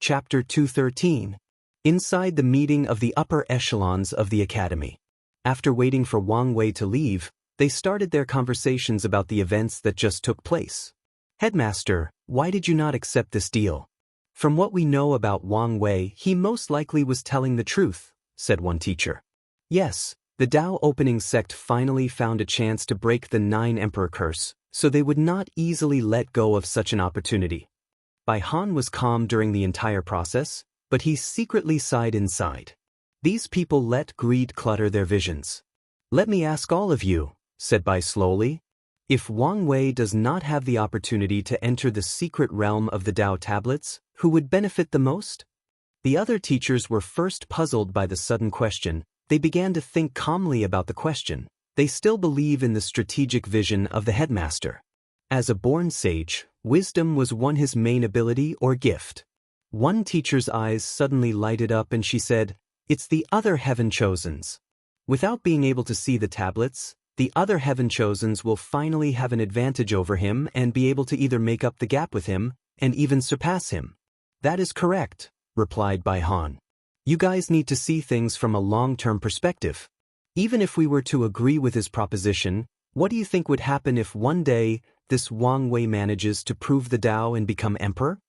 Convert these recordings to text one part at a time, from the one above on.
Chapter 213. Inside the meeting of the upper echelons of the academy. After waiting for Wang Wei to leave, they started their conversations about the events that just took place. "Headmaster, why did you not accept this deal?" "From what we know about Wang Wei, he most likely was telling the truth," said one teacher. "Yes, the Tao opening sect finally found a chance to break the 9 Emperor curse, so they would not easily let go of such an opportunity." Bai Han was calm during the entire process, but he secretly sighed inside. These people let greed clutter their visions. "Let me ask all of you," said Bai slowly. "If Wang Wei does not have the opportunity to enter the secret realm of the Tao tablets, who would benefit the most?" The other teachers were first puzzled by the sudden question. They began to think calmly about the question. They still believe in the strategic vision of the headmaster. As a born sage, wisdom was his main ability or gift. One teacher's eyes suddenly lighted up and she said, "It's the other heaven chosens." Without being able to see the tablets, the other heaven chosens will finally have an advantage over him and be able to either make up the gap with him and even surpass him. "That is correct," replied Bai Han. "You guys need to see things from a long-term perspective. Even if we were to agree with his proposition, what do you think would happen if one day this Wang Wei manages to prove the Tao and become emperor?"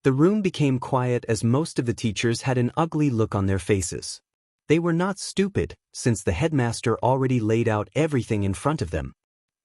The room became quiet as most of the teachers had an ugly look on their faces. They were not stupid, since the headmaster already laid out everything in front of them.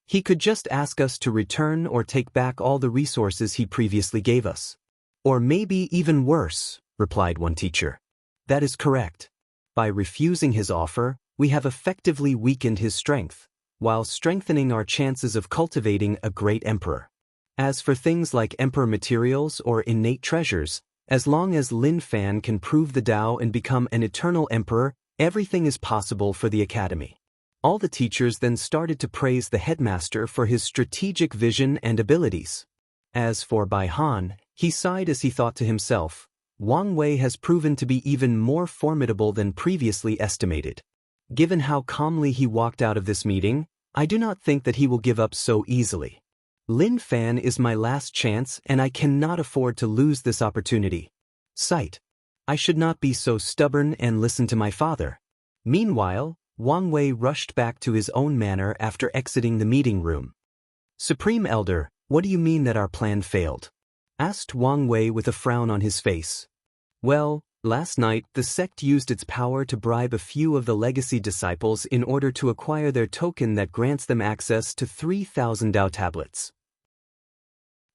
"He could just ask us to return or take back all the resources he previously gave us. Or maybe even worse," replied one teacher. "That is correct. By refusing his offer, we have effectively weakened his strength, while strengthening our chances of cultivating a great emperor. As for things like emperor materials or innate treasures, as long as Lin Fan can prove the Tao and become an eternal emperor, everything is possible for the academy." All the teachers then started to praise the headmaster for his strategic vision and abilities. As for Bai Han, he sighed as he thought to himself, "Wang Wei has proven to be even more formidable than previously estimated. Given how calmly he walked out of this meeting, I do not think that he will give up so easily. Lin Fan is my last chance and I cannot afford to lose this opportunity. Sight. I should not be so stubborn and listen to my father." Meanwhile, Wang Wei rushed back to his own manor after exiting the meeting room. "Supreme Elder, what do you mean that our plan failed?" asked Wang Wei with a frown on his face. "Well, last night the sect used its power to bribe a few of the legacy disciples in order to acquire their token that grants them access to 3,000 Tao tablets.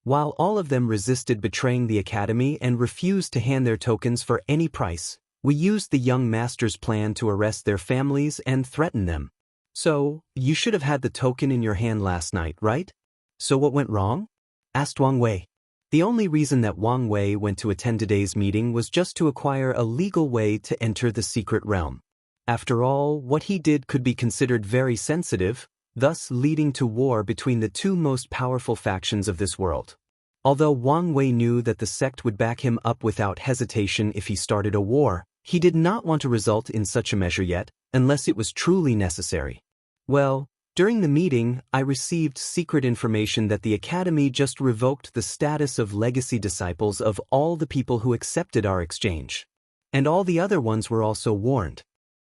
While all of them resisted betraying the academy and refused to hand their tokens for any price, we used the young master's plan to arrest their families and threaten them. So, you should have had the token in your hand last night, right? So what went wrong?" asked Wang Wei. The only reason that Wang Wei went to attend today's meeting was just to acquire a legal way to enter the secret realm. After all, what he did could be considered very sensitive, thus leading to war between the two most powerful factions of this world. Although Wang Wei knew that the sect would back him up without hesitation if he started a war, he did not want to result in such a measure yet, unless it was truly necessary. "Well, during the meeting, I received secret information that the academy just revoked the status of legacy disciples of all the people who accepted our exchange. And all the other ones were also warned.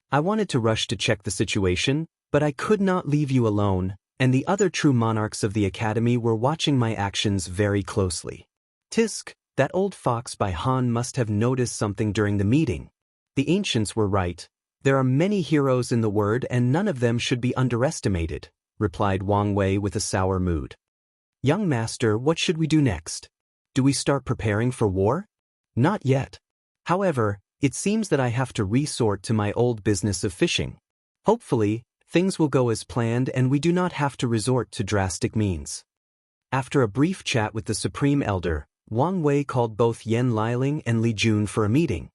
I wanted to rush to check the situation, but I could not leave you alone, and the other true monarchs of the academy were watching my actions very closely. Tisk, that old fox Bai Han must have noticed something during the meeting. The ancients were right. There are many heroes in the world and none of them should be underestimated," replied Wang Wei with a sour mood. "Young master, what should we do next? Do we start preparing for war?" "Not yet. However, it seems that I have to resort to my old business of fishing. Hopefully, things will go as planned and we do not have to resort to drastic means." After a brief chat with the Supreme Elder, Wang Wei called both Yan Liling and Li Jun for a meeting.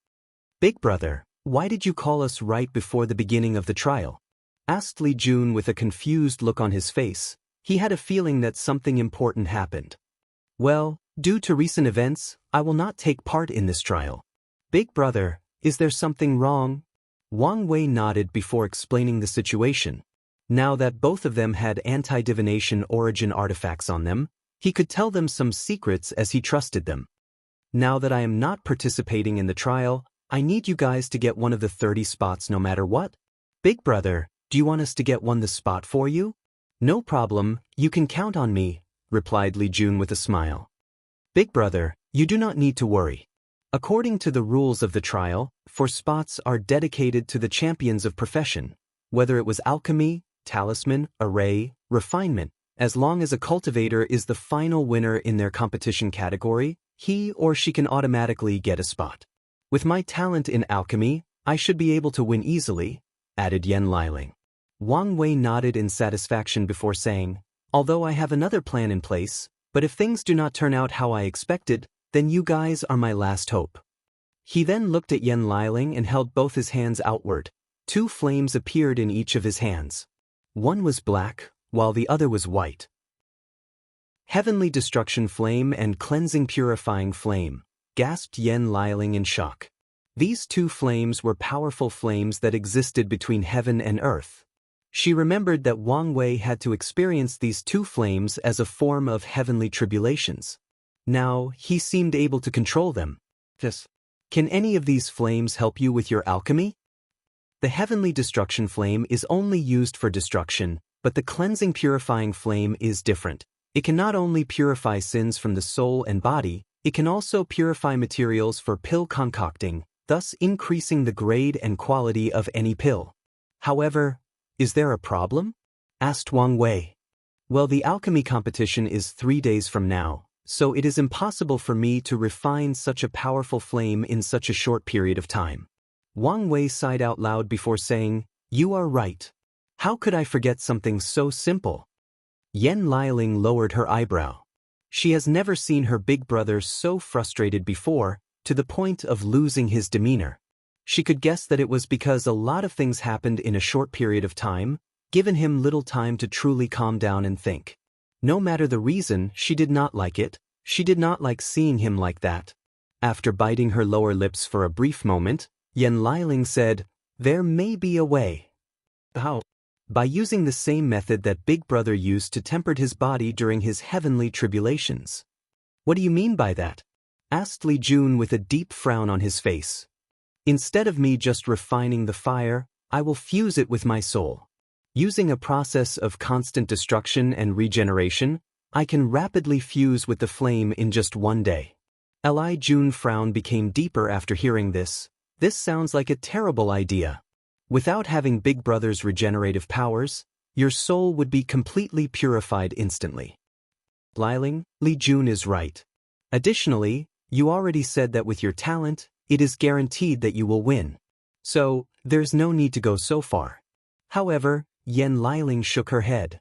"Big brother, why did you call us right before the beginning of the trial?" asked Li Jun with a confused look on his face. He had a feeling that something important happened. "Well, due to recent events, I will not take part in this trial." "Big brother, is there something wrong?" Wang Wei nodded before explaining the situation. Now that both of them had anti-divination origin artifacts on them, he could tell them some secrets as he trusted them. Now that I am not participating in the trial, I need you guys to get one of the 30 spots no matter what. Big brother, do you want us to get the spot for you? No problem, you can count on me, replied Li Jun with a smile. Big brother, you do not need to worry. According to the rules of the trial, 4 spots are dedicated to the champions of profession, whether it was alchemy, talisman, array, refinement. As long as a cultivator is the final winner in their competition category, he or she can automatically get a spot. With my talent in alchemy, I should be able to win easily, added Yan Liling. Wang Wei nodded in satisfaction before saying, although I have another plan in place, but if things do not turn out how I expected, then you guys are my last hope. He then looked at Yan Liling and held both his hands outward. 2 flames appeared in each of his hands. One was black, while the other was white. Heavenly Destruction Flame and Cleansing Purifying Flame, gasped Yan Liling in shock. These 2 flames were powerful flames that existed between heaven and earth. She remembered that Wang Wei had to experience these 2 flames as a form of heavenly tribulations. Now, he seemed able to control them. Can any of these flames help you with your alchemy? The Heavenly Destruction Flame is only used for destruction, but the Cleansing Purifying Flame is different. It can not only purify sins from the soul and body, it can also purify materials for pill concocting, thus increasing the grade and quality of any pill. However, is there a problem? Asked Wang Wei. Well, the alchemy competition is 3 days from now, so it is impossible for me to refine such a powerful flame in such a short period of time. Wang Wei sighed out loud before saying, you are right. How could I forget something so simple? Yan Liling lowered her eyebrow. She has never seen her big brother so frustrated before, to the point of losing his demeanor. She could guess that it was because a lot of things happened in a short period of time, given him little time to truly calm down and think. No matter the reason, she did not like it. She did not like seeing him like that. After biting her lower lips for a brief moment, Yan Liling said, there may be a way. How? By using the same method that Big Brother used to temper his body during his heavenly tribulations. What do you mean by that? Asked Li Jun with a deep frown on his face. Instead of me just refining the fire, I will fuse it with my soul. Using a process of constant destruction and regeneration, I can rapidly fuse with the flame in just 1 day. Li Jun's frown became deeper after hearing this. This sounds like a terrible idea. Without having Big Brother's regenerative powers, your soul would be completely purified instantly. Liling, Li Jun is right. Additionally, you already said that with your talent, it is guaranteed that you will win. So, there's no need to go so far. However, Yan Liling shook her head.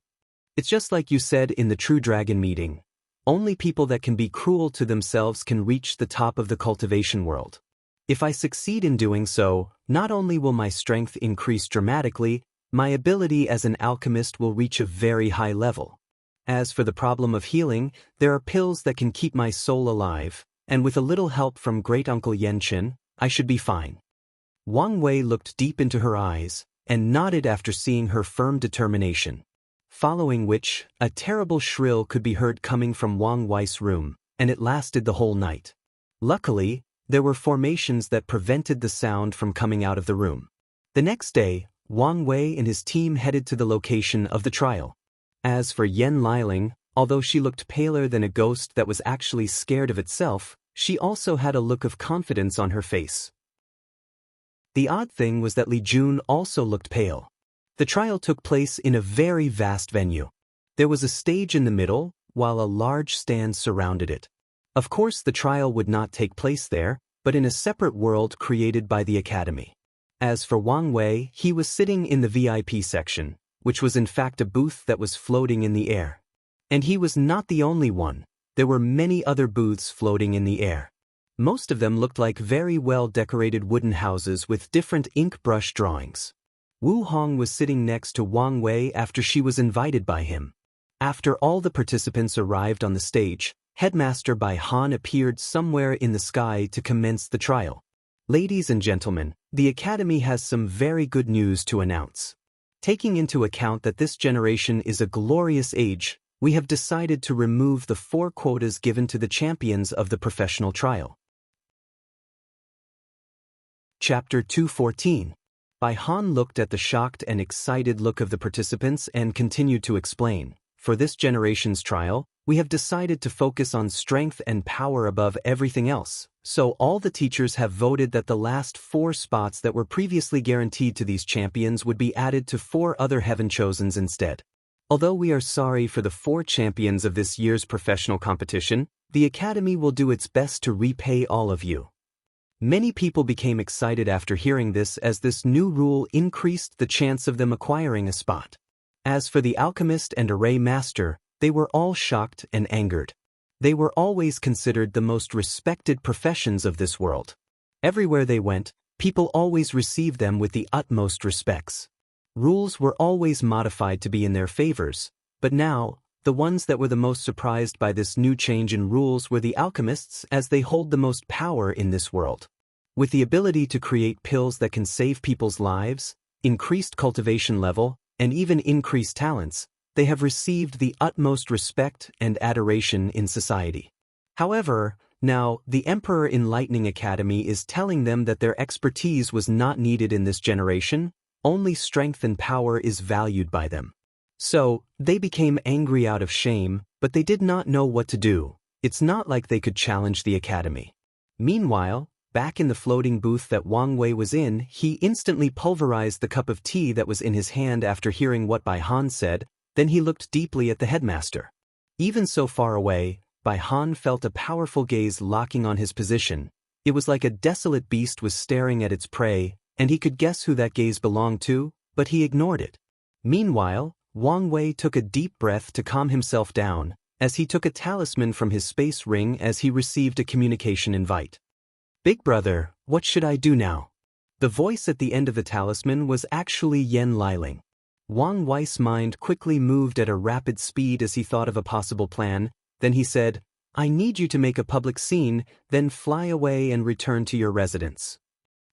It's just like you said in the True Dragon meeting. Only people that can be cruel to themselves can reach the top of the cultivation world. If I succeed in doing so, not only will my strength increase dramatically, my ability as an alchemist will reach a very high level. As for the problem of healing, there are pills that can keep my soul alive, and with a little help from great-uncle Yan Chen, I should be fine. Wang Wei looked deep into her eyes, and nodded after seeing her firm determination. Following which, a terrible shrill could be heard coming from Wang Wei's room, and it lasted the whole night. Luckily, there were formations that prevented the sound from coming out of the room. The next day, Wang Wei and his team headed to the location of the trial. As for Yan Liling, although she looked paler than a ghost that was actually scared of itself, she also had a look of confidence on her face. The odd thing was that Li Jun also looked pale. The trial took place in a very vast venue. There was a stage in the middle, while a large stand surrounded it. Of course, the trial would not take place there, but in a separate world created by the Academy. As for Wang Wei, he was sitting in the VIP section, which was in fact a booth that was floating in the air. And he was not the only one. There were many other booths floating in the air. Most of them looked like very well-decorated wooden houses with different ink brush drawings. Wu Hong was sitting next to Wang Wei after she was invited by him. After all the participants arrived on the stage, Headmaster Bai Han appeared somewhere in the sky to commence the trial. Ladies and gentlemen, the Academy has some very good news to announce. Taking into account that this generation is a glorious age, we have decided to remove the 4 quotas given to the champions of the professional trial. Chapter 214. Bai Han looked at the shocked and excited look of the participants and continued to explain. For this generation's trial, we have decided to focus on strength and power above everything else. So all the teachers have voted that the last 4 spots that were previously guaranteed to these champions would be added to 4 other heaven chosens instead. Although we are sorry for the 4 champions of this year's professional competition, the Academy will do its best to repay all of you. Many people became excited after hearing this, as this new rule increased the chance of them acquiring a spot. As for the alchemist and array master, they were all shocked and angered. They were always considered the most respected professions of this world. Everywhere they went, people always received them with the utmost respects. Rules were always modified to be in their favors, but now, the ones that were the most surprised by this new change in rules were the alchemists, as they hold the most power in this world. With the ability to create pills that can save people's lives, increased cultivation level, and even increased talents, they have received the utmost respect and adoration in society. However, now, the Emperor Enlightening Academy is telling them that their expertise was not needed in this generation, only strength and power is valued by them. So, they became angry out of shame, but they did not know what to do. It's not like they could challenge the Academy. Meanwhile, back in the floating booth that Wang Wei was in, he instantly pulverized the cup of tea that was in his hand after hearing what Bai Han said. Then he looked deeply at the headmaster. Even so far away, Bai Han felt a powerful gaze locking on his position. It was like a desolate beast was staring at its prey, and he could guess who that gaze belonged to, but he ignored it. Meanwhile, Wang Wei took a deep breath to calm himself down, as he took a talisman from his space ring as he received a communication invite. "Big brother, what should I do now?" The voice at the end of the talisman was actually Yen Liling. Wang Wei's mind quickly moved at a rapid speed as he thought of a possible plan. Then he said, "I need you to make a public scene, then fly away and return to your residence."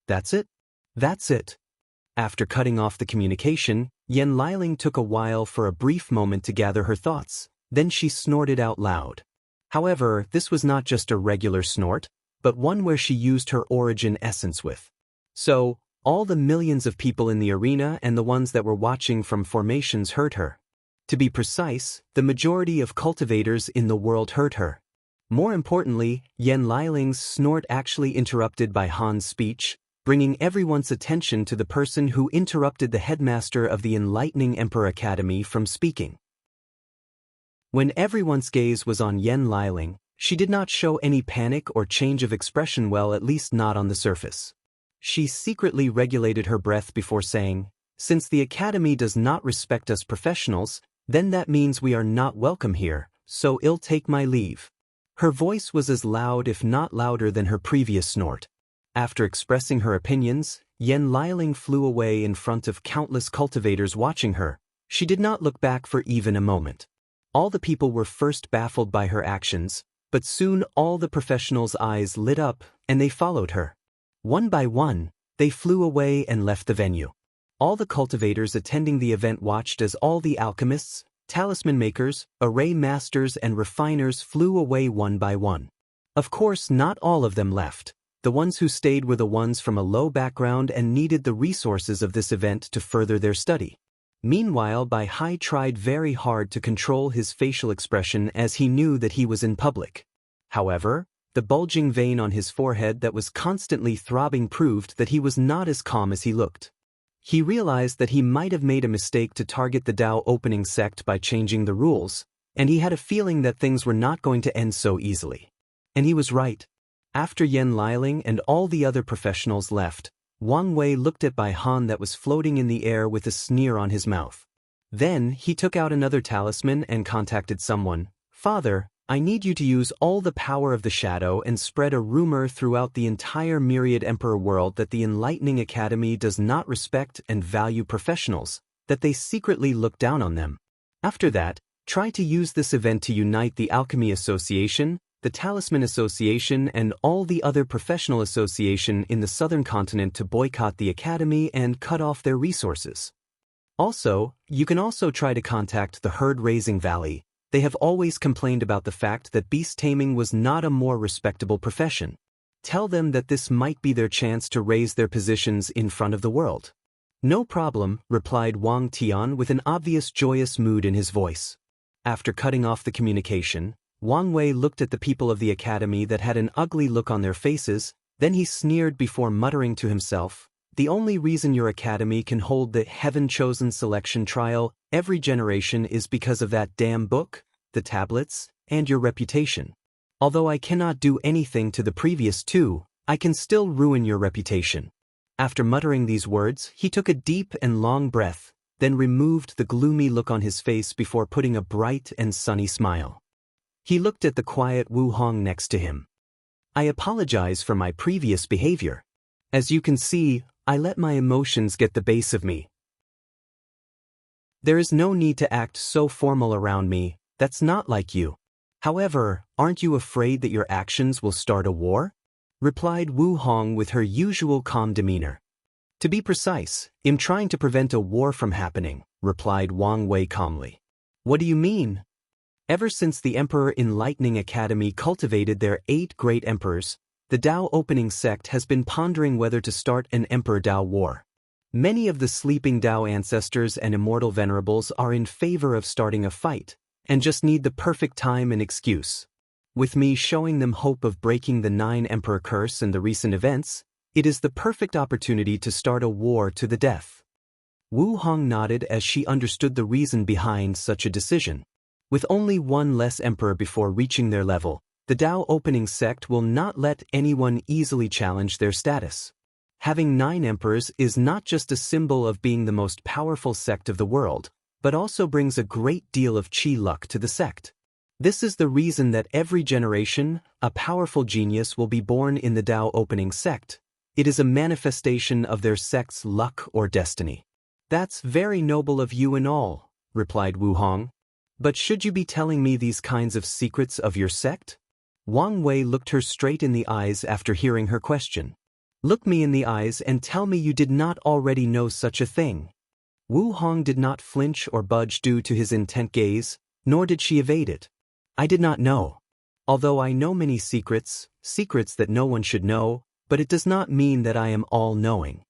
"That's it?" "That's it." After cutting off the communication, Yen Liling took a while for a brief moment to gather her thoughts. Then she snorted out loud. However, this was not just a regular snort, but one where she used her origin essence with. So, all the millions of people in the arena and the ones that were watching from formations heard her. To be precise, the majority of cultivators in the world heard her. More importantly, Yen Liling's snort actually interrupted Bai Han's speech, bringing everyone's attention to the person who interrupted the headmaster of the Enlightening Emperor Academy from speaking. When everyone's gaze was on Yen Liling, she did not show any panic or change of expression, well, at least not on the surface. She secretly regulated her breath before saying, "Since the Academy does not respect us professionals, then that means we are not welcome here, so I'll take my leave." Her voice was as loud if not louder than her previous snort. After expressing her opinions, Yen Liling flew away in front of countless cultivators watching her. She did not look back for even a moment. All the people were first baffled by her actions, but soon all the professionals' eyes lit up, and they followed her. One by one, they flew away and left the venue. All the cultivators attending the event watched as all the alchemists, talisman makers, array masters and refiners flew away one by one. Of course, not all of them left. The ones who stayed were the ones from a low background and needed the resources of this event to further their study. Meanwhile, Bai Hai tried very hard to control his facial expression as he knew that he was in public. However, the bulging vein on his forehead that was constantly throbbing proved that he was not as calm as he looked. He realized that he might have made a mistake to target the Dao opening sect by changing the rules, and he had a feeling that things were not going to end so easily. And he was right. After Yen Liling and all the other professionals left, Wang Wei looked at Bai Han that was floating in the air with a sneer on his mouth. Then he took out another talisman and contacted someone. "Father, I need you to use all the power of the shadow and spread a rumor throughout the entire myriad emperor world that the Enlightening Academy does not respect and value professionals, that they secretly look down on them. After that, try to use this event to unite the Alchemy Association, the Talisman Association and all the other professional association in the southern continent to boycott the Academy and cut off their resources. Also, you can also try to contact the herd-raising valley. They have always complained about the fact that beast taming was not a more respectable profession. Tell them that this might be their chance to raise their positions in front of the world. No problem, replied Wang Tian with an obvious joyous mood in his voice. After cutting off the communication, Wang Wei looked at the people of the academy that had an ugly look on their faces, then he sneered before muttering to himself, "The only reason your academy can hold the heaven-chosen selection trial every generation is because of that damn book, the tablets, and your reputation. Although I cannot do anything to the previous two, I can still ruin your reputation." After muttering these words, he took a deep and long breath, then removed the gloomy look on his face before putting a bright and sunny smile. He looked at the quiet Wu Hong next to him. "I apologize for my previous behavior. As you can see, I let my emotions get the base of me. There is no need to act so formal around me, that's not like you. However, aren't you afraid that your actions will start a war?" replied Wu Hong with her usual calm demeanor. "To be precise, I'm trying to prevent a war from happening," replied Wang Wei calmly. "What do you mean?" Ever since the Emperor Enlightening Academy cultivated their 8 great emperors, the Tao Opening sect has been pondering whether to start an Emperor Tao war. Many of the sleeping Tao ancestors and immortal venerables are in favor of starting a fight, and just need the perfect time and excuse. With me showing them hope of breaking the 9 Emperor curse and the recent events, it is the perfect opportunity to start a war to the death. Wu Hong nodded as she understood the reason behind such a decision. With only one less emperor before reaching their level, the Tao Opening sect will not let anyone easily challenge their status. Having 9 emperors is not just a symbol of being the most powerful sect of the world, but also brings a great deal of chi luck to the sect. This is the reason that every generation, a powerful genius will be born in the Tao Opening sect. It is a manifestation of their sect's luck or destiny. "That's very noble of you and all," replied Wu Hong. "But should you be telling me these kinds of secrets of your sect?" Wang Wei looked her straight in the eyes after hearing her question. "Look me in the eyes and tell me you did not already know such a thing." Wu Hong did not flinch or budge due to his intent gaze, nor did she evade it. "I did not know. Although I know many secrets, secrets that no one should know, but it does not mean that I am all-knowing."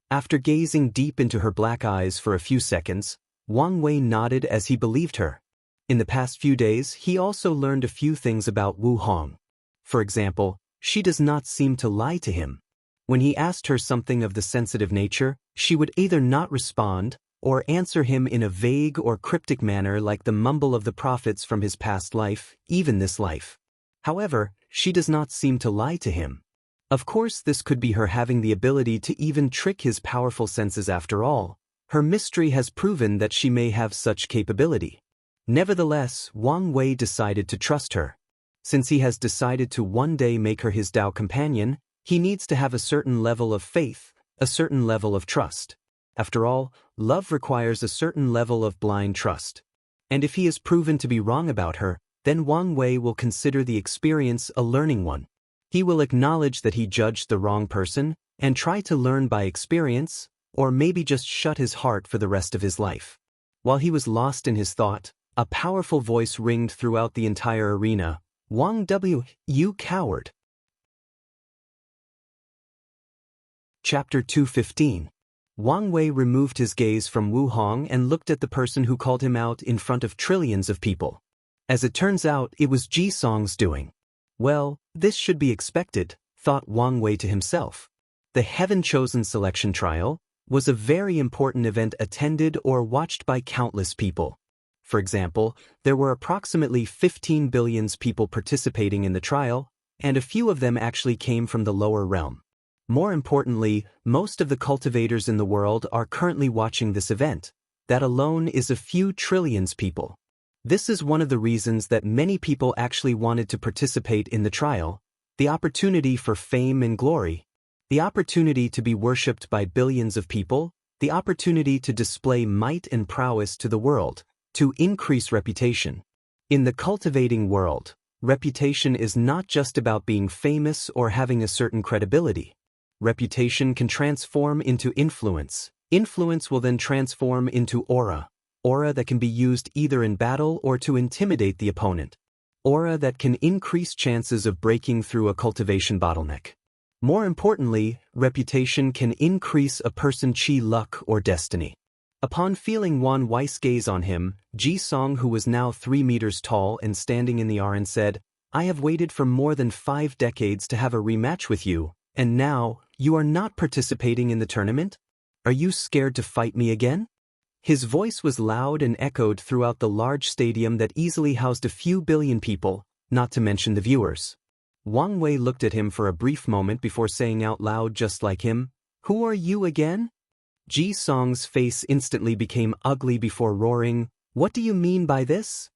After gazing deep into her black eyes for a few seconds, Wang Wei nodded as he believed her. In the past few days, he also learned a few things about Wu Hong. For example, she does not seem to lie to him. When he asked her something of the sensitive nature, she would either not respond, or answer him in a vague or cryptic manner like the mumble of the prophets from his past life, even this life. However, she does not seem to lie to him. Of course, this could be her having the ability to even trick his powerful senses after all. Her mystery has proven that she may have such capability. Nevertheless, Wang Wei decided to trust her. Since he has decided to one day make her his Tao companion, he needs to have a certain level of faith, a certain level of trust. After all, love requires a certain level of blind trust. And if he is proven to be wrong about her, then Wang Wei will consider the experience a learning one. He will acknowledge that he judged the wrong person, and try to learn by experience, or maybe just shut his heart for the rest of his life. While he was lost in his thought, a powerful voice ringed throughout the entire arena. "Wang W, you coward." Chapter 215. Wang Wei removed his gaze from Wu Hong and looked at the person who called him out in front of trillions of people. As it turns out, it was Ji Song's doing. Well, this should be expected, thought Wang Wei to himself. The heaven-chosen selection trial was a very important event attended or watched by countless people. For example, there were approximately 15 billion people participating in the trial, and a few of them actually came from the lower realm. More importantly, most of the cultivators in the world are currently watching this event. That alone is a few trillions people. This is one of the reasons that many people actually wanted to participate in the trial: the opportunity for fame and glory, the opportunity to be worshipped by billions of people, the opportunity to display might and prowess to the world, to increase reputation. In the cultivating world, reputation is not just about being famous or having a certain credibility. Reputation can transform into influence. Influence will then transform into aura. Aura that can be used either in battle or to intimidate the opponent. aura that can increase chances of breaking through a cultivation bottleneck. More importantly, reputation can increase a person's chi luck or destiny. Upon feeling Wan Wei's gaze on him, Ji Song, who was now 3 meters tall and standing in the Aran, said, "I have waited for more than 5 decades to have a rematch with you, and now, you are not participating in the tournament? Are you scared to fight me again?" His voice was loud and echoed throughout the large stadium that easily housed a few billion people, not to mention the viewers. Wang Wei looked at him for a brief moment before saying out loud just like him, "Who are you again?" Ji Song's face instantly became ugly before roaring, "What do you mean by this?"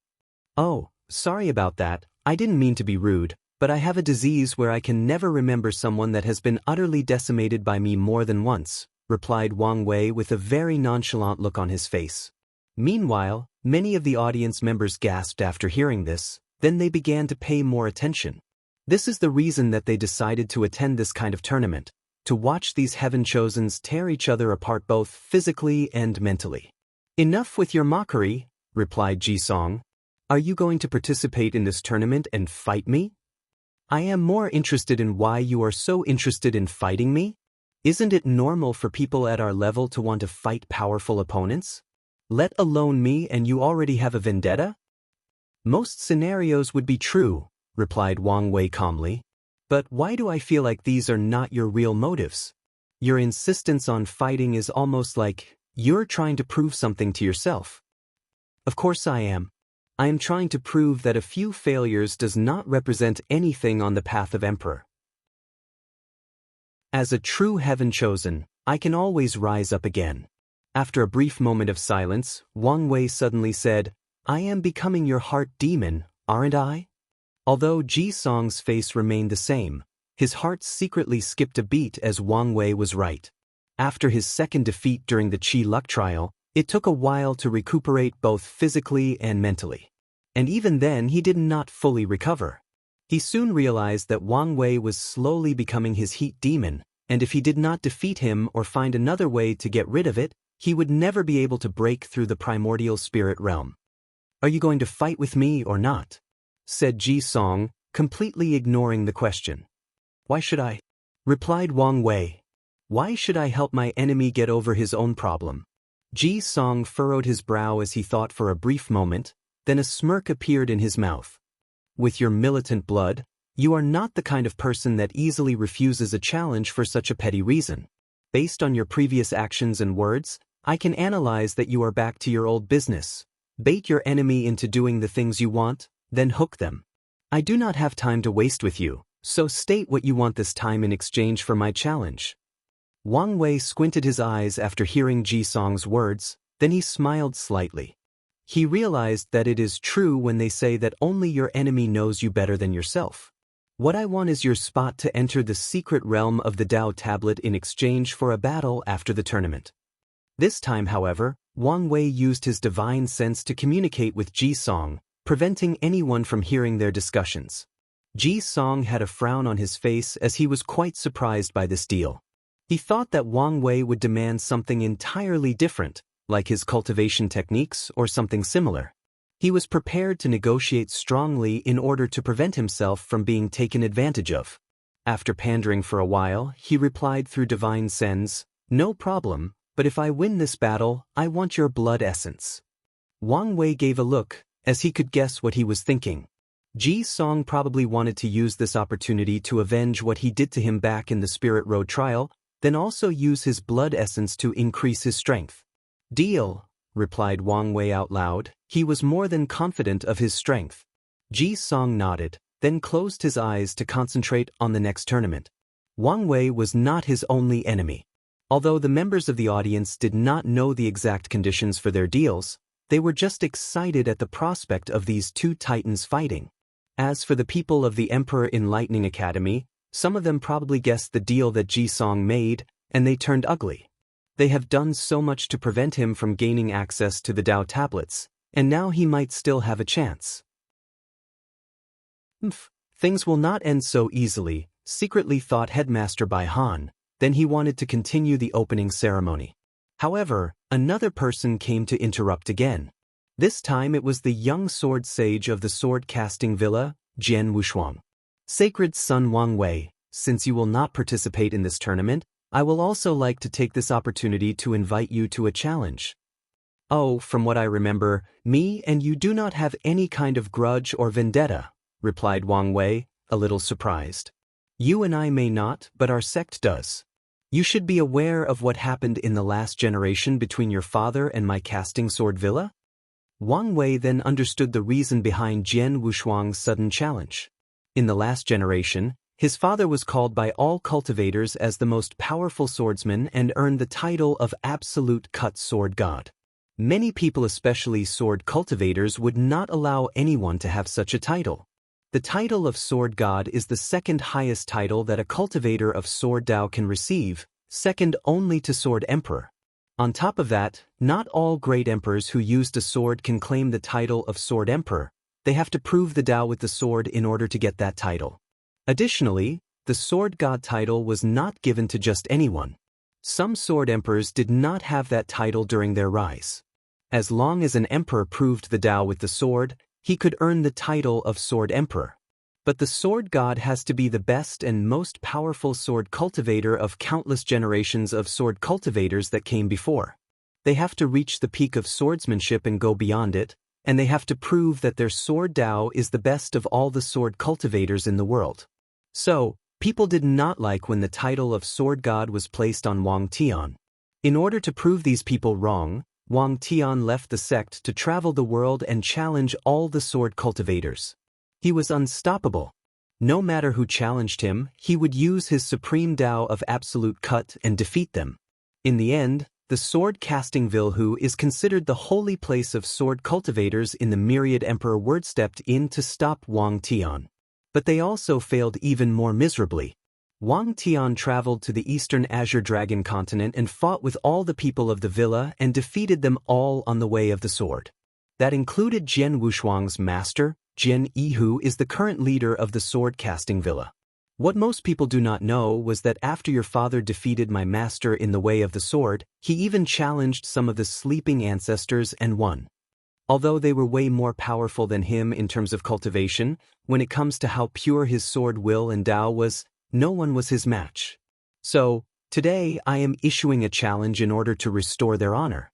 "Oh, sorry about that, I didn't mean to be rude, but I have a disease where I can never remember someone that has been utterly decimated by me more than once," replied Wang Wei with a very nonchalant look on his face. Meanwhile, many of the audience members gasped after hearing this, then they began to pay more attention. This is the reason that they decided to attend this kind of tournament, to watch these heaven chosens tear each other apart both physically and mentally. "Enough with your mockery," replied Ji Song. "Are you going to participate in this tournament and fight me? I am more interested in why you are so interested in fighting me. Isn't it normal for people at our level to want to fight powerful opponents? Let alone me, and you already have a vendetta?" "Most scenarios would be true," replied Wang Wei calmly. "But why do I feel like these are not your real motives? Your insistence on fighting is almost like you're trying to prove something to yourself." "Of course I am. I am trying to prove that a few failures does not represent anything on the path of Emperor. As a true heaven chosen, I can always rise up again." After a brief moment of silence, Wang Wei suddenly said, "I am becoming your heart demon, aren't I?" Although Ji Song's face remained the same, his heart secretly skipped a beat as Wang Wei was right. After his second defeat during the Chi Luck trial, it took a while to recuperate both physically and mentally. And even then he did not fully recover. He soon realized that Wang Wei was slowly becoming his heat demon, and if he did not defeat him or find another way to get rid of it, he would never be able to break through the primordial spirit realm. "Are you going to fight with me or not?" said Ji Song, completely ignoring the question. "Why should I?" replied Wang Wei. "Why should I help my enemy get over his own problem?" Ji Song furrowed his brow as he thought for a brief moment, then a smirk appeared in his mouth. "With your militant blood, you are not the kind of person that easily refuses a challenge for such a petty reason. Based on your previous actions and words, I can analyze that you are back to your old business. Bait your enemy into doing the things you want, then hook them. I do not have time to waste with you, so state what you want this time in exchange for my challenge." Wang Wei squinted his eyes after hearing Ji Song's words, then he smiled slightly. He realized that it is true when they say that only your enemy knows you better than yourself. "What I want is your spot to enter the secret realm of the Tao tablet in exchange for a battle after the tournament." This time, however, Wang Wei used his divine sense to communicate with Ji Song, preventing anyone from hearing their discussions. Ji Song had a frown on his face as he was quite surprised by this deal. He thought that Wang Wei would demand something entirely different, like his cultivation techniques or something similar. He was prepared to negotiate strongly in order to prevent himself from being taken advantage of. After pandering for a while, he replied through divine sense, "No problem, but if I win this battle, I want your blood essence." Wang Wei gave a look, as he could guess what he was thinking. Ji Song probably wanted to use this opportunity to avenge what he did to him back in the Spirit Road trial, then also use his blood essence to increase his strength. "Deal," replied Wang Wei out loud. He was more than confident of his strength. Ji Song nodded, then closed his eyes to concentrate on the next tournament. Wang Wei was not his only enemy. Although the members of the audience did not know the exact conditions for their deals, they were just excited at the prospect of these two titans fighting. As for the people of the Emperor Enlightening Academy, some of them probably guessed the deal that Ji Song made, and they turned ugly. They have done so much to prevent him from gaining access to the Tao tablets, and now he might still have a chance. Things will not end so easily, secretly thought Headmaster Bai Han. Then he wanted to continue the opening ceremony. However, another person came to interrupt again. This time it was the young sword sage of the sword-casting villa, Jian Wushuang. Sacred son Wang Wei, since you will not participate in this tournament, I will also like to take this opportunity to invite you to a challenge. Oh, from what I remember, me and you do not have any kind of grudge or vendetta, replied Wang Wei, a little surprised. You and I may not, but our sect does. You should be aware of what happened in the last generation between your father and my casting sword villa? Wang Wei then understood the reason behind Jian Wushuang's sudden challenge. In the last generation, his father was called by all cultivators as the most powerful swordsman and earned the title of Absolute Cut Sword God. Many people, especially sword cultivators, would not allow anyone to have such a title. The title of Sword God is the second highest title that a cultivator of Sword Dao can receive, second only to Sword Emperor. On top of that, not all great emperors who used a sword can claim the title of Sword Emperor. They have to prove the Dao with the sword in order to get that title. Additionally, the Sword God title was not given to just anyone. Some sword emperors did not have that title during their rise. As long as an emperor proved the Dao with the sword, he could earn the title of Sword Emperor. But the Sword God has to be the best and most powerful sword cultivator of countless generations of sword cultivators that came before. They have to reach the peak of swordsmanship and go beyond it, and they have to prove that their sword Dao is the best of all the sword cultivators in the world. So, people did not like when the title of Sword God was placed on Wang Tian. In order to prove these people wrong, Wang Tian left the sect to travel the world and challenge all the sword cultivators. He was unstoppable. No matter who challenged him, he would use his supreme Dao of absolute cut and defeat them. In the end, the sword-casting Vilhu is considered the holy place of sword cultivators in the myriad emperor word stepped in to stop Wang Tian. But they also failed even more miserably. Wang Tian traveled to the eastern Azure Dragon continent and fought with all the people of the villa and defeated them all on the way of the sword. That included Jian Wushuang's master. Jian Yi, who is the current leader of the sword-casting villa. What most people do not know was that after your father defeated my master in the way of the sword, he even challenged some of the sleeping ancestors and won. Although they were way more powerful than him in terms of cultivation, when it comes to how pure his sword will and Dao was, no one was his match. So, today I am issuing a challenge in order to restore their honor.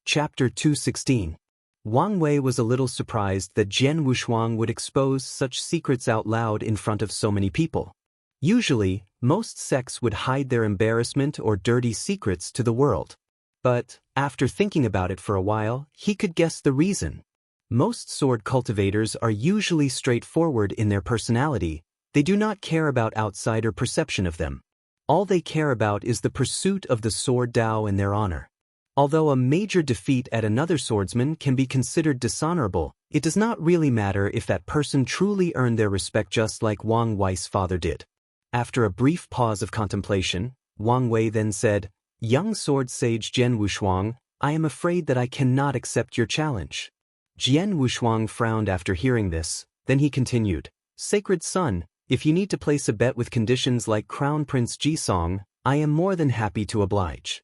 Chapter 216. Wang Wei was a little surprised that Jian Wushuang would expose such secrets out loud in front of so many people. Usually, most sects would hide their embarrassment or dirty secrets to the world. But, after thinking about it for a while, he could guess the reason. Most sword cultivators are usually straightforward in their personality. They do not care about outsider perception of them. All they care about is the pursuit of the sword Dao and their honor. Although a major defeat at another swordsman can be considered dishonorable, it does not really matter if that person truly earned their respect, just like Wang Wei's father did. After a brief pause of contemplation, Wang Wei then said, "Young sword sage Jian Wushuang, I am afraid that I cannot accept your challenge." Jian Wushuang frowned after hearing this, then he continued, "Sacred son, if you need to place a bet with conditions like Crown Prince Jisong, I am more than happy to oblige."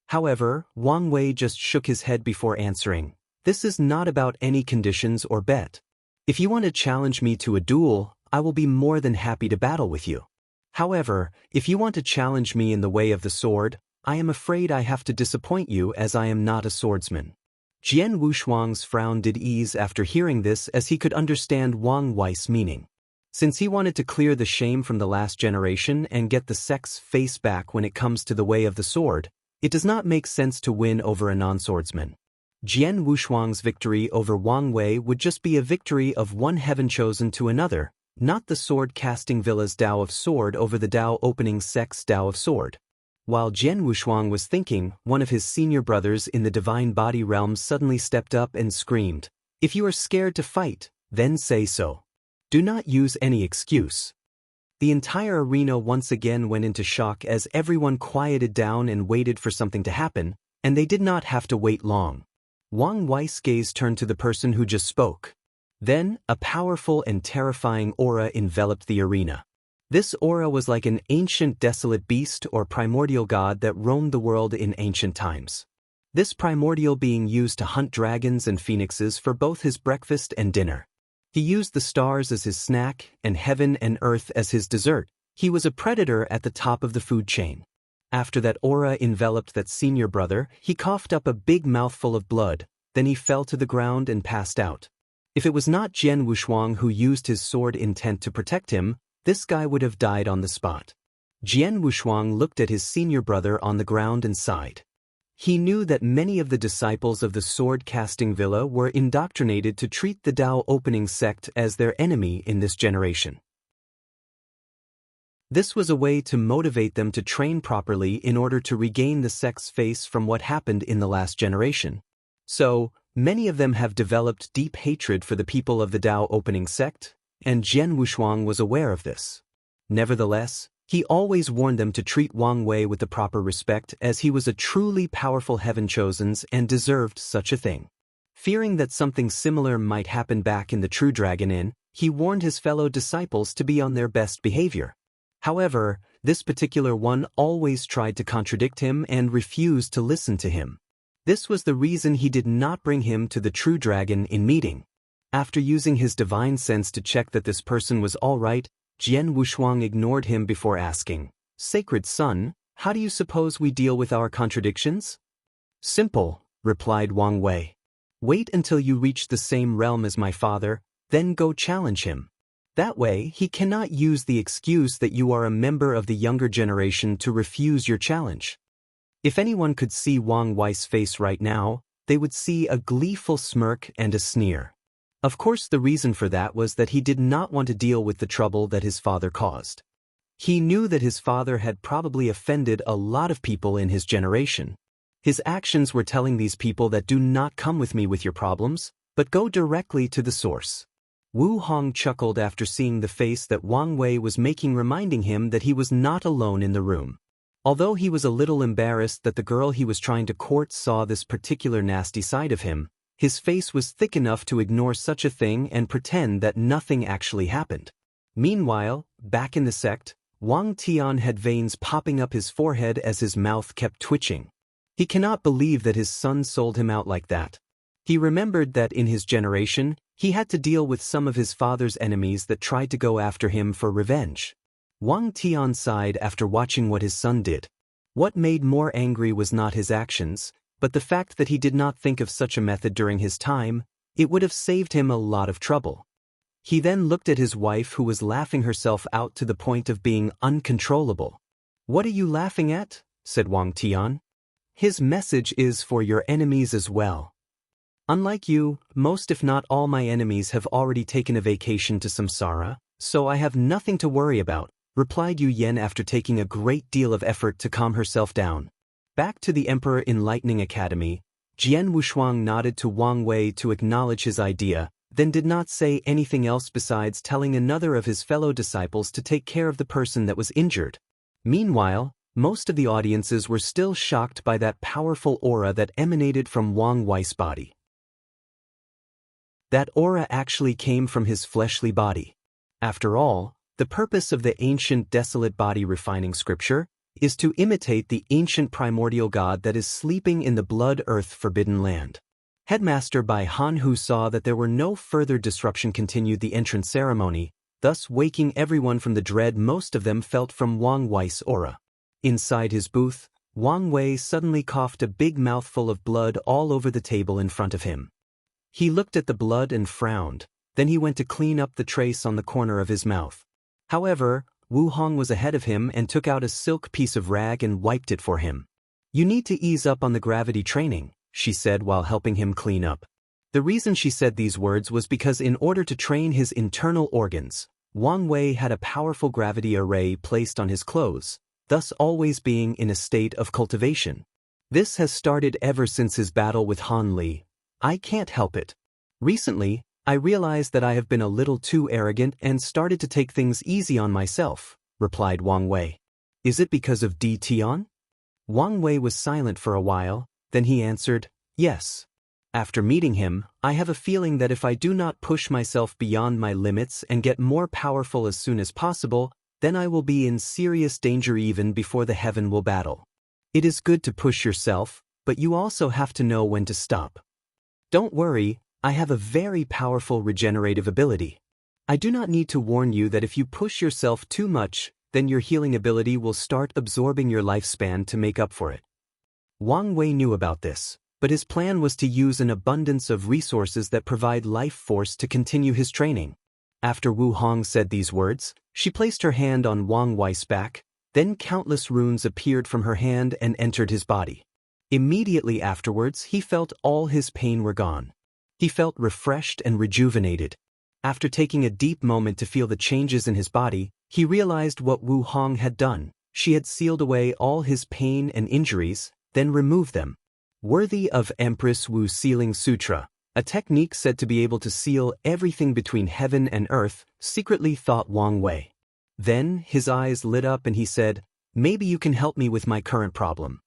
However, Wang Wei just shook his head before answering, "This is not about any conditions or bet. If you want to challenge me to a duel, I will be more than happy to battle with you. However, if you want to challenge me in the way of the sword, I am afraid I have to disappoint you as I am not a swordsman." Jian Wushuang's frown did ease after hearing this, as he could understand Wang Wei's meaning. Since he wanted to clear the shame from the last generation and get the sect's face back when it comes to the way of the sword, it does not make sense to win over a non-swordsman. Jian Wushuang's victory over Wang Wei would just be a victory of one heaven chosen to another, not the sword-casting villa's Dao of Sword over the Dao opening sect's Dao of Sword. While Jian Wushuang was thinking, one of his senior brothers in the divine body realm suddenly stepped up and screamed, "If you are scared to fight, then say so. Do not use any excuse." The entire arena once again went into shock as everyone quieted down and waited for something to happen, and they did not have to wait long. Wang Wei's gaze turned to the person who just spoke. Then, a powerful and terrifying aura enveloped the arena. This aura was like an ancient desolate beast or primordial god that roamed the world in ancient times. this primordial being used to hunt dragons and phoenixes for both his breakfast and dinner. He used the stars as his snack and heaven and earth as his dessert. He was a predator at the top of the food chain. After that aura enveloped that senior brother, he coughed up a big mouthful of blood, then he fell to the ground and passed out. If it was not Jian Wushuang who used his sword intent to protect him, this guy would have died on the spot. Jian Wushuang looked at his senior brother on the ground and sighed. He knew that many of the disciples of the sword-casting villa were indoctrinated to treat the Dao opening sect as their enemy in this generation. This was a way to motivate them to train properly in order to regain the sect's face from what happened in the last generation. So, many of them have developed deep hatred for the people of the Dao opening sect, and Jian Wushuang was aware of this. Nevertheless, he always warned them to treat Wang Wei with the proper respect, as he was a truly powerful heaven chosen and deserved such a thing. Fearing that something similar might happen back in the True Dragon Inn, he warned his fellow disciples to be on their best behavior. However, this particular one always tried to contradict him and refused to listen to him. This was the reason he did not bring him to the True Dragon Inn meeting. After using his divine sense to check that this person was all right, Jian Wushuang ignored him before asking, "Sacred son, how do you suppose we deal with our contradictions?" "Simple," replied Wang Wei. "Wait until you reach the same realm as my father, then go challenge him. That way, he cannot use the excuse that you are a member of the younger generation to refuse your challenge." If anyone could see Wang Wei's face right now, they would see a gleeful smirk and a sneer. Of course, the reason for that was that he did not want to deal with the trouble that his father caused. He knew that his father had probably offended a lot of people in his generation. His actions were telling these people that do not come with me with your problems, but go directly to the source. Wu Hong chuckled after seeing the face that Wang Wei was making, reminding him that he was not alone in the room. Although he was a little embarrassed that the girl he was trying to court saw this particular nasty side of him, his face was thick enough to ignore such a thing and pretend that nothing actually happened. Meanwhile, back in the sect, Wang Tian had veins popping up his forehead as his mouth kept twitching. He cannot believe that his son sold him out like that. He remembered that in his generation, he had to deal with some of his father's enemies that tried to go after him for revenge. Wang Tian sighed after watching what his son did. What made more angry was not his actions, but the fact that he did not think of such a method during his time. It would have saved him a lot of trouble. He then looked at his wife, who was laughing herself out to the point of being uncontrollable. "What are you laughing at?" said Wang Tian. "His message is for your enemies as well. Unlike you, most if not all my enemies have already taken a vacation to Samsara, so I have nothing to worry about," replied Yu Yen after taking a great deal of effort to calm herself down. Back to the Emperor Enlightening Academy, Jian Wushuang nodded to Wang Wei to acknowledge his idea, then did not say anything else besides telling another of his fellow disciples to take care of the person that was injured. Meanwhile, most of the audiences were still shocked by that powerful aura that emanated from Wang Wei's body. That aura actually came from his fleshly body. After all, the purpose of the ancient desolate body refining scripture is to imitate the ancient primordial god that is sleeping in the blood-earth forbidden land. Headmaster Bai Han, who saw that there were no further disruption, continued the entrance ceremony, thus waking everyone from the dread most of them felt from Wang Wei's aura. Inside his booth, Wang Wei suddenly coughed a big mouthful of blood all over the table in front of him. He looked at the blood and frowned, then he went to clean up the trace on the corner of his mouth. However, Wu Hong was ahead of him and took out a silk piece of rag and wiped it for him. "You need to ease up on the gravity training," she said while helping him clean up. The reason she said these words was because in order to train his internal organs, Wang Wei had a powerful gravity array placed on his clothes, thus always being in a state of cultivation. This has started ever since his battle with Han Li. I can't help it. Recently, I realized that I have been a little too arrogant and started to take things easy on myself, replied Wang Wei. Is it because of Di Tian? Wang Wei was silent for a while, then he answered, yes. After meeting him, I have a feeling that if I do not push myself beyond my limits and get more powerful as soon as possible, then I will be in serious danger even before the heaven will battle. It is good to push yourself, but you also have to know when to stop. Don't worry, I have a very powerful regenerative ability. I do not need to warn you that if you push yourself too much, then your healing ability will start absorbing your lifespan to make up for it. Wang Wei knew about this, but his plan was to use an abundance of resources that provide life force to continue his training. After Wu Hong said these words, she placed her hand on Wang Wei's back, then countless runes appeared from her hand and entered his body. Immediately afterwards, he felt all his pain were gone. He felt refreshed and rejuvenated. After taking a deep moment to feel the changes in his body, he realized what Wu Hong had done. She had sealed away all his pain and injuries, then removed them. Worthy of Empress Wu's Sealing Sutra, a technique said to be able to seal everything between heaven and earth, secretly thought Wang Wei. Then his eyes lit up and he said, "Maybe you can help me with my current problem."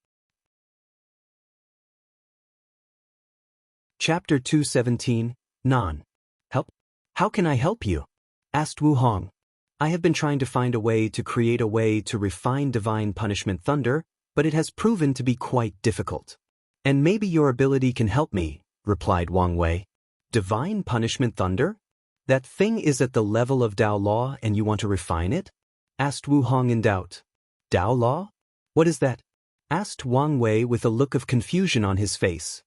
Chapter 217, Nan. Help? How can I help you? Asked Wu Hong. I have been trying to find a way to create a way to refine divine punishment thunder, but it has proven to be quite difficult. And maybe your ability can help me, replied Wang Wei. Divine punishment thunder? That thing is at the level of Tao law and you want to refine it? Asked Wu Hong in doubt. Tao law? What is that? Asked Wang Wei with a look of confusion on his face.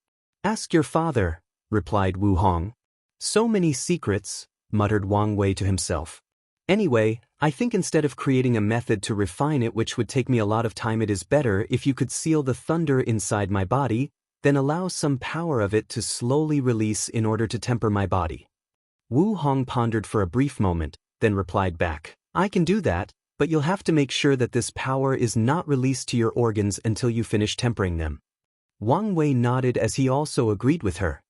Ask your father, replied Wu Hong. So many secrets, muttered Wang Wei to himself. Anyway, I think instead of creating a method to refine it which would take me a lot of time, it is better if you could seal the thunder inside my body, then allow some power of it to slowly release in order to temper my body. Wu Hong pondered for a brief moment, then replied back, I can do that, but you'll have to make sure that this power is not released to your organs until you finish tempering them. Wang Wei nodded as he also agreed with her.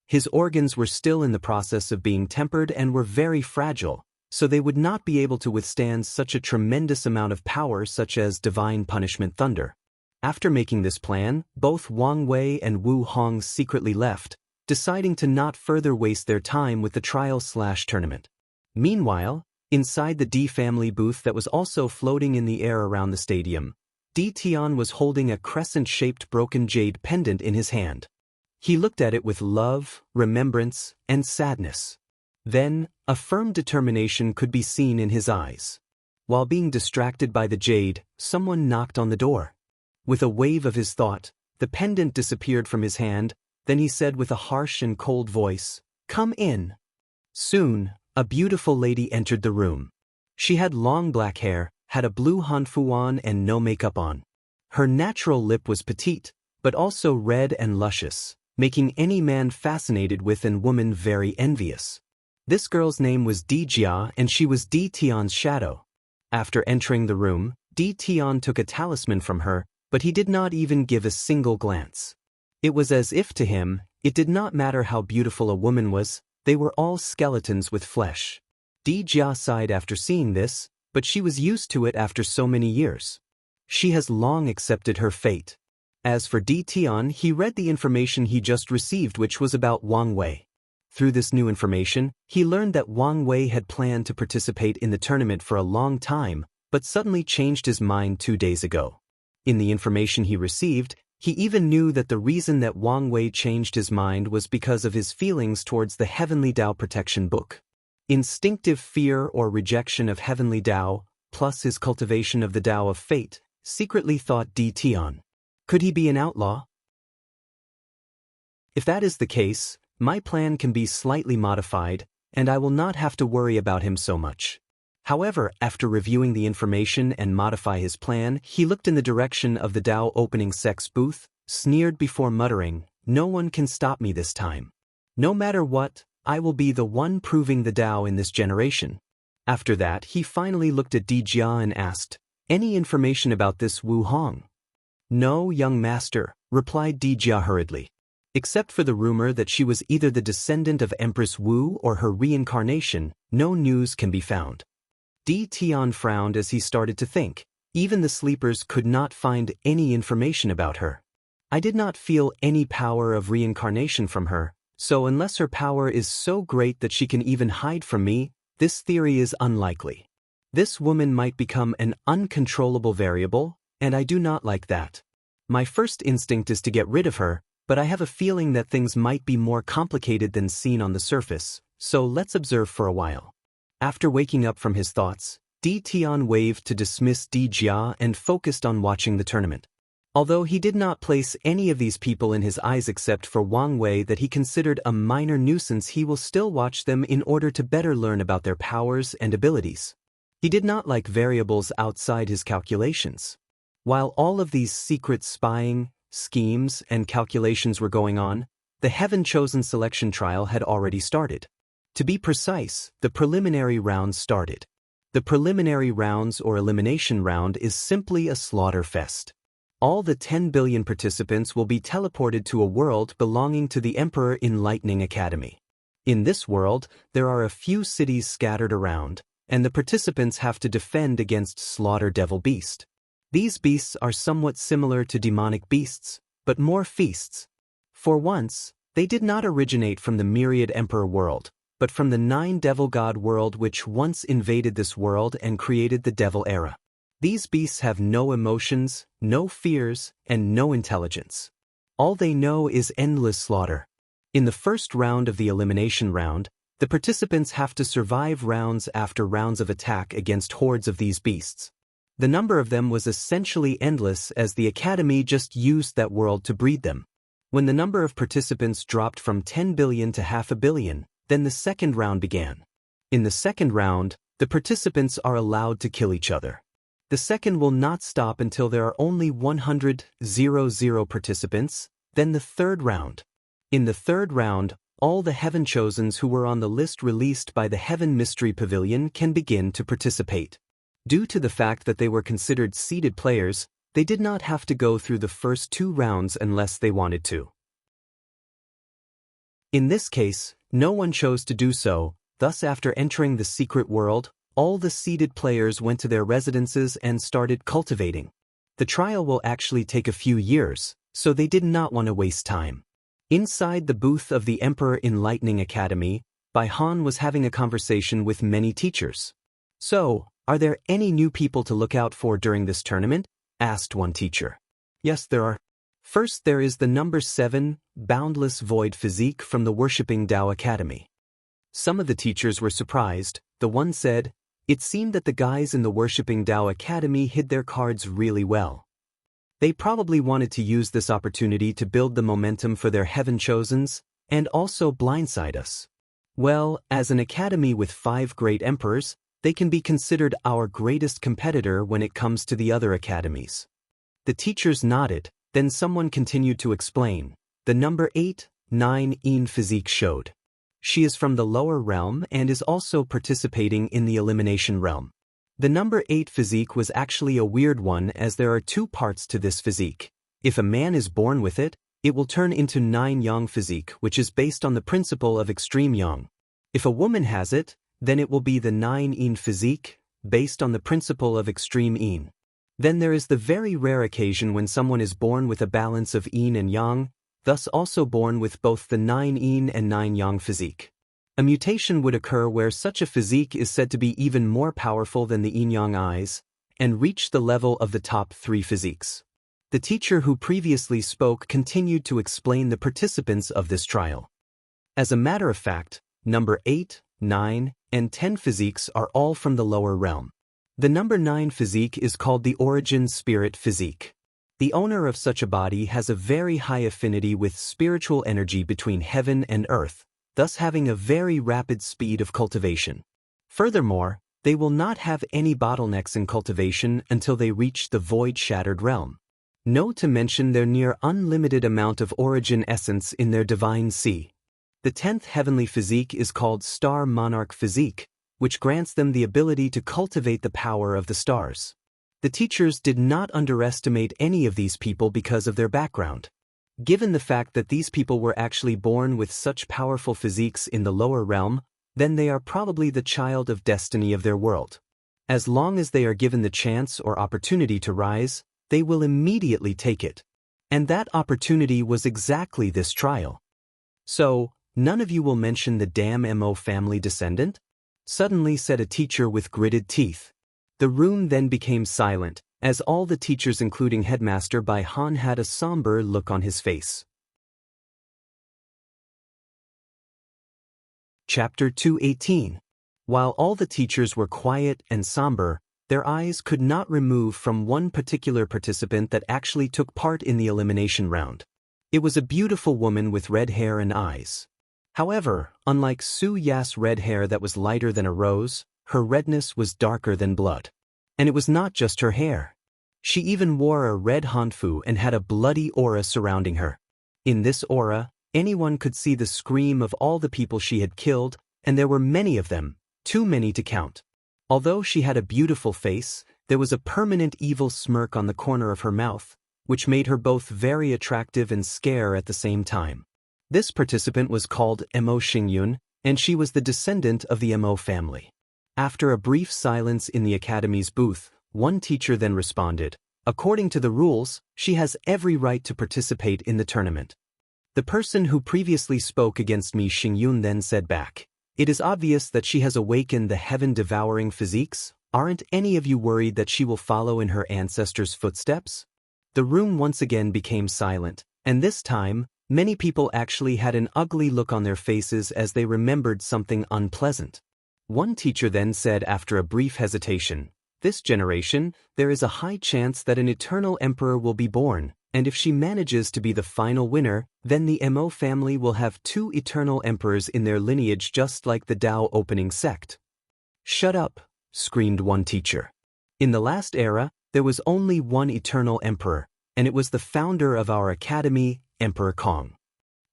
His organs were still in the process of being tempered and were very fragile, so they would not be able to withstand such a tremendous amount of power such as divine punishment thunder. After making this plan, both Wang Wei and Wu Hong secretly left, deciding to not further waste their time with the trial/tournament. Meanwhile, inside the D family booth that was also floating in the air around the stadium, Di Tian was holding a crescent-shaped broken jade pendant in his hand. He looked at it with love, remembrance, and sadness. Then, a firm determination could be seen in his eyes. While being distracted by the jade, someone knocked on the door. With a wave of his thought, the pendant disappeared from his hand, then he said with a harsh and cold voice, "Come in." Soon, a beautiful lady entered the room. She had long black hair, had a blue hanfuan and no makeup on. Her natural lip was petite, but also red and luscious, making any man fascinated with and woman very envious. This girl's name was Di Jia and she was Di Tian's shadow. After entering the room, Di Tian took a talisman from her, but he did not even give a single glance. It was as if to him, it did not matter how beautiful a woman was, they were all skeletons with flesh. Di Jia sighed after seeing this, but she was used to it after so many years. She has long accepted her fate. As for Di Tian, he read the information he just received, which was about Wang Wei. Through this new information, he learned that Wang Wei had planned to participate in the tournament for a long time, but suddenly changed his mind 2 days ago. In the information he received, he even knew that the reason that Wang Wei changed his mind was because of his feelings towards the Heavenly Tao Protection Book. Instinctive fear or rejection of Heavenly Tao, plus his cultivation of the Tao of Fate, secretly thought Di Tian. Could he be an outlaw? If that is the case, my plan can be slightly modified, and I will not have to worry about him so much. However, after reviewing the information and modify his plan, he looked in the direction of the Tao opening sex booth, sneered before muttering, "No one can stop me this time. No matter what, I will be the one proving the Tao in this generation." After that, he finally looked at Di Jia and asked, "Any information about this Wu Hong?" "No, young master," replied Di Jia hurriedly. Except for the rumor that she was either the descendant of Empress Wu or her reincarnation, no news can be found. Di Tian frowned as he started to think. Even the sleepers could not find any information about her. I did not feel any power of reincarnation from her, so unless her power is so great that she can even hide from me, this theory is unlikely. This woman might become an uncontrollable variable, and I do not like that. My first instinct is to get rid of her, but I have a feeling that things might be more complicated than seen on the surface, so let's observe for a while. After waking up from his thoughts, Di Tian waved to dismiss Di Jia and focused on watching the tournament. Although he did not place any of these people in his eyes except for Wang Wei that he considered a minor nuisance, he will still watch them in order to better learn about their powers and abilities. He did not like variables outside his calculations. While all of these secret spying, schemes, and calculations were going on, the heaven-chosen selection trial had already started. To be precise, the preliminary round started. The preliminary rounds or elimination round is simply a slaughter fest. All the 10 billion participants will be teleported to a world belonging to the Emperor Enlightening Academy. In this world, there are a few cities scattered around, and the participants have to defend against Slaughter Devil Beast. These beasts are somewhat similar to demonic beasts, but more feasts. For once, they did not originate from the Myriad Emperor world, but from the 9 Devil God world which once invaded this world and created the Devil era. These beasts have no emotions, no fears, and no intelligence. All they know is endless slaughter. In the first round of the elimination round, the participants have to survive rounds after rounds of attack against hordes of these beasts. The number of them was essentially endless as the Academy just used that world to breed them. When the number of participants dropped from 10 billion to 500 million, then the second round began. In the second round, the participants are allowed to kill each other. The second will not stop until there are only 100,000 participants, then the third round. In the third round, all the Heaven Chosens who were on the list released by the Heaven Mystery Pavilion can begin to participate. Due to the fact that they were considered seeded players, they did not have to go through the first 2 rounds unless they wanted to. In this case, no one chose to do so, thus after entering the secret world, all the seeded players went to their residences and started cultivating. The trial will actually take a few years, so they did not want to waste time. Inside the booth of the Emperor Enlightening Academy, Bai Han was having a conversation with many teachers. "So, are there any new people to look out for during this tournament?" asked one teacher. "Yes, there are. First there is the number 7, Boundless Void Physique from the Worshipping Tao Academy." Some of the teachers were surprised. The one said, "It seemed that the guys in the Worshipping Tao Academy hid their cards really well. They probably wanted to use this opportunity to build the momentum for their Heaven Chosens, and also blindside us. Well, as an academy with 5 great emperors, they can be considered our greatest competitor when it comes to the other academies." The teachers nodded, then someone continued to explain. The number 8, 9 Een Physique showed. She is from the lower realm and is also participating in the elimination realm. The number 8 physique was actually a weird one as there are 2 parts to this physique. If a man is born with it, it will turn into 9 Yang physique, which is based on the principle of extreme Yang. If a woman has it, then it will be the 9 Een physique, based on the principle of extreme Een. Then there is the very rare occasion when someone is born with a balance of Yin and Yang, thus also born with both the 9 Yin and 9 Yang physique. A mutation would occur where such a physique is said to be even more powerful than the yin-yang eyes, and reach the level of the top 3 physiques. The teacher who previously spoke continued to explain the participants of this trial. As a matter of fact, number 8, 9, and 10 physiques are all from the lower realm. The number 9 physique is called the Origin Spirit Physique. The owner of such a body has a very high affinity with spiritual energy between heaven and earth, thus having a very rapid speed of cultivation. Furthermore, they will not have any bottlenecks in cultivation until they reach the void-shattered realm. No to mention their near unlimited amount of origin essence in their divine sea. The 10th heavenly physique is called Star Monarch Physique, which grants them the ability to cultivate the power of the stars. The teachers did not underestimate any of these people because of their background. Given the fact that these people were actually born with such powerful physiques in the lower realm, then they are probably the child of destiny of their world. As long as they are given the chance or opportunity to rise, they will immediately take it. And that opportunity was exactly this trial. "So, none of you will mention the damn Mo family descendant?" suddenly said a teacher with gritted teeth. The room then became silent, as all the teachers including Headmaster Bai Han had a somber look on his face. Chapter 218. While all the teachers were quiet and somber, their eyes could not remove from one particular participant that actually took part in the elimination round. It was a beautiful woman with red hair and eyes. However, unlike Su Ya's red hair that was lighter than a rose, her redness was darker than blood. And it was not just her hair. She even wore a red hanfu and had a bloody aura surrounding her. In this aura, anyone could see the scream of all the people she had killed, and there were many of them, too many to count. Although she had a beautiful face, there was a permanent evil smirk on the corner of her mouth, which made her both very attractive and scare at the same time. This participant was called Mo Xingyun, and she was the descendant of the Mo family. After a brief silence in the academy's booth, one teacher then responded, "According to the rules, she has every right to participate in the tournament." The person who previously spoke against me, Xingyun, then said back, "It is obvious that she has awakened the heaven-devouring physiques. Aren't any of you worried that she will follow in her ancestors' footsteps?" The room once again became silent, and this time, many people actually had an ugly look on their faces as they remembered something unpleasant. One teacher then said after a brief hesitation, "This generation, there is a high chance that an eternal emperor will be born, and if she manages to be the final winner, then the Mo family will have 2 eternal emperors in their lineage, just like the Tao opening sect." "Shut up," screamed one teacher. "In the last era, there was only one eternal emperor, and it was the founder of our academy, Emperor Kong."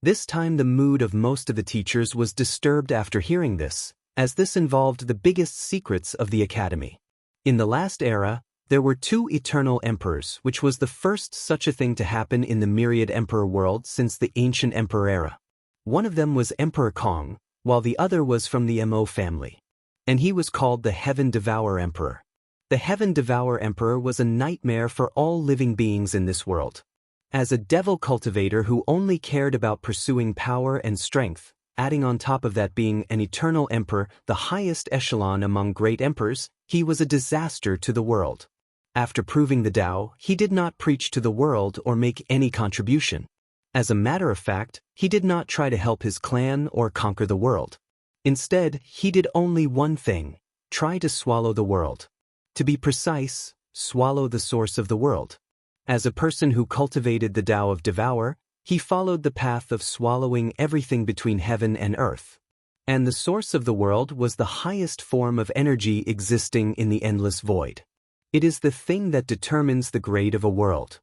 This time the mood of most of the teachers was disturbed after hearing this, as this involved the biggest secrets of the academy. In the last era, there were 2 eternal emperors, which was the first such a thing to happen in the myriad emperor world since the ancient emperor era. One of them was Emperor Kong, while the other was from the Mo family. And he was called the Heaven Devourer Emperor. The Heaven Devourer Emperor was a nightmare for all living beings in this world. As a devil cultivator who only cared about pursuing power and strength, adding on top of that being an eternal emperor, the highest echelon among great emperors, he was a disaster to the world. After proving the Tao, he did not preach to the world or make any contribution. As a matter of fact, he did not try to help his clan or conquer the world. Instead, he did only one thing: try to swallow the world. To be precise, swallow the source of the world. As a person who cultivated the Tao of Devour, he followed the path of swallowing everything between heaven and earth. And the source of the world was the highest form of energy existing in the endless void. It is the thing that determines the grade of a world.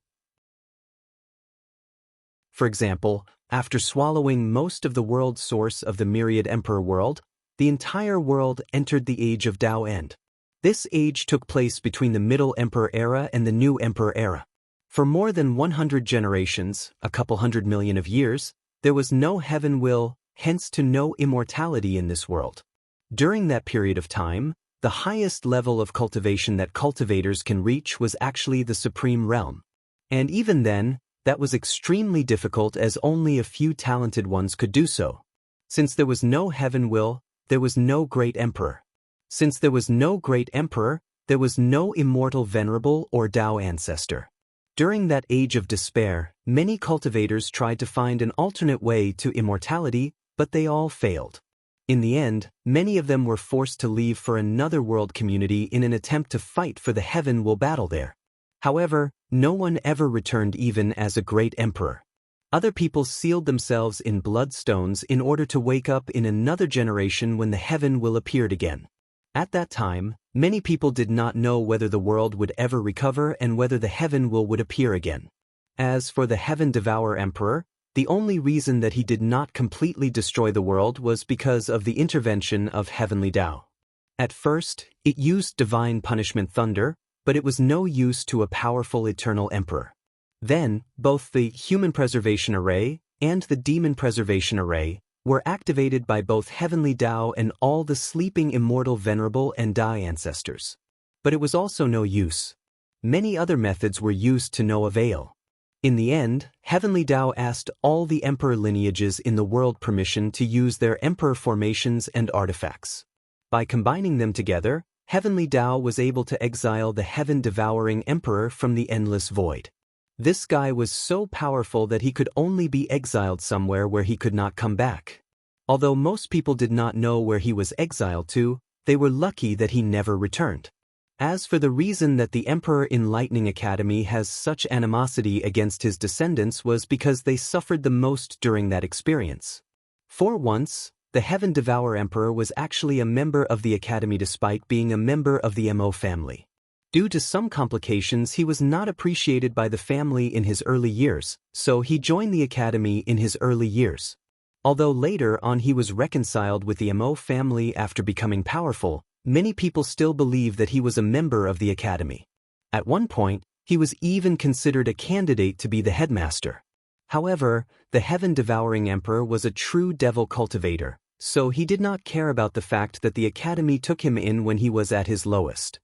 For example, after swallowing most of the world source of the myriad emperor world, the entire world entered the age of Tao End. This age took place between the Middle Emperor era and the New Emperor era. For more than 100 generations, a couple hundred million of years, there was no heaven will, hence to no immortality in this world. During that period of time, the highest level of cultivation that cultivators can reach was actually the supreme realm. And even then, that was extremely difficult as only a few talented ones could do so. Since there was no heaven will, there was no great emperor. Since there was no great emperor, there was no immortal venerable or Tao ancestor. During that age of despair, many cultivators tried to find an alternate way to immortality, but they all failed. In the end, many of them were forced to leave for another world community in an attempt to fight for the heaven will battle there. However, no one ever returned even as a great emperor. Other people sealed themselves in bloodstones in order to wake up in another generation when the heaven will appeared again. At that time, many people did not know whether the world would ever recover and whether the heaven will would appear again. As for the Heaven Devourer Emperor, the only reason that he did not completely destroy the world was because of the intervention of Heavenly Tao. At first, it used divine punishment thunder, but it was no use to a powerful eternal emperor. Then, both the Human Preservation Array and the Demon Preservation Array were activated by both Heavenly Tao and all the sleeping immortal venerable and Dai ancestors. But it was also no use. Many other methods were used to no avail. In the end, Heavenly Tao asked all the emperor lineages in the world permission to use their emperor formations and artifacts. By combining them together, Heavenly Tao was able to exile the heaven-devouring emperor from the endless void. This guy was so powerful that he could only be exiled somewhere where he could not come back. Although most people did not know where he was exiled to, they were lucky that he never returned. As for the reason that the Emperor Enlightening Academy has such animosity against his descendants was because they suffered the most during that experience. For once, the Heaven Devour Emperor was actually a member of the Academy despite being a member of the Mo family. Due to some complications, he was not appreciated by the family in his early years, so he joined the Academy in his early years. Although later on he was reconciled with the Mo family after becoming powerful, many people still believe that he was a member of the Academy. At one point, he was even considered a candidate to be the headmaster. However, the heaven-devouring emperor was a true devil cultivator, so he did not care about the fact that the Academy took him in when he was at his lowest.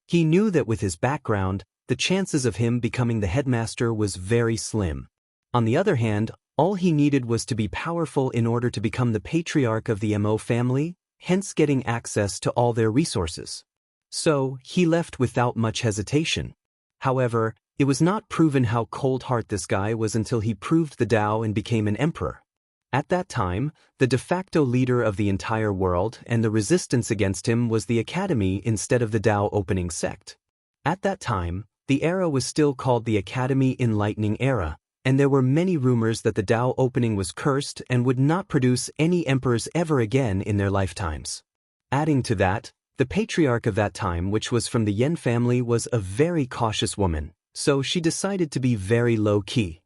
He knew that with his background, the chances of him becoming the headmaster was very slim. On the other hand, all he needed was to be powerful in order to become the patriarch of the Mo family, hence getting access to all their resources. So, he left without much hesitation. However, it was not proven how cold-hearted this guy was until he proved the Tao and became an emperor. At that time, the de facto leader of the entire world and the resistance against him was the Academy instead of the Tao opening sect. At that time, the era was still called the Academy Enlightening Era, and there were many rumors that the Tao opening was cursed and would not produce any emperors ever again in their lifetimes. Adding to that, the patriarch of that time, which was from the Yen family, was a very cautious woman, so she decided to be very low-key.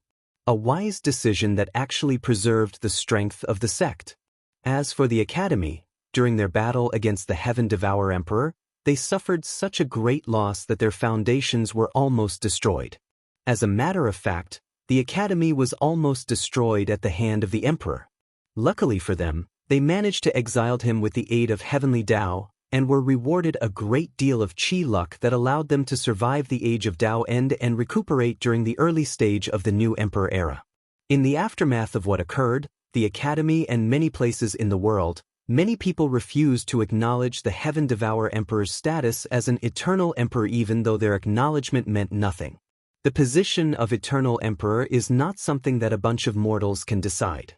A wise decision that actually preserved the strength of the sect. As for the Academy, during their battle against the Heaven Devourer Emperor, they suffered such a great loss that their foundations were almost destroyed. As a matter of fact, the Academy was almost destroyed at the hand of the Emperor. Luckily for them, they managed to exile him with the aid of Heavenly Tao, and were rewarded a great deal of chi luck that allowed them to survive the age of Tao End and recuperate during the early stage of the new Emperor era. In the aftermath of what occurred, the Academy and many places in the world, many people refused to acknowledge the Heaven Devourer Emperor's status as an eternal emperor even though their acknowledgement meant nothing. The position of eternal emperor is not something that a bunch of mortals can decide.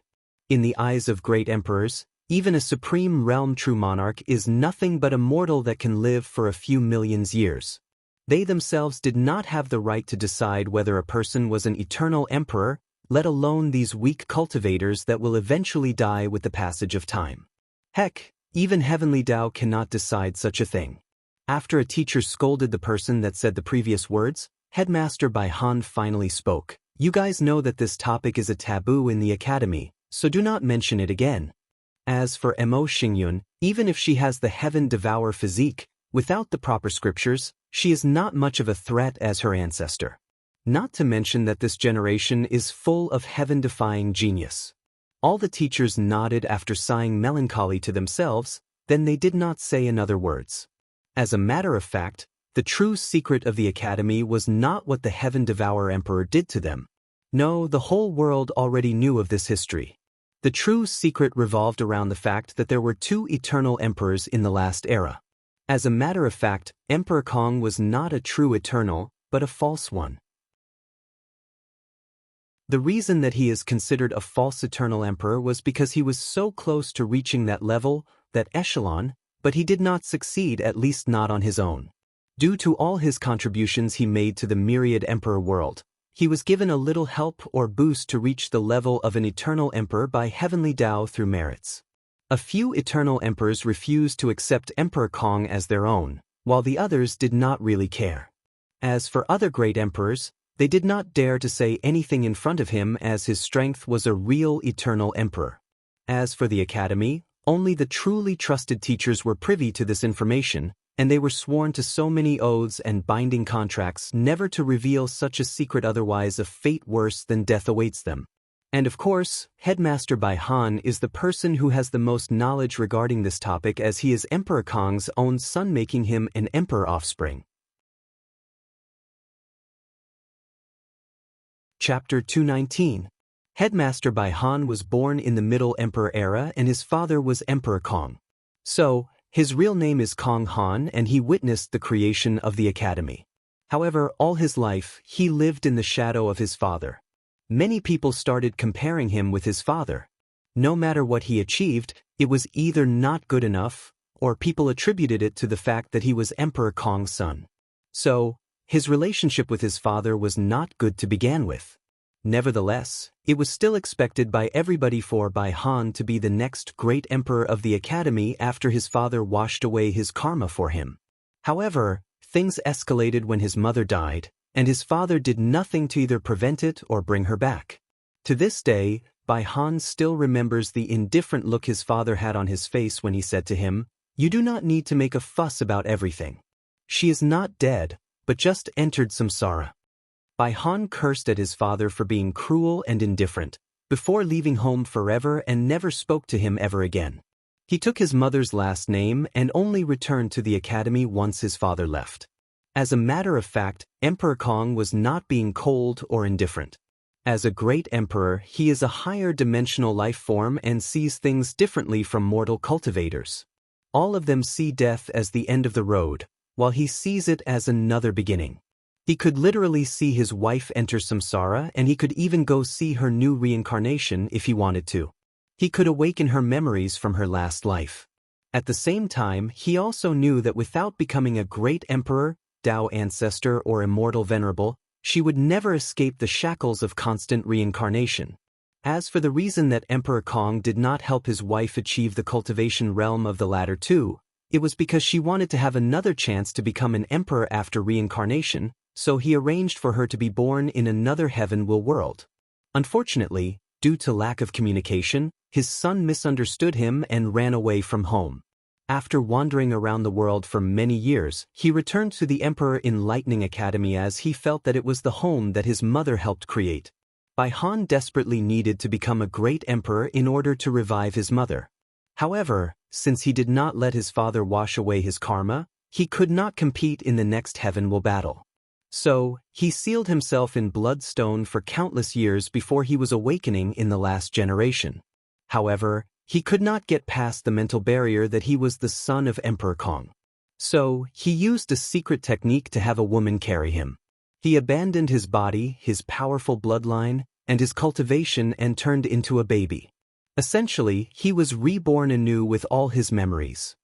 In the eyes of great emperors, even a supreme realm true monarch is nothing but a mortal that can live for a few million years. They themselves did not have the right to decide whether a person was an eternal emperor, let alone these weak cultivators that will eventually die with the passage of time. Heck, even Heavenly Tao cannot decide such a thing. After a teacher scolded the person that said the previous words, Headmaster Bai Han finally spoke. You guys know that this topic is a taboo in the Academy, so do not mention it again. As for Mo Xingyun, even if she has the Heaven Devourer physique, without the proper scriptures, she is not much of a threat as her ancestor. Not to mention that this generation is full of heaven-defying genius. All the teachers nodded after sighing melancholy to themselves, then they did not say another words. As a matter of fact, the true secret of the Academy was not what the Heaven Devourer Emperor did to them. No, the whole world already knew of this history. The true secret revolved around the fact that there were two eternal emperors in the last era. As a matter of fact, Emperor Kong was not a true eternal, but a false one. The reason that he is considered a false eternal emperor was because he was so close to reaching that level, that echelon, but he did not succeed, at least not on his own. Due to all his contributions he made to the myriad emperor world, he was given a little help or boost to reach the level of an eternal emperor by Heavenly Tao through merits. A few eternal emperors refused to accept Emperor Kong as their own, while the others did not really care. As for other great emperors, they did not dare to say anything in front of him as his strength was a real eternal emperor. As for the Academy, only the truly trusted teachers were privy to this information, and they were sworn to so many oaths and binding contracts never to reveal such a secret, otherwise a fate worse than death awaits them. And of course, Headmaster Bai Han is the person who has the most knowledge regarding this topic, as he is Emperor Kong's own son, making him an emperor offspring. Chapter 219. Headmaster Bai Han was born in the Middle Emperor era and his father was Emperor Kong. So, His real name is Kong Han, and he witnessed the creation of the academy. However, all his life, he lived in the shadow of his father. Many people started comparing him with his father. No matter what he achieved, it was either not good enough, or people attributed it to the fact that he was Emperor Kong's son. So, his relationship with his father was not good to begin with. Nevertheless, it was still expected by everybody for Bai Han to be the next great emperor of the academy after his father washed away his karma for him. However, things escalated when his mother died, and his father did nothing to either prevent it or bring her back. To this day, Bai Han still remembers the indifferent look his father had on his face when he said to him, "You do not need to make a fuss about everything. She is not dead, but just entered samsara." Bai Han cursed at his father for being cruel and indifferent, before leaving home forever and never spoke to him ever again. He took his mother's last name and only returned to the academy once his father left. As a matter of fact, Emperor Kong was not being cold or indifferent. As a great emperor, he is a higher dimensional life form and sees things differently from mortal cultivators. All of them see death as the end of the road, while he sees it as another beginning. He could literally see his wife enter samsara, and he could even go see her new reincarnation if he wanted to. He could awaken her memories from her last life. At the same time, he also knew that without becoming a great emperor, Tao ancestor, or immortal venerable, she would never escape the shackles of constant reincarnation. As for the reason that Emperor Kong did not help his wife achieve the cultivation realm of the latter two, it was because she wanted to have another chance to become an emperor after reincarnation, so he arranged for her to be born in another heaven-will world. Unfortunately, due to lack of communication, his son misunderstood him and ran away from home. After wandering around the world for many years, he returned to the Emperor Enlightening Academy as he felt that it was the home that his mother helped create. Bai Han desperately needed to become a great emperor in order to revive his mother. However, since he did not let his father wash away his karma, he could not compete in the next heaven-will battle. So, he sealed himself in bloodstone for countless years before he was awakening in the last generation. However, he could not get past the mental barrier that he was the son of Emperor Kong. So, he used a secret technique to have a woman carry him. He abandoned his body, his powerful bloodline, and his cultivation and turned into a baby. Essentially, he was reborn anew with all his memories.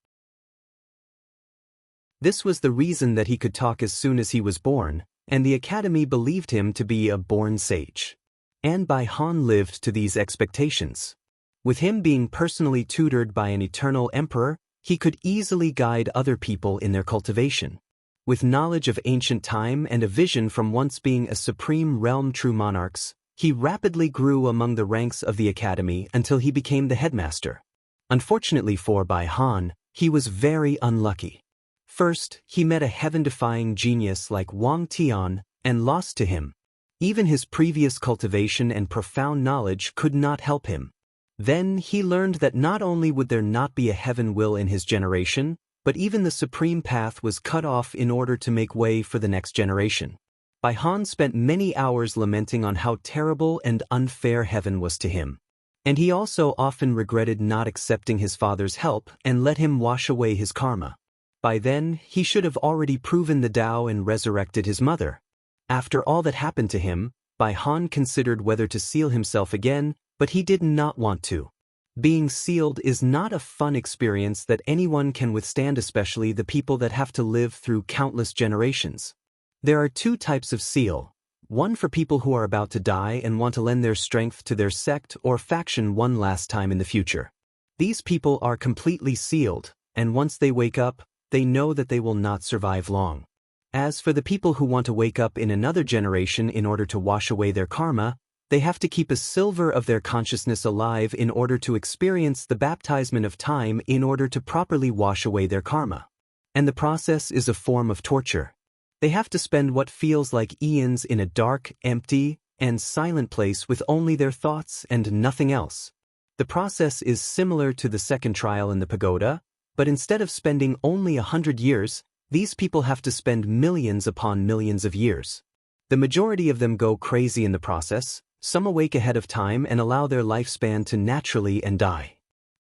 This was the reason that he could talk as soon as he was born, and the academy believed him to be a born sage. And Bai Han lived to these expectations. With him being personally tutored by an eternal emperor, he could easily guide other people in their cultivation. With knowledge of ancient time and a vision from once being a supreme realm true monarchs, he rapidly grew among the ranks of the academy until he became the headmaster. Unfortunately for Bai Han, he was very unlucky. First, he met a heaven-defying genius like Wang Tian and lost to him. Even his previous cultivation and profound knowledge could not help him. Then he learned that not only would there not be a heaven will in his generation, but even the supreme path was cut off in order to make way for the next generation. Bai Han spent many hours lamenting on how terrible and unfair heaven was to him. And he also often regretted not accepting his father's help and let him wash away his karma. By then, he should have already proven the Tao and resurrected his mother. After all that happened to him, Bai Han considered whether to seal himself again, but he did not want to. Being sealed is not a fun experience that anyone can withstand, especially the people that have to live through countless generations. There are two types of seal. One for people who are about to die and want to lend their strength to their sect or faction one last time in the future. These people are completely sealed, and once they wake up, they know that they will not survive long. As for the people who want to wake up in another generation in order to wash away their karma, they have to keep a silver of their consciousness alive in order to experience the baptism of time in order to properly wash away their karma. And the process is a form of torture. They have to spend what feels like eons in a dark, empty, and silent place with only their thoughts and nothing else. The process is similar to the second trial in the pagoda, but instead of spending only 100 years, these people have to spend millions upon millions of years. The majority of them go crazy in the process, some awake ahead of time and allow their lifespan to naturally and die.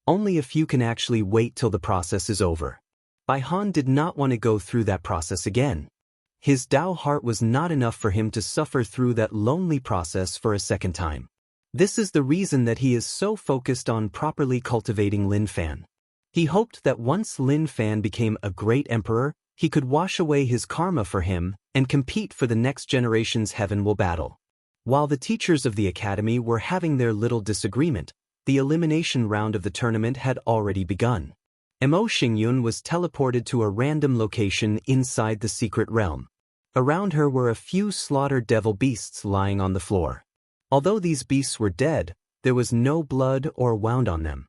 Only a few can actually wait till the process is over. Bai Han did not want to go through that process again. His Tao heart was not enough for him to suffer through that lonely process for a second time. This is the reason that he is so focused on properly cultivating Lin Fan. He hoped that once Lin Fan became a great emperor, he could wash away his karma for him and compete for the next generation's heaven will battle. While the teachers of the academy were having their little disagreement, the elimination round of the tournament had already begun. Mo Xingyun was teleported to a random location inside the secret realm. Around her were a few slaughtered devil beasts lying on the floor. Although these beasts were dead, there was no blood or wound on them.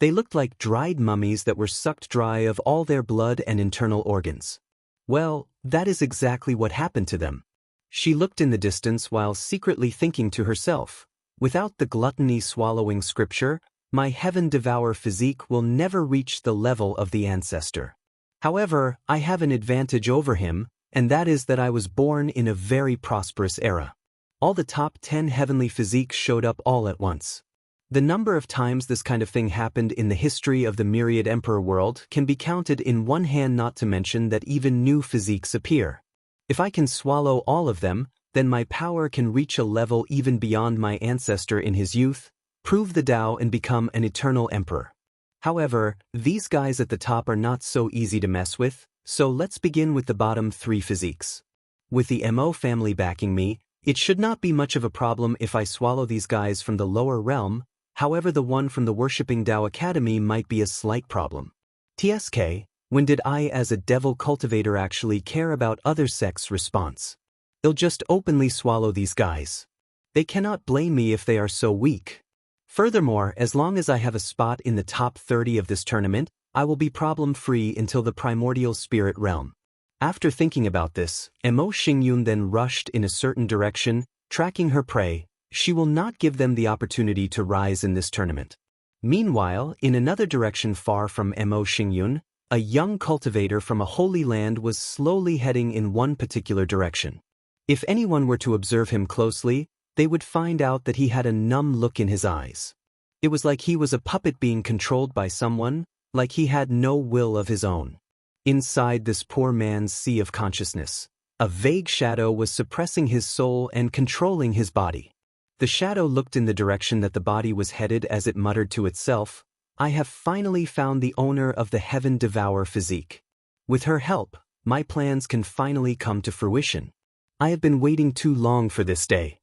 They looked like dried mummies that were sucked dry of all their blood and internal organs. Well, that is exactly what happened to them. She looked in the distance while secretly thinking to herself, without the gluttony-swallowing scripture, my heaven-devour physique will never reach the level of the ancestor. However, I have an advantage over him, and that is that I was born in a very prosperous era. All the top 10 heavenly physiques showed up all at once. The number of times this kind of thing happened in the history of the myriad emperor world can be counted in one hand, not to mention that even new physiques appear. If I can swallow all of them, then my power can reach a level even beyond my ancestor in his youth, prove the Tao and become an eternal emperor. However, these guys at the top are not so easy to mess with, so let's begin with the bottom 3 physiques. With the Mo family backing me, it should not be much of a problem if I swallow these guys from the lower realm. However, the one from the Worshipping Tao Academy might be a slight problem. TSK, when did I as a devil cultivator actually care about other sects' response? They'll just openly swallow these guys. They cannot blame me if they are so weak. Furthermore, as long as I have a spot in the top 30 of this tournament, I will be problem-free until the primordial spirit realm. After thinking about this, Mo Xingyun then rushed in a certain direction, tracking her prey. She will not give them the opportunity to rise in this tournament. Meanwhile, in another direction far from Mo Xingyun, a young cultivator from a holy land was slowly heading in one particular direction. If anyone were to observe him closely, they would find out that he had a numb look in his eyes. It was like he was a puppet being controlled by someone, like he had no will of his own. Inside this poor man's sea of consciousness, a vague shadow was suppressing his soul and controlling his body. The shadow looked in the direction that the body was headed as it muttered to itself, I have finally found the owner of the Heaven Devour physique. With her help, my plans can finally come to fruition. I have been waiting too long for this day.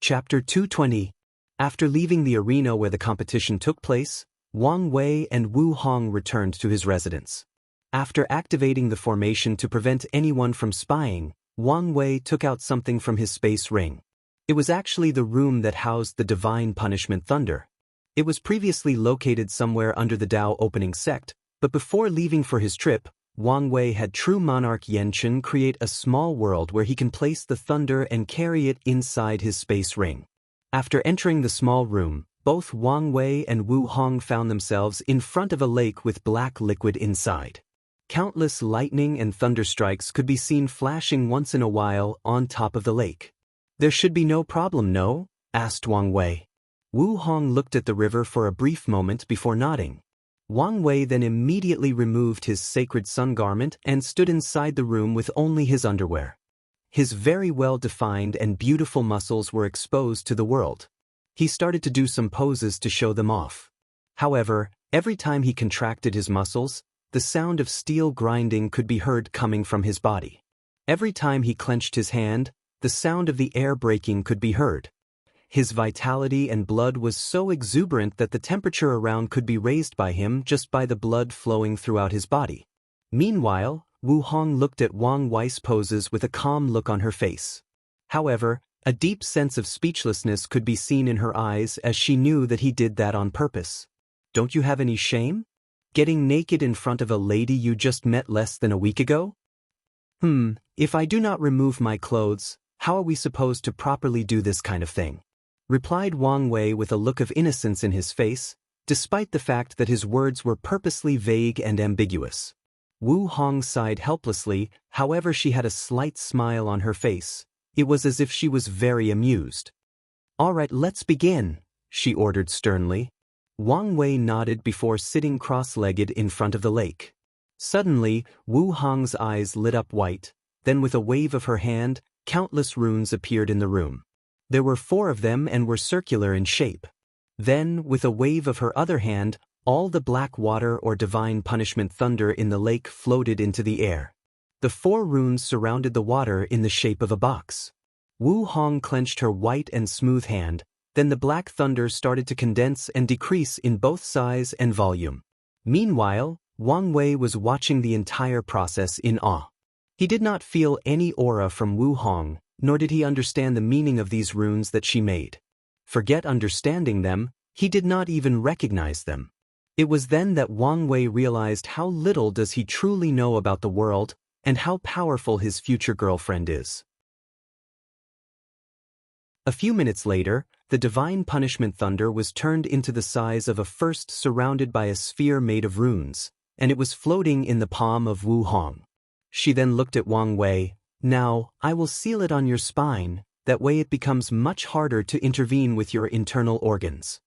Chapter 220. After leaving the arena where the competition took place, Wang Wei and Wu Hong returned to his residence. After activating the formation to prevent anyone from spying, Wang Wei took out something from his space ring. It was actually the room that housed the divine punishment thunder. It was previously located somewhere under the Tao opening sect, but before leaving for his trip, Wang Wei had true monarch Yenchen create a small world where he can place the thunder and carry it inside his space ring. After entering the small room, both Wang Wei and Wu Hong found themselves in front of a lake with black liquid inside. Countless lightning and thunder strikes could be seen flashing once in a while on top of the lake. There should be no problem, no? Asked Wang Wei. Wu Hong looked at the river for a brief moment before nodding. Wang Wei then immediately removed his sacred sun garment and stood inside the room with only his underwear. His very well-defined and beautiful muscles were exposed to the world. He started to do some poses to show them off. However, every time he contracted his muscles, the sound of steel grinding could be heard coming from his body. Every time he clenched his hand, the sound of the air breaking could be heard. His vitality and blood was so exuberant that the temperature around could be raised by him just by the blood flowing throughout his body. Meanwhile, Wu Hong looked at Wang Wei's poses with a calm look on her face. However, a deep sense of speechlessness could be seen in her eyes as she knew that he did that on purpose. Don't you have any shame? Getting naked in front of a lady you just met less than a week ago? If I do not remove my clothes, how are we supposed to properly do this kind of thing? Replied Wang Wei with a look of innocence in his face, despite the fact that his words were purposely vague and ambiguous. Wu Hong sighed helplessly, however she had a slight smile on her face. It was as if she was very amused. "All right, let's begin," she ordered sternly. Wang Wei nodded before sitting cross-legged in front of the lake. Suddenly, Wu Hong's eyes lit up white, then with a wave of her hand, countless runes appeared in the room. There were 4 of them and were circular in shape. Then, with a wave of her other hand, all the black water or divine punishment thunder in the lake floated into the air. The 4 runes surrounded the water in the shape of a box. Wu Hong clenched her white and smooth hand, then the black thunder started to condense and decrease in both size and volume. Meanwhile, Wang Wei was watching the entire process in awe. He did not feel any aura from Wu Hong, nor did he understand the meaning of these runes that she made. Forget understanding them, he did not even recognize them. It was then that Wang Wei realized how little does he truly know about the world, and how powerful his future girlfriend is. A few minutes later, the divine punishment thunder was turned into the size of a first surrounded by a sphere made of runes, and it was floating in the palm of Wu Hong. She then looked at Wang Wei. "Now, I will seal it on your spine, that way it becomes much harder to intervene with your internal organs.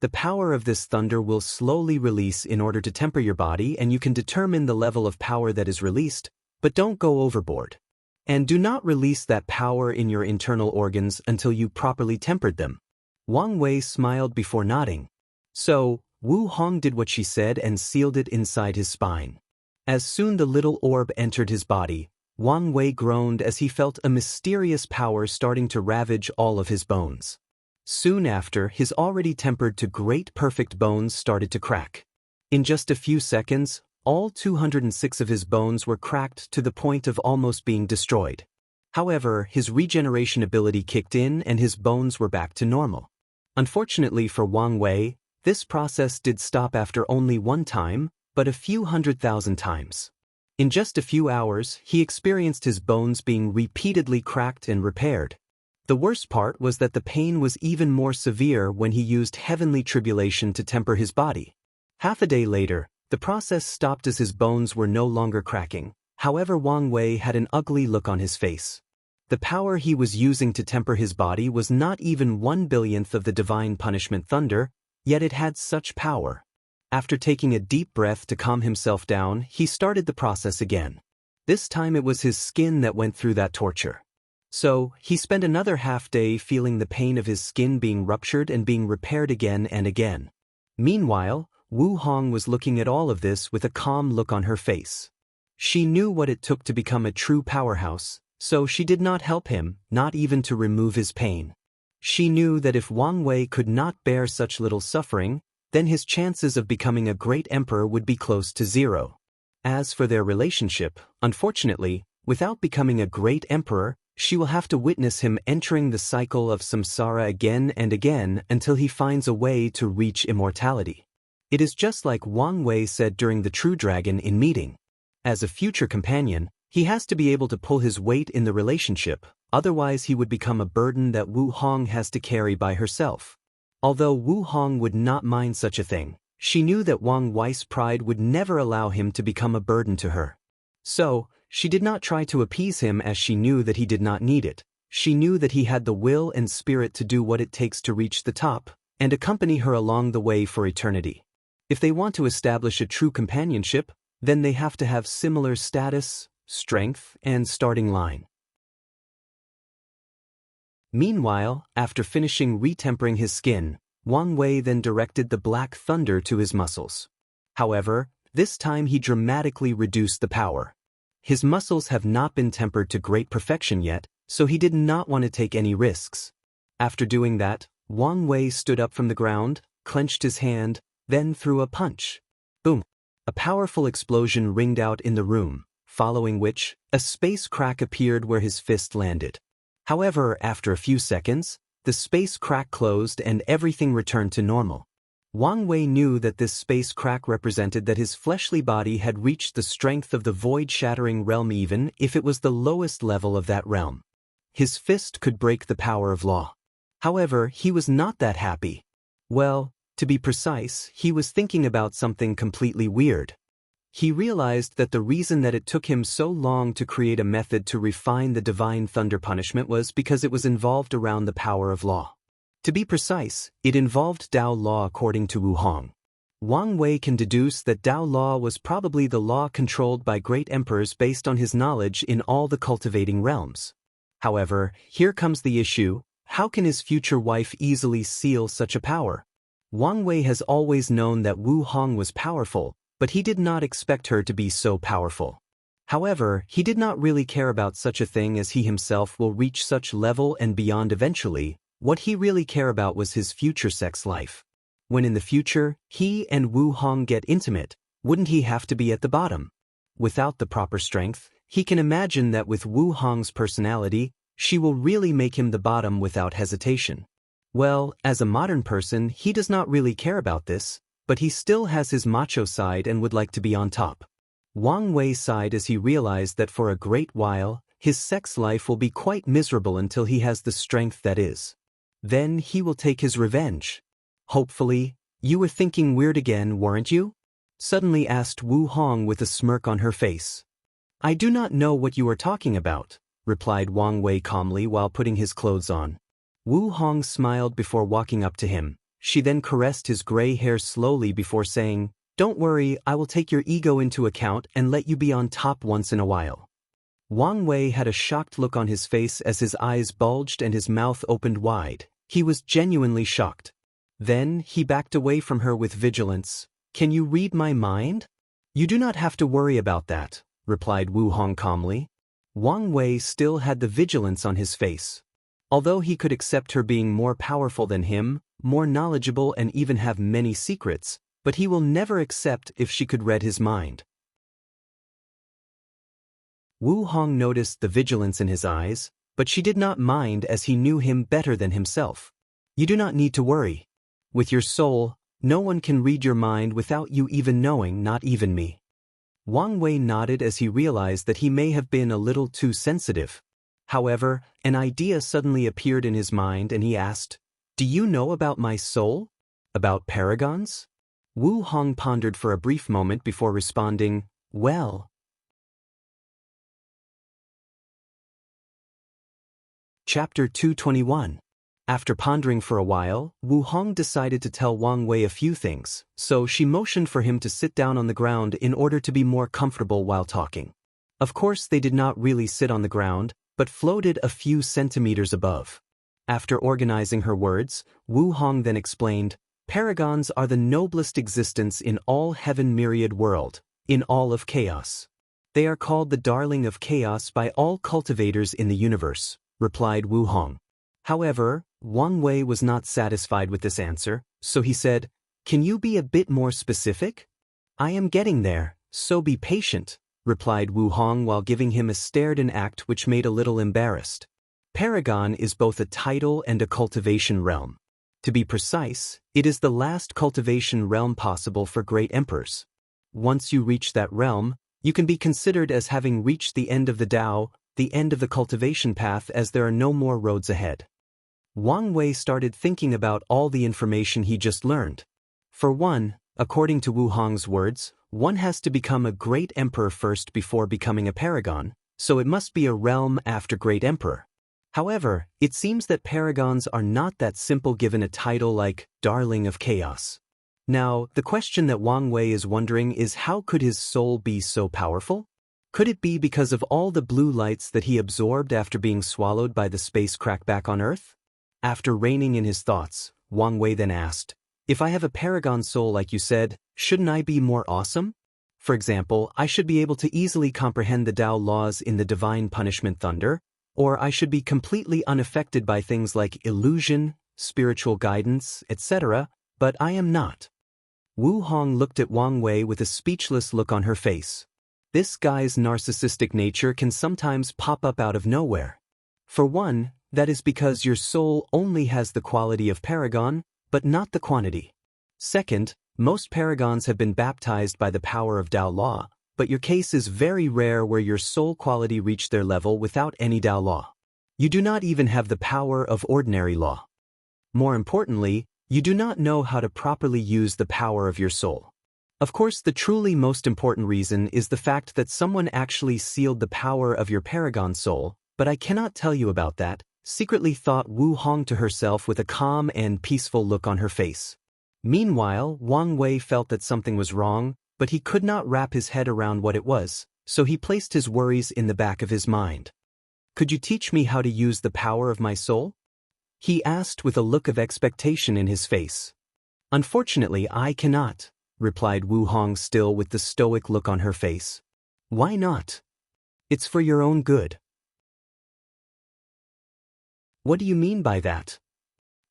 The power of this thunder will slowly release in order to temper your body, and you can determine the level of power that is released, but don't go overboard. And do not release that power in your internal organs until you properly tempered them." Wang Wei smiled before nodding. So, Wu Hong did what she said and sealed it inside his spine. As soon the little orb entered his body, Wang Wei groaned as he felt a mysterious power starting to ravage all of his bones. Soon after, his already tempered to great perfect bones started to crack. In just a few seconds, all 206 of his bones were cracked to the point of almost being destroyed. However, his regeneration ability kicked in and his bones were back to normal. Unfortunately for Wang Wei, this process did stop after only one time, but a few 100,000 times. In just a few hours, he experienced his bones being repeatedly cracked and repaired. The worst part was that the pain was even more severe when he used heavenly tribulation to temper his body. Half a day later, the process stopped as his bones were no longer cracking. However, Wang Wei had an ugly look on his face. The power he was using to temper his body was not even 1/1000th of the divine punishment thunder, yet it had such power. After taking a deep breath to calm himself down, he started the process again. This time it was his skin that went through that torture. So, he spent another half day feeling the pain of his skin being ruptured and being repaired again and again. Meanwhile, Wu Hong was looking at all of this with a calm look on her face. She knew what it took to become a true powerhouse, so she did not help him, not even to remove his pain. She knew that if Wang Wei could not bear such little suffering, then his chances of becoming a great emperor would be close to 0. As for their relationship, unfortunately, without becoming a great emperor, she will have to witness him entering the cycle of samsara again and again until he finds a way to reach immortality. It is just like Wang Wei said during the True Dragon in meeting. As a future companion, he has to be able to pull his weight in the relationship, otherwise he would become a burden that Wu Hong has to carry by herself. Although Wu Hong would not mind such a thing, she knew that Wang Wei's pride would never allow him to become a burden to her. So, she did not try to appease him as she knew that he did not need it. She knew that he had the will and spirit to do what it takes to reach the top, and accompany her along the way for eternity. If they want to establish a true companionship, then they have to have similar status, strength, and starting line. Meanwhile, after finishing retempering his skin, Wang Wei then directed the black thunder to his muscles. However, this time he dramatically reduced the power. His muscles have not been tempered to great perfection yet, so he did not want to take any risks. After doing that, Wang Wei stood up from the ground, clenched his hand, then threw a punch. Boom! A powerful explosion ringed out in the room, following which, a space crack appeared where his fist landed. However, after a few seconds, the space crack closed and everything returned to normal. Wang Wei knew that this space crack represented that his fleshly body had reached the strength of the void-shattering realm even if it was the lowest level of that realm. His fist could break the power of law. However, he was not that happy. Well, to be precise, he was thinking about something completely weird. He realized that the reason that it took him so long to create a method to refine the divine thunder punishment was because it was involved around the power of law. To be precise, it involved Tao law according to Wu Hong. Wang Wei can deduce that Tao law was probably the law controlled by great emperors based on his knowledge in all the cultivating realms. However, here comes the issue: how can his future wife easily seal such a power? Wang Wei has always known that Wu Hong was powerful, but he did not expect her to be so powerful. However, he did not really care about such a thing, as he himself will reach such level and beyond eventually. What he really cared about was his future sex life. When in the future, he and Wu Hong get intimate, wouldn't he have to be at the bottom? Without the proper strength, he can imagine that with Wu Hong's personality, she will really make him the bottom without hesitation. Well, as a modern person, he does not really care about this, but he still has his macho side and would like to be on top. Wang Wei sighed as he realized that for a great while, his sex life will be quite miserable until he has the strength that is. Then he will take his revenge. Hopefully. You were thinking weird again, weren't you? Suddenly asked Wu Hong with a smirk on her face. I do not know what you are talking about, replied Wang Wei calmly while putting his clothes on. Wu Hong smiled before walking up to him. She then caressed his gray hair slowly before saying, Don't worry, I will take your ego into account and let you be on top once in a while. Wang Wei had a shocked look on his face as his eyes bulged and his mouth opened wide. He was genuinely shocked. Then he backed away from her with vigilance. Can you read my mind? You do not have to worry about that, replied Wu Hong calmly. Wang Wei still had the vigilance on his face. Although he could accept her being more powerful than him, more knowledgeable and even have many secrets, but he will never accept if she could read his mind. Wu Hong noticed the vigilance in his eyes, but she did not mind as he knew him better than himself. You do not need to worry. With your soul, no one can read your mind without you even knowing, not even me. Wang Wei nodded as he realized that he may have been a little too sensitive. However, an idea suddenly appeared in his mind and he asked, Do you know about my soul? About paragons? Wu Hong pondered for a brief moment before responding, Well. Chapter 221. After pondering for a while, Wu Hong decided to tell Wang Wei a few things, so she motioned for him to sit down on the ground in order to be more comfortable while talking. Of course, they did not really sit on the ground, but floated a few centimeters above. After organizing her words, Wu Hong then explained, Paragons are the noblest existence in all heaven myriad world, in all of chaos. They are called the darling of chaos by all cultivators in the universe, replied Wu Hong. However, Wang Wei was not satisfied with this answer, so he said, Can you be a bit more specific? I am getting there, so be patient, replied Wu Hong while giving him a stared in act which made a little embarrassed. Paragon is both a title and a cultivation realm. To be precise, it is the last cultivation realm possible for great emperors. Once you reach that realm, you can be considered as having reached the end of the Tao, the end of the cultivation path, as there are no more roads ahead. Wang Wei started thinking about all the information he just learned. For one, according to Wu Hong's words, one has to become a great emperor first before becoming a paragon, so it must be a realm after great emperor. However, it seems that paragons are not that simple given a title like Darling of Chaos. Now, the question that Wang Wei is wondering is, how could his soul be so powerful? Could it be because of all the blue lights that he absorbed after being swallowed by the space crack back on Earth? After reining in his thoughts, Wang Wei then asked, If I have a paragon soul like you said, shouldn't I be more awesome? For example, I should be able to easily comprehend the Tao laws in the divine punishment thunder, or I should be completely unaffected by things like illusion, spiritual guidance, etc., but I am not. Wu Hong looked at Wang Wei with a speechless look on her face. This guy's narcissistic nature can sometimes pop up out of nowhere. For one, that is because your soul only has the quality of paragon, but not the quantity. Second, most paragons have been baptized by the power of Tao law, but your case is very rare where your soul quality reached their level without any Tao law. You do not even have the power of ordinary law. More importantly, you do not know how to properly use the power of your soul. Of course, the truly most important reason is the fact that someone actually sealed the power of your paragon soul, but I cannot tell you about that, secretly thought Wu Hong to herself with a calm and peaceful look on her face. Meanwhile, Wang Wei felt that something was wrong, but he could not wrap his head around what it was, so he placed his worries in the back of his mind. Could you teach me how to use the power of my soul? He asked with a look of expectation in his face. Unfortunately, I cannot, replied Wu Hong still with the stoic look on her face. Why not? It's for your own good. What do you mean by that?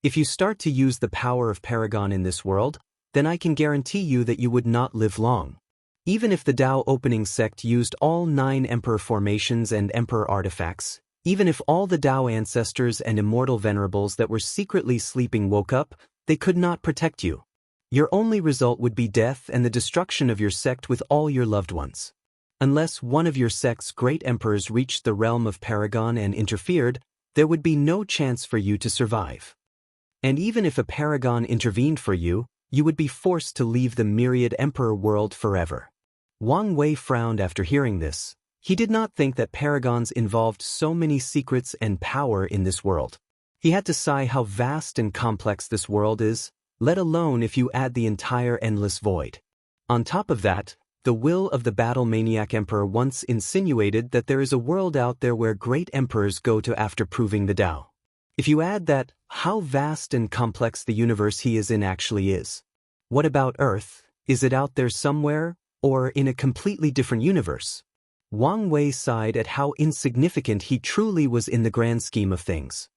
If you start to use the power of Paragon in this world, then I can guarantee you that you would not live long. Even if the Tao opening sect used all 9 emperor formations and emperor artifacts, even if all the Tao ancestors and immortal venerables that were secretly sleeping woke up, they could not protect you. Your only result would be death and the destruction of your sect with all your loved ones. Unless one of your sect's great emperors reached the realm of Paragon and interfered, there would be no chance for you to survive. And even if a Paragon intervened for you, you would be forced to leave the myriad emperor world forever. Wang Wei frowned after hearing this. He did not think that Paragons involved so many secrets and power in this world. He had to sigh how vast and complex this world is, let alone if you add the entire endless void. On top of that, the will of the battle maniac emperor once insinuated that there is a world out there where great emperors go to after proving the Tao. If you add that, how vast and complex the universe he is in actually is. What about Earth? Is it out there somewhere, or in a completely different universe? Wang Wei sighed at how insignificant he truly was in the grand scheme of things.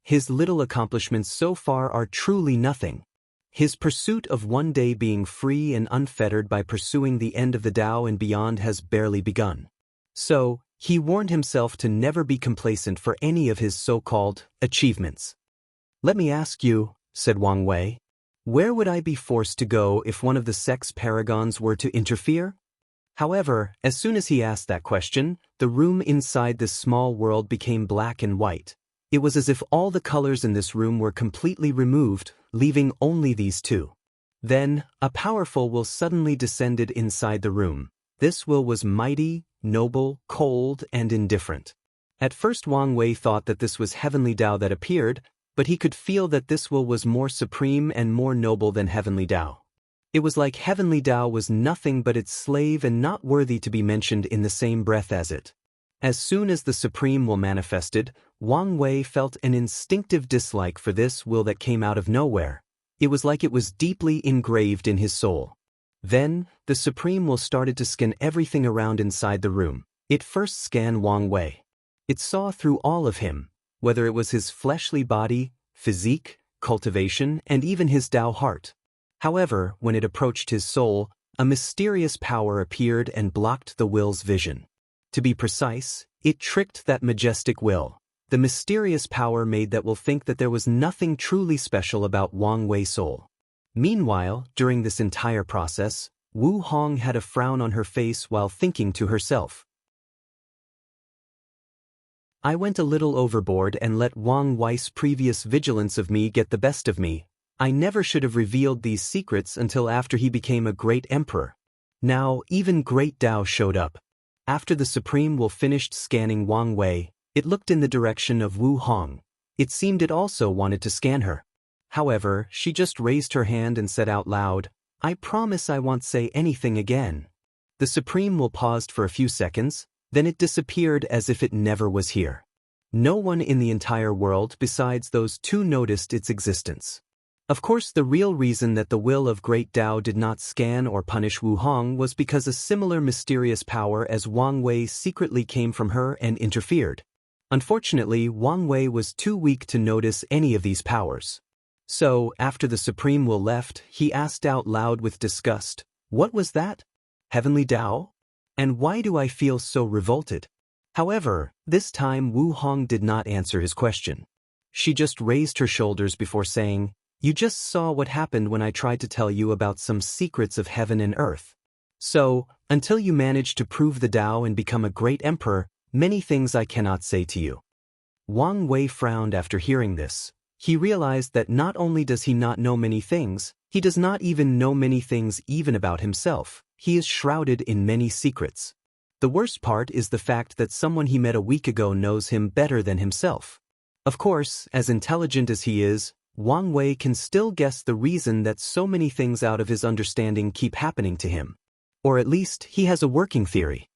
His little accomplishments so far are truly nothing. His pursuit of one day being free and unfettered by pursuing the end of the Tao and beyond has barely begun. So, he warned himself to never be complacent for any of his so-called achievements. Let me ask you, said Wang Wei, where would I be forced to go if one of the sect's paragons were to interfere? However, as soon as he asked that question, the room inside this small world became black and white. It was as if all the colors in this room were completely removed, leaving only these two. Then, a powerful will suddenly descended inside the room. This will was mighty, noble, cold, and indifferent. At first Wang Wei thought that this was Heavenly Tao that appeared, but he could feel that this will was more supreme and more noble than Heavenly Tao. It was like Heavenly Tao was nothing but its slave and not worthy to be mentioned in the same breath as it. As soon as the Supreme Will manifested, Wang Wei felt an instinctive dislike for this will that came out of nowhere. It was like it was deeply engraved in his soul. Then, the Supreme Will started to scan everything around inside the room. It first scanned Wang Wei. It saw through all of him, whether it was his fleshly body, physique, cultivation, and even his Tao heart. However, when it approached his soul, a mysterious power appeared and blocked the will's vision. To be precise, it tricked that majestic will. The mysterious power made that will think that there was nothing truly special about Wang Wei's soul. Meanwhile, during this entire process, Wu Hong had a frown on her face while thinking to herself. I went a little overboard and let Wang Wei's previous vigilance of me get the best of me. I never should have revealed these secrets until after he became a great emperor. Now, even great Tao showed up. After the Supreme Will finished scanning Wang Wei, it looked in the direction of Wu Hong. It seemed it also wanted to scan her. However, she just raised her hand and said out loud, I promise I won't say anything again. The Supreme Will paused for a few seconds, then it disappeared as if it never was here. No one in the entire world besides those two noticed its existence. Of course, the real reason that the will of Great Tao did not scan or punish Wu Hong was because a similar mysterious power as Wang Wei secretly came from her and interfered. Unfortunately, Wang Wei was too weak to notice any of these powers. So, after the Supreme Will left, he asked out loud with disgust, what was that? Heavenly Tao? And why do I feel so revolted? However, this time Wu Hong did not answer his question. She just raised her shoulders before saying, you just saw what happened when I tried to tell you about some secrets of heaven and earth. So, until you manage to prove the Tao and become a great emperor, many things I cannot say to you. Wang Wei frowned after hearing this. He realized that not only does he not know many things, He does not even know many things even about himself. He is shrouded in many secrets. The worst part is the fact that someone he met a week ago knows him better than himself. Of course, as intelligent as he is, Wang Wei can still guess the reason that so many things out of his understanding keep happening to him. Or at least, he has a working theory.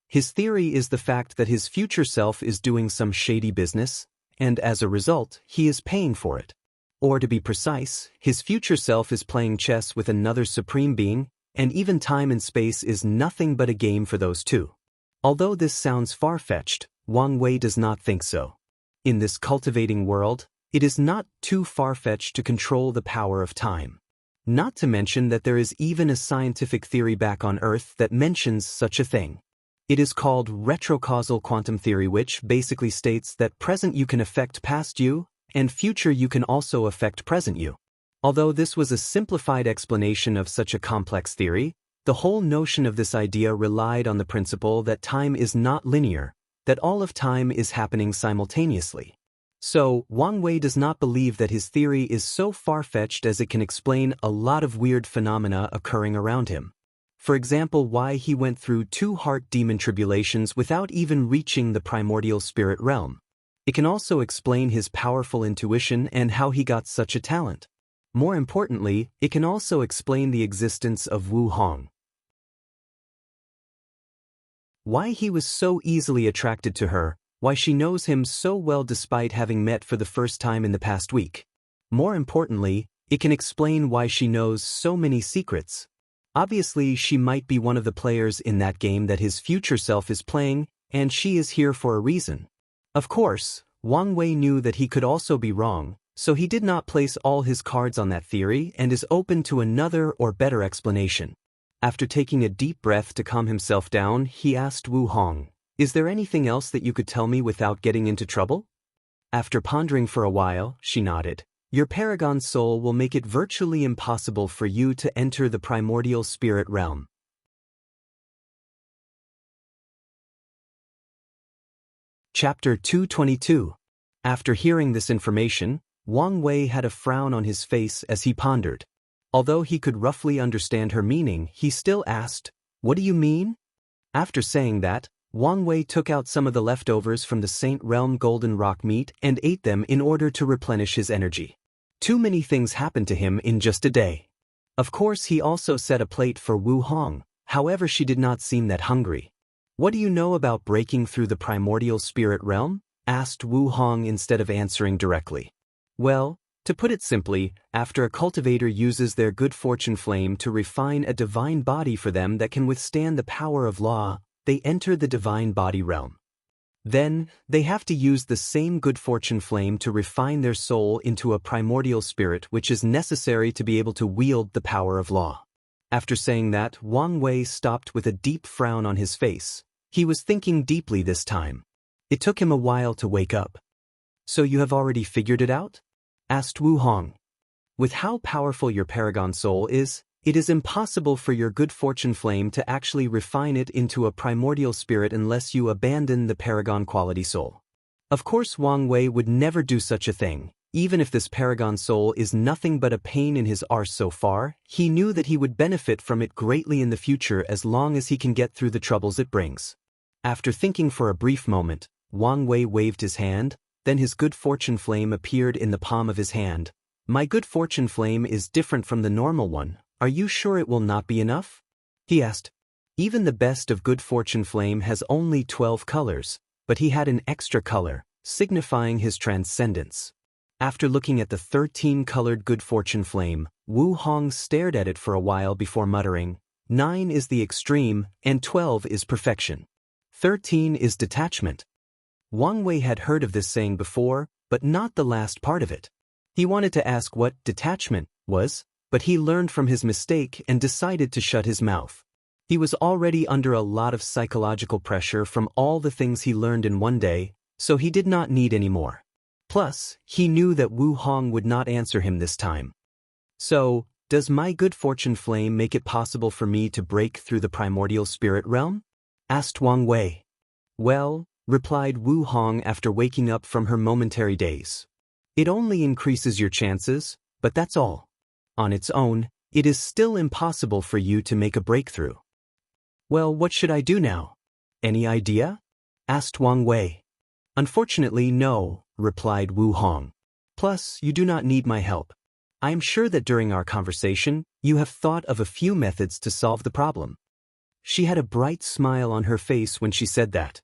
His theory is the fact that his future self is doing some shady business, and as a result, he is paying for it. Or to be precise, his future self is playing chess with another supreme being, and even time and space is nothing but a game for those two. Although this sounds far-fetched, Wang Wei does not think so. In this cultivating world, it is not too far-fetched to control the power of time. Not to mention that there is even a scientific theory back on Earth that mentions such a thing. It is called retrocausal quantum theory, which basically states that present you can affect past you, and future you can also affect present you. Although this was a simplified explanation of such a complex theory, the whole notion of this idea relied on the principle that time is not linear, that all of time is happening simultaneously. So, Wang Wei does not believe that his theory is so far-fetched as it can explain a lot of weird phenomena occurring around him. For example, why he went through 2 heart demon tribulations without even reaching the primordial spirit realm. It can also explain his powerful intuition and how he got such a talent. More importantly, it can also explain the existence of Wu Hong. Why he was so easily attracted to her, why she knows him so well despite having met for the first time in the past week. More importantly, it can explain why she knows so many secrets. Obviously, she might be one of the players in that game that his future self is playing, and she is here for a reason. Of course, Wang Wei knew that he could also be wrong, so he did not place all his cards on that theory and is open to another or better explanation. After taking a deep breath to calm himself down, he asked Wu Hong, "Is there anything else that you could tell me without getting into trouble?" After pondering for a while, she nodded. "Your paragon soul will make it virtually impossible for you to enter the primordial spirit realm." Chapter 222. After hearing this information, Wang Wei had a frown on his face as he pondered. Although he could roughly understand her meaning, he still asked, "What do you mean?" After saying that, Wang Wei took out some of the leftovers from the Saint Realm golden rock meat and ate them in order to replenish his energy. Too many things happened to him in just a day. Of course, he also set a plate for Wu Hong, however she did not seem that hungry. "What do you know about breaking through the primordial spirit realm?" asked Wu Hong instead of answering directly. "Well, to put it simply, after a cultivator uses their good fortune flame to refine a divine body for them that can withstand the power of law, they enter the divine body realm. Then, they have to use the same good fortune flame to refine their soul into a primordial spirit which is necessary to be able to wield the power of law." After saying that, Wang Wei stopped with a deep frown on his face. He was thinking deeply this time. It took him a while to wake up. "So you have already figured it out?" asked Wu Hong. "With how powerful your paragon soul is, it is impossible for your good fortune flame to actually refine it into a primordial spirit unless you abandon the paragon quality soul." Of course, Wang Wei would never do such a thing. Even if this paragon soul is nothing but a pain in his arse so far, he knew that he would benefit from it greatly in the future as long as he can get through the troubles it brings. After thinking for a brief moment, Wang Wei waved his hand, then his good fortune flame appeared in the palm of his hand. "My good fortune flame is different from the normal one. Are you sure it will not be enough?" he asked. Even the best of good fortune flame has only 12 colors, but he had an extra color, signifying his transcendence. After looking at the 13-colored good fortune flame, Wu Hong stared at it for a while before muttering, 9 is the extreme, and 12 is perfection. 13 is detachment." Wang Wei had heard of this saying before, but not the last part of it. He wanted to ask what detachment was, but he learned from his mistake and decided to shut his mouth. He was already under a lot of psychological pressure from all the things he learned in one day, so he did not need any more. Plus, he knew that Wu Hong would not answer him this time. "So, does my good fortune flame make it possible for me to break through the primordial spirit realm?" asked Wang Wei. "Well," replied Wu Hong after waking up from her momentary daze, "it only increases your chances, but that's all." On its own, it is still impossible for you to make a breakthrough. Well, what should I do now? Any idea? Asked Wang Wei. Unfortunately, no, replied Wu Hong. Plus, you do not need my help. I am sure that during our conversation, you have thought of a few methods to solve the problem. She had a bright smile on her face when she said that.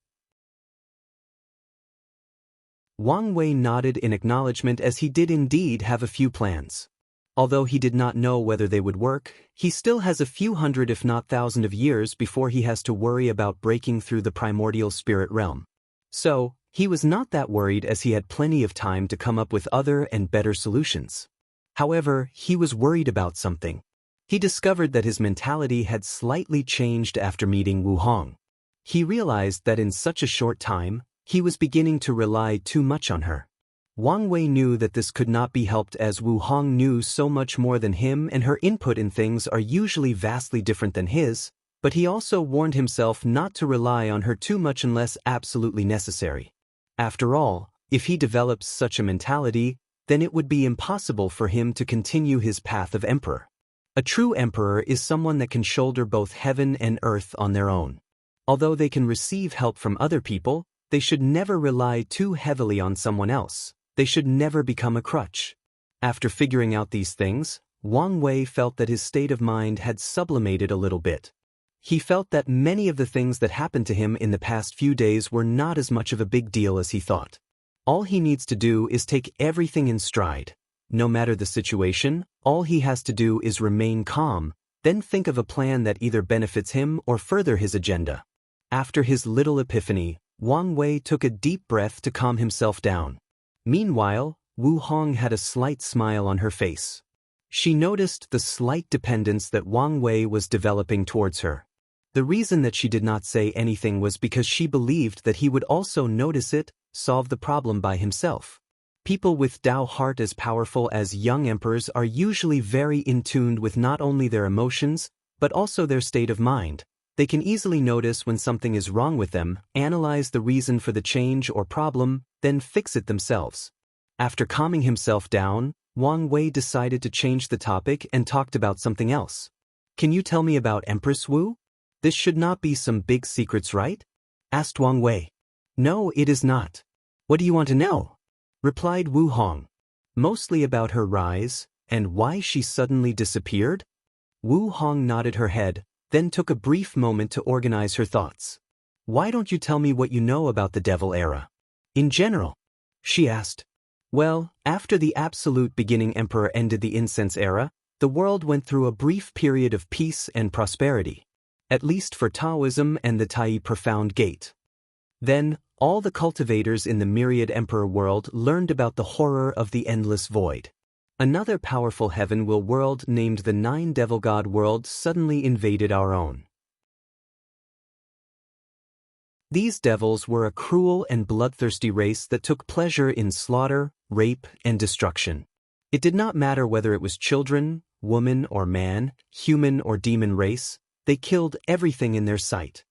Wang Wei nodded in acknowledgement, as he did indeed have a few plans. Although he did not know whether they would work, he still has a few hundred if not thousand of years before he has to worry about breaking through the primordial spirit realm. So, he was not that worried, as he had plenty of time to come up with other and better solutions. However, he was worried about something. He discovered that his mentality had slightly changed after meeting Wu Hong. He realized that in such a short time, he was beginning to rely too much on her. Wang Wei knew that this could not be helped, as Wu Hong knew so much more than him and her input in things are usually vastly different than his, but he also warned himself not to rely on her too much unless absolutely necessary. After all, if he develops such a mentality, then it would be impossible for him to continue his path of emperor. A true emperor is someone that can shoulder both heaven and earth on their own. Although they can receive help from other people, they should never rely too heavily on someone else. They should never become a crutch. After figuring out these things, Wang Wei felt that his state of mind had sublimated a little bit. He felt that many of the things that happened to him in the past few days were not as much of a big deal as he thought. All he needs to do is take everything in stride. No matter the situation, all he has to do is remain calm, then think of a plan that either benefits him or further his agenda. After his little epiphany, Wang Wei took a deep breath to calm himself down. Meanwhile, Wu Hong had a slight smile on her face. She noticed the slight dependence that Wang Wei was developing towards her. The reason that she did not say anything was because she believed that he would also notice it, solve the problem by himself. People with Tao heart as powerful as young emperors are usually very in tune with not only their emotions, but also their state of mind. They can easily notice when something is wrong with them, analyze the reason for the change or problem, then fix it themselves. After calming himself down, Wang Wei decided to change the topic and talked about something else. Can you tell me about Empress Wu? This should not be some big secrets, right? Asked Wang Wei. No, it is not. What do you want to know? Replied Wu Hong. Mostly about her rise, and why she suddenly disappeared? Wu Hong nodded her head, then took a brief moment to organize her thoughts. Why don't you tell me what you know about the Devil Era? In general, she asked. Well, after the absolute beginning emperor ended the Incense Era, the world went through a brief period of peace and prosperity, at least for Taoism and the Tai Profound Gate. Then, all the cultivators in the myriad emperor world learned about the horror of the endless void. Another powerful heaven will world named the Nine Devil God world suddenly invaded our own. These devils were a cruel and bloodthirsty race that took pleasure in slaughter, rape, and destruction. It did not matter whether it was children, woman or man, human or demon race, they killed everything in their sight.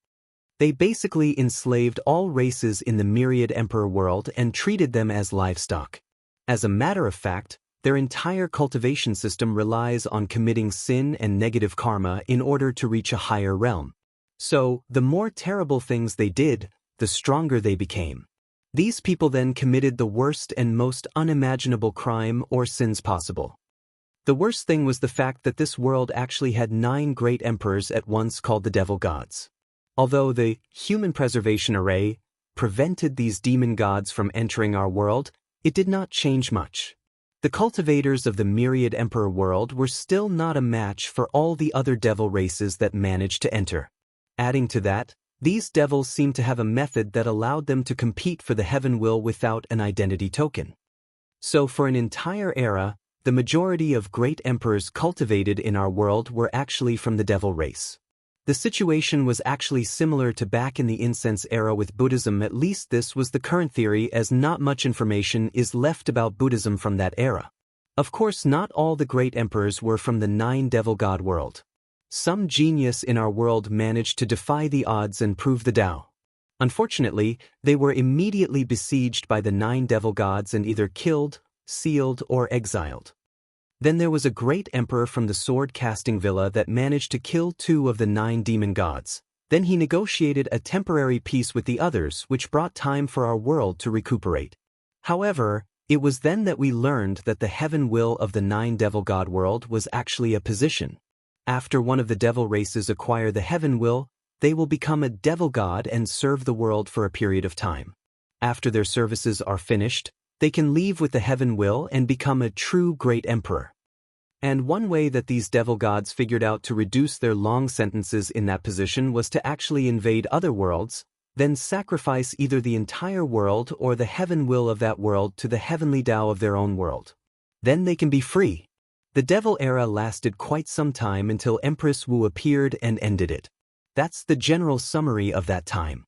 They basically enslaved all races in the myriad emperor world and treated them as livestock. As a matter of fact, their entire cultivation system relies on committing sin and negative karma in order to reach a higher realm. So, the more terrible things they did, the stronger they became. These people then committed the worst and most unimaginable crime or sins possible. The worst thing was the fact that this world actually had 9 great emperors at once called the Devil Gods. Although the Human Preservation Array prevented these demon gods from entering our world, it did not change much. The cultivators of the myriad emperor world were still not a match for all the other devil races that managed to enter. Adding to that, these devils seemed to have a method that allowed them to compete for the heaven will without an identity token. So for an entire era, the majority of great emperors cultivated in our world were actually from the devil race. The situation was actually similar to back in the Incense Era with Buddhism. At least this was the current theory, as not much information is left about Buddhism from that era. Of course, not all the great emperors were from the 9 Devil God world. Some genius in our world managed to defy the odds and prove the Tao. Unfortunately, they were immediately besieged by the 9 Devil Gods and either killed, sealed, or exiled. Then there was a great emperor from the sword-casting villa that managed to kill 2 of the 9 demon gods. Then he negotiated a temporary peace with the others, which brought time for our world to recuperate. However, it was then that we learned that the heaven will of the 9 devil god world was actually a position. After one of the devil races acquire the heaven will, they will become a devil god and serve the world for a period of time. After their services are finished, they can leave with the heaven will and become a true great emperor. And one way that these devil gods figured out to reduce their long sentences in that position was to actually invade other worlds, then sacrifice either the entire world or the heaven will of that world to the heavenly Tao of their own world. Then they can be free. The devil era lasted quite some time until Empress Wu appeared and ended it. That's the general summary of that time.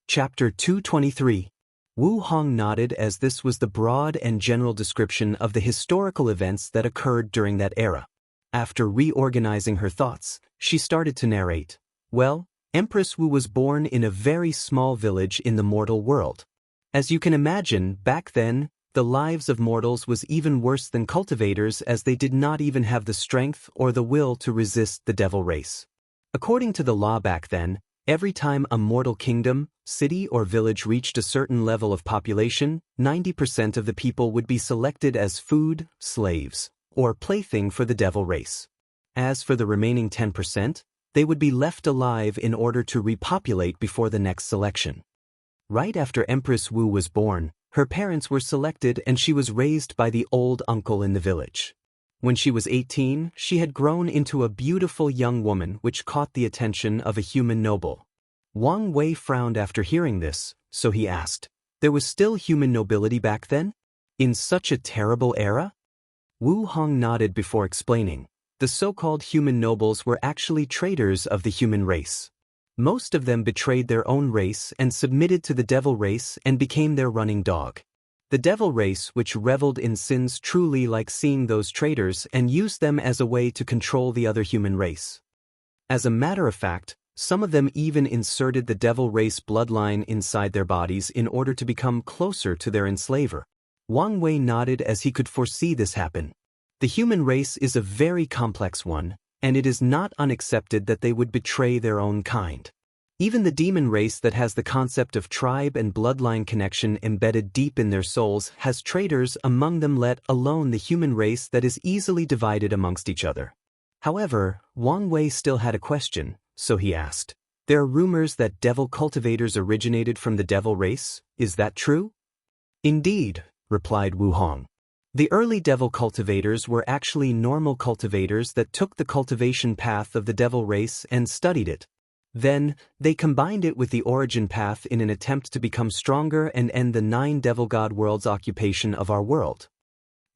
Chapter 223. Wu Hong nodded as this was the broad and general description of the historical events that occurred during that era. After reorganizing her thoughts, she started to narrate. Well, Empress Wu was born in a very small village in the mortal world. As you can imagine, back then, the lives of mortals was even worse than cultivators as they did not even have the strength or the will to resist the devil race. According to the law back then, every time a mortal kingdom, city or village reached a certain level of population, 90% of the people would be selected as food, slaves, or plaything for the devil race. As for the remaining 10%, they would be left alive in order to repopulate before the next selection. Right after Empress Wu was born, her parents were selected and she was raised by the old uncle in the village. When she was 18, she had grown into a beautiful young woman which caught the attention of a human noble. Wang Wei frowned after hearing this, so he asked, "There was still human nobility back then? In such a terrible era?" Wu Hong nodded before explaining. The so-called human nobles were actually traitors of the human race. Most of them betrayed their own race and submitted to the devil race and became their running dog. The devil race, which reveled in sins, truly liked seeing those traitors and used them as a way to control the other human race. As a matter of fact, some of them even inserted the devil race bloodline inside their bodies in order to become closer to their enslaver. Wang Wei nodded as he could foresee this happen. The human race is a very complex one, and it is not unaccepted that they would betray their own kind. Even the demon race that has the concept of tribe and bloodline connection embedded deep in their souls has traitors among them, let alone the human race that is easily divided amongst each other. However, Wang Wei still had a question, so he asked, "There are rumors that devil cultivators originated from the devil race, is that true?" "Indeed," replied Wu Hong. The early devil cultivators were actually normal cultivators that took the cultivation path of the devil race and studied it. Then, they combined it with the origin path in an attempt to become stronger and end the 9 devil god worlds' occupation of our world.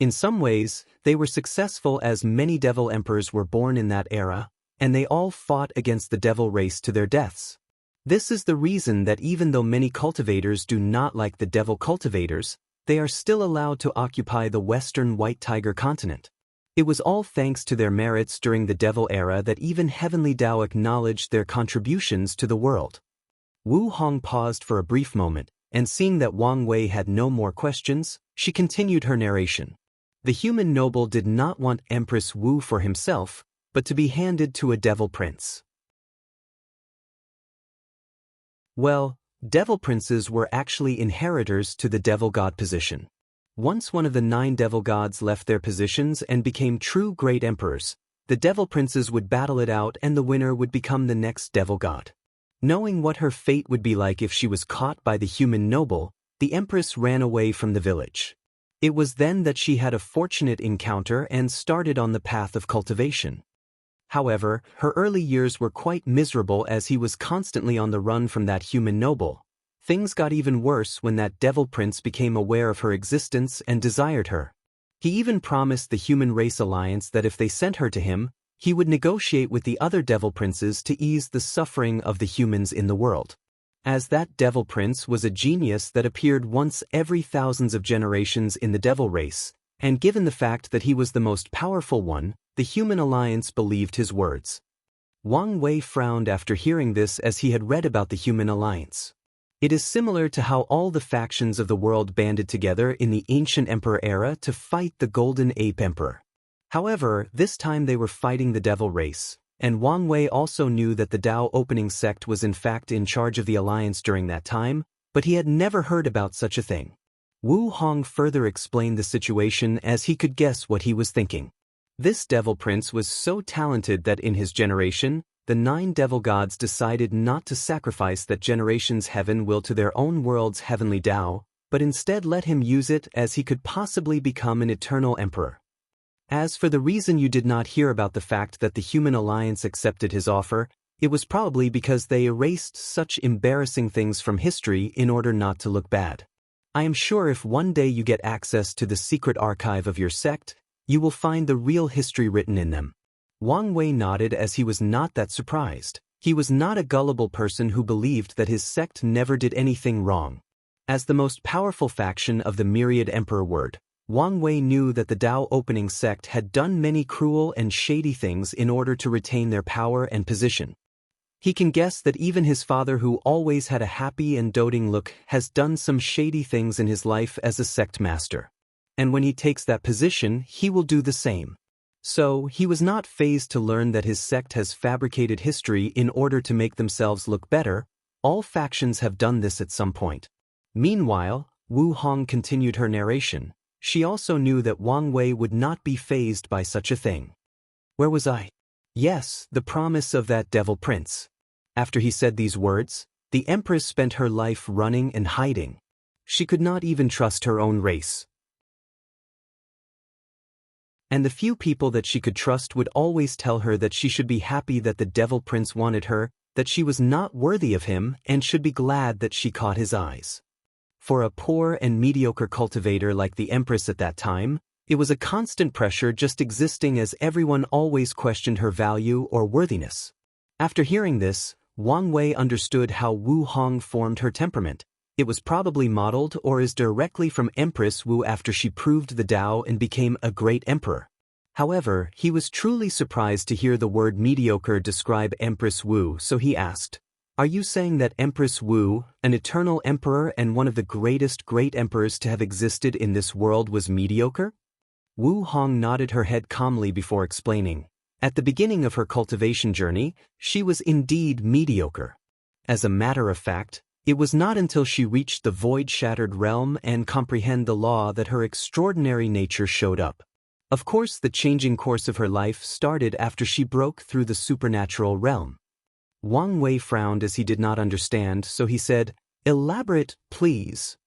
In some ways, they were successful as many devil emperors were born in that era, and they all fought against the devil race to their deaths. This is the reason that even though many cultivators do not like the devil cultivators, they are still allowed to occupy the Western White Tiger continent. It was all thanks to their merits during the devil era that even Heavenly Tao acknowledged their contributions to the world. Wu Hong paused for a brief moment, and seeing that Wang Wei had no more questions, she continued her narration. The human noble did not want Empress Wu for himself, but to be handed to a devil prince. Well, devil princes were actually inheritors to the devil god position. Once one of the 9 devil gods left their positions and became true great emperors, the devil princes would battle it out and the winner would become the next devil god. Knowing what her fate would be like if she was caught by the human noble, the empress ran away from the village. It was then that she had a fortunate encounter and started on the path of cultivation. However, her early years were quite miserable as he was constantly on the run from that human noble. Things got even worse when that devil prince became aware of her existence and desired her. He even promised the human race alliance that if they sent her to him, he would negotiate with the other devil princes to ease the suffering of the humans in the world. As that devil prince was a genius that appeared once every thousands of generations in the devil race, and given the fact that he was the most powerful one, the human alliance believed his words. Wang Wei frowned after hearing this as he had read about the human alliance. It is similar to how all the factions of the world banded together in the ancient emperor era to fight the Golden Ape Emperor. However, this time they were fighting the devil race, and Wang Wei also knew that the Dao opening sect was in fact in charge of the alliance during that time, but he had never heard about such a thing. Wu Hong further explained the situation as he could guess what he was thinking. This devil prince was so talented that in his generation, the 9 devil gods decided not to sacrifice that generation's heaven will to their own world's heavenly Dao, but instead let him use it as he could possibly become an eternal emperor. As for the reason you did not hear about the fact that the human alliance accepted his offer, it was probably because they erased such embarrassing things from history in order not to look bad. I am sure if one day you get access to the secret archive of your sect, you will find the real history written in them. Wang Wei nodded as he was not that surprised. He was not a gullible person who believed that his sect never did anything wrong. As the most powerful faction of the myriad emperor word, Wang Wei knew that the Dao opening sect had done many cruel and shady things in order to retain their power and position. He can guess that even his father, who always had a happy and doting look, has done some shady things in his life as a sect master. And when he takes that position, he will do the same. So, he was not fazed to learn that his sect has fabricated history in order to make themselves look better. All factions have done this at some point. Meanwhile, Wu Hong continued her narration. She also knew that Wang Wei would not be fazed by such a thing. Where was I? Yes, the promise of that devil prince. After he said these words, the empress spent her life running and hiding. She could not even trust her own race. And the few people that she could trust would always tell her that she should be happy that the devil prince wanted her, that she was not worthy of him and should be glad that she caught his eyes. For a poor and mediocre cultivator like the empress at that time, it was a constant pressure just existing as everyone always questioned her value or worthiness. After hearing this, Wang Wei understood how Wu Hong formed her temperament. It was probably modeled or is directly from Empress Wu after she proved the Dao and became a great emperor. However, he was truly surprised to hear the word mediocre describe Empress Wu, so he asked, "Are you saying that Empress Wu, an eternal emperor and one of the greatest great emperors to have existed in this world, was mediocre?" Wu Hong nodded her head calmly before explaining. At the beginning of her cultivation journey, she was indeed mediocre. As a matter of fact, it was not until she reached the void-shattered realm and comprehended the law that her extraordinary nature showed up. Of course, the changing course of her life started after she broke through the supernatural realm. Wang Wei frowned as he did not understand, so he said, "Elaborate, please."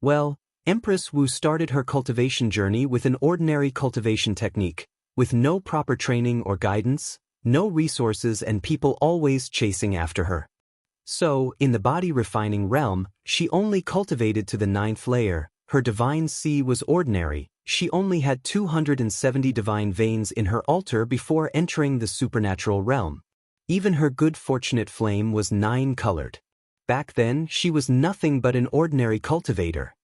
Well, Empress Wu started her cultivation journey with an ordinary cultivation technique, with no proper training or guidance, no resources and people always chasing after her. So, in the body refining realm, she only cultivated to the 9th layer. Her divine C was ordinary. She only had 270 divine veins in her altar before entering the supernatural realm. Even her good fortunate flame was 9-colored. Back then, she was nothing but an ordinary cultivator.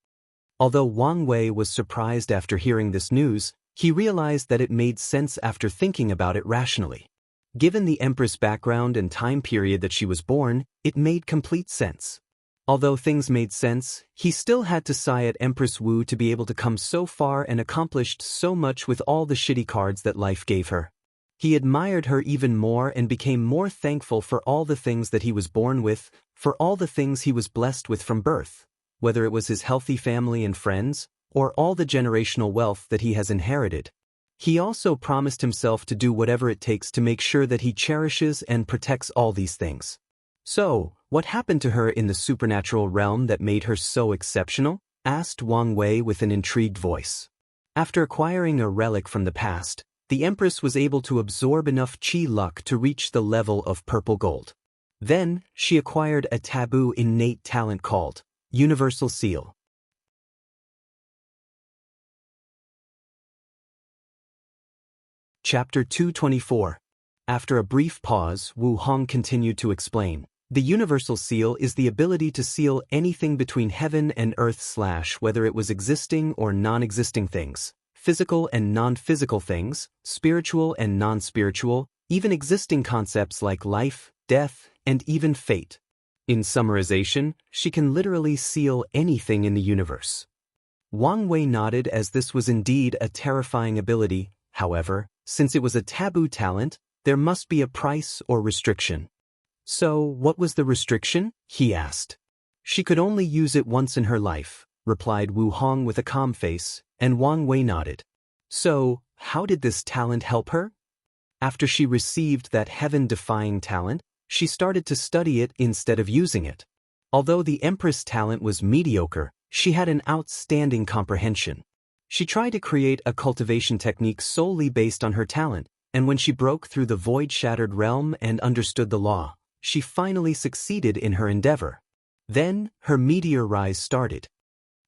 Although Wang Wei was surprised after hearing this news, he realized that it made sense after thinking about it rationally. Given the Empress background and time period that she was born, it made complete sense. Although things made sense, he still had to sigh at Empress Wu to be able to come so far and accomplished so much with all the shitty cards that life gave her. He admired her even more and became more thankful for all the things that he was born with, for all the things he was blessed with from birth, whether it was his healthy family and friends, or all the generational wealth that he has inherited. He also promised himself to do whatever it takes to make sure that he cherishes and protects all these things. So, what happened to her in the supernatural realm that made her so exceptional? Asked Wang Wei with an intrigued voice. After acquiring a relic from the past, the Empress was able to absorb enough chi luck to reach the level of purple gold. Then, she acquired a taboo innate talent called Universal Seal. Chapter 224. After a brief pause, Wu Hong continued to explain. The Universal Seal is the ability to seal anything between heaven and earth / whether it was existing or non-existing things, physical and non-physical things, spiritual and non-spiritual, even existing concepts like life, death, and even fate. In summarization, she can literally seal anything in the universe. Wang Wei nodded as this was indeed a terrifying ability. However, since it was a taboo talent, there must be a price or restriction. So, what was the restriction? He asked. She could only use it once in her life, replied Wu Hong with a calm face, and Wang Wei nodded. So, how did this talent help her? After she received that heaven-defying talent, she started to study it instead of using it. Although the Empress talent was mediocre, she had an outstanding comprehension. She tried to create a cultivation technique solely based on her talent, and when she broke through the void-shattered realm and understood the law, she finally succeeded in her endeavor. Then, her meteor rise started.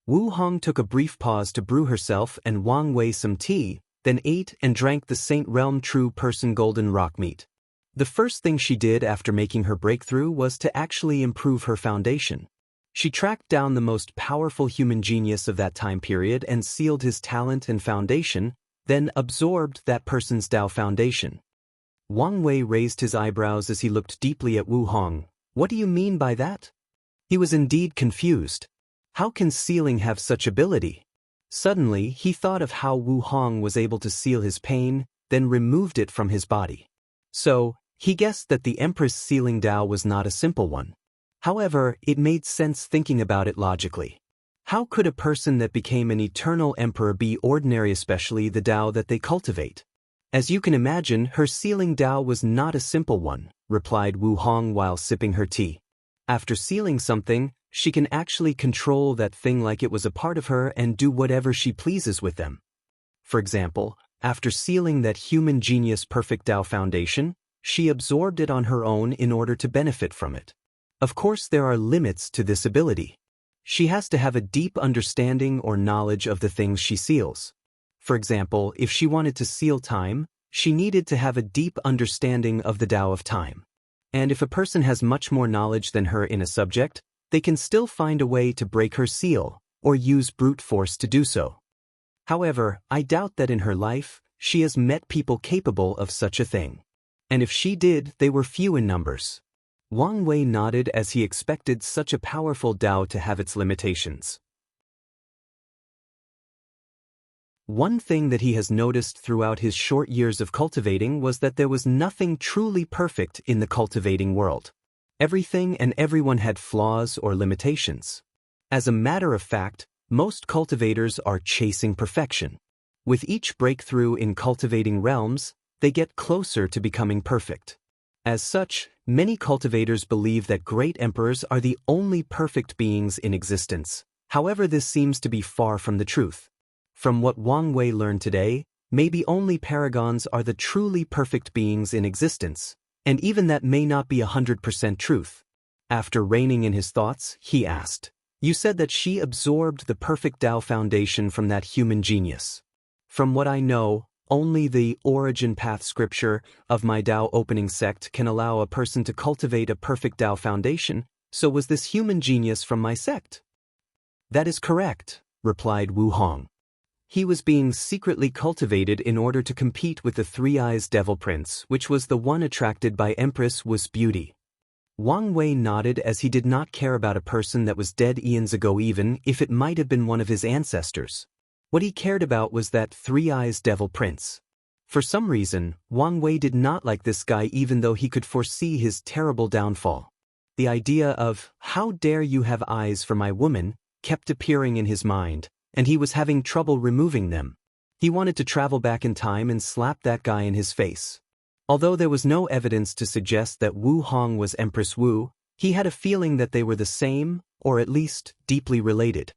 Wu Hong took a brief pause to brew herself and Wang Wei some tea, then ate and drank the Saint Realm True Person Golden Rock Meat. The first thing she did after making her breakthrough was to actually improve her foundation. She tracked down the most powerful human genius of that time period and sealed his talent and foundation, then absorbed that person's Tao foundation. Wang Wei raised his eyebrows as he looked deeply at Wu Hong. What do you mean by that? He was indeed confused. How can sealing have such ability? Suddenly, he thought of how Wu Hong was able to seal his pain, then removed it from his body. So, he guessed that the Empress sealing Tao was not a simple one. However, it made sense thinking about it logically. How could a person that became an eternal emperor be ordinary, especially the Tao that they cultivate? As you can imagine, her sealing Tao was not a simple one, replied Wu Hong while sipping her tea. After sealing something, she can actually control that thing like it was a part of her and do whatever she pleases with them. For example, after sealing that human genius perfect Tao foundation, she absorbed it on her own in order to benefit from it. Of course, there are limits to this ability. She has to have a deep understanding or knowledge of the things she seals. For example, if she wanted to seal time, she needed to have a deep understanding of the Tao of time. And if a person has much more knowledge than her in a subject, they can still find a way to break her seal, or use brute force to do so. However, I doubt that in her life, she has met people capable of such a thing. And if she did, they were few in numbers. Wang Wei nodded as he expected such a powerful Tao to have its limitations. One thing that he has noticed throughout his short years of cultivating was that there was nothing truly perfect in the cultivating world. Everything and everyone had flaws or limitations. As a matter of fact, most cultivators are chasing perfection. With each breakthrough in cultivating realms, they get closer to becoming perfect. As such, many cultivators believe that great emperors are the only perfect beings in existence. However, this seems to be far from the truth. From what Wang Wei learned today, maybe only paragons are the truly perfect beings in existence, and even that may not be 100% truth. After reining in his thoughts, he asked, "You said that she absorbed the perfect Tao foundation from that human genius. From what I know, only the origin path scripture of my Tao opening sect can allow a person to cultivate a perfect Tao foundation, so was this human genius from my sect?" "That is correct," replied Wu Hong. He was being secretly cultivated in order to compete with the Three Eyes Devil Prince, which was the one attracted by Empress Wu's beauty. Wang Wei nodded as he did not care about a person that was dead eons ago even if it might have been one of his ancestors. What he cared about was that Three Eyes Devil Prince. For some reason, Wang Wei did not like this guy even though he could foresee his terrible downfall. The idea of, "How dare you have eyes for my woman," kept appearing in his mind, and he was having trouble removing them. He wanted to travel back in time and slap that guy in his face. Although there was no evidence to suggest that Wu Hong was Empress Wu, he had a feeling that they were the same, or at least deeply related.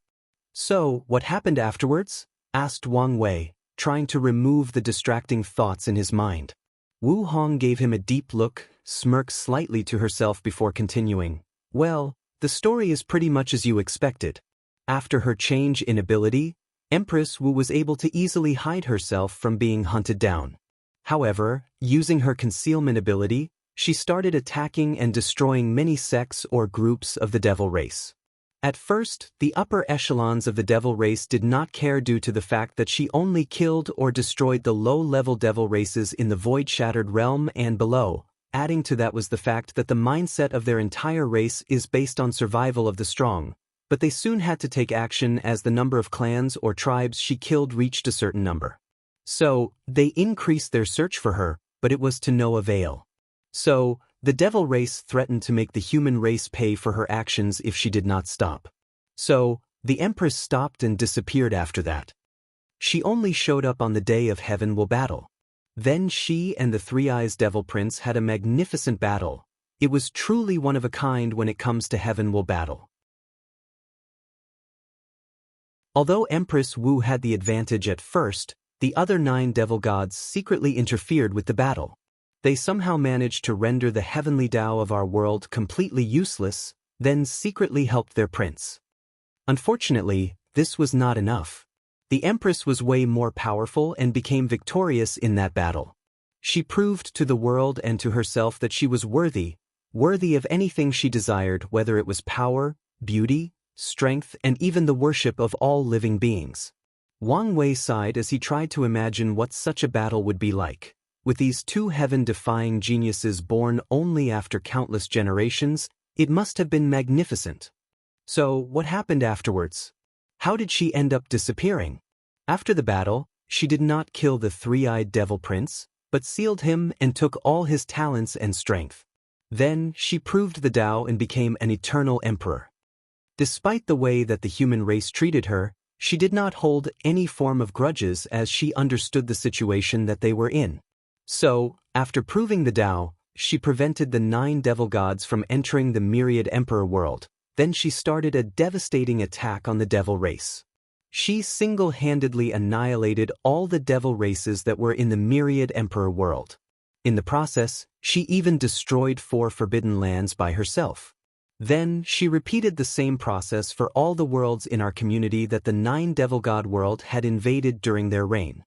"So, what happened afterwards?" asked Wang Wei, trying to remove the distracting thoughts in his mind. Wu Hong gave him a deep look, smirked slightly to herself before continuing. "Well, the story is pretty much as you expected. After her change in ability, Empress Wu was able to easily hide herself from being hunted down. However, using her concealment ability, she started attacking and destroying many sects or groups of the devil race. At first, the upper echelons of the devil race did not care due to the fact that she only killed or destroyed the low-level devil races in the void-shattered realm and below, Adding to that was the fact that the mindset of their entire race is based on survival of the strong, but they soon had to take action as the number of clans or tribes she killed reached a certain number. So, they increased their search for her, but it was to no avail. So, the devil race threatened to make the human race pay for her actions if she did not stop. So, the Empress stopped and disappeared after that. She only showed up on the day of Heaven Will Battle. Then she and the Three-Eyes Devil Prince had a magnificent battle. It was truly one of a kind when it comes to Heaven Will Battle. Although Empress Wu had the advantage at first, the other 9 devil gods secretly interfered with the battle. They somehow managed to render the heavenly Tao of our world completely useless, then secretly helped their prince. Unfortunately, this was not enough. The Empress was way more powerful and became victorious in that battle. She proved to the world and to herself that she was worthy of anything she desired, whether it was power, beauty, strength, and even the worship of all living beings. Wang Wei sighed as he tried to imagine what such a battle would be like. With these 2 heaven-defying geniuses born only after countless generations, it must have been magnificent. So, what happened afterwards? How did she end up disappearing? After the battle, she did not kill the Three-Eyed Devil Prince, but sealed him and took all his talents and strength. Then, she proved the Tao and became an eternal emperor. Despite the way that the human race treated her, she did not hold any form of grudges as she understood the situation that they were in. So, after proving the Tao, she prevented the 9 devil gods from entering the myriad emperor world. Then she started a devastating attack on the devil race. She single-handedly annihilated all the devil races that were in the myriad emperor world. In the process, she even destroyed 4 forbidden lands by herself. Then, she repeated the same process for all the worlds in our community that the 9 devil god world had invaded during their reign.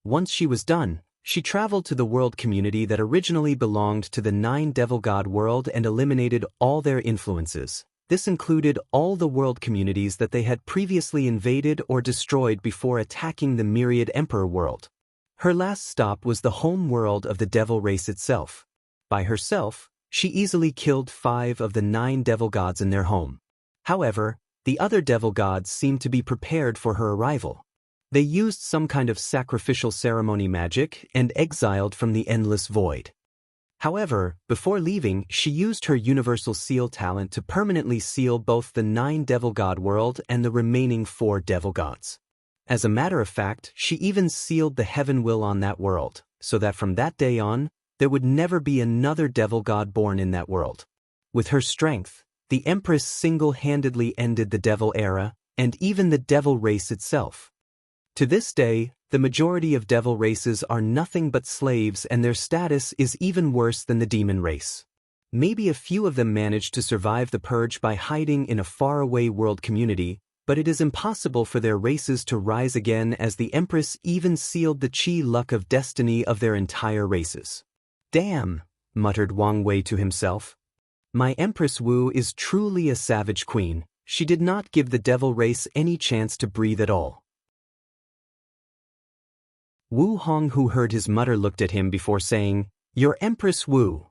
Once she was done, she traveled to the world community that originally belonged to the 9 devil god world and eliminated all their influences. This included all the world communities that they had previously invaded or destroyed before attacking the myriad emperor world. Her last stop was the home world of the devil race itself. By herself, she easily killed 5 of the 9 devil gods in their home. However, the other devil gods seemed to be prepared for her arrival. They used some kind of sacrificial ceremony magic and exiled from the endless void. However, before leaving, she used her universal seal talent to permanently seal both the 9 devil god world and the remaining 4 devil gods. As a matter of fact, she even sealed the heaven will on that world, so that from that day on, there would never be another devil god born in that world. With her strength, the Empress single-handedly ended the devil era, and even the devil race itself. To this day, the majority of devil races are nothing but slaves, and their status is even worse than the demon race. Maybe a few of them managed to survive the purge by hiding in a faraway world community, but it is impossible for their races to rise again, as the Empress even sealed the chi luck of destiny of their entire races. Damn, muttered Wang Wei to himself. My Empress Wu is truly a savage queen. She did not give the devil race any chance to breathe at all. Wu Hong, who heard his mutter, looked at him before saying, "Your Empress Wu."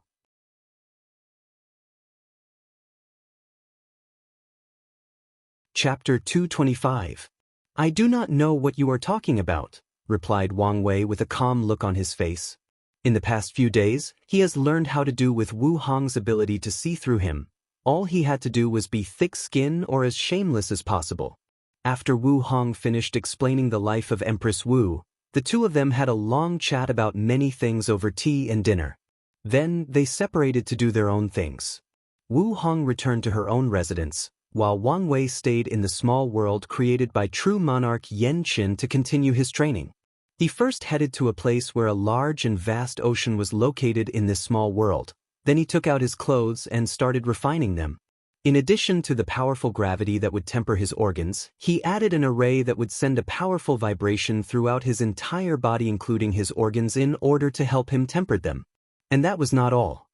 Chapter 225. I do not know what you are talking about, replied Wang Wei with a calm look on his face. In the past few days, he has learned how to do with Wu Hong's ability to see through him. All he had to do was be thick-skinned or as shameless as possible. After Wu Hong finished explaining the life of Empress Wu, the two of them had a long chat about many things over tea and dinner. Then they separated to do their own things. Wu Hong returned to her own residence, while Wang Wei stayed in the small world created by true monarch Yan Qin to continue his training. He first headed to a place where a large and vast ocean was located in this small world. Then he took out his clothes and started refining them. In addition to the powerful gravity that would temper his organs, he added an array that would send a powerful vibration throughout his entire body, including his organs, in order to help him temper them. And that was not all.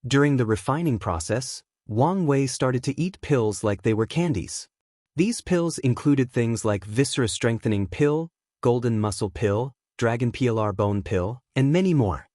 During the refining process, Wang Wei started to eat pills like they were candies. These pills included things like Viscera Strengthening Pill, Golden Muscle Pill, Dragon PLR Bone Pill, and many more.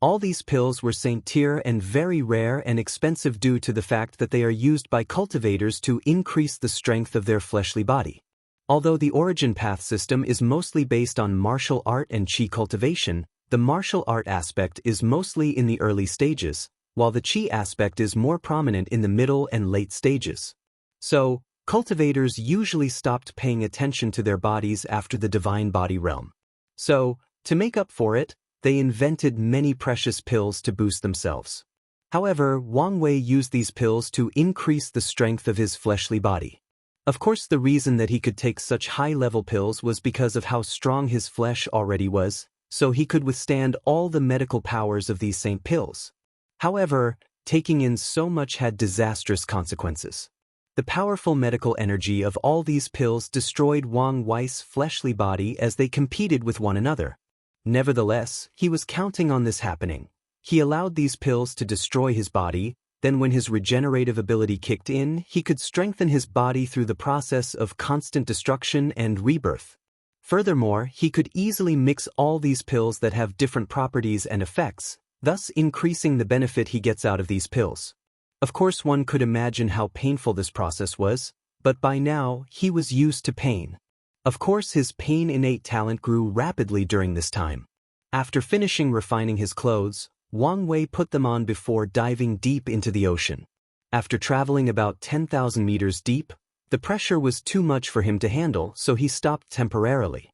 All these pills were Saint-Tier and very rare and expensive due to the fact that they are used by cultivators to increase the strength of their fleshly body. Although the origin path system is mostly based on martial art and chi cultivation, the martial art aspect is mostly in the early stages, while the chi aspect is more prominent in the middle and late stages. So, cultivators usually stopped paying attention to their bodies after the divine body realm. So, to make up for it, they invented many precious pills to boost themselves. However, Wang Wei used these pills to increase the strength of his fleshly body. Of course, the reason that he could take such high-level pills was because of how strong his flesh already was, so he could withstand all the medical powers of these saint pills. However, taking in so much had disastrous consequences. The powerful medical energy of all these pills destroyed Wang Wei's fleshly body as they competed with one another. Nevertheless, he was counting on this happening. He allowed these pills to destroy his body, then when his regenerative ability kicked in, he could strengthen his body through the process of constant destruction and rebirth. Furthermore, he could easily mix all these pills that have different properties and effects, thus increasing the benefit he gets out of these pills. Of course, one could imagine how painful this process was, but by now, he was used to pain. Of course, his pain innate talent grew rapidly during this time. After finishing refining his clothes, Wang Wei put them on before diving deep into the ocean. After traveling about 10,000 meters deep, the pressure was too much for him to handle, so he stopped temporarily.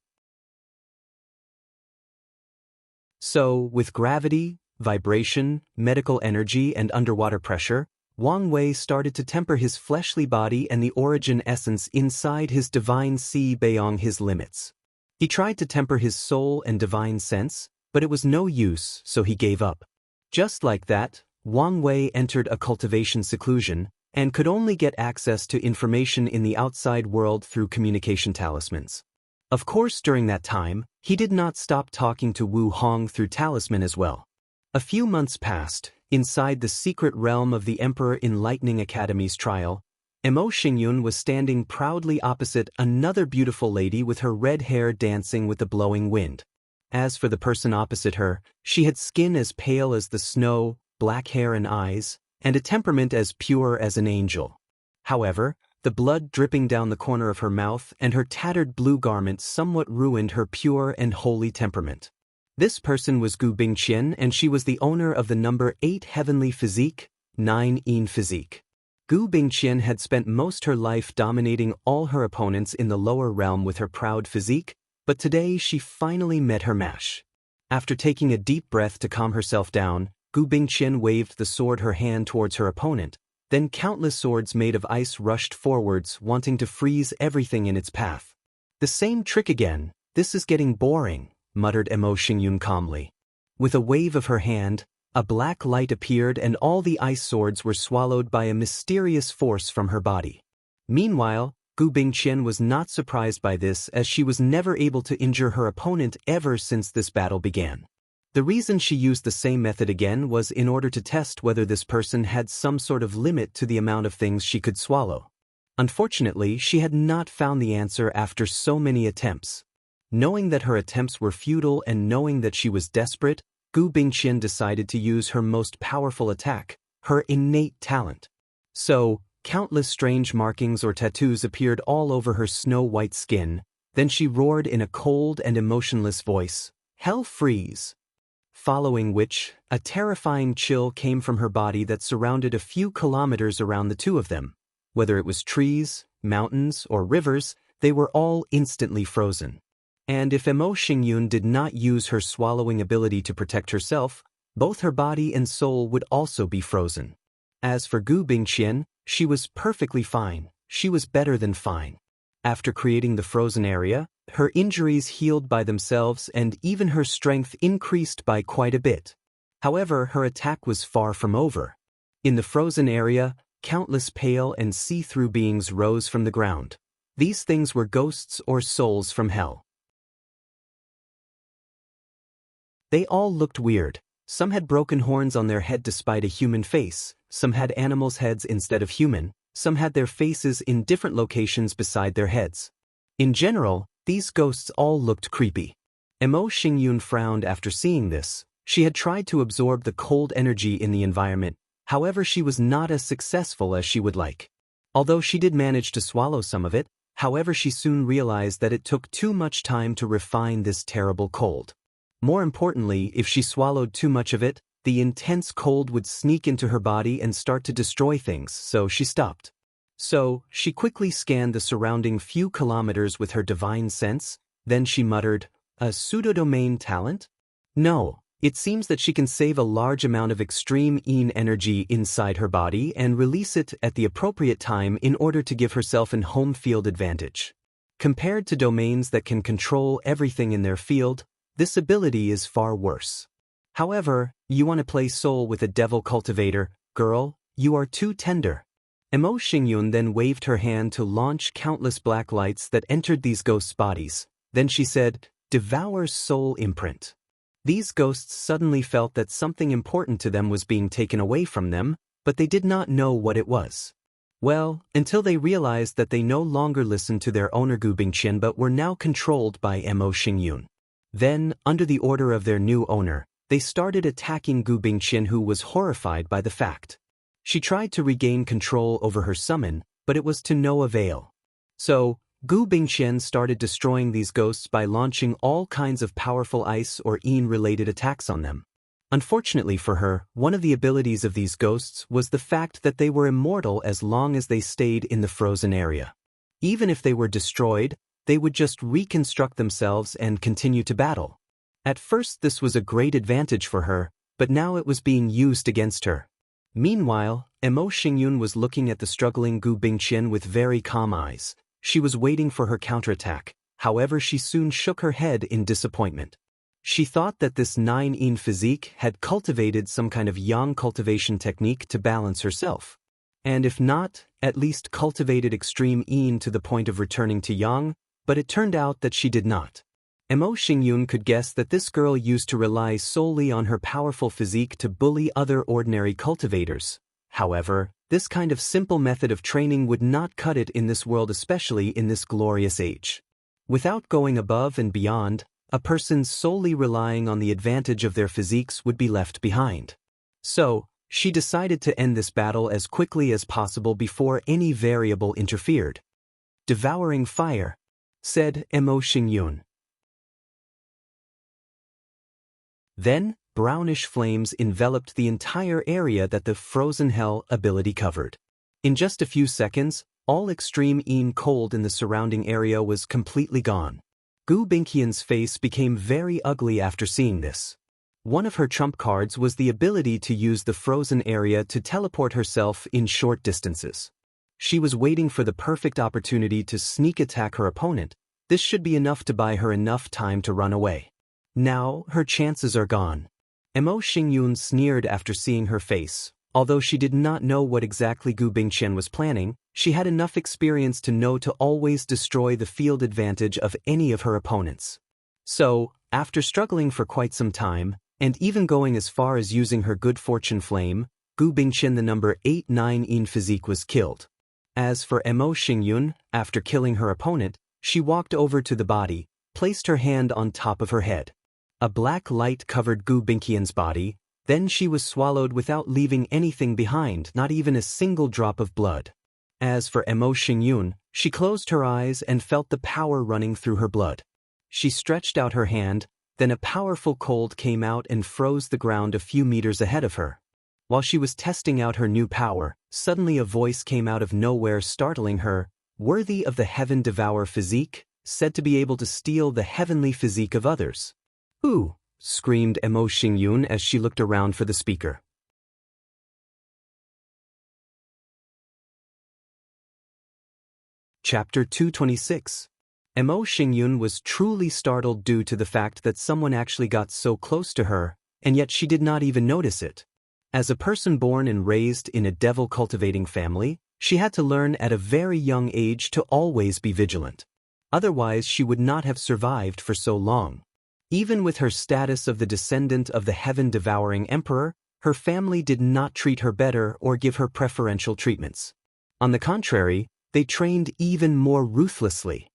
So, with gravity, vibration, medical energy, and underwater pressure, Wang Wei started to temper his fleshly body and the origin essence inside his divine sea beyond his limits. He tried to temper his soul and divine sense, but it was no use, so he gave up. Just like that, Wang Wei entered a cultivation seclusion, and could only get access to information in the outside world through communication talismans. Of course, during that time, he did not stop talking to Wu Hong through talisman as well. A few months passed. Inside the secret realm of the Emperor Enlightening Academy's trial, Emo Xingyun was standing proudly opposite another beautiful lady with her red hair dancing with the blowing wind. As for the person opposite her, she had skin as pale as the snow, black hair and eyes, and a temperament as pure as an angel. However, the blood dripping down the corner of her mouth and her tattered blue garment somewhat ruined her pure and holy temperament. This person was Gu Bingqian, and she was the owner of the number 8 heavenly physique, 9 Yin physique. Gu Bingqian had spent most her life dominating all her opponents in the lower realm with her proud physique, but today she finally met her match. After taking a deep breath to calm herself down, Gu Bingqian waved the sword her hand towards her opponent, then countless swords made of ice rushed forwards, wanting to freeze everything in its path. The same trick again, this is getting boring, muttered Emo Xingyun calmly. With a wave of her hand, a black light appeared and all the ice swords were swallowed by a mysterious force from her body. Meanwhile, Gu Bingqian was not surprised by this, as she was never able to injure her opponent ever since this battle began. The reason she used the same method again was in order to test whether this person had some sort of limit to the amount of things she could swallow. Unfortunately, she had not found the answer after so many attempts. Knowing that her attempts were futile and knowing that she was desperate, Gu Bingqian decided to use her most powerful attack, her innate talent. So, countless strange markings or tattoos appeared all over her snow-white skin, then she roared in a cold and emotionless voice, "Hell freeze!" Following which, a terrifying chill came from her body that surrounded a few kilometers around the two of them. Whether it was trees, mountains, or rivers, they were all instantly frozen. And if Emo Xingyun did not use her swallowing ability to protect herself, both her body and soul would also be frozen. As for Gu Bingqian, she was perfectly fine. She was better than fine. After creating the frozen area, her injuries healed by themselves and even her strength increased by quite a bit. However, her attack was far from over. In the frozen area, countless pale and see-through beings rose from the ground. These things were ghosts or souls from hell. They all looked weird. Some had broken horns on their head despite a human face, some had animals' heads instead of human, some had their faces in different locations beside their heads. In general, these ghosts all looked creepy. Emo Xingyun frowned after seeing this. She had tried to absorb the cold energy in the environment, however she was not as successful as she would like. Although she did manage to swallow some of it, however she soon realized that it took too much time to refine this terrible cold. More importantly, if she swallowed too much of it, the intense cold would sneak into her body and start to destroy things, so she stopped. So, she quickly scanned the surrounding few kilometers with her divine sense, then she muttered, "A pseudo-domain talent? No, it seems that she can save a large amount of extreme Yin energy inside her body and release it at the appropriate time in order to give herself an home field advantage. Compared to domains that can control everything in their field, this ability is far worse. However, you want to play soul with a devil cultivator, girl, you are too tender." Emo Xingyun then waved her hand to launch countless black lights that entered these ghosts' bodies. Then she said, "Devour soul imprint." These ghosts suddenly felt that something important to them was being taken away from them, but they did not know what it was. Well, until they realized that they no longer listened to their owner Gu Bingqian but were now controlled by Emo Xingyun. Then, under the order of their new owner, they started attacking Gu Bingqian, who was horrified by the fact. She tried to regain control over her summon, but it was to no avail. So, Gu Bingqian started destroying these ghosts by launching all kinds of powerful ice or Yin-related attacks on them. Unfortunately for her, one of the abilities of these ghosts was the fact that they were immortal as long as they stayed in the frozen area. Even if they were destroyed, they would just reconstruct themselves and continue to battle. At first this was a great advantage for her, but now it was being used against her. Meanwhile, Emo Xingyun was looking at the struggling Gu Bingqian with very calm eyes. She was waiting for her counterattack, however she soon shook her head in disappointment. She thought that this 9-Yin physique had cultivated some kind of yang cultivation technique to balance herself. And if not, at least cultivated extreme Yin to the point of returning to yang, but it turned out that she did not. Emo Xingyun could guess that this girl used to rely solely on her powerful physique to bully other ordinary cultivators. However, this kind of simple method of training would not cut it in this world, especially in this glorious age. Without going above and beyond, a person solely relying on the advantage of their physiques would be left behind. So, she decided to end this battle as quickly as possible before any variable interfered. "Devouring fire," said Emo Xingyun. Then, brownish flames enveloped the entire area that the Frozen Hell ability covered. In just a few seconds, all extreme Yin cold in the surrounding area was completely gone. Gu Bingqian's face became very ugly after seeing this. One of her trump cards was the ability to use the frozen area to teleport herself in short distances. She was waiting for the perfect opportunity to sneak attack her opponent. This should be enough to buy her enough time to run away. Now, her chances are gone. Emo Xingyun sneered after seeing her face. Although she did not know what exactly Gu Bingqian was planning, she had enough experience to know to always destroy the field advantage of any of her opponents. So, after struggling for quite some time, and even going as far as using her good fortune flame, Gu Bingqian the number 8-9-Yin physique was killed. As for Emo Xingyun, after killing her opponent, she walked over to the body, placed her hand on top of her head. A black light covered Gu Bingqian's body, then she was swallowed without leaving anything behind, not even a single drop of blood. As for Emo Xingyun, she closed her eyes and felt the power running through her blood. She stretched out her hand, then a powerful cold came out and froze the ground a few meters ahead of her. While she was testing out her new power, suddenly a voice came out of nowhere startling her, "Worthy of the Heaven Devour physique, said to be able to steal the heavenly physique of others." "Who?" screamed Emo Xingyun as she looked around for the speaker. Chapter 226. Emo Xingyun was truly startled due to the fact that someone actually got so close to her, and yet she did not even notice it. As a person born and raised in a devil-cultivating family, she had to learn at a very young age to always be vigilant. Otherwise, she would not have survived for so long. Even with her status of the descendant of the heaven-devouring emperor, her family did not treat her better or give her preferential treatments. On the contrary, they trained even more ruthlessly.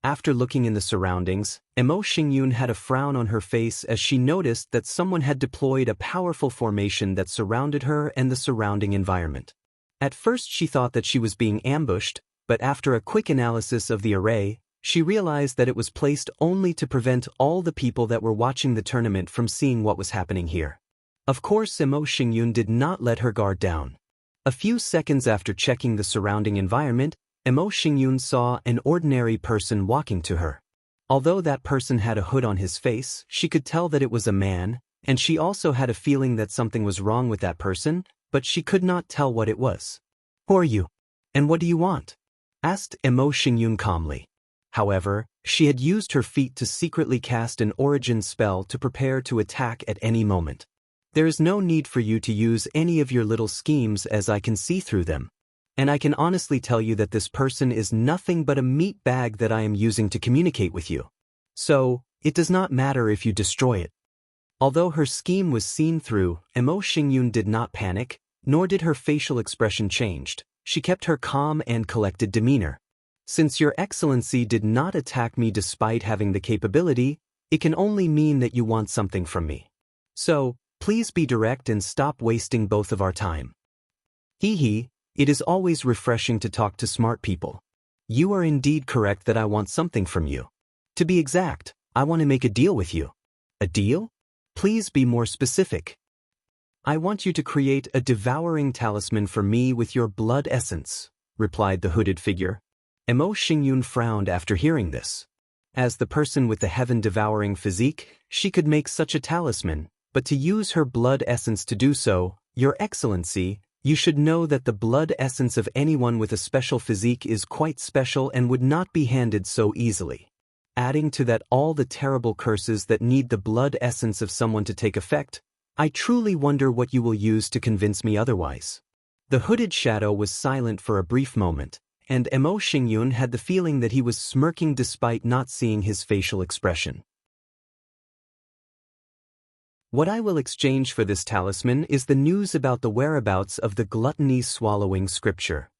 After looking in the surroundings, Emo Xingyun had a frown on her face as she noticed that someone had deployed a powerful formation that surrounded her and the surrounding environment. At first she thought that she was being ambushed, but after a quick analysis of the array, she realized that it was placed only to prevent all the people that were watching the tournament from seeing what was happening here. Of course, Emo Xingyun did not let her guard down. A few seconds after checking the surrounding environment, Emo Xingyun saw an ordinary person walking to her. Although that person had a hood on his face, she could tell that it was a man, and she also had a feeling that something was wrong with that person, but she could not tell what it was. "Who are you? And what do you want?" asked Emo Xingyun calmly. However, she had used her feet to secretly cast an origin spell to prepare to attack at any moment. "There is no need for you to use any of your little schemes as I can see through them. And I can honestly tell you that this person is nothing but a meat bag that I am using to communicate with you. So, it does not matter if you destroy it." Although her scheme was seen through, Emo Xingyun did not panic, nor did her facial expression change. She kept her calm and collected demeanor. "Since Your Excellency did not attack me despite having the capability, it can only mean that you want something from me. So, please be direct and stop wasting both of our time." Hee, it is always refreshing to talk to smart people. "You are indeed correct that I want something from you. To be exact, I want to make a deal with you." "A deal? Please be more specific." "I want you to create a devouring talisman for me with your blood essence," replied the hooded figure. Emo Xingyun frowned after hearing this. As the person with the heaven-devouring physique, she could make such a talisman, but to use her blood essence to do so, "Your Excellency, you should know that the blood essence of anyone with a special physique is quite special and would not be handed so easily. Adding to that all the terrible curses that need the blood essence of someone to take effect, I truly wonder what you will use to convince me otherwise." The hooded shadow was silent for a brief moment, and Emo Xingyun had the feeling that he was smirking despite not seeing his facial expression. "What I will exchange for this talisman is the news about the whereabouts of the gluttony-swallowing scripture."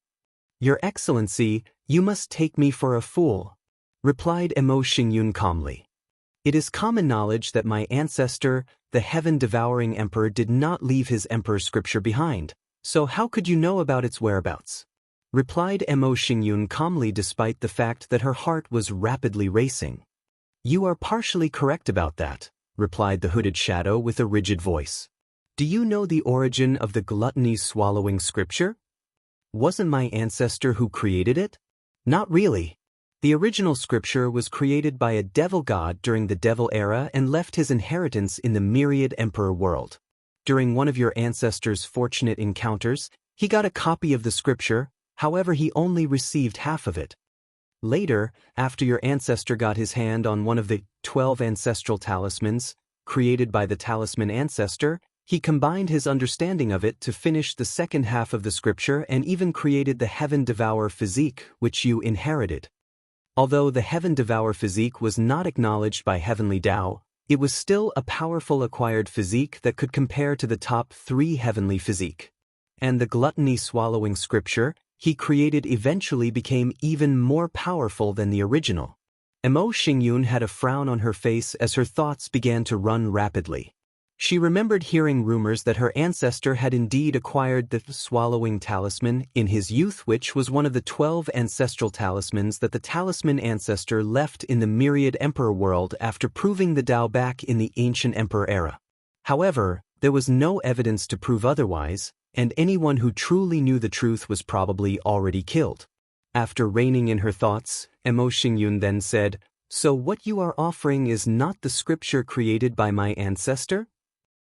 "Your Excellency, you must take me for a fool," replied Emo Xingyun calmly. "It is common knowledge that my ancestor, the heaven-devouring emperor, did not leave his emperor scripture behind, so how could you know about its whereabouts?" replied Emo Xingyun calmly despite the fact that her heart was rapidly racing. "You are partially correct about that," replied the hooded shadow with a rigid voice. "Do you know the origin of the gluttony-swallowing scripture? Wasn't my ancestor who created it? Not really. The original scripture was created by a devil god during the devil era and left his inheritance in the myriad emperor world. During one of your ancestors' fortunate encounters, he got a copy of the scripture, however he only received half of it. Later, after your ancestor got his hand on one of the 12 ancestral talismans, created by the talisman ancestor, he combined his understanding of it to finish the second half of the scripture and even created the Heaven Devour physique, which you inherited. Although the Heaven Devour physique was not acknowledged by Heavenly Tao, it was still a powerful acquired physique that could compare to the top 3 heavenly physique. And the gluttony-swallowing scripture he created eventually became even more powerful than the original." Emo Xingyun had a frown on her face as her thoughts began to run rapidly. She remembered hearing rumors that her ancestor had indeed acquired the swallowing talisman in his youth, which was one of the 12 ancestral talismans that the talisman ancestor left in the myriad emperor world after proving the Tao back in the ancient emperor era. However, there was no evidence to prove otherwise, and anyone who truly knew the truth was probably already killed. After reining in her thoughts, Emo Xingyun then said, "So what you are offering is not the scripture created by my ancestor?"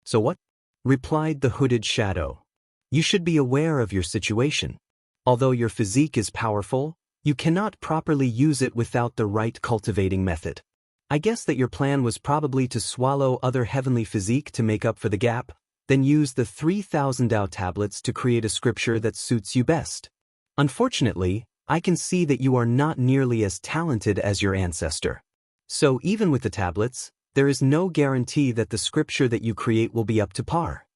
"So what?" replied the hooded shadow. "You should be aware of your situation. Although your physique is powerful, you cannot properly use it without the right cultivating method. I guess that your plan was probably to swallow other heavenly physique to make up for the gap, then use the 3,000 Tao tablets to create a scripture that suits you best. Unfortunately, I can see that you are not nearly as talented as your ancestor. So even with the tablets, there is no guarantee that the scripture that you create will be up to par.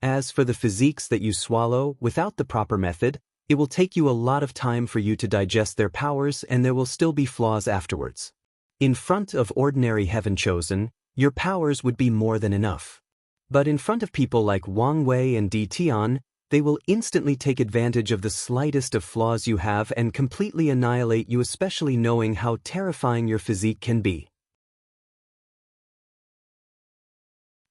As for the physiques that you swallow without the proper method, It will take you a lot of time for you to digest their powers, and there will still be flaws afterwards. In front of ordinary heaven chosen, your powers would be more than enough. But in front of people like Wang Wei and Di Tian, they will instantly take advantage of the slightest of flaws you have and completely annihilate you, especially knowing how terrifying your physique can be.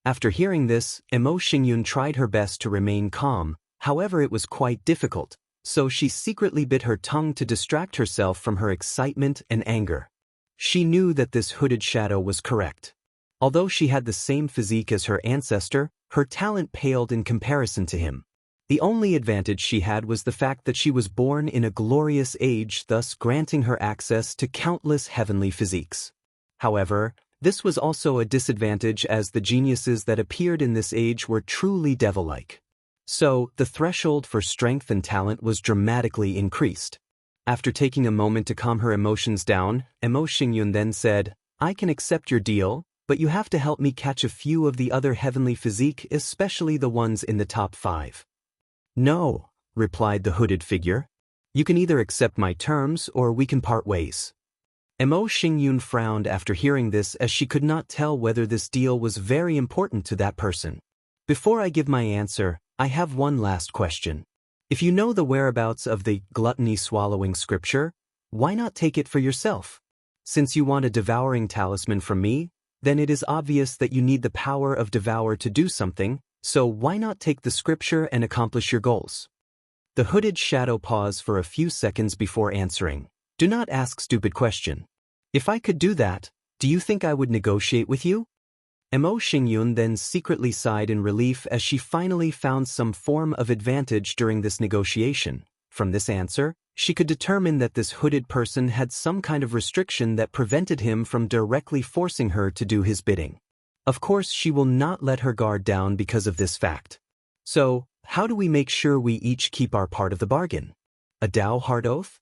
After hearing this, Emo Xingyun tried her best to remain calm, however it was quite difficult, so she secretly bit her tongue to distract herself from her excitement and anger. She knew that this hooded shadow was correct. Although she had the same physique as her ancestor, her talent paled in comparison to him. The only advantage she had was the fact that she was born in a glorious age, thus granting her access to countless heavenly physiques. However, this was also a disadvantage, as the geniuses that appeared in this age were truly devil-like. So, the threshold for strength and talent was dramatically increased. After taking a moment to calm her emotions down, Emo Xingyun then said, "I can accept your deal, but you have to help me catch a few of the other heavenly physique, especially the ones in the top 5. "No," replied the hooded figure. "You can either accept my terms or we can part ways." Emo Xingyun frowned after hearing this, as she could not tell whether this deal was very important to that person. "Before I give my answer, I have one last question. If you know the whereabouts of the gluttony-swallowing scripture, why not take it for yourself? Since you want a devouring talisman from me, then it is obvious that you need the power of devour to do something, so why not take the scripture and accomplish your goals?" The hooded shadow paused for a few seconds before answering. "Do not ask stupid question. If I could do that, do you think I would negotiate with you?" Emo Xingyun then secretly sighed in relief, as she finally found some form of advantage during this negotiation. From this answer, she could determine that this hooded person had some kind of restriction that prevented him from directly forcing her to do his bidding. Of course, she will not let her guard down because of this fact. So, how do we make sure we each keep our part of the bargain? A Dao hard oath?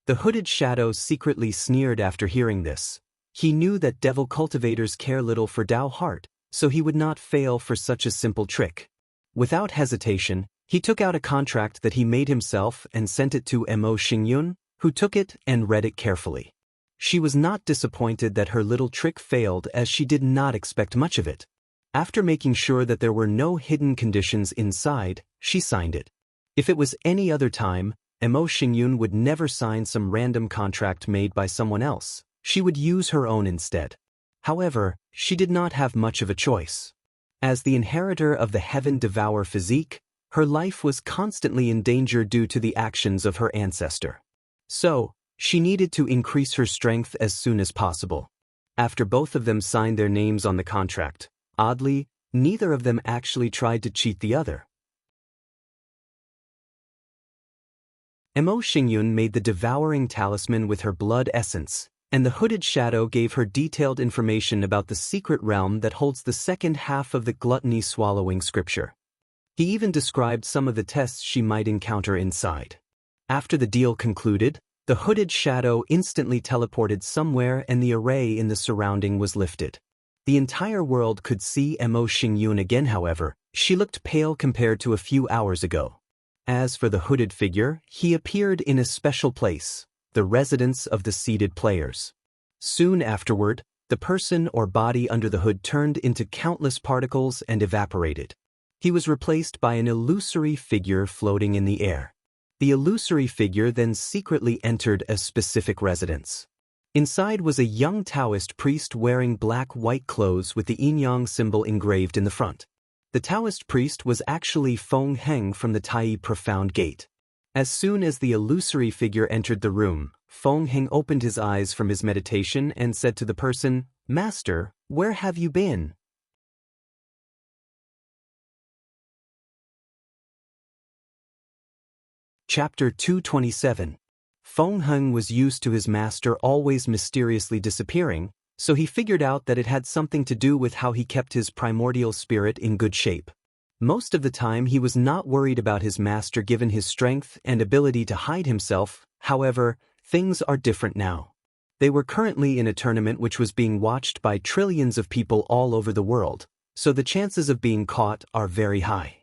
The hooded shadow secretly sneered after hearing this. He knew that devil cultivators care little for Dao heart, so he would not fail for such a simple trick. Without hesitation, he took out a contract that he made himself and sent it to Emo Xingyun, who took it and read it carefully. She was not disappointed that her little trick failed, as she did not expect much of it. After making sure that there were no hidden conditions inside, she signed it. If it was any other time, Emo Xingyun would never sign some random contract made by someone else. She would use her own instead. However, she did not have much of a choice. As the inheritor of the Heaven Devour physique, her life was constantly in danger due to the actions of her ancestor. So, she needed to increase her strength as soon as possible. After both of them signed their names on the contract, oddly, neither of them actually tried to cheat the other. Emo Xingyun made the devouring talisman with her blood essence, and the hooded shadow gave her detailed information about the secret realm that holds the second half of the gluttony-swallowing scripture. He even described some of the tests she might encounter inside. After the deal concluded, the hooded shadow instantly teleported somewhere, and the array in the surrounding was lifted. The entire world could see Emo Xingyun again. However, she looked pale compared to a few hours ago. As for the hooded figure, he appeared in a special place, the residence of the seated players. Soon afterward, the person or body under the hood turned into countless particles and evaporated. He was replaced by an illusory figure floating in the air. The illusory figure then secretly entered a specific residence. Inside was a young Taoist priest wearing black-white clothes with the yin-yang symbol engraved in the front. The Taoist priest was actually Feng Heng from the Tai Profound Gate. As soon as the illusory figure entered the room, Feng Heng opened his eyes from his meditation and said to the person, "Master, where have you been?" Chapter 227. Feng Heng was used to his master always mysteriously disappearing, so he figured out that it had something to do with how he kept his primordial spirit in good shape. Most of the time he was not worried about his master given his strength and ability to hide himself. However, things are different now. They were currently in a tournament which was being watched by trillions of people all over the world, so the chances of being caught are very high.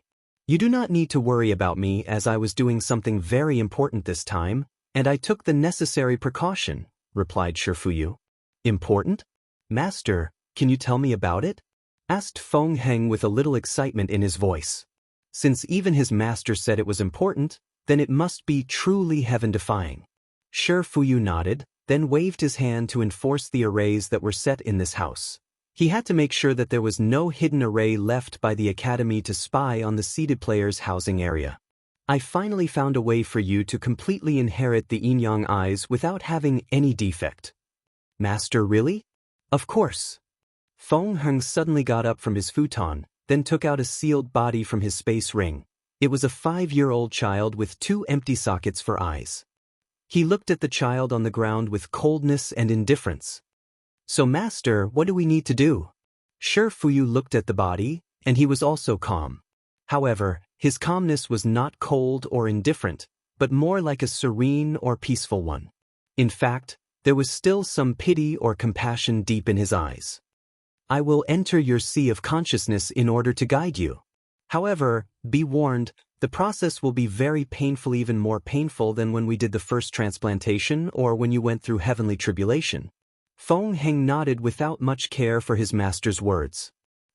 You do not need to worry about me as I was doing something very important this time, and I took the necessary precaution, replied Shifuyu. Important? Master, can you tell me about it? Asked Feng Heng with a little excitement in his voice. Since even his master said it was important, then it must be truly heaven-defying. Shifuyu nodded, then waved his hand to enforce the arrays that were set in this house. He had to make sure that there was no hidden array left by the academy to spy on the seated players' housing area. I finally found a way for you to completely inherit the yin-yang eyes without having any defect. Master, really? Of course. Feng Heng suddenly got up from his futon, then took out a sealed body from his space ring. It was a 5-year-old child with 2 empty sockets for eyes. He looked at the child on the ground with coldness and indifference. So Master, what do we need to do? Shifuyu looked at the body, and he was also calm. However, his calmness was not cold or indifferent, but more like a serene or peaceful one. In fact, there was still some pity or compassion deep in his eyes. I will enter your sea of consciousness in order to guide you. However, be warned, the process will be very painful, even more painful than when we did the first transplantation or when you went through heavenly tribulation. Feng Heng nodded without much care for his master's words.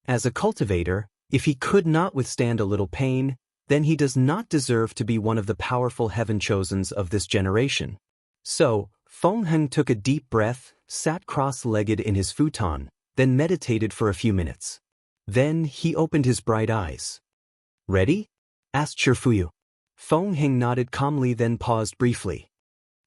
As a cultivator, if he could not withstand a little pain, then he does not deserve to be one of the powerful heaven-chosens of this generation. So, Feng Heng took a deep breath, sat cross-legged in his futon, then meditated for a few minutes. Then he opened his bright eyes. Ready? Asked Shifuyu. Feng Heng nodded calmly, then paused briefly.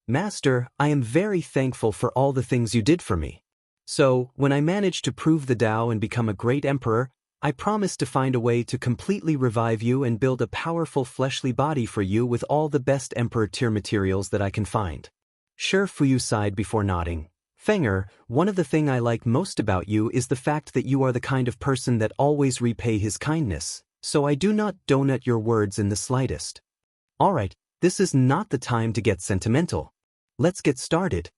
Master, I am very thankful for all the things you did for me. So, when I managed to prove the Tao and become a great emperor, I promised to find a way to completely revive you and build a powerful fleshly body for you with all the best emperor tier materials that I can find. Shifuyu sighed before nodding. Fenger, one of the things I like most about you is the fact that you are the kind of person that always repay his kindness, so I do not donut your words in the slightest. Alright, this is not the time to get sentimental. Let's get started.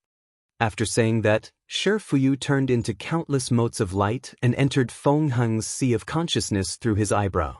After saying that, Shifuyu turned into countless motes of light and entered Feng Heng's sea of consciousness through his eyebrow.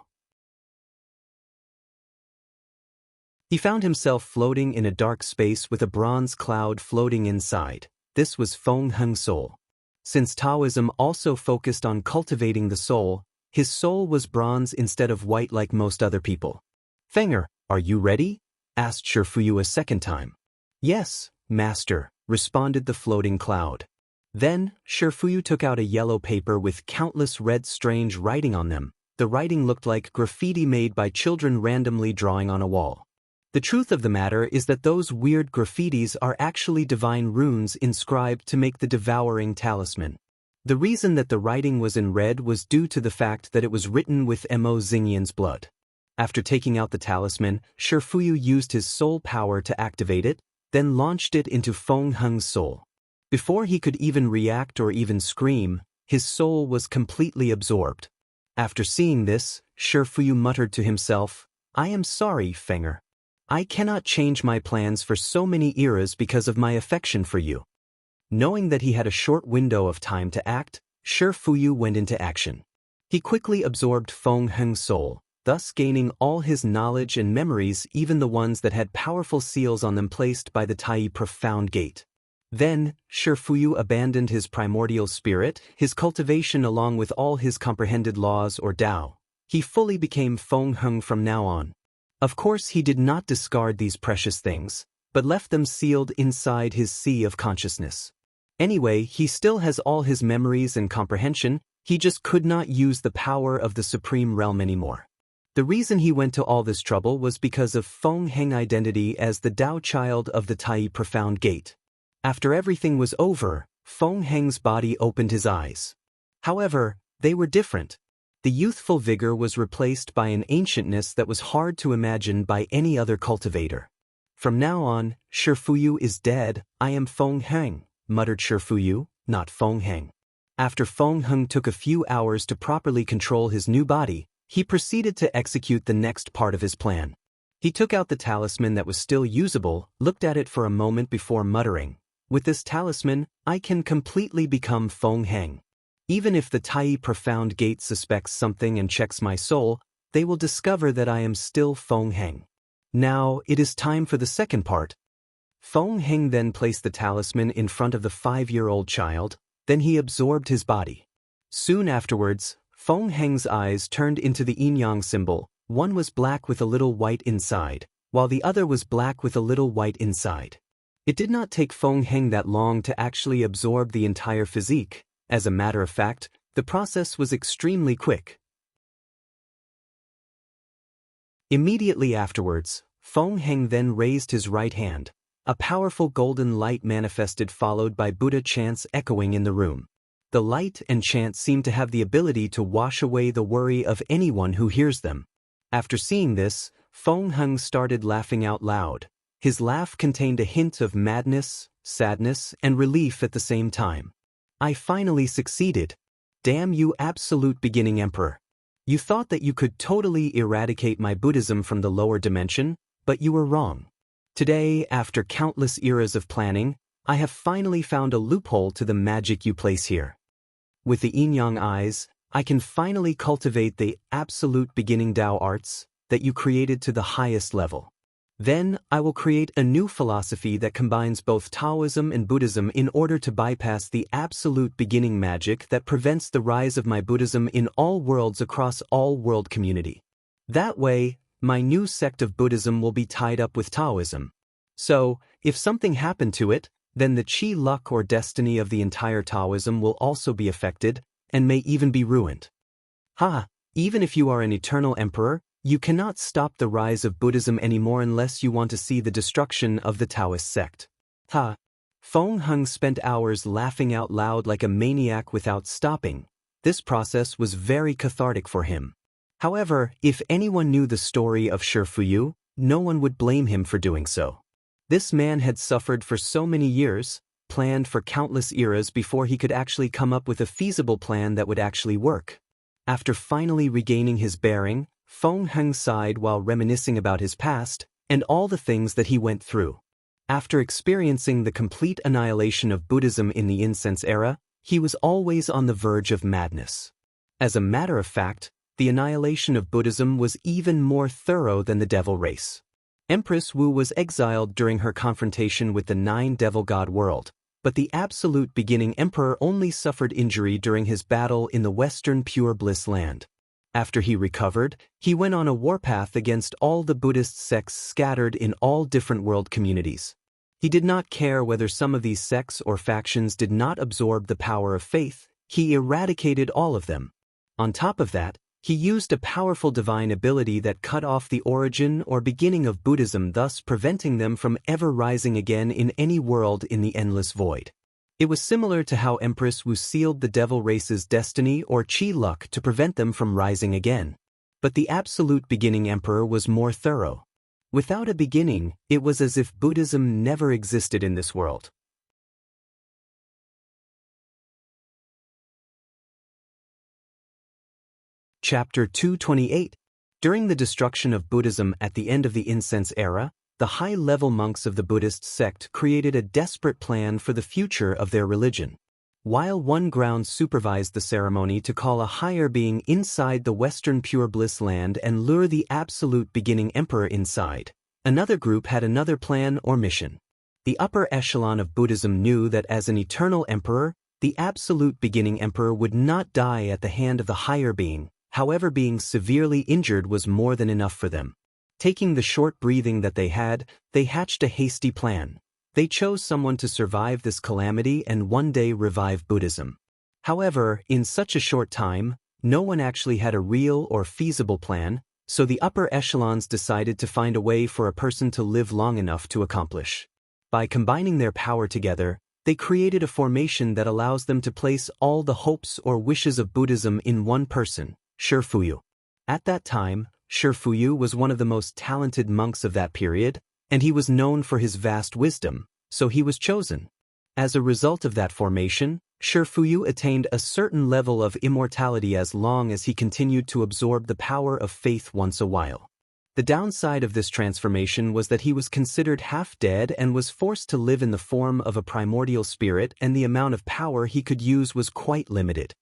He found himself floating in a dark space with a bronze cloud floating inside. This was Feng Heng's soul. Since Taoism also focused on cultivating the soul, his soul was bronze instead of white like most other people. Fenger, are you ready? Asked Shifuyu a second time. Yes, Master, responded the floating cloud. Then, Shifuyu took out a yellow paper with countless red strange writing on them. The writing looked like graffiti made by children randomly drawing on a wall. The truth of the matter is that those weird graffitis are actually divine runes inscribed to make the devouring talisman. The reason that the writing was in red was due to the fact that it was written with Mo Xingyan's blood. After taking out the talisman, Shifuyu used his soul power to activate it, then launched it into Feng Heng's soul. Before he could even react or even scream, his soul was completely absorbed. After seeing this, Shifuyu muttered to himself, I am sorry, Fenger. I cannot change my plans for so many eras because of my affection for you. Knowing that he had a short window of time to act, Shifuyu went into action. He quickly absorbed Feng Heng's soul, thus gaining all his knowledge and memories, even the ones that had powerful seals on them placed by the Tai Profound Gate. Then, Shifuyu abandoned his primordial spirit, his cultivation along with all his comprehended laws or Tao. He fully became Feng Heng from now on. Of course he did not discard these precious things, but left them sealed inside his sea of consciousness. Anyway, he still has all his memories and comprehension, he just could not use the power of the Supreme Realm anymore. The reason he went to all this trouble was because of Feng Heng's identity as the Tao child of the Tai Profound Gate. After everything was over, Feng Heng's body opened his eyes. However, they were different. The youthful vigor was replaced by an ancientness that was hard to imagine by any other cultivator. From now on, Shifuyu is dead, I am Feng Heng, muttered Shifuyu, not Feng Heng. After Feng Heng took a few hours to properly control his new body, he proceeded to execute the next part of his plan. He took out the talisman that was still usable, looked at it for a moment before muttering, with this talisman, I can completely become Feng Heng. Even if the Tai Profound Gate suspects something and checks my soul, they will discover that I am still Feng Heng. Now, it is time for the second part. Feng Heng then placed the talisman in front of the 5-year-old child, then he absorbed his body. Soon afterwards, Feng Heng's eyes turned into the yin-yang symbol. One was black with a little white inside, while the other was black with a little white inside. It did not take Feng Heng that long to actually absorb the entire physique. As a matter of fact, the process was extremely quick. Immediately afterwards, Feng Heng then raised his right hand. A powerful golden light manifested, followed by Buddha chants echoing in the room. The light and chants seem to have the ability to wash away the worry of anyone who hears them. After seeing this, Feng Heng started laughing out loud. His laugh contained a hint of madness, sadness, and relief at the same time. I finally succeeded. Damn you, absolute beginning emperor. You thought that you could totally eradicate my Buddhism from the lower dimension, but you were wrong. Today, after countless eras of planning, I have finally found a loophole to the magic you place here. With the yin-yang eyes, I can finally cultivate the absolute beginning Tao arts that you created to the highest level. Then, I will create a new philosophy that combines both Taoism and Buddhism in order to bypass the absolute beginning magic that prevents the rise of my Buddhism in all worlds across all world community. That way, my new sect of Buddhism will be tied up with Taoism. So, if something happened to it, then the chi luck or destiny of the entire Taoism will also be affected, and may even be ruined. Even if you are an eternal emperor, you cannot stop the rise of Buddhism anymore unless you want to see the destruction of the Taoist sect. Feng Heng spent hours laughing out loud like a maniac without stopping. This process was very cathartic for him. However, if anyone knew the story of Shi Fuyu, no one would blame him for doing so. This man had suffered for so many years, planned for countless eras before he could actually come up with a feasible plan that would actually work. After finally regaining his bearing, Feng Heng sighed while reminiscing about his past and all the things that he went through. After experiencing the complete annihilation of Buddhism in the incense era, he was always on the verge of madness. As a matter of fact, the annihilation of Buddhism was even more thorough than the devil race. Empress Wu was exiled during her confrontation with the 9 devil god world, but the absolute beginning emperor only suffered injury during his battle in the western pure bliss land. After he recovered, he went on a warpath against all the Buddhist sects scattered in all different world communities. He did not care whether some of these sects or factions did not absorb the power of faith, he eradicated all of them. On top of that, he used a powerful divine ability that cut off the origin or beginning of Buddhism, thus preventing them from ever rising again in any world in the endless void. It was similar to how Empress Wu sealed the devil race's destiny or chi luck to prevent them from rising again. But the absolute beginning emperor was more thorough. Without a beginning, it was as if Buddhism never existed in this world. Chapter 228. During the destruction of Buddhism at the end of the incense era, the high-level monks of the Buddhist sect created a desperate plan for the future of their religion. While one ground supervised the ceremony to call a higher being inside the western pure bliss land and lure the absolute beginning emperor inside, another group had another plan or mission. The upper echelon of Buddhism knew that as an eternal emperor, the absolute beginning emperor would not die at the hand of the higher being. However, being severely injured was more than enough for them. Taking the short breathing that they had, they hatched a hasty plan. They chose someone to survive this calamity and one day revive Buddhism. However, in such a short time, no one actually had a real or feasible plan, so the upper echelons decided to find a way for a person to live long enough to accomplish. By combining their power together, they created a formation that allows them to place all the hopes or wishes of Buddhism in one person. Shi Fuyu. At that time, Shi Fuyu was one of the most talented monks of that period, and he was known for his vast wisdom, so he was chosen. As a result of that formation, Shi Fuyu attained a certain level of immortality as long as he continued to absorb the power of faith once a while. The downside of this transformation was that he was considered half dead and was forced to live in the form of a primordial spirit, and the amount of power he could use was quite limited.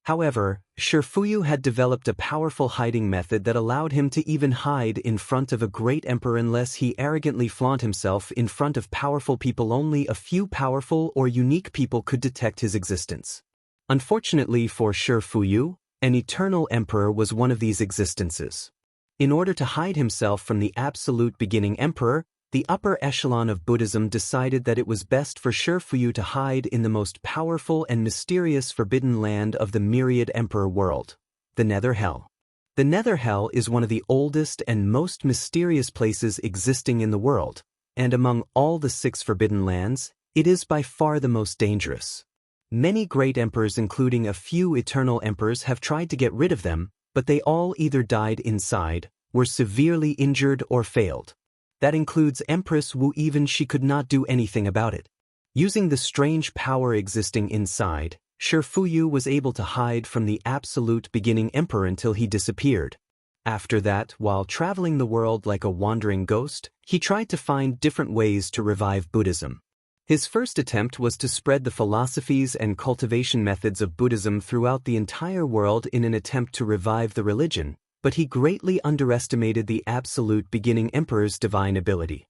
However, Shifuyu had developed a powerful hiding method that allowed him to even hide in front of a great emperor unless he arrogantly flaunt himself in front of powerful people. Only a few powerful or unique people could detect his existence. Unfortunately for Shifuyu, an eternal emperor was one of these existences. In order to hide himself from the absolute beginning emperor, the upper echelon of Buddhism decided that it was best for Shifuyu to hide in the most powerful and mysterious forbidden land of the myriad emperor world, the Nether Hell. The Nether Hell is one of the oldest and most mysterious places existing in the world, and among all the 6 forbidden lands, it is by far the most dangerous. Many great emperors, including a few eternal emperors, have tried to get rid of them, but they all either died inside, were severely injured, or failed. That includes Empress Wu. Even she could not do anything about it. Using the strange power existing inside, Shifuyu was able to hide from the absolute beginning emperor until he disappeared. After that, while traveling the world like a wandering ghost, he tried to find different ways to revive Buddhism. His first attempt was to spread the philosophies and cultivation methods of Buddhism throughout the entire world in an attempt to revive the religion, but he greatly underestimated the absolute beginning emperor's divine ability.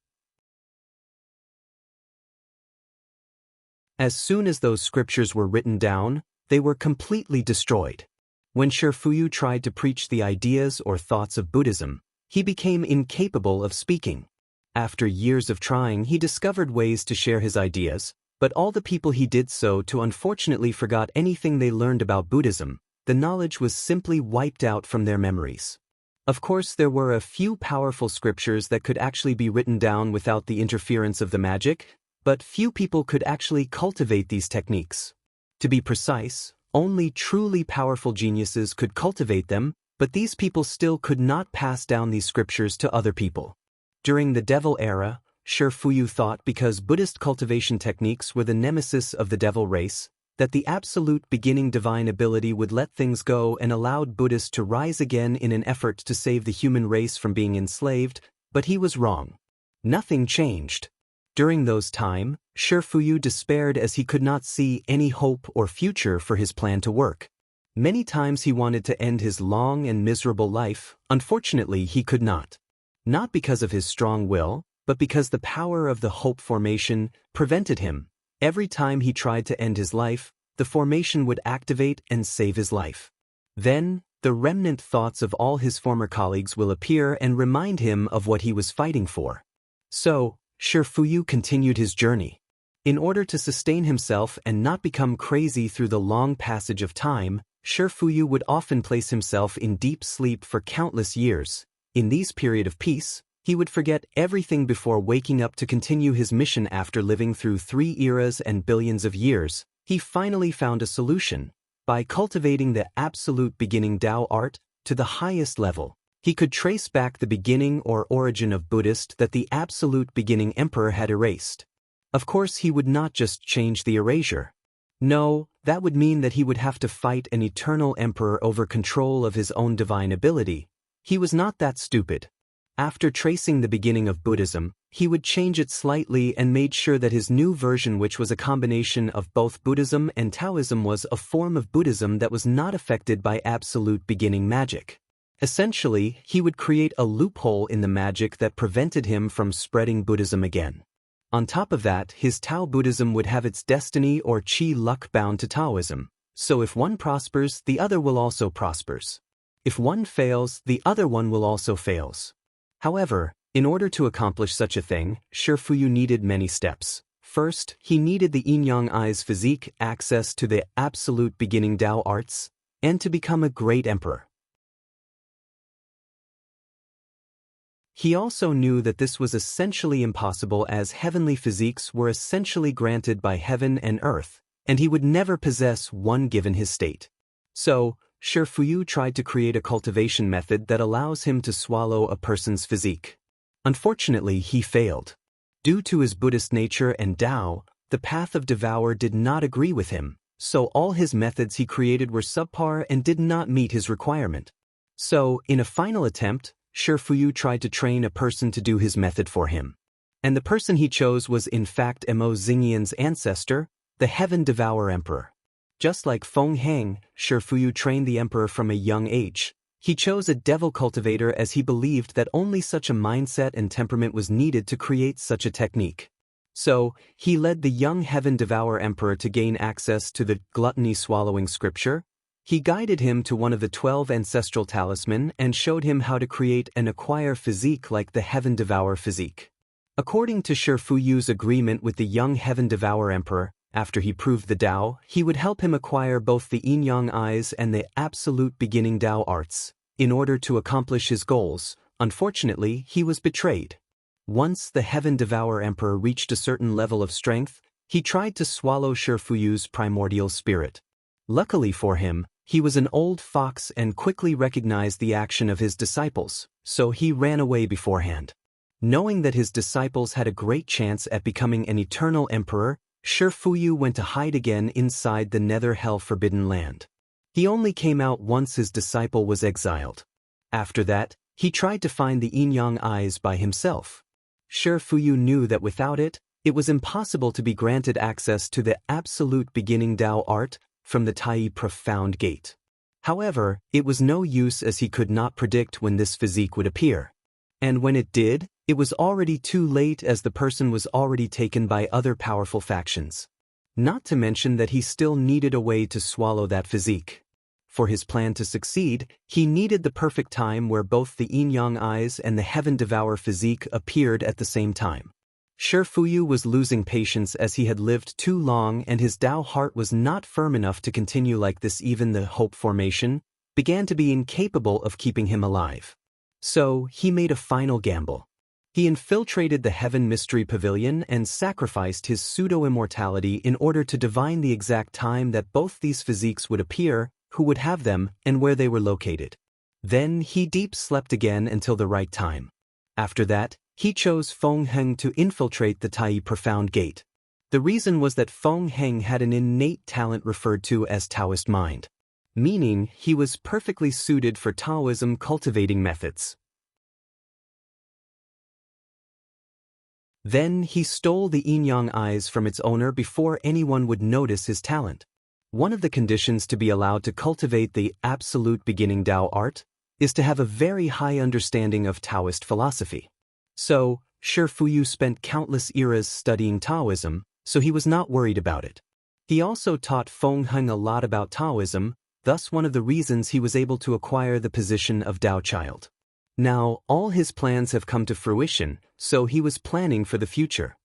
As soon as those scriptures were written down, they were completely destroyed. When Shifuyu tried to preach the ideas or thoughts of Buddhism, he became incapable of speaking. After years of trying, he discovered ways to share his ideas, but all the people he did so to unfortunately forgot anything they learned about Buddhism. The knowledge was simply wiped out from their memories. Of course, there were a few powerful scriptures that could actually be written down without the interference of the magic, but few people could actually cultivate these techniques. To be precise, only truly powerful geniuses could cultivate them, but these people still could not pass down these scriptures to other people. During the Devil era, Shifuyu thought because Buddhist cultivation techniques were the nemesis of the devil race, that the absolute beginning divine ability would let things go and allowed Buddhists to rise again in an effort to save the human race from being enslaved, but he was wrong. Nothing changed. During those time, Shifuyu despaired as he could not see any hope or future for his plan to work. Many times he wanted to end his long and miserable life. Unfortunately, he could not. Not because of his strong will, but because the power of the hope formation prevented him. Every time he tried to end his life, the formation would activate and save his life. Then, the remnant thoughts of all his former colleagues will appear and remind him of what he was fighting for. So, Shifuyu continued his journey. In order to sustain himself and not become crazy through the long passage of time, Shifuyu would often place himself in deep sleep for countless years. In these periods of peace, he would forget everything before waking up to continue his mission. After living through 3 eras and billions of years, he finally found a solution. By cultivating the absolute beginning Tao art to the highest level, he could trace back the beginning or origin of Buddhist that the absolute beginning emperor had erased. Of course, he would not just change the erasure. No, that would mean that he would have to fight an eternal emperor over control of his own divine ability. He was not that stupid. After tracing the beginning of Buddhism, he would change it slightly and made sure that his new version, which was a combination of both Buddhism and Taoism, was a form of Buddhism that was not affected by absolute beginning magic. Essentially, he would create a loophole in the magic that prevented him from spreading Buddhism again. On top of that, his Tao Buddhism would have its destiny or chi luck bound to Taoism, so if one prospers, the other will also prospers. If one fails, the other one will also fails. However, in order to accomplish such a thing, Shifuyu needed many steps. First, he needed the yin-yang eyes physique, access to the absolute beginning Tao arts, and to become a great emperor. He also knew that this was essentially impossible as heavenly physiques were essentially granted by heaven and earth, and he would never possess one given his state. So, Shifuyu tried to create a cultivation method that allows him to swallow a person's physique. Unfortunately, he failed. Due to his Buddhist nature and Tao, the path of devour did not agree with him, so all his methods he created were subpar and did not meet his requirement. So, in a final attempt, Shifuyu tried to train a person to do his method for him. And the person he chose was in fact Mo Xingyan's ancestor, the Heaven Devourer Emperor. Just like Feng Heng, Shifuyu trained the emperor from a young age. He chose a devil cultivator as he believed that only such a mindset and temperament was needed to create such a technique. So, he led the young Heaven Devourer Emperor to gain access to the gluttony-swallowing scripture. He guided him to one of the 12 ancestral talisman and showed him how to create and acquire physique like the Heaven Devourer physique. According to Shifuyu's agreement with the young Heaven Devourer Emperor, after he proved the Tao, he would help him acquire both the Yin-Yang eyes and the absolute beginning Tao arts. In order to accomplish his goals, unfortunately, he was betrayed. Once the Heaven Devourer Emperor reached a certain level of strength, he tried to swallow Shifuyu's primordial spirit. Luckily for him, he was an old fox and quickly recognized the action of his disciples, so he ran away beforehand. Knowing that his disciples had a great chance at becoming an eternal emperor, Shifuyu went to hide again inside the Nether Hell Forbidden Land. He only came out once his disciple was exiled. After that, he tried to find the Yin-Yang eyes by himself. Shifuyu knew that without it, it was impossible to be granted access to the absolute beginning Tao art from the Tai Profound Gate. However, it was no use as he could not predict when this physique would appear. And when it did, it was already too late as the person was already taken by other powerful factions. Not to mention that he still needed a way to swallow that physique. For his plan to succeed, he needed the perfect time where both the Yin-Yang eyes and the Heaven Devourer physique appeared at the same time. Shifuyu was losing patience as he had lived too long and his Tao heart was not firm enough to continue like this. Even the hope formation began to be incapable of keeping him alive. So, he made a final gamble. He infiltrated the Heaven Mystery Pavilion and sacrificed his pseudo-immortality in order to divine the exact time that both these physiques would appear, who would have them, and where they were located. Then he deep slept again until the right time. After that, he chose Feng Heng to infiltrate the Tai Profound Gate. The reason was that Feng Heng had an innate talent referred to as Taoist mind, meaning he was perfectly suited for Taoism cultivating methods. Then he stole the Yin-Yang eyes from its owner before anyone would notice his talent. One of the conditions to be allowed to cultivate the absolute beginning Tao art is to have a very high understanding of Taoist philosophy. So, Shifuyu spent countless eras studying Taoism, so he was not worried about it. He also taught Feng Heng a lot about Taoism, thus one of the reasons he was able to acquire the position of Tao Child. Now, all his plans have come to fruition, so he was planning for the future.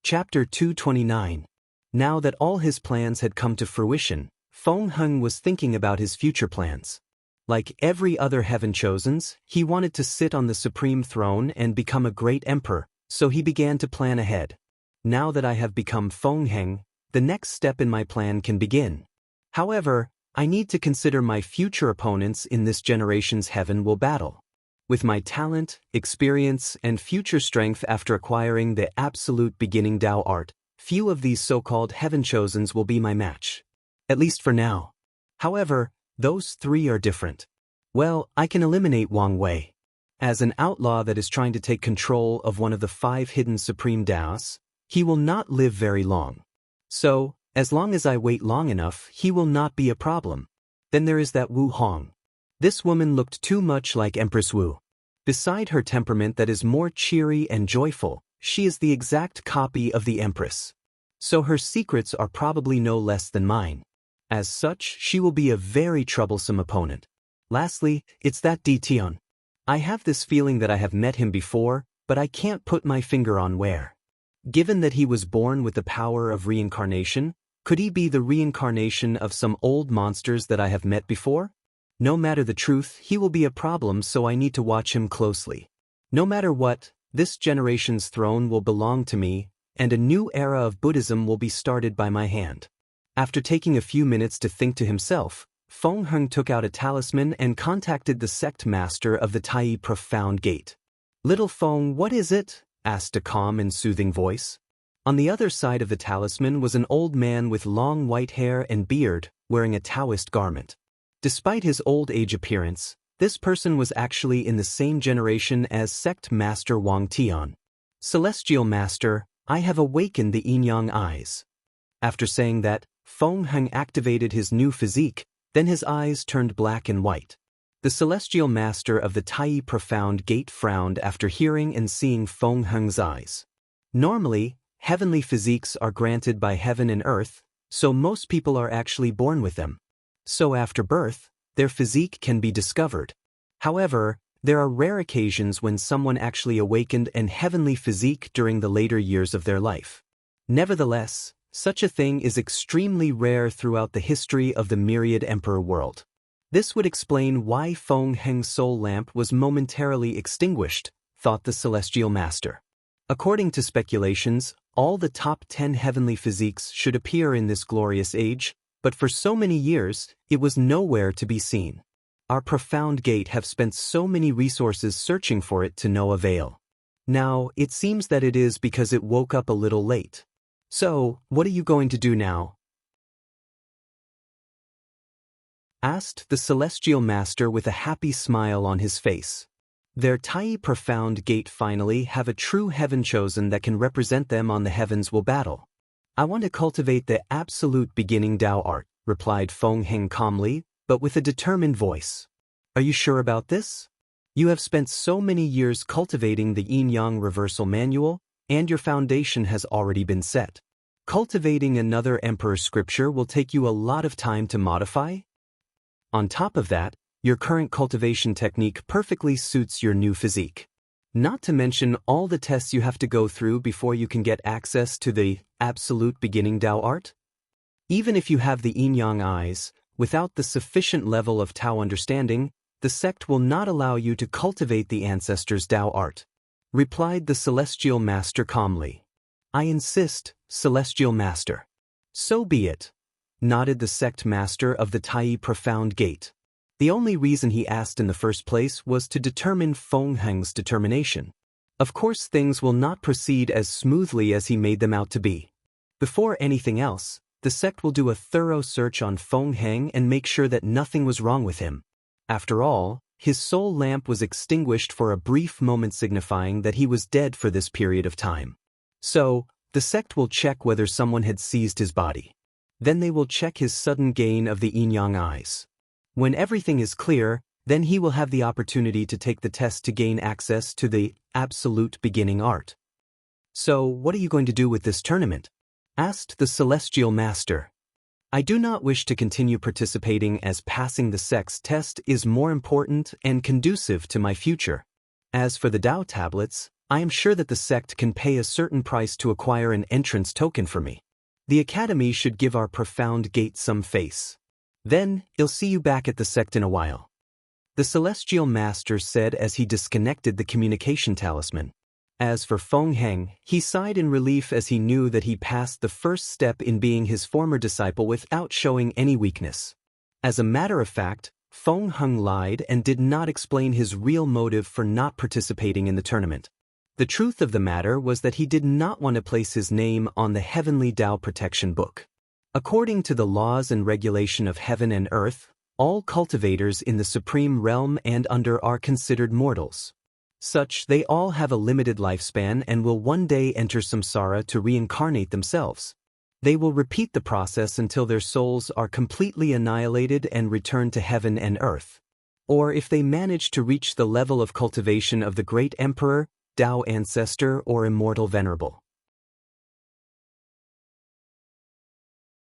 Chapter 229. Now that all his plans had come to fruition, Feng Heng was thinking about his future plans. Like every other heaven chosens, he wanted to sit on the supreme throne and become a great emperor, so he began to plan ahead. Now that I have become Feng Heng, the next step in my plan can begin. However, I need to consider my future opponents in this generation's heaven will battle. With my talent, experience, and future strength after acquiring the absolute beginning Tao art, few of these so-called heaven chosens will be my match. At least for now. However, those three are different. Well, I can eliminate Wang Wei. As an outlaw that is trying to take control of one of the 5 hidden supreme Taos, he will not live very long. So, as long as I wait long enough, he will not be a problem. Then there is that Wu Hong. This woman looked too much like Empress Wu. Beside her temperament that is more cheery and joyful, she is the exact copy of the Empress. So her secrets are probably no less than mine. As such, she will be a very troublesome opponent. Lastly, it's that Di Tian. I have this feeling that I have met him before, but I can't put my finger on where. Given that he was born with the power of reincarnation, could he be the reincarnation of some old monsters that I have met before? No matter the truth, he will be a problem, so I need to watch him closely. No matter what, this generation's throne will belong to me, and a new era of Buddhism will be started by my hand. After taking a few minutes to think to himself, Feng Heng took out a talisman and contacted the sect master of the Tai Profound Gate. "Little Feng, what is it?" asked a calm and soothing voice. On the other side of the talisman was an old man with long white hair and beard, wearing a Taoist garment. Despite his old age appearance, this person was actually in the same generation as sect master Wang Tian. "Celestial Master, I have awakened the yin-yang eyes." After saying that, Feng Heng activated his new physique, then his eyes turned black and white. The Celestial Master of the Tai Profound Gate frowned after hearing and seeing Feng Heng's eyes. Normally, heavenly physiques are granted by heaven and earth, so most people are actually born with them. So after birth, their physique can be discovered. However, there are rare occasions when someone actually awakened an heavenly physique during the later years of their life. Nevertheless, such a thing is extremely rare throughout the history of the myriad emperor world. This would explain why Feng Heng's soul lamp was momentarily extinguished, thought the Celestial Master. According to speculations, all the top 10 heavenly physiques should appear in this glorious age, but for so many years, it was nowhere to be seen. Our profound gate have spent so many resources searching for it to no avail. Now, it seems that it is because it woke up a little late. So, what are you going to do now? Asked the Celestial Master with a happy smile on his face. Their Tai Profound Gate finally have a true heaven chosen that can represent them on the heavens will battle. "I want to cultivate the absolute beginning Tao art," replied Feng Heng calmly, but with a determined voice. "Are you sure about this? You have spent so many years cultivating the yin-yang reversal manual, and your foundation has already been set. Cultivating another emperor's scripture will take you a lot of time to modify. On top of that, your current cultivation technique perfectly suits your new physique. Not to mention all the tests you have to go through before you can get access to the absolute beginning Tao art. Even if you have the yin-yang eyes, without the sufficient level of Tao understanding, the sect will not allow you to cultivate the ancestors' Tao art," replied the Celestial Master calmly. "I insist, Celestial Master." "So be it," nodded the sect master of the Tai Profound Gate. The only reason he asked in the first place was to determine Feng Heng's determination. Of course, things will not proceed as smoothly as he made them out to be. Before anything else, the sect will do a thorough search on Feng Heng and make sure that nothing was wrong with him. After all, his soul lamp was extinguished for a brief moment, signifying that he was dead for this period of time. So, the sect will check whether someone had seized his body. Then they will check his sudden gain of the yin-yang eyes. When everything is clear, then he will have the opportunity to take the test to gain access to the absolute beginning art. "So, what are you going to do with this tournament?" asked the Celestial Master. "I do not wish to continue participating, as passing the sect's test is more important and conducive to my future. As for the Tao tablets, I am sure that the sect can pay a certain price to acquire an entrance token for me. The Academy should give our profound gate some face. Then, I'll see you back at the sect in a while," the Celestial Master said as he disconnected the communication talisman. As for Feng Heng, he sighed in relief as he knew that he passed the first step in being his former disciple without showing any weakness. As a matter of fact, Feng Heng lied and did not explain his real motive for not participating in the tournament. The truth of the matter was that he did not want to place his name on the Heavenly Tao Protection Book. According to the laws and regulation of heaven and earth, all cultivators in the supreme realm and under are considered mortals. Such, they all have a limited lifespan and will one day enter samsara to reincarnate themselves. They will repeat the process until their souls are completely annihilated and return to heaven and earth. Or if they manage to reach the level of cultivation of the great emperor, Tao ancestor, or immortal venerable.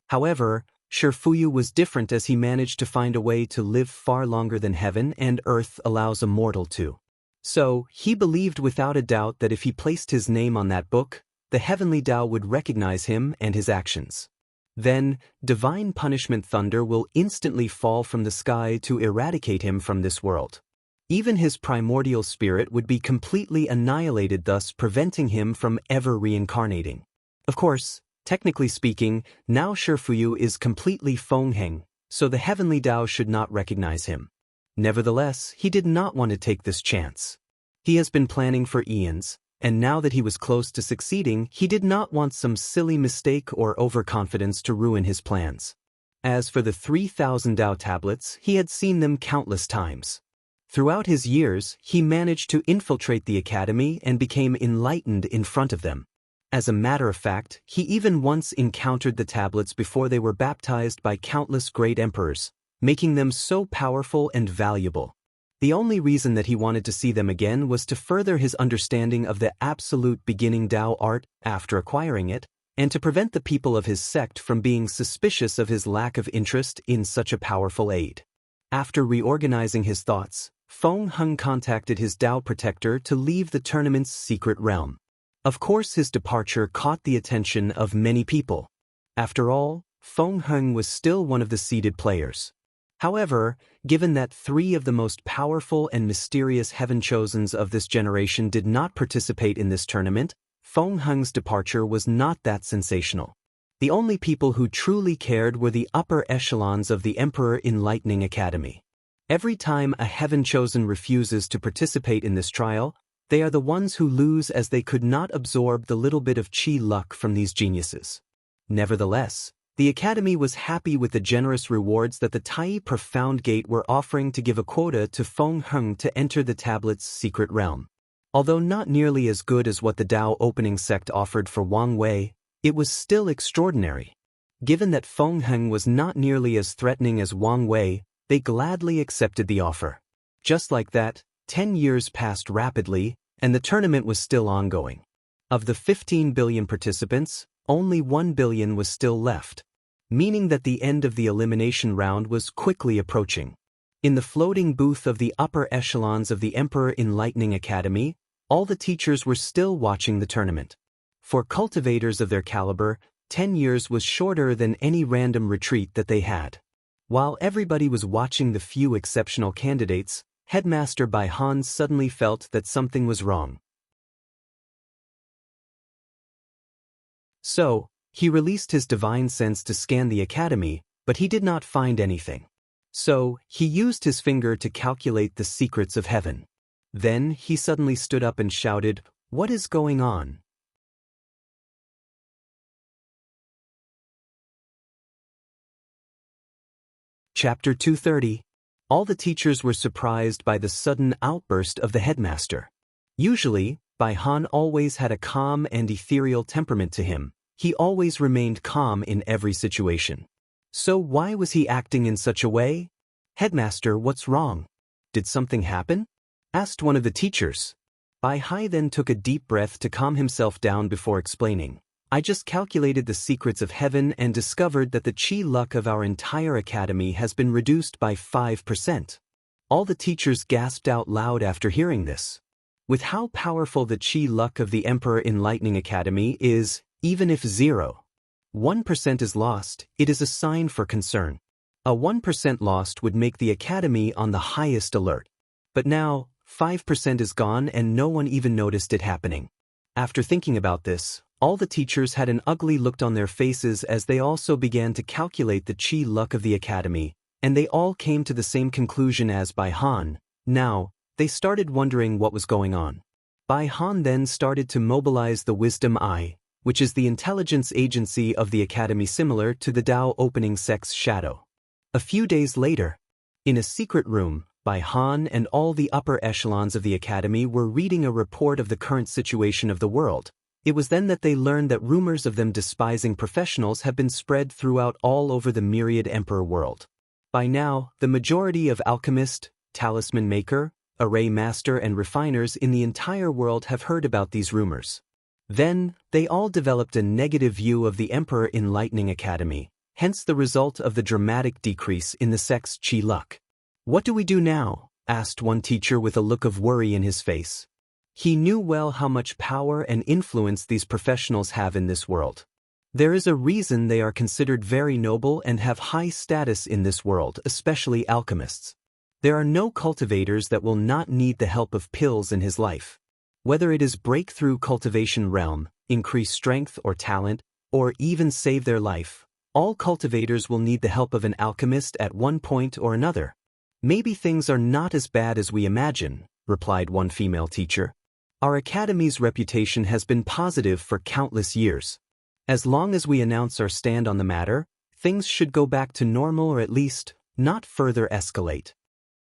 However, Shifuyu was different, as he managed to find a way to live far longer than heaven and earth allows a mortal to. So, he believed without a doubt that if he placed his name on that book, the heavenly Tao would recognize him and his actions. Then, divine punishment thunder will instantly fall from the sky to eradicate him from this world. Even his primordial spirit would be completely annihilated, thus preventing him from ever reincarnating. Of course, technically speaking, now Shifuyu is completely Feng Heng, so the heavenly Tao should not recognize him. Nevertheless, he did not want to take this chance. He has been planning for eons, and now that he was close to succeeding, he did not want some silly mistake or overconfidence to ruin his plans. As for the 3,000 Tao tablets, he had seen them countless times. Throughout his years, he managed to infiltrate the academy and became enlightened in front of them. As a matter of fact, he even once encountered the tablets before they were baptized by countless great emperors, making them so powerful and valuable. The only reason that he wanted to see them again was to further his understanding of the absolute beginning Tao art after acquiring it, and to prevent the people of his sect from being suspicious of his lack of interest in such a powerful aid. After reorganizing his thoughts, Feng Heng contacted his Tao protector to leave the tournament's secret realm. Of course, his departure caught the attention of many people. After all, Feng Heng was still one of the seeded players. However, given that 3 of the most powerful and mysterious heaven-chosens of this generation did not participate in this tournament, Feng Heng's departure was not that sensational. The only people who truly cared were the upper echelons of the Emperor Enlightening Academy. Every time a heaven-chosen refuses to participate in this trial, they are the ones who lose, as they could not absorb the little bit of chi luck from these geniuses. Nevertheless, the Academy was happy with the generous rewards that the Tai Profound Gate were offering to give a quota to Feng Heng to enter the tablet's secret realm. Although not nearly as good as what the Tao opening sect offered for Wang Wei, it was still extraordinary. Given that Feng Heng was not nearly as threatening as Wang Wei, they gladly accepted the offer. Just like that, 10 years passed rapidly, and the tournament was still ongoing. Of the 15 billion participants, only 1 billion was still left, meaning that the end of the elimination round was quickly approaching. In the floating booth of the upper echelons of the Emperor Enlightening Academy, all the teachers were still watching the tournament. For cultivators of their caliber, 10 years was shorter than any random retreat that they had. While everybody was watching the few exceptional candidates, Headmaster Bai Han suddenly felt that something was wrong. So, he released his divine sense to scan the academy, but he did not find anything. So, he used his finger to calculate the secrets of heaven. Then, he suddenly stood up and shouted, "What is going on?" Chapter 230. All the teachers were surprised by the sudden outburst of the headmaster. Usually, Bai Han always had a calm and ethereal temperament to him. He always remained calm in every situation. So why was he acting in such a way? "Headmaster, what's wrong? Did something happen?" asked one of the teachers. Bai Hai then took a deep breath to calm himself down before explaining. "I just calculated the secrets of heaven and discovered that the chi luck of our entire academy has been reduced by 5%. All the teachers gasped out loud after hearing this. With how powerful the chi luck of the Emperor Enlightening Academy is, even if 0.1% is lost, it is a sign for concern. A 1% lost would make the academy on the highest alert. But now, 5% is gone and no one even noticed it happening. After thinking about this, all the teachers had an ugly look on their faces as they also began to calculate the chi luck of the academy, and they all came to the same conclusion as Bai Han. Now, they started wondering what was going on. Bai Han then started to mobilize the Wisdom Eye, which is the intelligence agency of the academy similar to the Tao opening sect's shadow. A few days later, in a secret room, Bai Han and all the upper echelons of the academy were reading a report of the current situation of the world. It was then that they learned that rumors of them despising professionals have been spread throughout all over the myriad emperor world. By now, the majority of alchemists, talisman maker, array master and refiners in the entire world have heard about these rumors. Then, they all developed a negative view of the Emperor Enlightening Academy, hence the result of the dramatic decrease in the sect's chi luck. "What do we do now?" asked one teacher with a look of worry in his face. He knew well how much power and influence these professionals have in this world. There is a reason they are considered very noble and have high status in this world, especially alchemists. There are no cultivators that will not need the help of pills in his life. Whether it is breakthrough cultivation realm, increase strength or talent, or even save their life, all cultivators will need the help of an alchemist at one point or another. "Maybe things are not as bad as we imagine," replied one female teacher. "Our academy's reputation has been positive for countless years. As long as we announce our stand on the matter, things should go back to normal or at least not further escalate."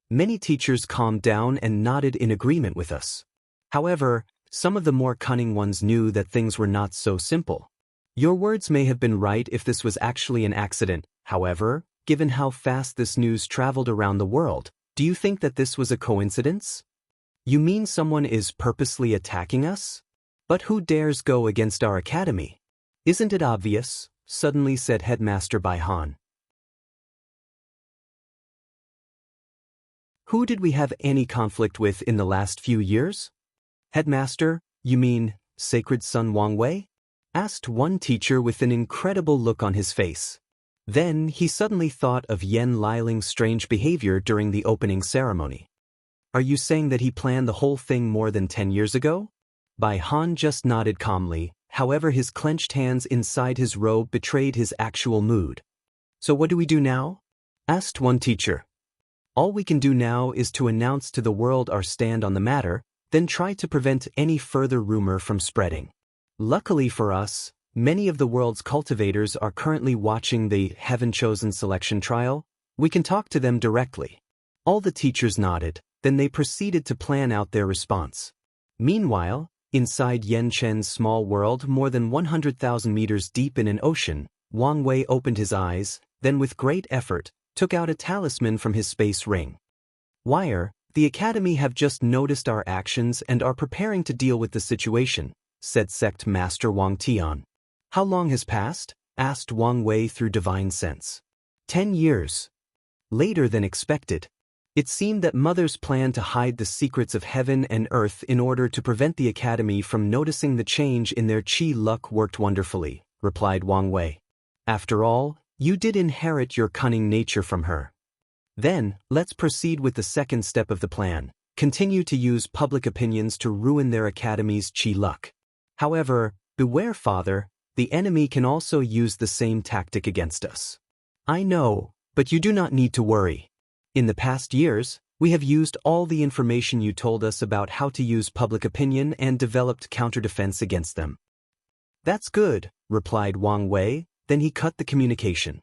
Many teachers calmed down and nodded in agreement with us. However, some of the more cunning ones knew that things were not so simple. Your words may have been right if this was actually an accident. However, given how fast this news traveled around the world, do you think that this was a coincidence? You mean someone is purposely attacking us? But who dares go against our academy? Isn't it obvious? Suddenly said Headmaster Bai Han. Who did we have any conflict with in the last few years? Headmaster, you mean Sacred Son Wang Wei? Asked one teacher with an incredible look on his face. Then he suddenly thought of Yen Liling's strange behavior during the opening ceremony. Are you saying that he planned the whole thing more than 10 years ago? Bai Han just nodded calmly, however his clenched hands inside his robe betrayed his actual mood. So what do we do now? Asked one teacher. All we can do now is to announce to the world our stand on the matter, then try to prevent any further rumor from spreading. Luckily for us, many of the world's cultivators are currently watching the Heaven-Chosen selection trial. We can talk to them directly. All the teachers nodded, then they proceeded to plan out their response. Meanwhile, inside Yen Chen's small world more than 100,000 meters deep in an ocean, Wang Wei opened his eyes, then with great effort, took out a talisman from his space ring. Wire, the Academy have just noticed our actions and are preparing to deal with the situation, said Sect Master Wang Tian. How long has passed? Asked Wang Wei through divine sense. 10 years. Later than expected. It seemed that mothers planned to hide the secrets of heaven and earth in order to prevent the Academy from noticing the change in their chi luck worked wonderfully, replied Wang Wei. After all, you did inherit your cunning nature from her. Then, let's proceed with the second step of the plan. Continue to use public opinions to ruin their Academy's chi luck. However, beware, Father, the enemy can also use the same tactic against us. I know, but you do not need to worry. In the past years, we have used all the information you told us about how to use public opinion and developed counter-defense against them. That's good, replied Wang Wei, then he cut the communication.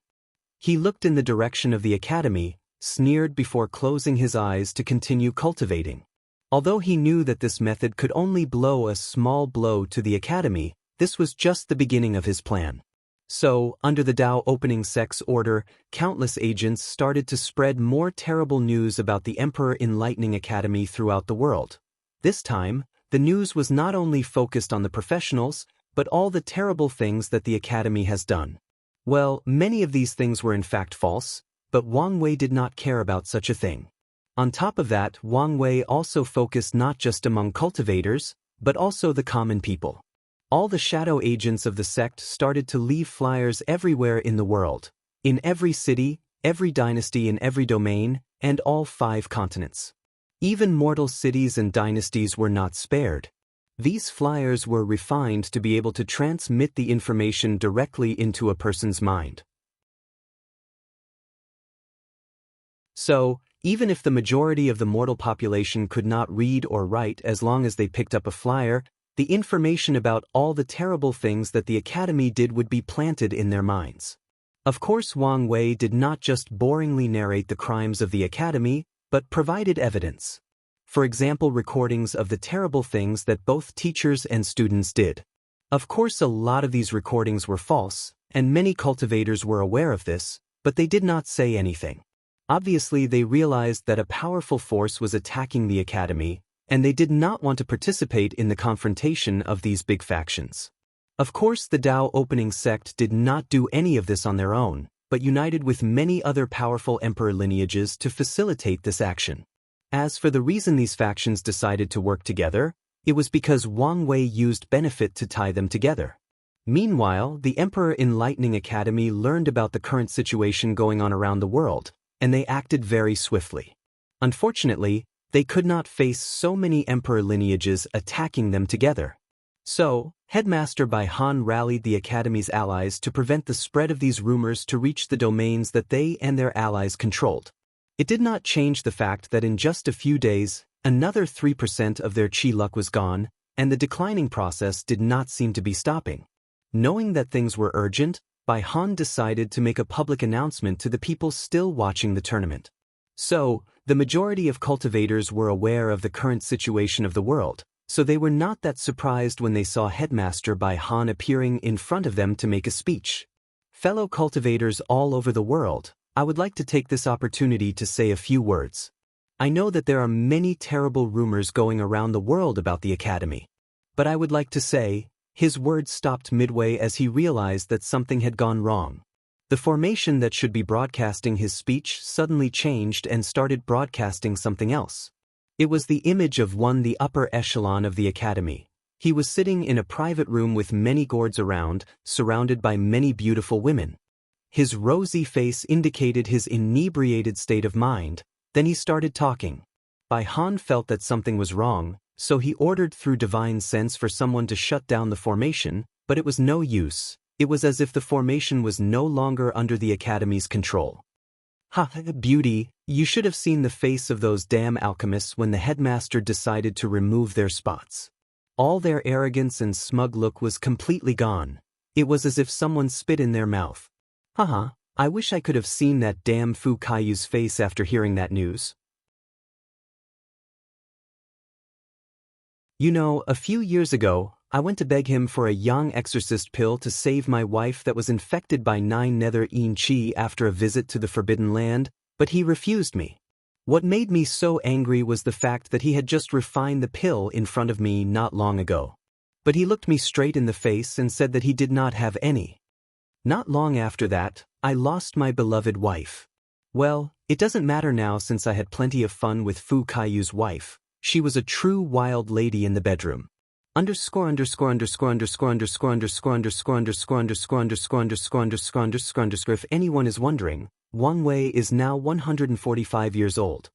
He looked in the direction of the Academy, sneered before closing his eyes to continue cultivating. Although he knew that this method could only blow a small blow to the Academy, this was just the beginning of his plan. So, under the Tao opening sect's order, countless agents started to spread more terrible news about the Emperor Enlightening Academy throughout the world. This time, the news was not only focused on the professionals, but all the terrible things that the Academy has done. Well, many of these things were in fact false, but Wang Wei did not care about such a thing. On top of that, Wang Wei also focused not just among cultivators, but also the common people. All the shadow agents of the sect started to leave flyers everywhere in the world, in every city, every dynasty in every domain, and all 5 continents. Even mortal cities and dynasties were not spared. These flyers were refined to be able to transmit the information directly into a person's mind. So, even if the majority of the mortal population could not read or write as long as they picked up a flyer, the information about all the terrible things that the Academy did would be planted in their minds. Of course, Wang Wei did not just boringly narrate the crimes of the Academy, but provided evidence. For example, recordings of the terrible things that both teachers and students did. Of course, a lot of these recordings were false, and many cultivators were aware of this, but they did not say anything. Obviously, they realized that a powerful force was attacking the Academy, and they did not want to participate in the confrontation of these big factions. Of course, the Tao opening sect did not do any of this on their own, but united with many other powerful emperor lineages to facilitate this action. As for the reason these factions decided to work together, it was because Wang Wei used benefit to tie them together. Meanwhile, the Emperor Enlightening Academy learned about the current situation going on around the world, and they acted very swiftly. Unfortunately, they could not face so many emperor lineages attacking them together. So, Headmaster Bai Han rallied the Academy's allies to prevent the spread of these rumors to reach the domains that they and their allies controlled. It did not change the fact that in just a few days, another 3% of their chi luck was gone, and the declining process did not seem to be stopping. Knowing that things were urgent, Bai Han decided to make a public announcement to the people still watching the tournament. So, The majority of cultivators were aware of the current situation of the world, so they were not that surprised when they saw Headmaster Bai Han appearing in front of them to make a speech. Fellow cultivators all over the world, I would like to take this opportunity to say a few words. I know that there are many terrible rumors going around the world about the Academy. But I would like to say, his words stopped midway as he realized that something had gone wrong. The formation that should be broadcasting his speech suddenly changed and started broadcasting something else. It was the image of the upper echelon of the Academy. He was sitting in a private room with many guards around, surrounded by many beautiful women. His rosy face indicated his inebriated state of mind. Then he started talking. Bai Han felt that something was wrong, so he ordered through divine sense for someone to shut down the formation, but it was no use. It was as if the formation was no longer under the Academy's control. Ha, beauty, you should have seen the face of those damn alchemists when the headmaster decided to remove their spots. All their arrogance and smug look was completely gone. It was as if someone spit in their mouth. Haha, I wish I could have seen that damn Fu Kaiyu's face after hearing that news. You know, a few years ago, I went to beg him for a young exorcist pill to save my wife that was infected by 9 nether yin chi after a visit to the Forbidden Land, but he refused me. What made me so angry was the fact that he had just refined the pill in front of me not long ago. But he looked me straight in the face and said that he did not have any. Not long after that, I lost my beloved wife. Well, it doesn't matter now since I had plenty of fun with Fu Kaiyu's wife. She was a true wild lady in the bedroom. If anyone is wondering, Wang Wei is now 145 years old.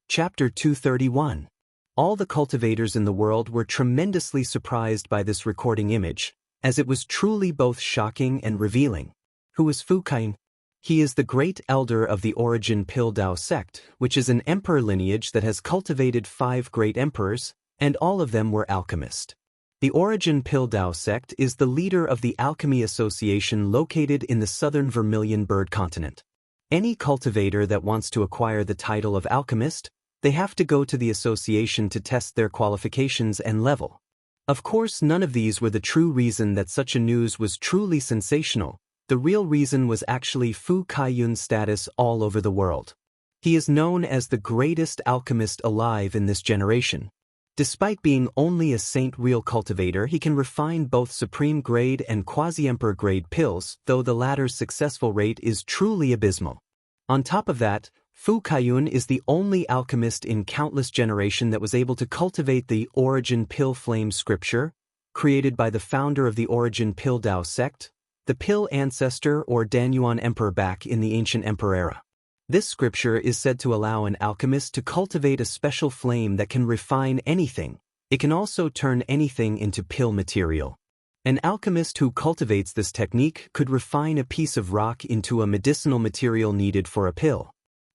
Chapter 231. All the cultivators in the world were tremendously surprised by this recording image, as it was truly both shocking and revealing. Who is Fu Kaiyu? He is the great elder of the Origin Pildao sect, which is an emperor lineage that has cultivated 5 great emperors, and all of them were alchemists. The Origin Pildao sect is the leader of the Alchemy Association located in the southern Vermilion Bird continent. Any cultivator that wants to acquire the title of alchemist, they have to go to the association to test their qualifications and level. Of course, none of these were the true reason that such a news was truly sensational. The real reason was actually Fu Kaiyun's status all over the world. He is known as the greatest alchemist alive in this generation. Despite being only a saint-real cultivator, he can refine both supreme grade and quasi-emperor grade pills, though the latter's successful rate is truly abysmal. On top of that, Fu Kaiyun is the only alchemist in countless generation that was able to cultivate the Origin Pill Flame scripture, created by the founder of the Origin Pildao sect, the Pill Ancestor or Danyuan Emperor back in the ancient emperor era. This scripture is said to allow an alchemist to cultivate a special flame that can refine anything. It can also turn anything into pill material. An alchemist who cultivates this technique could refine a piece of rock into a medicinal material needed for a pill.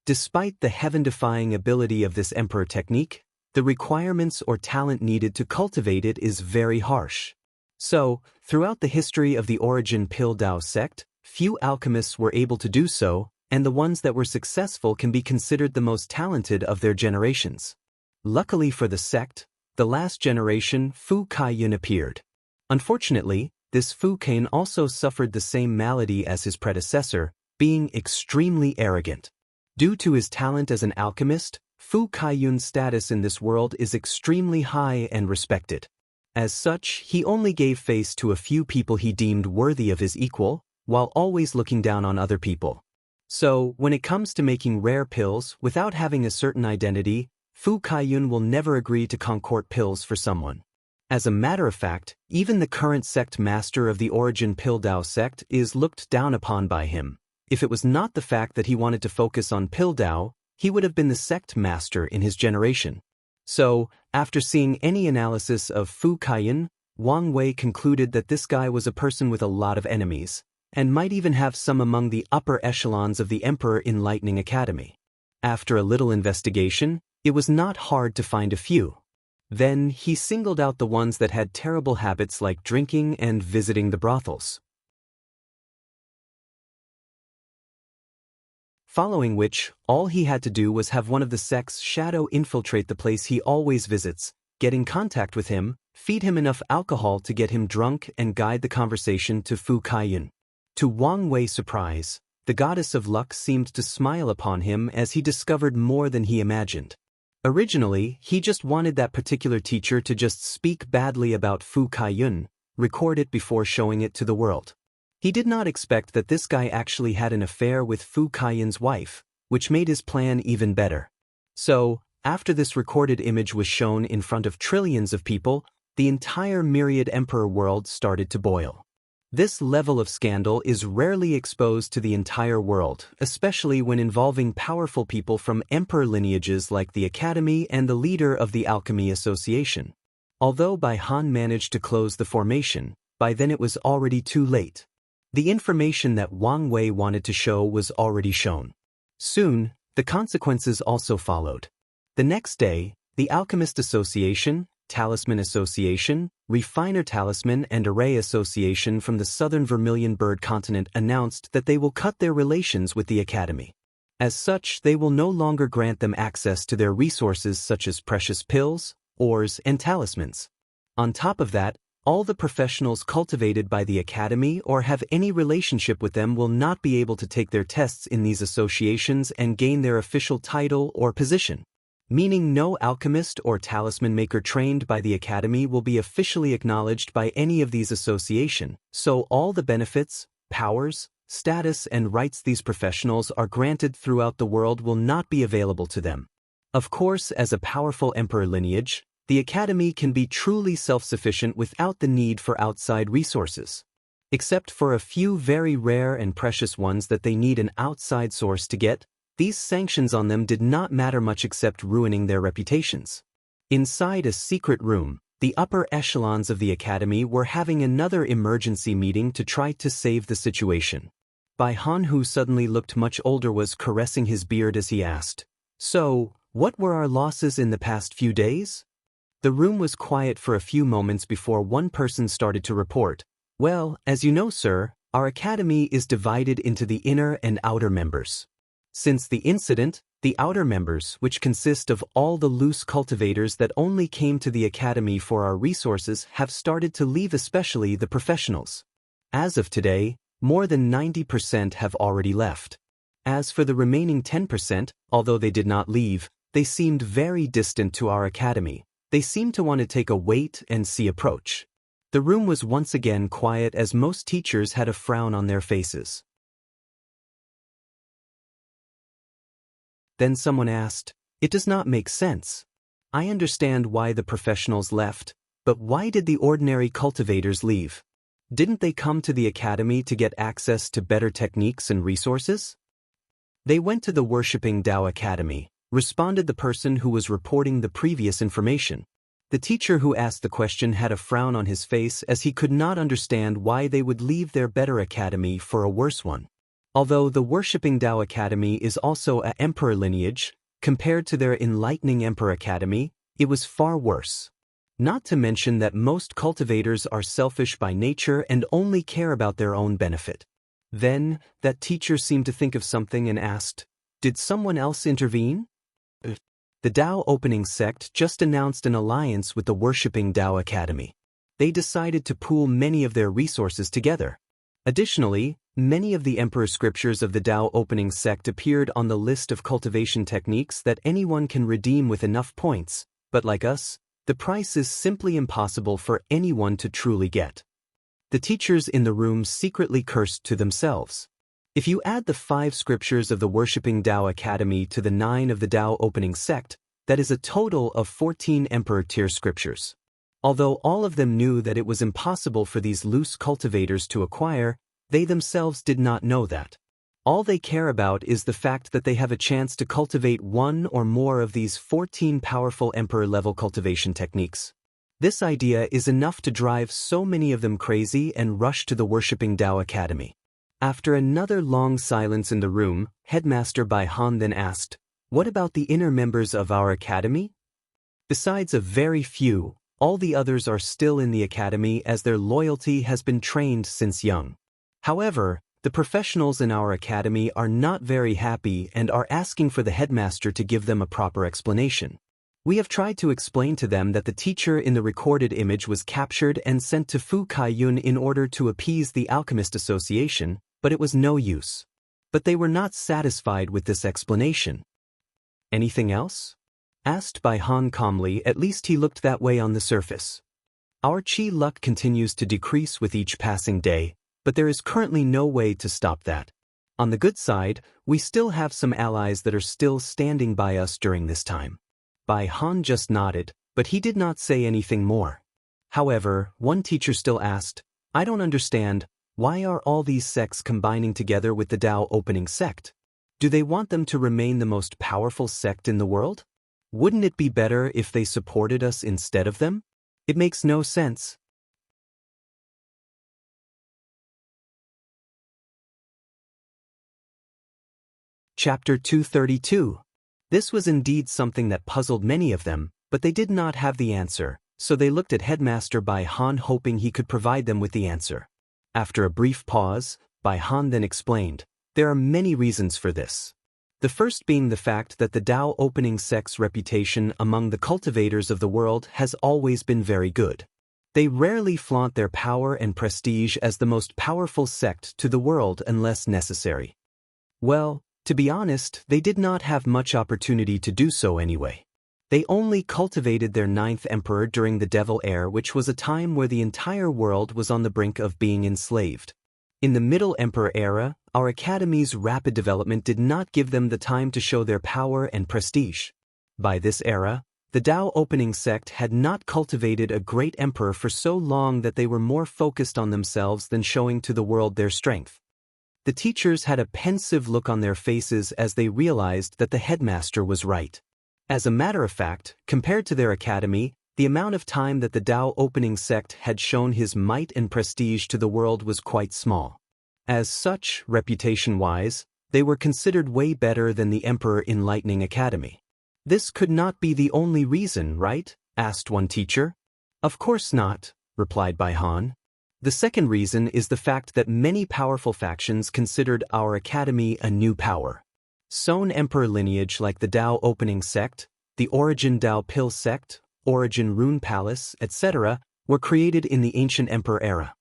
Despite the heaven-defying ability of this emperor technique, the requirements or talent needed to cultivate it is very harsh. So, throughout the history of the Origin Pildao sect, few alchemists were able to do so, and the ones that were successful can be considered the most talented of their generations. Luckily for the sect, the last generation, Fu Kaiyun, appeared. Unfortunately, this Fu Kaiyun also suffered the same malady as his predecessor, being extremely arrogant. Due to his talent as an alchemist, Fu Kaiyun's status in this world is extremely high and respected. As such, he only gave face to a few people he deemed worthy of his equal, while always looking down on other people. So, when it comes to making rare pills without having a certain identity, Fu Kaiyun will never agree to concourt pills for someone. As a matter of fact, even the current sect master of the Origin Pildao sect is looked down upon by him. If it was not the fact that he wanted to focus on Pildao, he would have been the sect master in his generation. So, after seeing any analysis of Fu Kaiyun, Wang Wei concluded that this guy was a person with a lot of enemies, and might even have some among the upper echelons of the Emperor Enlightening Academy. After a little investigation, it was not hard to find a few. Then, he singled out the ones that had terrible habits like drinking and visiting the brothels. following which, all he had to do was have one of the sect's shadow infiltrate the place he always visits, get in contact with him, feed him enough alcohol to get him drunk and guide the conversation to Fu Kaiyun. To Wang Wei's surprise, the goddess of luck seemed to smile upon him as he discovered more than he imagined. Originally, he just wanted that particular teacher to just speak badly about Fu Kaiyun, record it before showing it to the world. He did not expect that this guy actually had an affair with Fu Kaiyun's wife, which made his plan even better. So, after this recorded image was shown in front of trillions of people, the entire myriad emperor world started to boil. This level of scandal is rarely exposed to the entire world, especially when involving powerful people from emperor lineages like the Academy and the leader of the Alchemy Association. Although Bai Han managed to close the formation, by then it was already too late. The information that Wang Wei wanted to show was already shown. Soon, the consequences also followed. The next day, the Alchemist Association, Talisman Association, Refiner Talisman and Array Association from the southern Vermilion Bird continent announced that they will cut their relations with the Academy. As such, they will no longer grant them access to their resources such as precious pills, ores, and talismans. On top of that, all the professionals cultivated by the Academy or have any relationship with them will not be able to take their tests in these associations and gain their official title or position. Meaning no alchemist or talisman maker trained by the Academy will be officially acknowledged by any of these associations, so all the benefits, powers, status and rights these professionals are granted throughout the world will not be available to them. Of course, as a powerful emperor lineage, the Academy can be truly self-sufficient without the need for outside resources. Except for a few very rare and precious ones that they need an outside source to get, these sanctions on them did not matter much except ruining their reputations. Inside a secret room, the upper echelons of the Academy were having another emergency meeting to try to save the situation. Bai Han, who suddenly looked much older, was caressing his beard as he asked, "So, what were our losses in the past few days?" The room was quiet for a few moments before one person started to report, "Well, as you know, sir, our Academy is divided into the inner and outer members. Since the incident, the outer members, which consist of all the loose cultivators that only came to the Academy for our resources, have started to leave, especially the professionals. As of today, more than 90% have already left. As for the remaining 10%, although they did not leave, they seemed very distant to our Academy. They seemed to want to take a wait-and-see approach." The room was once again quiet as most teachers had a frown on their faces. Then someone asked, "It does not make sense. I understand why the professionals left, but why did the ordinary cultivators leave? Didn't they come to the Academy to get access to better techniques and resources?" "They went to the Worshipping Tao Academy," responded the person who was reporting the previous information. The teacher who asked the question had a frown on his face as he could not understand why they would leave their better academy for a worse one. Although the Worshipping Tao Academy is also a emperor lineage, compared to their enlightening emperor academy, it was far worse. Not to mention that most cultivators are selfish by nature and only care about their own benefit. Then, that teacher seemed to think of something and asked, "Did someone else intervene?" The Tao Opening Sect just announced an alliance with the Worshipping Tao Academy. They decided to pool many of their resources together. Additionally, many of the emperor scriptures of the Tao Opening Sect appeared on the list of cultivation techniques that anyone can redeem with enough points, but like us, the price is simply impossible for anyone to truly get. The teachers in the room secretly cursed to themselves. If you add the 5 scriptures of the Worshipping Tao Academy to the 9 of the Tao Opening Sect, that is a total of 14 emperor tier scriptures. Although all of them knew that it was impossible for these loose cultivators to acquire, they themselves did not know that. All they care about is the fact that they have a chance to cultivate one or more of these 14 powerful emperor-level cultivation techniques. This idea is enough to drive so many of them crazy and rush to the Worshipping Tao Academy. After another long silence in the room, Headmaster Bai Han then asked, "What about the inner members of our academy?" Besides a very few, all the others are still in the academy as their loyalty has been trained since young. However, The professionals in our academy are not very happy and are asking for the headmaster to give them a proper explanation. We have tried to explain to them that the teacher in the recorded image was captured and sent to Fu Kaiyun in order to appease the Alchemist Association, but it was no use. But they were not satisfied with this explanation. Anything else? Asked Bai Han calmly. At least he looked that way on the surface. Our chi luck continues to decrease with each passing day, but there is currently no way to stop that. On the good side, we still have some allies that are still standing by us during this time. Bai Han just nodded, but he did not say anything more. However, one teacher still asked, I don't understand, why are all these sects combining together with the Tao opening sect? Do they want them to remain the most powerful sect in the world? Wouldn't it be better if they supported us instead of them? It makes no sense. Chapter 232. This was indeed something that puzzled many of them, but they did not have the answer, so they looked at Headmaster Bai Han hoping he could provide them with the answer. After a brief pause, Bai Han then explained, there are many reasons for this. The first being the fact that the Tao opening sect's reputation among the cultivators of the world has always been very good. They rarely flaunt their power and prestige as the most powerful sect to the world unless necessary. Well, to be honest, they did not have much opportunity to do so anyway. They only cultivated their 9th emperor during the Devil Era, which was a time where the entire world was on the brink of being enslaved. In the Middle Emperor era, our academy's rapid development did not give them the time to show their power and prestige. By this era, the Tao opening sect had not cultivated a great emperor for so long that they were more focused on themselves than showing to the world their strength. The teachers had a pensive look on their faces as they realized that the headmaster was right. As a matter of fact, compared to their academy, the amount of time that the Tao opening sect had shown his might and prestige to the world was quite small. As such, reputation-wise, they were considered way better than the Emperor Enlightening Academy. This could not be the only reason, right? Asked one teacher. Of course not, replied Bai Han. The second reason is the fact that many powerful factions considered our academy a new power. Song Emperor lineage like the Tao opening sect, the Origin Tao Pill sect, Origin Rune Palace, etc., were created in the ancient Emperor era.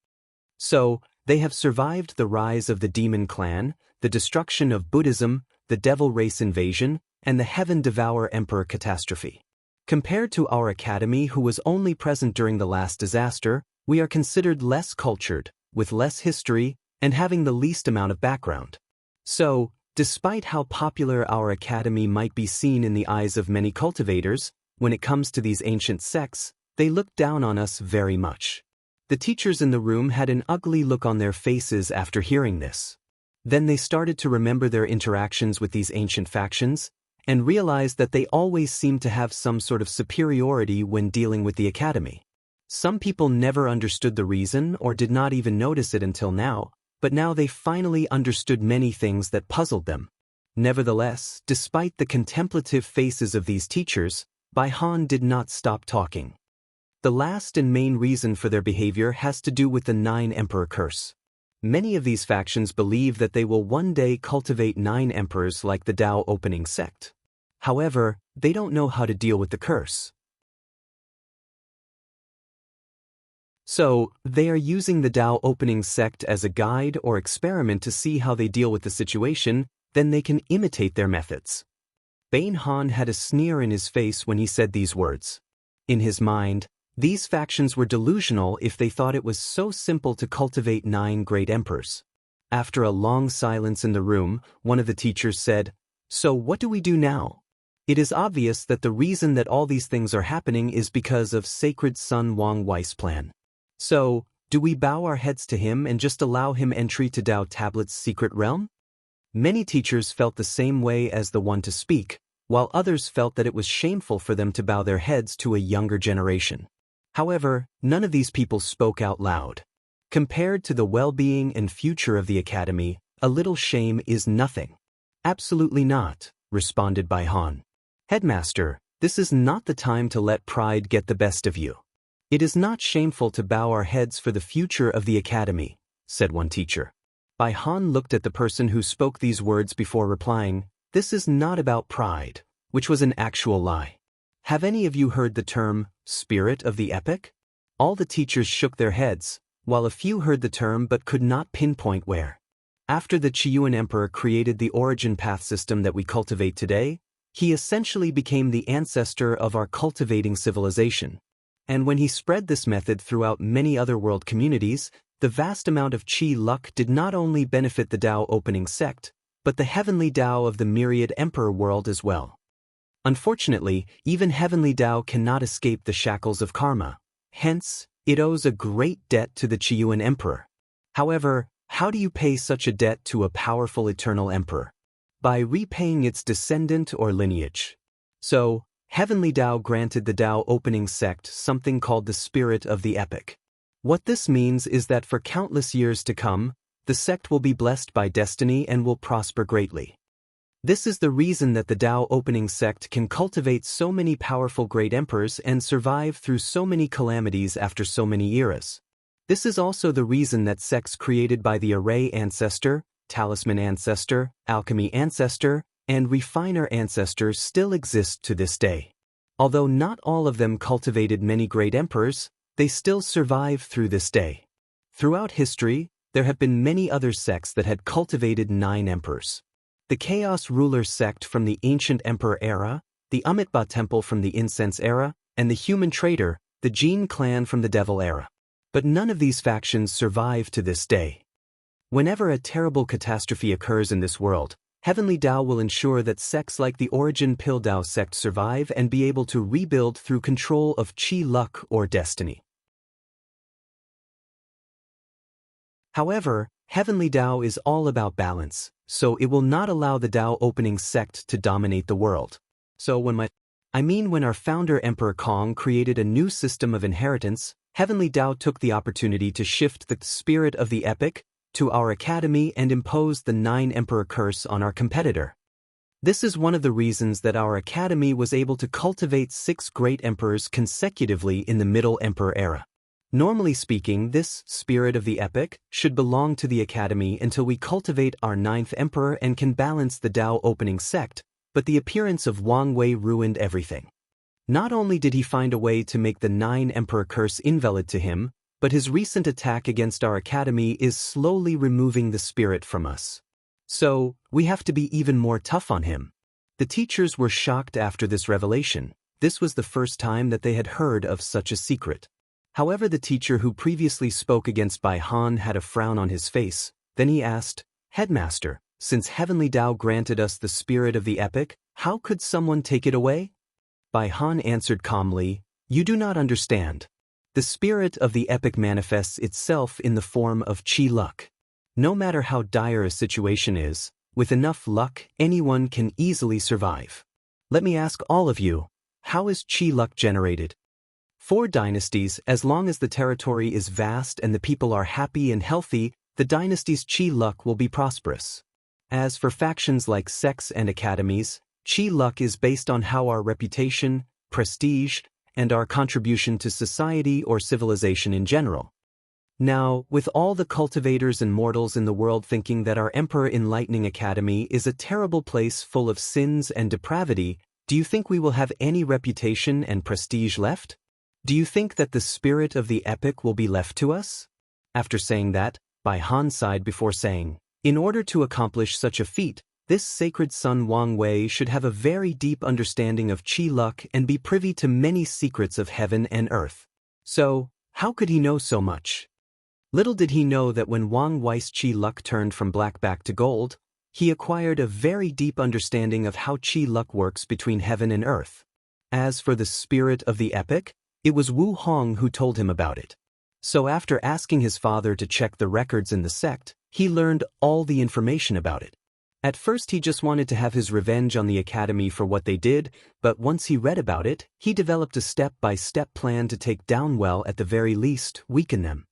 So, they have survived the rise of the Demon Clan, the destruction of Buddhism, the Devil Race invasion, and the Heaven Devour Emperor catastrophe. Compared to our academy who was only present during the last disaster, we are considered less cultured, with less history, and having the least amount of background. So, despite how popular our academy might be seen in the eyes of many cultivators, when it comes to these ancient sects, they look down on us very much. The teachers in the room had an ugly look on their faces after hearing this. Then they started to remember their interactions with these ancient factions, and realized that they always seemed to have some sort of superiority when dealing with the academy. Some people never understood the reason or did not even notice it until now, but now they finally understood many things that puzzled them. Nevertheless, despite the contemplative faces of these teachers, Bai Han did not stop talking. The last and main reason for their behavior has to do with the 9 Emperor curse. Many of these factions believe that they will one day cultivate 9 emperors like the Tao opening sect. However, they don't know how to deal with the curse. So, they are using the Tao opening sect as a guide or experiment to see how they deal with the situation, then they can imitate their methods. Bai Han had a sneer in his face when he said these words. In his mind, these factions were delusional if they thought it was so simple to cultivate 9 great emperors. After a long silence in the room, one of the teachers said, "So what do we do now? It is obvious that the reason that all these things are happening is because of Sacred Sun Wang Wei's plan. So, do we bow our heads to him and just allow him entry to Tao Tablet's secret realm?" Many teachers felt the same way as the one to speak, while others felt that it was shameful for them to bow their heads to a younger generation. However, none of these people spoke out loud. Compared to the well-being and future of the academy, a little shame is nothing. Absolutely not, responded Bai Han. Headmaster, this is not the time to let pride get the best of you. It is not shameful to bow our heads for the future of the academy, said one teacher. Bai Han looked at the person who spoke these words before replying, "This is not about pride," which was an actual lie. Have any of you heard the term, spirit of the epic? All the teachers shook their heads, while a few heard the term but could not pinpoint where. After the Qiyuan Emperor created the origin path system that we cultivate today, he essentially became the ancestor of our cultivating civilization. And when he spread this method throughout many other world communities, the vast amount of Qi luck did not only benefit the Tao opening sect, but the heavenly Tao of the myriad emperor world as well. Unfortunately, even heavenly Tao cannot escape the shackles of karma. Hence, it owes a great debt to the Qiyuan Emperor. However, how do you pay such a debt to a powerful eternal emperor? By repaying its descendant or lineage. So, heavenly Tao granted the Tao opening sect something called the spirit of the epic. What this means is that for countless years to come, the sect will be blessed by destiny and will prosper greatly. This is the reason that the Tao opening sect can cultivate so many powerful great emperors and survive through so many calamities after so many eras. This is also the reason that sects created by the Array Ancestor, Talisman Ancestor, Alchemy Ancestor, and Refiner Ancestors still exist to this day. Although not all of them cultivated many great emperors, they still survive through this day. Throughout history, there have been many other sects that had cultivated 9 emperors. The Chaos Ruler sect from the Ancient Emperor era, the Amitabha Temple from the Incense era, and the Human Trader, the Jin clan from the Devil era. But none of these factions survive to this day. Whenever a terrible catastrophe occurs in this world, Heavenly Tao will ensure that sects like the Origin Pill Tao sect survive and be able to rebuild through control of Qi luck or destiny. However, Heavenly Tao is all about balance, so it will not allow the Tao opening sect to dominate the world. So when our founder Emperor Kong created a new system of inheritance, Heavenly Tao took the opportunity to shift the spirit of the epic to our academy and impose the 9 emperor curse on our competitor. This is one of the reasons that our academy was able to cultivate 6 great emperors consecutively in the Middle Emperor era. Normally speaking, this spirit of the epic should belong to the academy until we cultivate our 9th emperor and can balance the Tao opening sect, but the appearance of Wang Wei ruined everything. Not only did he find a way to make the 9 emperor curse invalid to him, but his recent attack against our academy is slowly removing the spirit from us. So, we have to be even more tough on him. The teachers were shocked after this revelation. This was the first time that they had heard of such a secret. However, the teacher who previously spoke against Bai Han had a frown on his face. Then he asked, "Headmaster, since Heavenly Tao granted us the spirit of the epic, how could someone take it away?" Bai Han answered calmly, "You do not understand. The spirit of the epic manifests itself in the form of Qi luck. No matter how dire a situation is, with enough luck, anyone can easily survive. Let me ask all of you, how is Qi luck generated? 4 dynasties, as long as the territory is vast and the people are happy and healthy, the dynasty's Qi luck will be prosperous. As for factions like sects and academies, Qi luck is based on how our reputation, prestige, and our contribution to society or civilization in general. Now, with all the cultivators and mortals in the world thinking that our Emperor Enlightening Academy is a terrible place full of sins and depravity, do you think we will have any reputation and prestige left? Do you think that the spirit of the epic will be left to us? After saying that, Bai Han sighed before saying, "In order to accomplish such a feat, this sacred son Wang Wei should have a very deep understanding of Qi luck and be privy to many secrets of heaven and earth. So, how could he know so much?" Little did he know that when Wang Wei's Qi luck turned from black back to gold, he acquired a very deep understanding of how Qi luck works between heaven and earth. As for the spirit of the epic, it was Wu Hong who told him about it. So after asking his father to check the records in the sect, he learned all the information about it. At first he just wanted to have his revenge on the academy for what they did, but once he read about it, he developed a step-by-step plan to take down, well, at the very least, weaken them.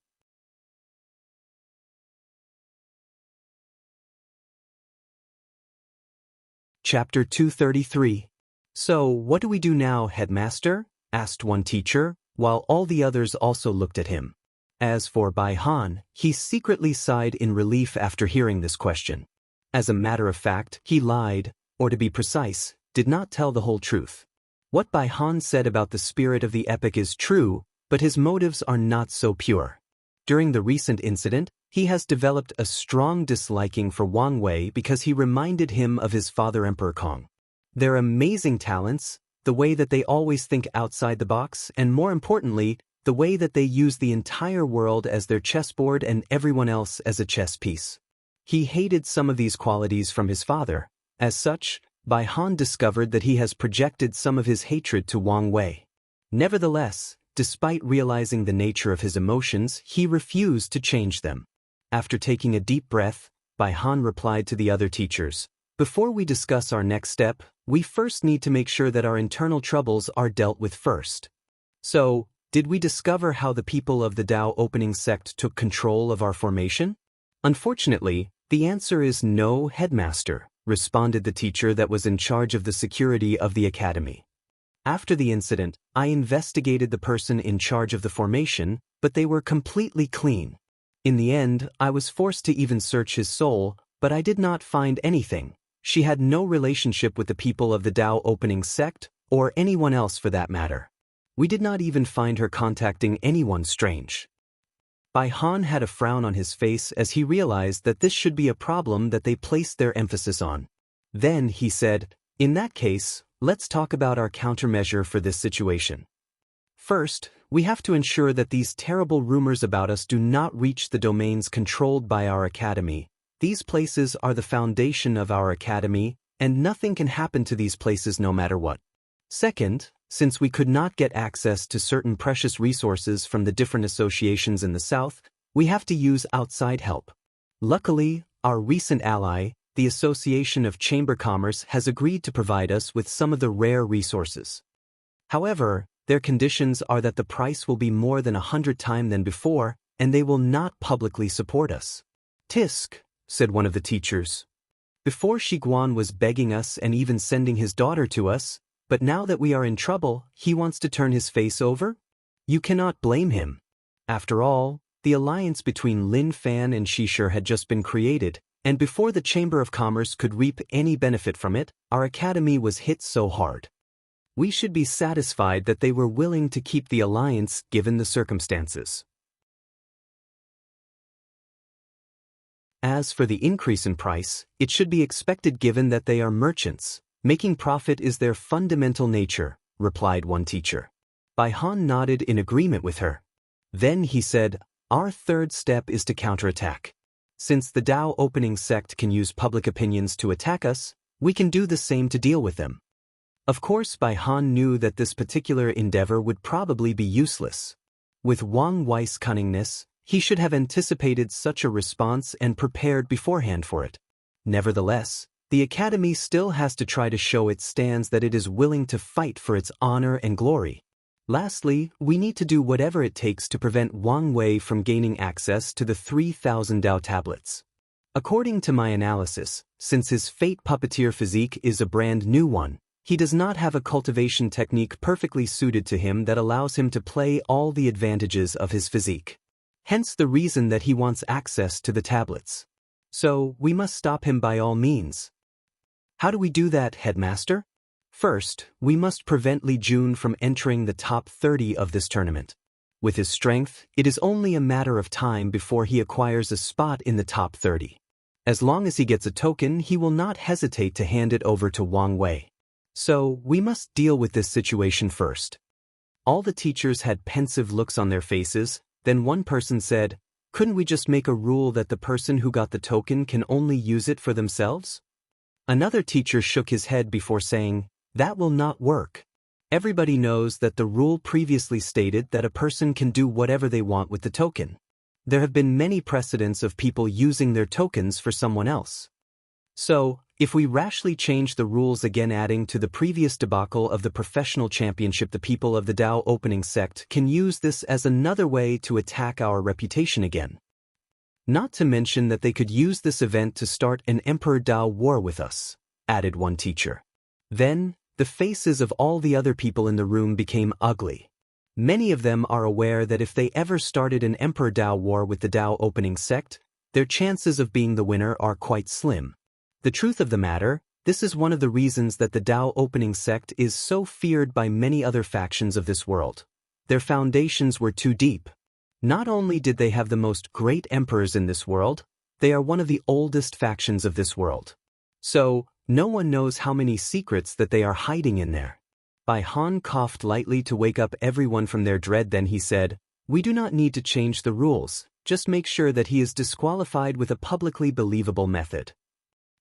Chapter 233. "So, what do we do now, headmaster?" asked one teacher, while all the others also looked at him. As for Bai Han, he secretly sighed in relief after hearing this question. As a matter of fact, he lied, or to be precise, did not tell the whole truth. What Bai Han said about the spirit of the epic is true, but his motives are not so pure. During the recent incident, he has developed a strong disliking for Wang Wei because he reminded him of his father Emperor Kong. Their amazing talents, the way that they always think outside the box, and more importantly, the way that they use the entire world as their chessboard and everyone else as a chess piece. He hated some of these qualities from his father. As such, Bai Han discovered that he has projected some of his hatred to Wang Wei. Nevertheless, despite realizing the nature of his emotions, he refused to change them. After taking a deep breath, Bai Han replied to the other teachers, "Before we discuss our next step, we first need to make sure that our internal troubles are dealt with first." So, did we discover how the people of the Dao opening sect took control of our formation? Unfortunately, the answer is no, headmaster, responded the teacher that was in charge of the security of the academy. After the incident, I investigated the person in charge of the formation, but they were completely clean. In the end, I was forced to even search his soul, but I did not find anything. She had no relationship with the people of the Dao opening sect, or anyone else for that matter. We did not even find her contacting anyone strange. Bai Han had a frown on his face as he realized that this should be a problem that they placed their emphasis on. Then he said, "In that case, let's talk about our countermeasure for this situation. First, we have to ensure that these terrible rumors about us do not reach the domains controlled by our academy. These places are the foundation of our academy, and nothing can happen to these places no matter what. Second, since we could not get access to certain precious resources from the different associations in the south, we have to use outside help. Luckily, our recent ally, the Association of Chamber Commerce, has agreed to provide us with some of the rare resources. However, their conditions are that the price will be more than 100 times than before, and they will not publicly support us." "Tisk," said one of the teachers. "Before Shiguan was begging us and even sending his daughter to us, but now that we are in trouble, he wants to turn his face over? You cannot blame him. After all, the alliance between Lin Fan and Shishir had just been created, and before the Chamber of Commerce could reap any benefit from it, our academy was hit so hard. We should be satisfied that they were willing to keep the alliance given the circumstances. As for the increase in price, it should be expected given that they are merchants. Making profit is their fundamental nature," replied one teacher. Bai Han nodded in agreement with her. Then he said, "Our third step is to counterattack. Since the Dao opening sect can use public opinions to attack us, we can do the same to deal with them." Of course, Bai Han knew that this particular endeavor would probably be useless. With Wang Wei's cunningness, he should have anticipated such a response and prepared beforehand for it. Nevertheless, the academy still has to try to show its stands that it is willing to fight for its honor and glory. Lastly, we need to do whatever it takes to prevent Wang Wei from gaining access to the 3,000 Dao tablets. According to my analysis, since his fate puppeteer physique is a brand new one, he does not have a cultivation technique perfectly suited to him that allows him to play all the advantages of his physique. Hence the reason that he wants access to the tablets. So, we must stop him by all means. How do we do that, headmaster? First, we must prevent Li Jun from entering the top 30 of this tournament. With his strength, it is only a matter of time before he acquires a spot in the top 30. As long as he gets a token, he will not hesitate to hand it over to Wang Wei. So, we must deal with this situation first. All the teachers had pensive looks on their faces. Then one person said, "Couldn't we just make a rule that the person who got the token can only use it for themselves?" Another teacher shook his head before saying, "That will not work. Everybody knows that the rule previously stated that a person can do whatever they want with the token. There have been many precedents of people using their tokens for someone else. So, if we rashly change the rules again, adding to the previous debacle of the professional championship, the people of the Dao opening sect can use this as another way to attack our reputation again. Not to mention that they could use this event to start an Emperor Dao war with us," added one teacher. Then, the faces of all the other people in the room became ugly. Many of them are aware that if they ever started an Emperor Dao war with the Dao opening sect, their chances of being the winner are quite slim. The truth of the matter, this is one of the reasons that the Dao opening sect is so feared by many other factions of this world. Their foundations were too deep. Not only did they have the most great emperors in this world, they are one of the oldest factions of this world. So, no one knows how many secrets that they are hiding in there. Bai Han coughed lightly to wake up everyone from their dread. Then he said, "We do not need to change the rules, just make sure that he is disqualified with a publicly believable method."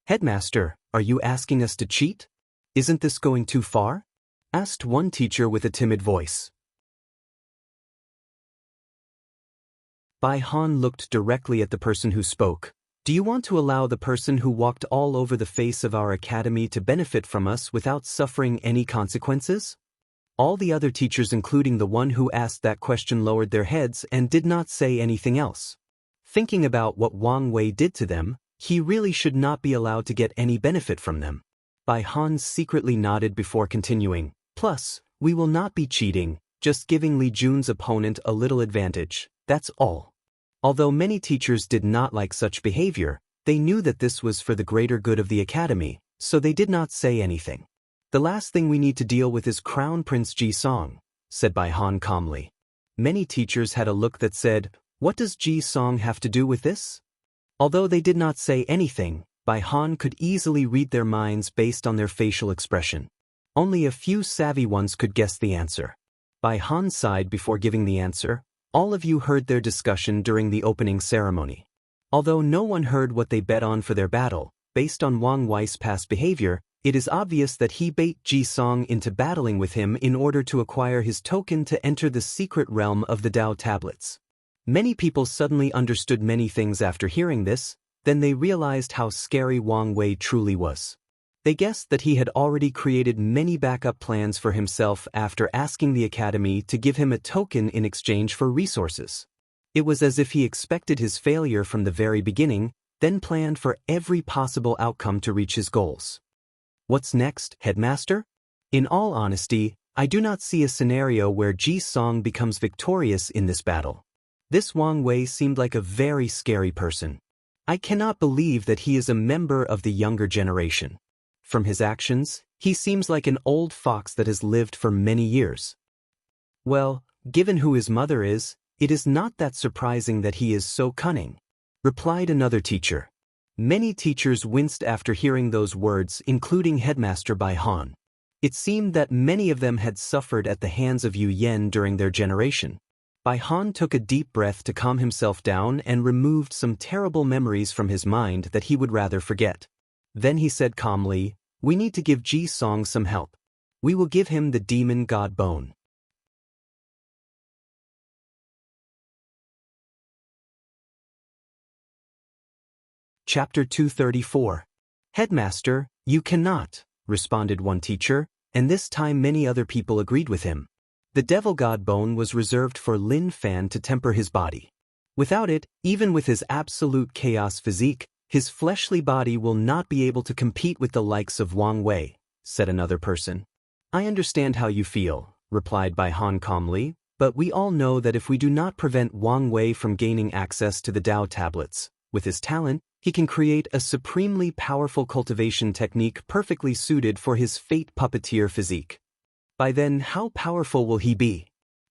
"Headmaster, are you asking us to cheat? Isn't this going too far?" asked one teacher with a timid voice. Bai Han looked directly at the person who spoke. "Do you want to allow the person who walked all over the face of our academy to benefit from us without suffering any consequences?" All the other teachers, including the one who asked that question, lowered their heads and did not say anything else. Thinking about what Wang Wei did to them, he really should not be allowed to get any benefit from them. Bai Han secretly nodded before continuing, "Plus, we will not be cheating, just giving Li Jun's opponent a little advantage, that's all." Although many teachers did not like such behavior, they knew that this was for the greater good of the academy, so they did not say anything. "The last thing we need to deal with is Crown Prince Ji Song," said Bai Han calmly. Many teachers had a look that said, "What does Ji Song have to do with this?" Although they did not say anything, Bai Han could easily read their minds based on their facial expression. Only a few savvy ones could guess the answer. Bai Han sighed before giving the answer. "All of you heard their discussion during the opening ceremony. Although no one heard what they bet on for their battle, based on Wang Wei's past behavior, it is obvious that he bait Ji Song into battling with him in order to acquire his token to enter the secret realm of the Dao tablets." Many people suddenly understood many things after hearing this, then they realized how scary Wang Wei truly was. They guessed that he had already created many backup plans for himself after asking the academy to give him a token in exchange for resources. It was as if he expected his failure from the very beginning, then planned for every possible outcome to reach his goals. "What's next, Headmaster?" "In all honesty, I do not see a scenario where Ji Song becomes victorious in this battle. This Wang Wei seemed like a very scary person. I cannot believe that he is a member of the younger generation. From his actions, he seems like an old fox that has lived for many years." "Well, given who his mother is, it is not that surprising that he is so cunning," replied another teacher. Many teachers winced after hearing those words, including Headmaster Bai Han. It seemed that many of them had suffered at the hands of Yu Yen during their generation. Bai Han took a deep breath to calm himself down and removed some terrible memories from his mind that he would rather forget. Then he said calmly, "We need to give Ji Song some help. We will give him the demon god bone." Chapter 234. "Headmaster, you cannot," responded one teacher, and this time many other people agreed with him. The devil god bone was reserved for Lin Fan to temper his body. Without it, even with his absolute chaos physique, his fleshly body will not be able to compete with the likes of Wang Wei, said another person. "I understand how you feel," replied Bai Han calmly, "but we all know that if we do not prevent Wang Wei from gaining access to the Dao tablets, with his talent, he can create a supremely powerful cultivation technique perfectly suited for his fate puppeteer physique. By then, how powerful will he be?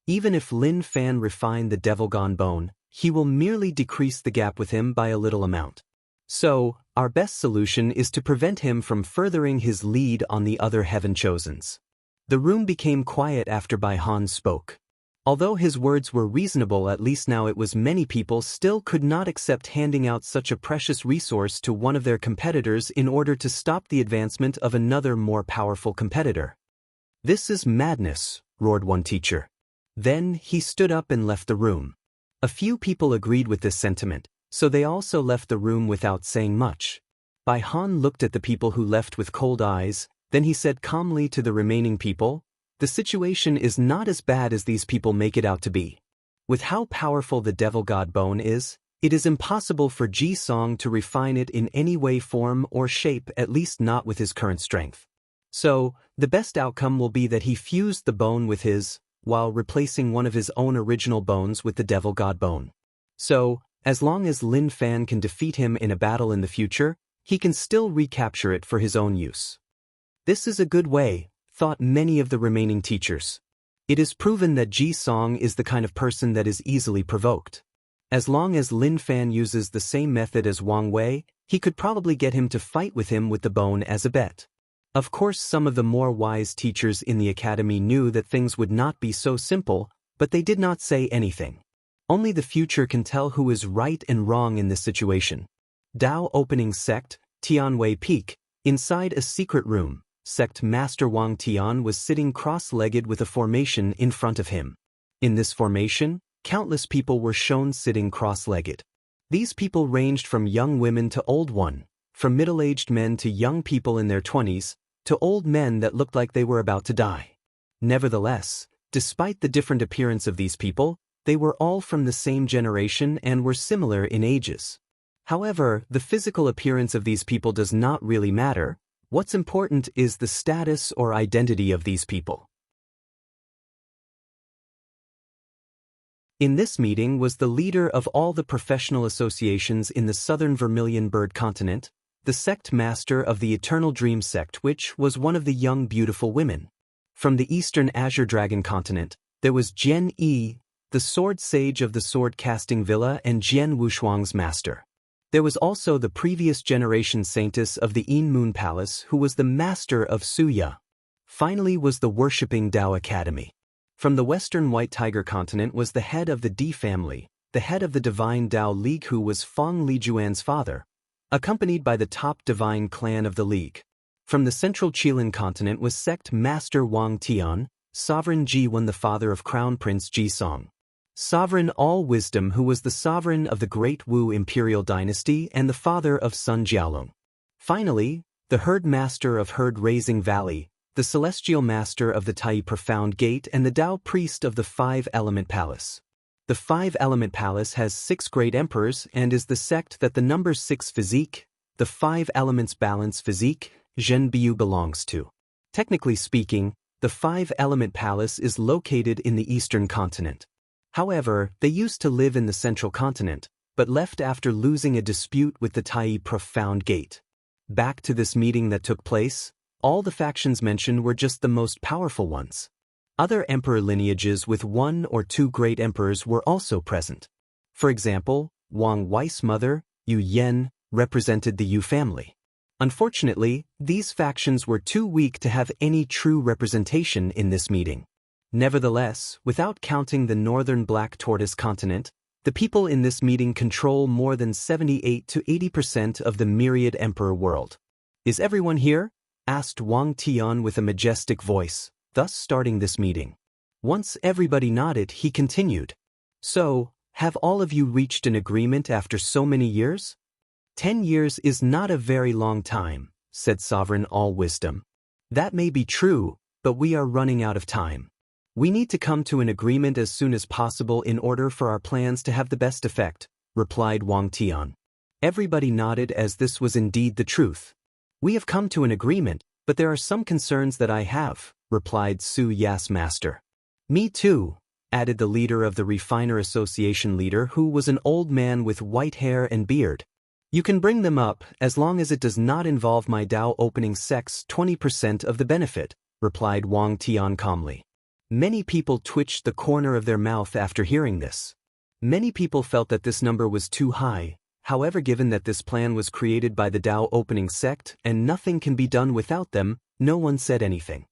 Even if Lin Fan refined the devil god bone, he will merely decrease the gap with him by a little amount. So, our best solution is to prevent him from furthering his lead on the other heaven chosens." The room became quiet after Bai Han spoke. Although his words were reasonable, at least now it was many people still could not accept handing out such a precious resource to one of their competitors in order to stop the advancement of another more powerful competitor. "This is madness," roared one teacher. Then he stood up and left the room. A few people agreed with this sentiment, so they also left the room without saying much. Bai Han looked at the people who left with cold eyes, then he said calmly to the remaining people, "The situation is not as bad as these people make it out to be. With how powerful the devil god bone is, it is impossible for Ji Song to refine it in any way, form, or shape, at least not with his current strength. So, the best outcome will be that he fuse the bone with his while replacing one of his own original bones with the devil god bone. So, as long as Lin Fan can defeat him in a battle in the future, he can still recapture it for his own use. This is a good way, thought many of the remaining teachers. It is proven that Ji Song is the kind of person that is easily provoked. As long as Lin Fan uses the same method as Wang Wei, he could probably get him to fight with him with the bone as a bet. Of course, some of the more wise teachers in the academy knew that things would not be so simple, but they did not say anything. Only the future can tell who is right and wrong in this situation. Dao Opening Sect, Tianwei Peak. Inside a secret room, Sect Master Wang Tian was sitting cross-legged with a formation in front of him. In this formation, countless people were shown sitting cross-legged. These people ranged from young women to old one, from middle-aged men to young people in their 20s, to old men that looked like they were about to die. Nevertheless, despite the different appearance of these people, they were all from the same generation and were similar in ages. However, the physical appearance of these people does not really matter. What's important is the status or identity of these people. In this meeting was the leader of all the professional associations in the southern Vermilion Bird continent, the sect master of the Eternal Dream sect, which was one of the young beautiful women. From the eastern Azure Dragon continent, there was Jian Yi, the sword sage of the sword-casting villa and Jian Wushuang's master. There was also the previous generation saintess of the Yin Moon Palace who was the master of Suya. Finally was the worshipping Dao Academy. From the western White Tiger continent was the head of the Di family, the head of the divine Dao League who was Feng Lijuan's father, accompanied by the top divine clan of the League. From the central Qilin continent was sect master Wang Tian, sovereign Ji Wen the father of Crown Prince Ji Song. Sovereign All-Wisdom who was the sovereign of the Great Wu Imperial Dynasty and the father of Sun Jiaolong. Finally, the Herd Master of Herd Raising Valley, the Celestial Master of the Tai Profound Gate and the Dao Priest of the Five Element Palace. The Five Element Palace has 6 great emperors and is the sect that the number 6 physique, the 5 elements balance physique, Zhen Biu belongs to. Technically speaking, the 5 Element Palace is located in the eastern continent. However, they used to live in the central continent, but left after losing a dispute with the Tai Profound Gate. Back to this meeting that took place, all the factions mentioned were just the most powerful ones. Other emperor lineages with 1 or 2 great emperors were also present. For example, Wang Wei's mother, Yu Yan, represented the Yu family. Unfortunately, these factions were too weak to have any true representation in this meeting. Nevertheless, without counting the northern Black Tortoise continent, the people in this meeting control more than 78 to 80% of the myriad emperor world. Is everyone here? Asked Wang Tian with a majestic voice, thus starting this meeting. Once everybody nodded, he continued. So, have all of you reached an agreement after so many years? 10 years is not a very long time, said Sovereign All-Wisdom. That may be true, but we are running out of time. We need to come to an agreement as soon as possible in order for our plans to have the best effect, replied Wang Tian. Everybody nodded as this was indeed the truth. We have come to an agreement, but there are some concerns that I have, replied Su Ya's master. Me too, added the leader of the Refiner Association leader who was an old man with white hair and beard. You can bring them up as long as it does not involve my Dao Opening Sect's 20% of the benefit, replied Wang Tian calmly. Many people twitched the corner of their mouth after hearing this. Many people felt that this number was too high. However, given that this plan was created by the Dao Opening Sect and nothing can be done without them, no one said anything.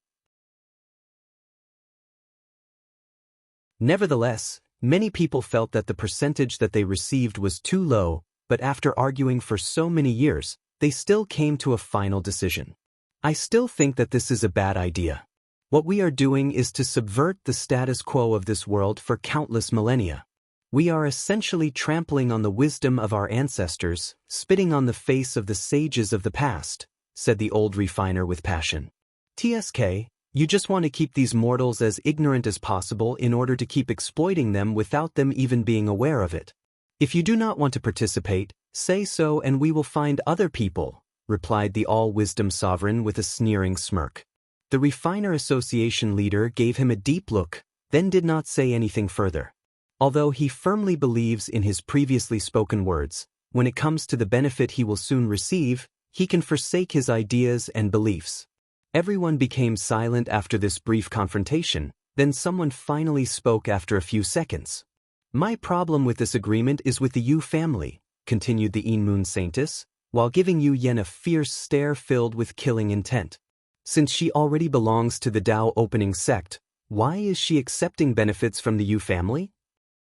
Nevertheless, many people felt that the percentage that they received was too low, but after arguing for so many years, they still came to a final decision. I still think that this is a bad idea. What we are doing is to subvert the status quo of this world for countless millennia. We are essentially trampling on the wisdom of our ancestors, spitting on the face of the sages of the past, said the old refiner with passion. TSK, you just want to keep these mortals as ignorant as possible in order to keep exploiting them without them even being aware of it. If you do not want to participate, say so and we will find other people, replied the all-wisdom sovereign with a sneering smirk. The Refiner Association leader gave him a deep look, then did not say anything further. Although he firmly believes in his previously spoken words, when it comes to the benefit he will soon receive, he can forsake his ideas and beliefs. Everyone became silent after this brief confrontation, then someone finally spoke after a few seconds. My problem with this agreement is with the Yu family, continued the Moon Saintess, while giving Yu Yen a fierce stare filled with killing intent. Since she already belongs to the Dao opening sect, why is she accepting benefits from the Yu family?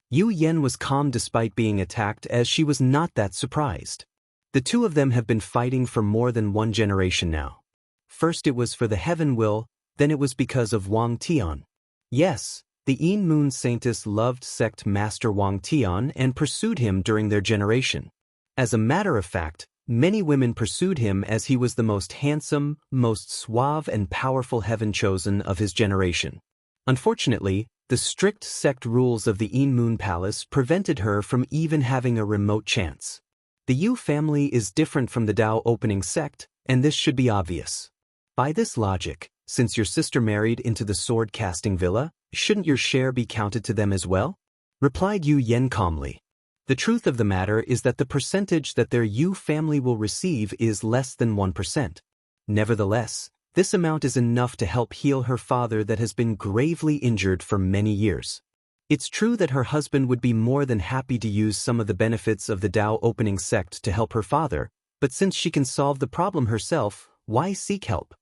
Yu Yen was calm despite being attacked, as she was not that surprised. The two of them have been fighting for more than one generation now. First it was for the heaven will, then it was because of Wang Tian. Yes, the Moon Saintess loved sect master Wang Tian and pursued him during their generation. As a matter of fact, many women pursued him as he was the most handsome, most suave and powerful heaven chosen of his generation. Unfortunately, the strict sect rules of the Moon Palace prevented her from even having a remote chance. The Yu family is different from the Dao opening sect, and this should be obvious. By this logic, since your sister married into the sword-casting villa, shouldn't your share be counted to them as well? Replied Yu Yen calmly. The truth of the matter is that the percentage that their Yu family will receive is less than 1%. Nevertheless, this amount is enough to help heal her father that has been gravely injured for many years. It's true that her husband would be more than happy to use some of the benefits of the Dao opening sect to help her father, but since she can solve the problem herself, why seek help?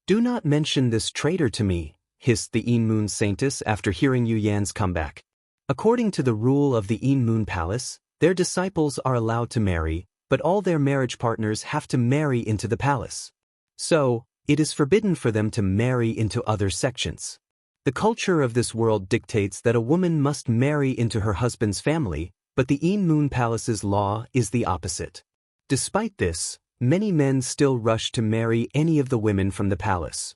Do not mention this traitor to me, hissed the Moon Saintess after hearing Yu Yan's comeback. According to the rule of the Moon Palace, their disciples are allowed to marry, but all their marriage partners have to marry into the palace. So, it is forbidden for them to marry into other sections. The culture of this world dictates that a woman must marry into her husband's family, but the Moon Palace's law is the opposite. Despite this, many men still rush to marry any of the women from the palace.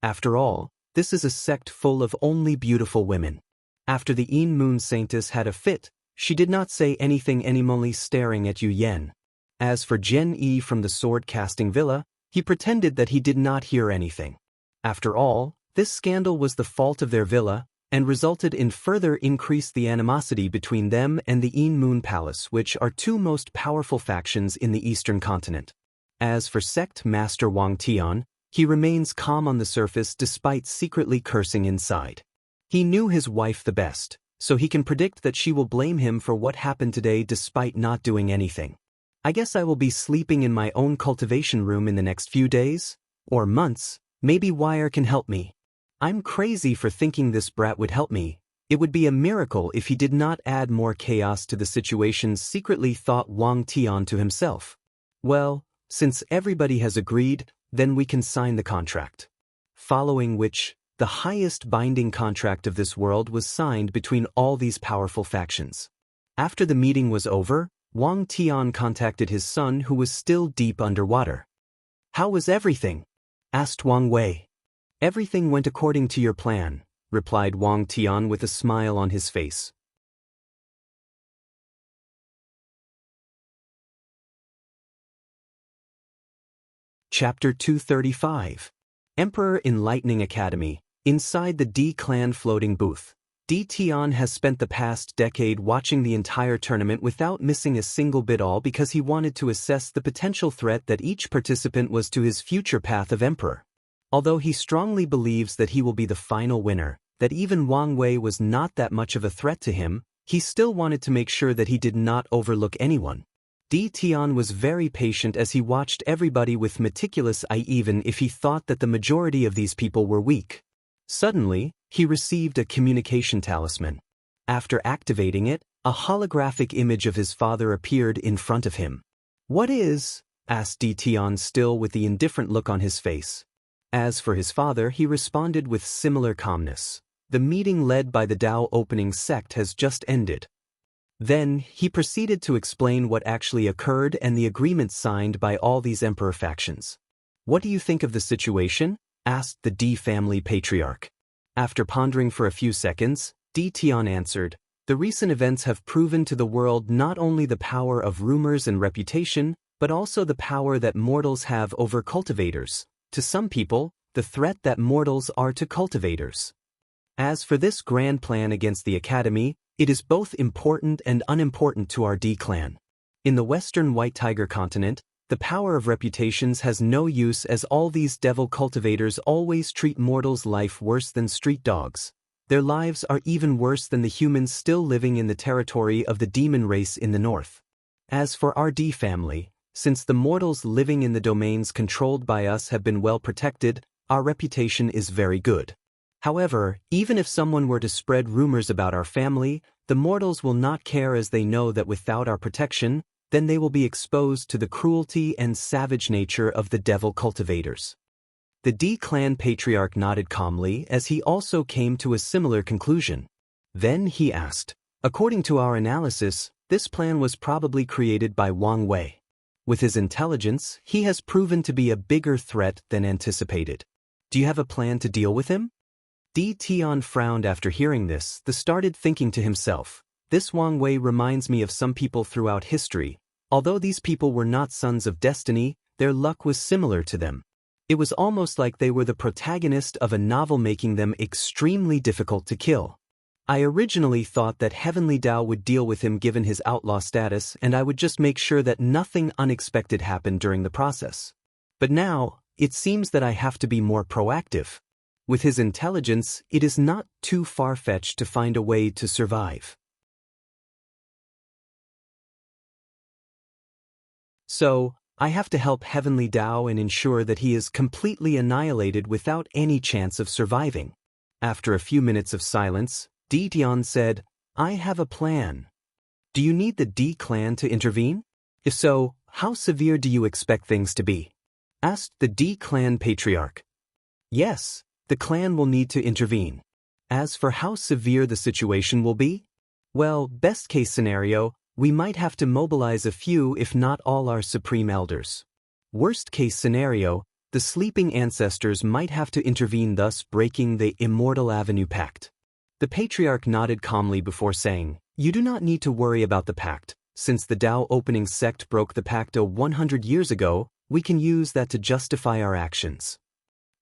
After all, this is a sect full of only beautiful women. After the Moon Saintess had a fit, she did not say anything anymore, staring at Yu Yen. As for Gen Yi from the sword-casting villa, he pretended that he did not hear anything. After all, this scandal was the fault of their villa, and resulted in further increased the animosity between them and the Moon Palace, which are two most powerful factions in the eastern continent. As for sect master Wang Tian, he remains calm on the surface despite secretly cursing inside. He knew his wife the best, so he can predict that she will blame him for what happened today despite not doing anything. I guess I will be sleeping in my own cultivation room in the next few days, or months. Maybe Wire can help me. I'm crazy for thinking this brat would help me. It would be a miracle if he did not add more chaos to the situation, secretly thought Wang Tian to himself. Well, since everybody has agreed, then we can sign the contract. Following which, the highest binding contract of this world was signed between all these powerful factions. After the meeting was over, Wang Tian contacted his son, who was still deep underwater. How was everything? Asked Wang Wei. Everything went according to your plan, replied Wang Tian with a smile on his face. Chapter 235. Emperor Enlightening Academy. Inside the D clan floating booth, D Tian has spent the past decade watching the entire tournament without missing a single bit, all because he wanted to assess the potential threat that each participant was to his future path of emperor. Although he strongly believes that he will be the final winner, that even Wang Wei was not that much of a threat to him, he still wanted to make sure that he did not overlook anyone. D Tian was very patient as he watched everybody with meticulous eye, even if he thought that the majority of these people were weak. Suddenly, he received a communication talisman. After activating it, a holographic image of his father appeared in front of him. What is? Asked D Tian, still with the indifferent look on his face. As for his father, he responded with similar calmness. The meeting led by the Dao opening sect has just ended. Then, he proceeded to explain what actually occurred and the agreement signed by all these emperor factions. What do you think of the situation? Asked the D family patriarch. After pondering for a few seconds, D Tian answered, the recent events have proven to the world not only the power of rumors and reputation, but also the power that mortals have over cultivators. To some people, the threat that mortals are to cultivators. As for this grand plan against the Academy, it is both important and unimportant to our D clan. In the western White Tiger continent, the power of reputations has no use as all these devil cultivators always treat mortals' life worse than street dogs. Their lives are even worse than the humans still living in the territory of the demon race in the north. As for our D family, since the mortals living in the domains controlled by us have been well protected, our reputation is very good. However, even if someone were to spread rumors about our family, the mortals will not care as they know that without our protection, then they will be exposed to the cruelty and savage nature of the devil cultivators. The D clan patriarch nodded calmly as he also came to a similar conclusion. Then he asked, "According to our analysis, this plan was probably created by Wang Wei. With his intelligence, he has proven to be a bigger threat than anticipated. Do you have a plan to deal with him?" Di Tian frowned after hearing this. He started thinking to himself, "This Wang Wei reminds me of some people throughout history. Although these people were not sons of destiny, their luck was similar to them. It was almost like they were the protagonist of a novel, making them extremely difficult to kill. I originally thought that Heavenly Tao would deal with him given his outlaw status, and I would just make sure that nothing unexpected happened during the process. But now, it seems that I have to be more proactive. With his intelligence, it is not too far-fetched to find a way to survive. So, I have to help Heavenly Tao and ensure that he is completely annihilated without any chance of surviving." After a few minutes of silence, Di Tian said, "I have a plan. Do you need the D clan to intervene? If so, how severe do you expect things to be?" asked the D clan patriarch. "Yes, the clan will need to intervene. As for how severe the situation will be? Well, best case scenario, we might have to mobilize a few if not all our supreme elders. Worst case scenario, the sleeping ancestors might have to intervene, thus breaking the Immortal Avenue Pact." The patriarch nodded calmly before saying, "You do not need to worry about the pact. Since the Tao opening sect broke the pact 100 years ago, we can use that to justify our actions."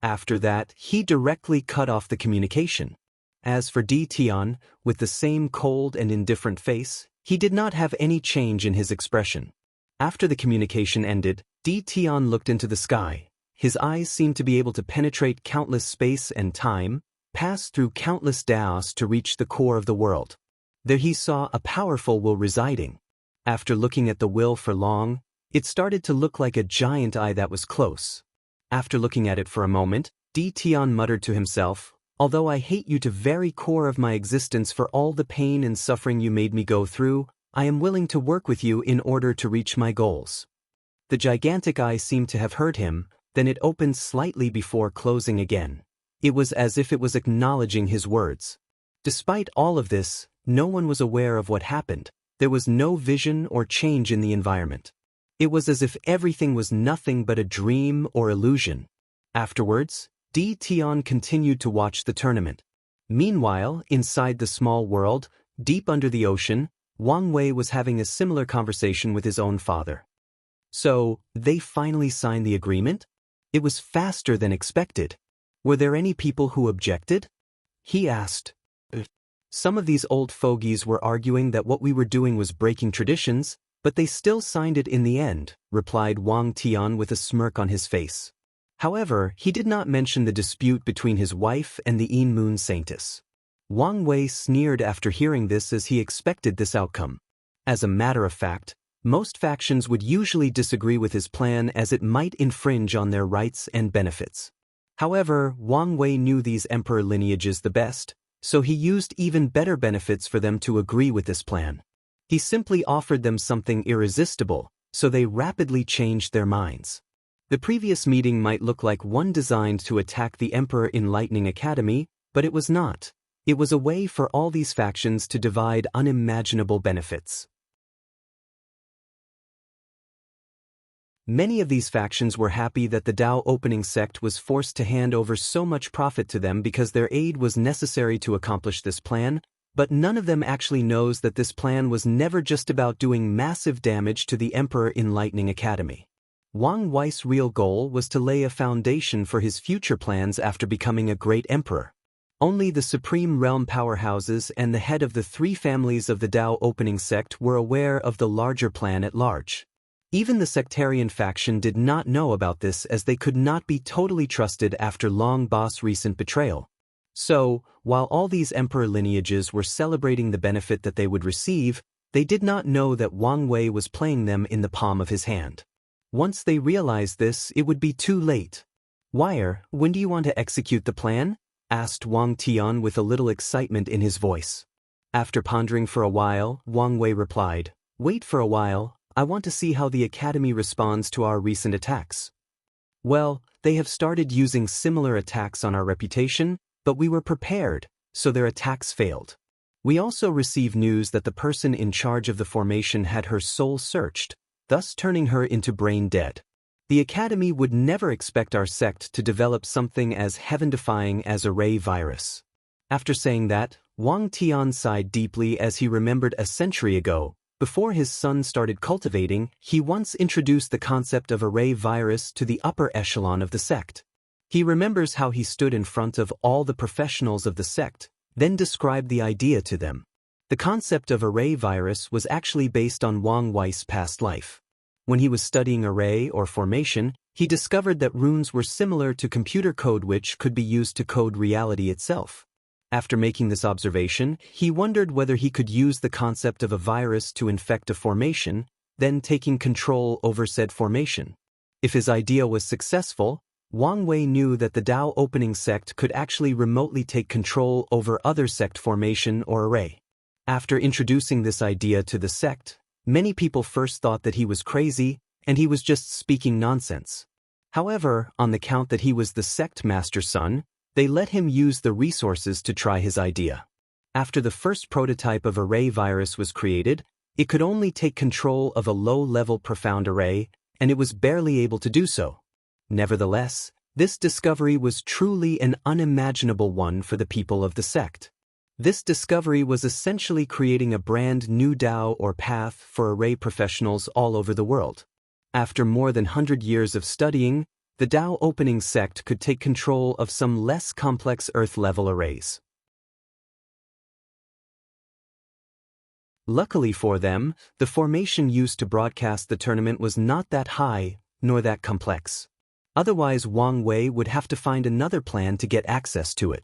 After that, he directly cut off the communication. As for Di Tian, with the same cold and indifferent face, he did not have any change in his expression. After the communication ended, Di Tian looked into the sky. His eyes seemed to be able to penetrate countless space and time, pass through countless Daos to reach the core of the world. There he saw a powerful will residing. After looking at the will for long, it started to look like a giant eye that was close. After looking at it for a moment, Di Tian muttered to himself, "Although I hate you to very core of my existence for all the pain and suffering you made me go through, I am willing to work with you in order to reach my goals." The gigantic eye seemed to have heard him, then it opened slightly before closing again. It was as if it was acknowledging his words. Despite all of this, no one was aware of what happened. There was no vision or change in the environment. It was as if everything was nothing but a dream or illusion. Afterwards, Di Tian continued to watch the tournament. Meanwhile, inside the small world, deep under the ocean, Wang Wei was having a similar conversation with his own father. So, they finally signed the agreement? It was faster than expected. Were there any people who objected? He asked. Some of these old fogies were arguing that what we were doing was breaking traditions, but they still signed it in the end, replied Wang Tian with a smirk on his face. However, he did not mention the dispute between his wife and the Een Moon Saintess. Wang Wei sneered after hearing this as he expected this outcome. As a matter of fact, most factions would usually disagree with his plan as it might infringe on their rights and benefits. However, Wang Wei knew these emperor lineages the best, so he used even better benefits for them to agree with this plan. He simply offered them something irresistible, so they rapidly changed their minds. The previous meeting might look like one designed to attack the Emperor Enlightening Academy, but it was not. It was a way for all these factions to divide unimaginable benefits. Many of these factions were happy that the Tao opening sect was forced to hand over so much profit to them because their aid was necessary to accomplish this plan, but none of them actually knows that this plan was never just about doing massive damage to the Emperor Enlightening Academy. Wang Wei's real goal was to lay a foundation for his future plans after becoming a great emperor. Only the supreme realm powerhouses and the head of the three families of the Tao opening sect were aware of the larger plan at large. Even the sectarian faction did not know about this, as they could not be totally trusted after Long Boss' recent betrayal. So, while all these emperor lineages were celebrating the benefit that they would receive, they did not know that Wang Wei was playing them in the palm of his hand. Once they realized this, it would be too late. "Wire, when do you want to execute the plan?" asked Wang Tian with a little excitement in his voice. After pondering for a while, Wang Wei replied, "Wait for a while, I want to see how the academy responds to our recent attacks." "Well, they have started using similar attacks on our reputation, but we were prepared, so their attacks failed. We also received news that the person in charge of the formation had her soul searched, thus turning her into brain dead. The Academy would never expect our sect to develop something as heaven-defying as a ray virus." After saying that, Wang Tian sighed deeply as he remembered a century ago, before his son started cultivating, he once introduced the concept of a ray virus to the upper echelon of the sect. He remembers how he stood in front of all the professionals of the sect, then described the idea to them. The concept of array virus was actually based on Wang Wei's past life. When he was studying array or formation, he discovered that runes were similar to computer code which could be used to code reality itself. After making this observation, he wondered whether he could use the concept of a virus to infect a formation, then taking control over said formation. If his idea was successful, Wang Wei knew that the Tao opening sect could actually remotely take control over other sect formation or array. After introducing this idea to the sect, many people first thought that he was crazy and he was just speaking nonsense. However, on the count that he was the sect master's son, they let him use the resources to try his idea. After the first prototype of array virus was created, it could only take control of a low-level profound array, and it was barely able to do so. Nevertheless, this discovery was truly an unimaginable one for the people of the sect. This discovery was essentially creating a brand new Tao or path for array professionals all over the world. After more than 100 years of studying, the Tao opening sect could take control of some less complex Earth-level arrays. Luckily for them, the formation used to broadcast the tournament was not that high, nor that complex. Otherwise, Wang Wei would have to find another plan to get access to it.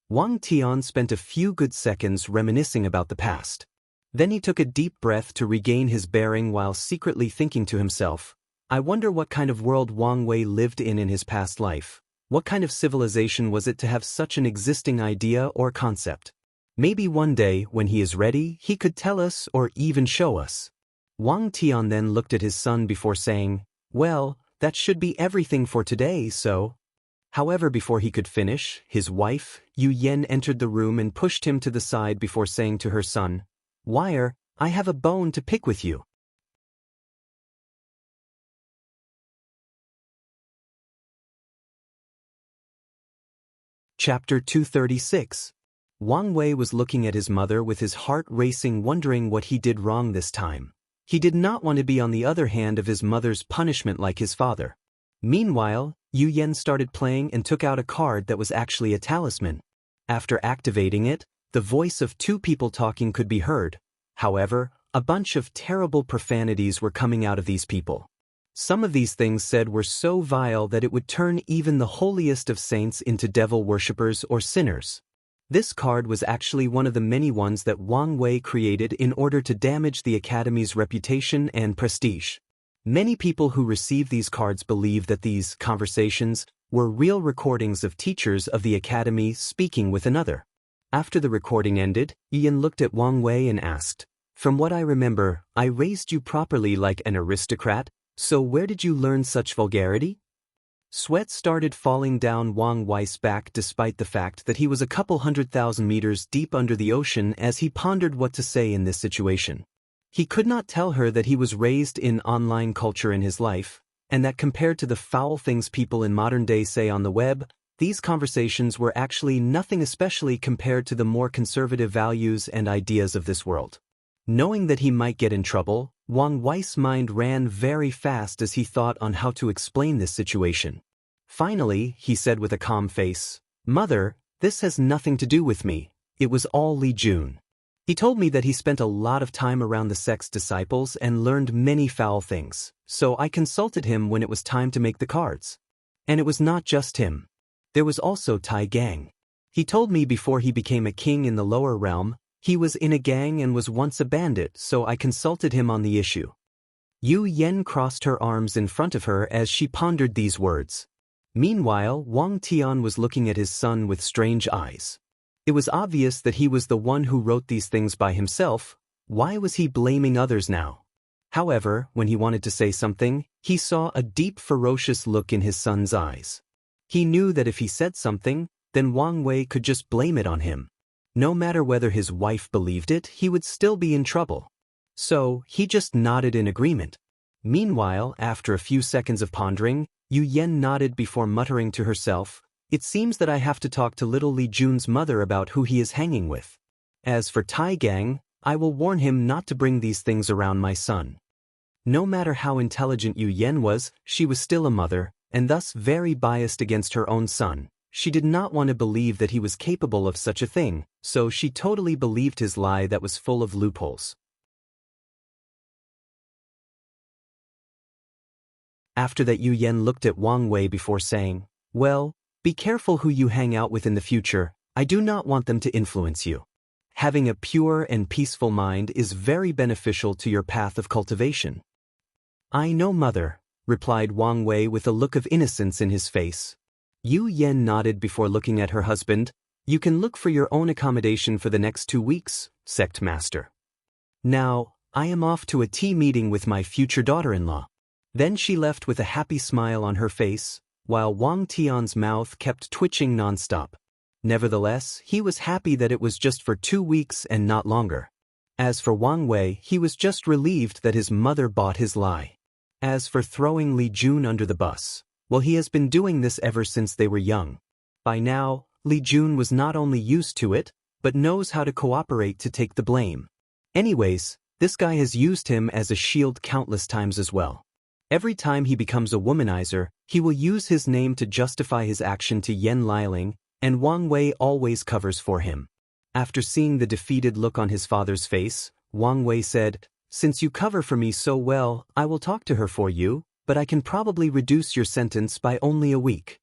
Wang Tian spent a few good seconds reminiscing about the past. Then he took a deep breath to regain his bearing while secretly thinking to himself, "I wonder what kind of world Wang Wei lived in his past life. What kind of civilization was it to have such an existing idea or concept? Maybe one day, when he is ready, he could tell us or even show us." Wang Tian then looked at his son before saying, "Well, that should be everything for today, so..." However, before he could finish, his wife, Yu Yan, entered the room and pushed him to the side before saying to her son, "Wire, I have a bone to pick with you." Chapter 236. Wang Wei was looking at his mother with his heart racing, wondering what he did wrong this time. He did not want to be on the other hand of his mother's punishment like his father. Meanwhile, Yu Yan started playing and took out a card that was actually a talisman. After activating it, the voice of two people talking could be heard. However, a bunch of terrible profanities were coming out of these people. Some of these things said were so vile that it would turn even the holiest of saints into devil worshippers or sinners. This card was actually one of the many ones that Wang Wei created in order to damage the Academy's reputation and prestige. Many people who received these cards believed that these conversations were real recordings of teachers of the Academy speaking with another. After the recording ended, Ian looked at Wang Wei and asked, "From what I remember, I raised you properly like an aristocrat, so where did you learn such vulgarity?" Sweat started falling down Wang Wei's back despite the fact that he was a couple 100,000 meters deep under the ocean as he pondered what to say in this situation. He could not tell her that he was raised in online culture in his life, and that compared to the foul things people in modern day say on the web, these conversations were actually nothing, especially compared to the more conservative values and ideas of this world. Knowing that he might get in trouble, Wang Wei's mind ran very fast as he thought on how to explain this situation. Finally, he said with a calm face, "Mother, this has nothing to do with me. It was all Li Jun. He told me that he spent a lot of time around the sect's disciples and learned many foul things, so I consulted him when it was time to make the cards. And it was not just him. There was also Tai Gang. He told me before he became a king in the lower realm, he was in a gang and was once a bandit, so I consulted him on the issue." Yu Yen crossed her arms in front of her as she pondered these words. Meanwhile, Wang Tian was looking at his son with strange eyes. It was obvious that he was the one who wrote these things by himself. Why was he blaming others now? However, when he wanted to say something, he saw a deep, ferocious look in his son's eyes. He knew that if he said something, then Wang Wei could just blame it on him. No matter whether his wife believed it, he would still be in trouble. So, he just nodded in agreement. Meanwhile, after a few seconds of pondering, Yu Yen nodded before muttering to herself, "It seems that I have to talk to little Li Jun's mother about who he is hanging with. As for Tai Gang, I will warn him not to bring these things around my son." No matter how intelligent Yu Yen was, she was still a mother, and thus very biased against her own son. She did not want to believe that he was capable of such a thing, so she totally believed his lie that was full of loopholes. After that, Yu Yen looked at Wang Wei before saying, "Well, be careful who you hang out with in the future. I do not want them to influence you. Having a pure and peaceful mind is very beneficial to your path of cultivation." "I know, mother," replied Wang Wei with a look of innocence in his face. Yu Yen nodded before looking at her husband. "You can look for your own accommodation for the next 2 weeks, sect master. Now, I am off to a tea meeting with my future daughter-in-law." Then she left with a happy smile on her face, while Wang Tian's mouth kept twitching non-stop. Nevertheless, he was happy that it was just for 2 weeks and not longer. As for Wang Wei, he was just relieved that his mother bought his lie. As for throwing Li Jun under the bus, well, he has been doing this ever since they were young. By now, Li Jun was not only used to it, but knows how to cooperate to take the blame. Anyways, this guy has used him as a shield countless times as well. Every time he becomes a womanizer, he will use his name to justify his action to Yen Liling, and Wang Wei always covers for him. After seeing the defeated look on his father's face, Wang Wei said, "Since you cover for me so well, I will talk to her for you, but I can probably reduce your sentence by only a week."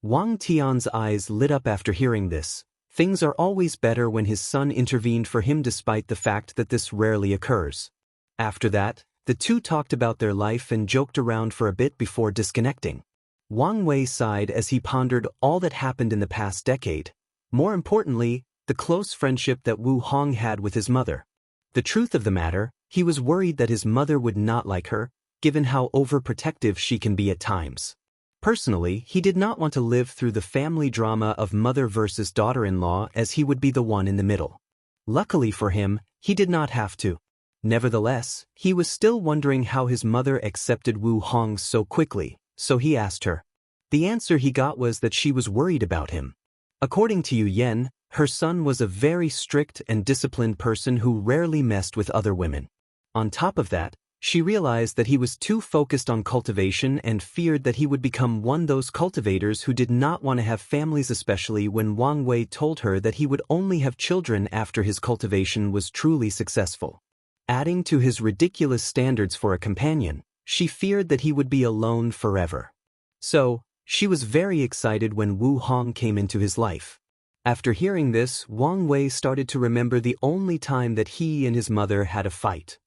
Wang Tian's eyes lit up after hearing this. Things are always better when his son intervened for him despite the fact that this rarely occurs. After that, the two talked about their life and joked around for a bit before disconnecting. Wang Wei sighed as he pondered all that happened in the past decade. More importantly, the close friendship that Wu Hong had with his mother. The truth of the matter, he was worried that his mother would not like her, given how overprotective she can be at times. Personally, he did not want to live through the family drama of mother versus daughter-in-law, as he would be the one in the middle. Luckily for him, he did not have to. Nevertheless, he was still wondering how his mother accepted Wu Hong so quickly, so he asked her. The answer he got was that she was worried about him. According to Yu Yen, her son was a very strict and disciplined person who rarely messed with other women. On top of that, she realized that he was too focused on cultivation and feared that he would become one of those cultivators who did not want to have families, especially when Wang Wei told her that he would only have children after his cultivation was truly successful. Adding to his ridiculous standards for a companion, she feared that he would be alone forever. So, she was very excited when Wu Hong came into his life. After hearing this, Wang Wei started to remember the only time that he and his mother had a fight.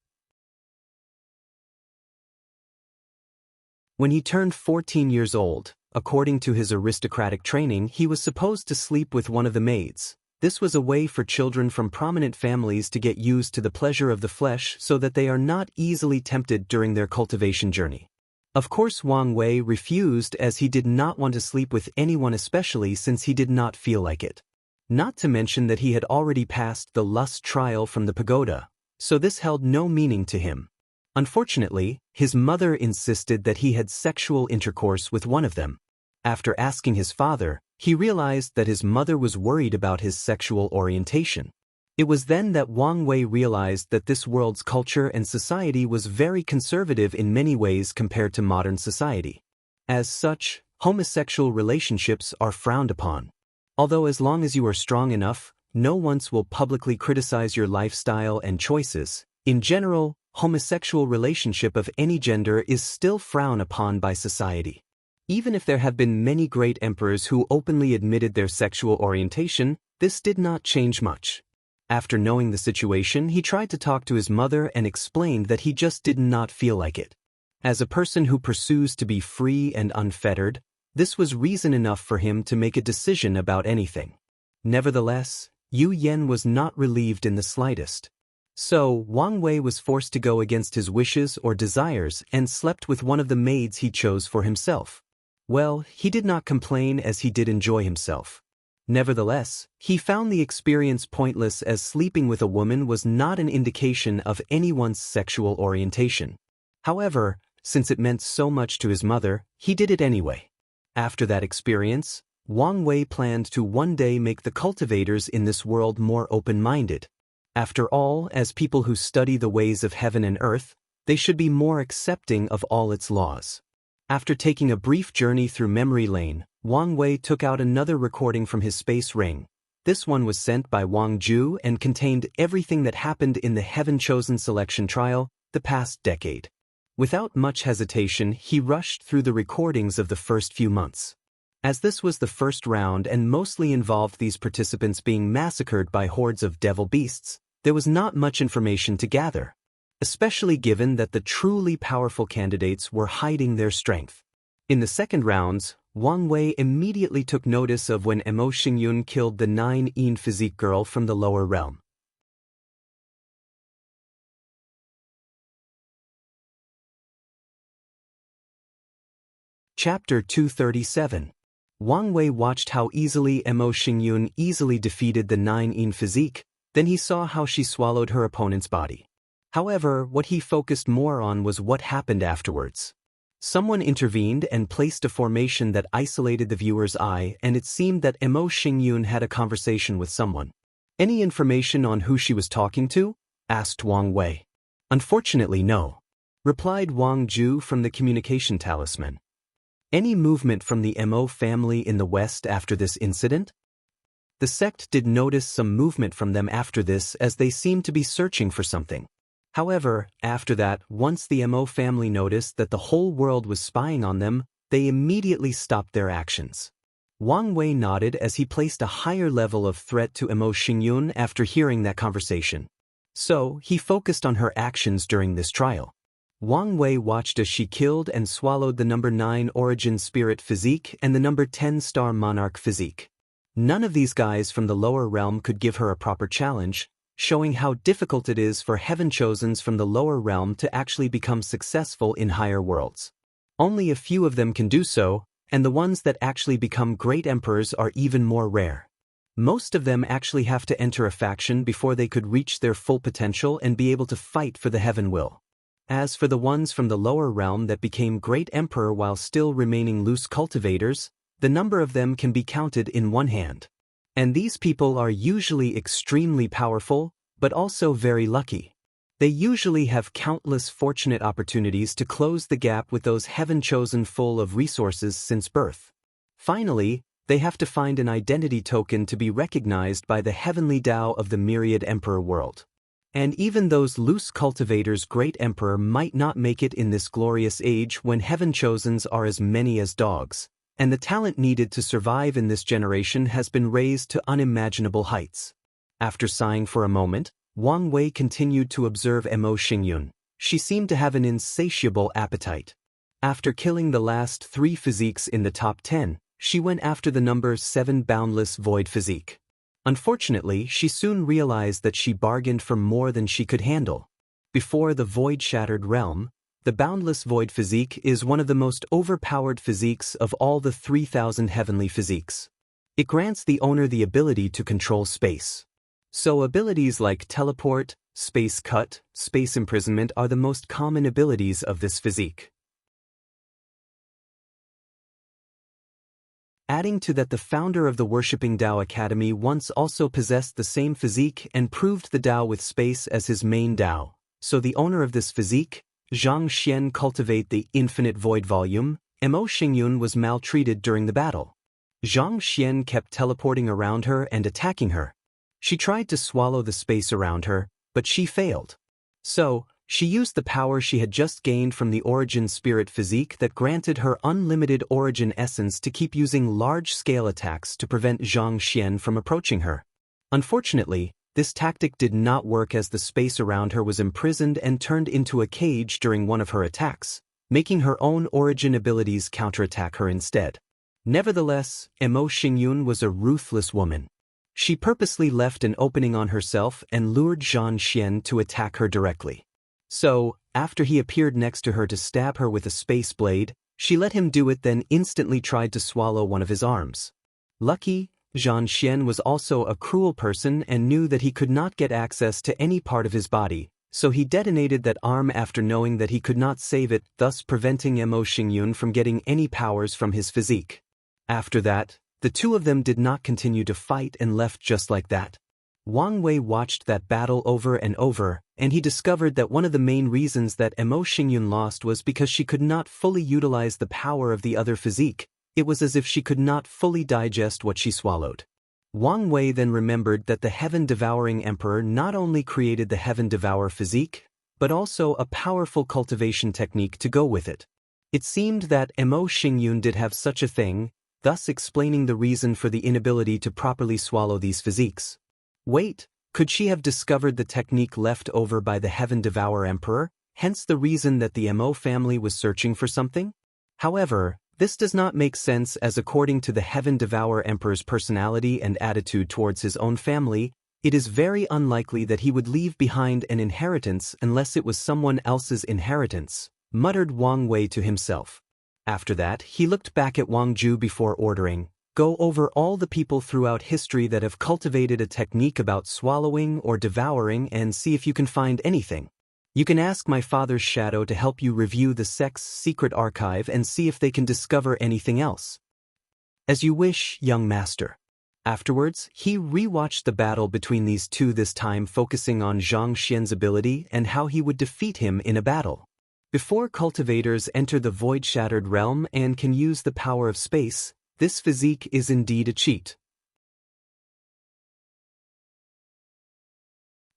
When he turned 14 years old, according to his aristocratic training, he was supposed to sleep with one of the maids. This was a way for children from prominent families to get used to the pleasure of the flesh so that they are not easily tempted during their cultivation journey. Of course, Wang Wei refused, as he did not want to sleep with anyone, especially since he did not feel like it. Not to mention that he had already passed the lust trial from the pagoda, so this held no meaning to him. Unfortunately, his mother insisted that he had sexual intercourse with one of them. After asking his father, he realized that his mother was worried about his sexual orientation. It was then that Wang Wei realized that this world's culture and society was very conservative in many ways compared to modern society. As such, homosexual relationships are frowned upon. Although as long as you are strong enough, no one will publicly criticize your lifestyle and choices. In general, homosexual relationship of any gender is still frowned upon by society. Even if there have been many great emperors who openly admitted their sexual orientation, this did not change much. After knowing the situation, he tried to talk to his mother and explained that he just did not feel like it. As a person who pursues to be free and unfettered, this was reason enough for him to make a decision about anything. Nevertheless, Yu Yan was not relieved in the slightest. So, Wang Wei was forced to go against his wishes or desires and slept with one of the maids he chose for himself. Well, he did not complain as he did enjoy himself. Nevertheless, he found the experience pointless as sleeping with a woman was not an indication of anyone's sexual orientation. However, since it meant so much to his mother, he did it anyway. After that experience, Wang Wei planned to one day make the cultivators in this world more open-minded. After all, as people who study the ways of heaven and earth, they should be more accepting of all its laws. After taking a brief journey through memory lane, Wang Wei took out another recording from his space ring. This one was sent by Wang Ju and contained everything that happened in the heaven-chosen selection trial the past decade. Without much hesitation, he rushed through the recordings of the first few months. As this was the first round and mostly involved these participants being massacred by hordes of devil beasts, there was not much information to gather, especially given that the truly powerful candidates were hiding their strength. In the second rounds, Wang Wei immediately took notice of when Mo Xingyun killed the 9-yin physique girl from the lower realm. Chapter 237. Wang Wei watched how easily Mo Xingyun easily defeated the 9-yin physique, then he saw how she swallowed her opponent's body. However, what he focused more on was what happened afterwards. Someone intervened and placed a formation that isolated the viewer's eye, and it seemed that Mo Xingyun had a conversation with someone. Any information on who she was talking to? Asked Wang Wei. Unfortunately, no, replied Wang Ju from the communication talisman. Any movement from the Mo family in the West after this incident? The sect did notice some movement from them after this as they seemed to be searching for something. However, after that, once the Mo family noticed that the whole world was spying on them, they immediately stopped their actions. Wang Wei nodded as he placed a higher level of threat to Mo Xingyun after hearing that conversation. So, he focused on her actions during this trial. Wang Wei watched as she killed and swallowed the number 9 Origin Spirit physique and the number 10 Star Monarch physique. None of these guys from the lower realm could give her a proper challenge, showing how difficult it is for heaven-chosens from the lower realm to actually become successful in higher worlds. Only a few of them can do so, and the ones that actually become great emperors are even more rare. Most of them actually have to enter a faction before they could reach their full potential and be able to fight for the heaven will. As for the ones from the lower realm that became great emperor while still remaining loose cultivators, the number of them can be counted in one hand. And these people are usually extremely powerful, but also very lucky. They usually have countless fortunate opportunities to close the gap with those heaven-chosen full of resources since birth. Finally, they have to find an identity token to be recognized by the heavenly Tao of the myriad emperor world. And even those loose cultivators' great emperor might not make it in this glorious age when heaven-chosens are as many as dogs, and the talent needed to survive in this generation has been raised to unimaginable heights. After sighing for a moment, Wang Wei continued to observe Mo Xingyun. She seemed to have an insatiable appetite. After killing the last 3 physiques in the top 10, she went after the number 7 Boundless Void physique. Unfortunately, she soon realized that she bargained for more than she could handle. Before the void-shattered realm, the Boundless Void physique is one of the most overpowered physiques of all the 3,000 heavenly physiques. It grants the owner the ability to control space. So abilities like teleport, space cut, space imprisonment are the most common abilities of this physique. adding to that the founder of the Worshipping Tao Academy once also possessed the same physique and proved the Tao with space as his main Tao. So the owner of this physique, Zhang Xian, cultivate the infinite void volume, Mo Xingyun, was maltreated during the battle. Zhang Xian kept teleporting around her and attacking her. She tried to swallow the space around her, but she failed. So, she used the power she had just gained from the origin spirit physique that granted her unlimited origin essence to keep using large-scale attacks to prevent Zhang Xian from approaching her. Unfortunately, this tactic did not work as the space around her was imprisoned and turned into a cage during one of her attacks, making her own origin abilities counterattack her instead. Nevertheless, Mo Xingyun was a ruthless woman. She purposely left an opening on herself and lured Zhang Xian to attack her directly. So, after he appeared next to her to stab her with a space blade, she let him do it, then instantly tried to swallow one of his arms. Lucky, Zhang Xian was also a cruel person and knew that he could not get access to any part of his body, so he detonated that arm after knowing that he could not save it, thus preventing Mo Xingyun from getting any powers from his physique. After that, the two of them did not continue to fight and left just like that. Wang Wei watched that battle over and over, and he discovered that one of the main reasons that Mo Xingyun lost was because she could not fully utilize the power of the other physique. It was as if she could not fully digest what she swallowed. Wang Wei then remembered that the Heaven-Devouring Emperor not only created the Heaven-Devour physique, but also a powerful cultivation technique to go with it. It seemed that Mo Xingyun did have such a thing, thus explaining the reason for the inability to properly swallow these physiques. Wait, could she have discovered the technique left over by the Heaven-Devourer Emperor, hence the reason that the Mo family was searching for something? However, this does not make sense, as according to the Heaven-Devourer Emperor's personality and attitude towards his own family, it is very unlikely that he would leave behind an inheritance unless it was someone else's inheritance, muttered Wang Wei to himself. After that, he looked back at Wang Ju before ordering, "Go over all the people throughout history that have cultivated a technique about swallowing or devouring and see if you can find anything. You can ask my father's shadow to help you review the sect's secret archive and see if they can discover anything else." "As you wish, young master." Afterwards, he rewatched the battle between these two, this time focusing on Zhang Xian's ability and how he would defeat him in a battle. Before cultivators enter the void-shattered realm and can use the power of space, this physique is indeed a cheat.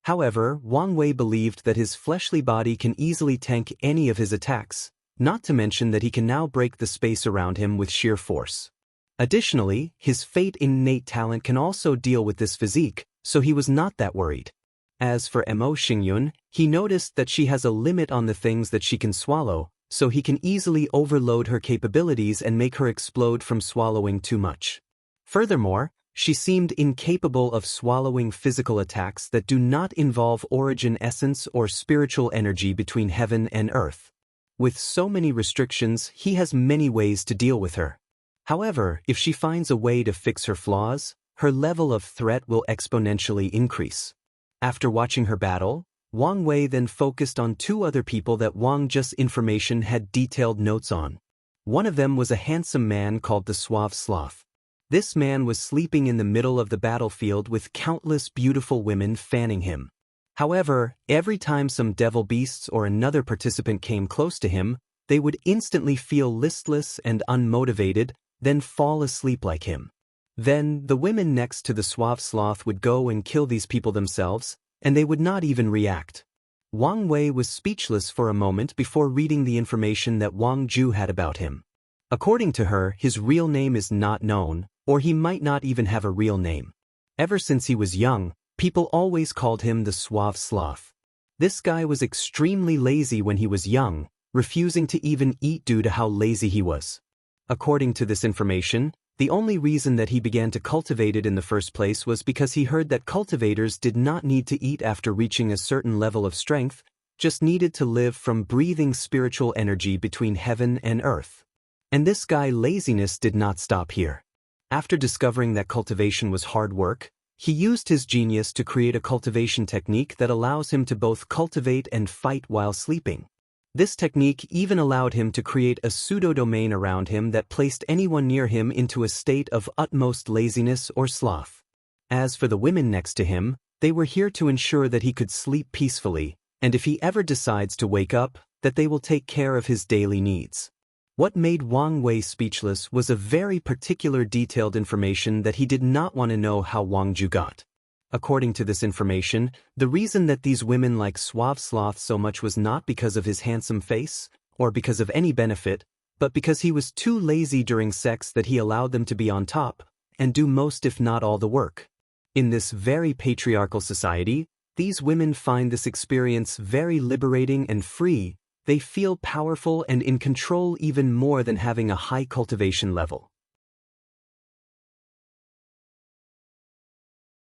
However, Wang Wei believed that his fleshly body can easily tank any of his attacks, not to mention that he can now break the space around him with sheer force. Additionally, his fate innate talent can also deal with this physique, so he was not that worried. As for Mo Xingyun, he noticed that she has a limit on the things that she can swallow, so he can easily overload her capabilities and make her explode from swallowing too much. Furthermore, she seemed incapable of swallowing physical attacks that do not involve origin essence or spiritual energy between heaven and earth. With so many restrictions, he has many ways to deal with her. However, if she finds a way to fix her flaws, her level of threat will exponentially increase. After watching her battle, Wang Wei then focused on two other people that Wang Ju's information had detailed notes on. One of them was a handsome man called the Suave Sloth. This man was sleeping in the middle of the battlefield with countless beautiful women fanning him. However, every time some devil beasts or another participant came close to him, they would instantly feel listless and unmotivated, then fall asleep like him. Then, the women next to the Suave Sloth would go and kill these people themselves, and they would not even react. Wang Wei was speechless for a moment before reading the information that Wang Ju had about him. According to her, his real name is not known, or he might not even have a real name. Ever since he was young, people always called him the Suave Sloth. This guy was extremely lazy when he was young, refusing to even eat due to how lazy he was. According to this information, the only reason that he began to cultivate it in the first place was because he heard that cultivators did not need to eat after reaching a certain level of strength, just needed to live from breathing spiritual energy between heaven and earth. And this guy laziness did not stop here. After discovering that cultivation was hard work, he used his genius to create a cultivation technique that allows him to both cultivate and fight while sleeping. This technique even allowed him to create a pseudo-domain around him that placed anyone near him into a state of utmost laziness or sloth. As for the women next to him, they were here to ensure that he could sleep peacefully, and if he ever decides to wake up, that they will take care of his daily needs. What made Wang Wei speechless was a very particular detailed information that he did not want to know how Wang Ju got. According to this information, the reason that these women liked Suave Sloth so much was not because of his handsome face, or because of any benefit, but because he was too lazy during sex that he allowed them to be on top, and do most if not all the work. In this very patriarchal society, these women find this experience very liberating and free. They feel powerful and in control even more than having a high cultivation level.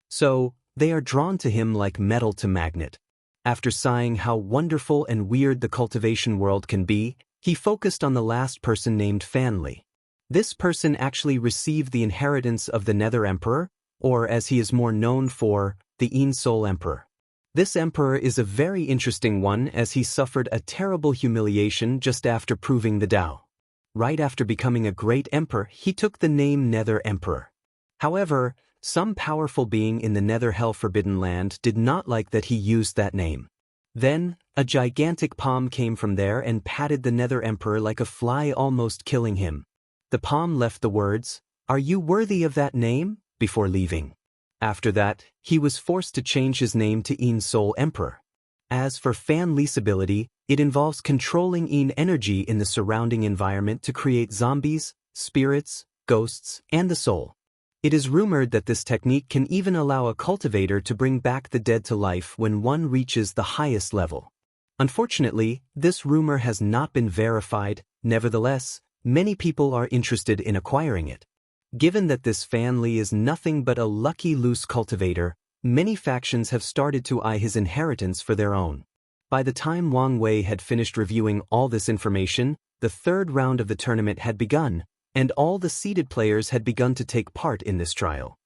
So, they are drawn to him like metal to magnet. After sighing how wonderful and weird the cultivation world can be, he focused on the last person named Fan Li. This person actually received the inheritance of the Nether Emperor, or as he is more known for, the Yin Soul Emperor. This emperor is a very interesting one as he suffered a terrible humiliation just after proving the Tao. Right after becoming a great emperor, he took the name Nether Emperor. However, some powerful being in the Nether Hell Forbidden Land did not like that he used that name. Then, a gigantic palm came from there and patted the Nether Emperor like a fly, almost killing him. The palm left the words, "Are you worthy of that name?" before leaving. After that, he was forced to change his name to Yin Soul Emperor. As for Fan Li's ability, it involves controlling Yin energy in the surrounding environment to create zombies, spirits, ghosts, and the soul. It is rumored that this technique can even allow a cultivator to bring back the dead to life when one reaches the highest level. Unfortunately, this rumor has not been verified. Nevertheless, many people are interested in acquiring it. Given that this Fan Li is nothing but a lucky loose cultivator, many factions have started to eye his inheritance for their own. By the time Wang Wei had finished reviewing all this information, the third round of the tournament had begun, and all the seeded players had begun to take part in this trial.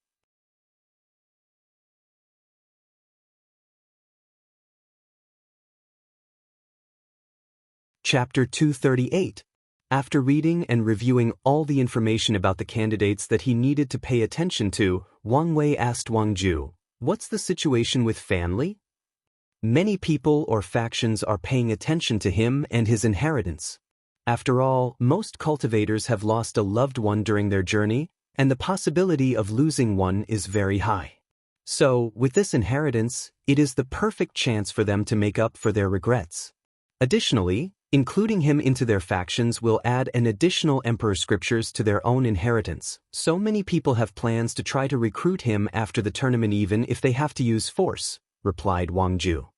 Chapter 238. After reading and reviewing all the information about the candidates that he needed to pay attention to, Wang Wei asked Wang Ju, "What's the situation with Fan Li?" Many people or factions are paying attention to him and his inheritance. After all, most cultivators have lost a loved one during their journey, and the possibility of losing one is very high. So, with this inheritance, it is the perfect chance for them to make up for their regrets. Additionally, including him into their factions will add an additional emperor scriptures to their own inheritance. So many people have plans to try to recruit him after the tournament even if they have to use force, replied Wang Ju.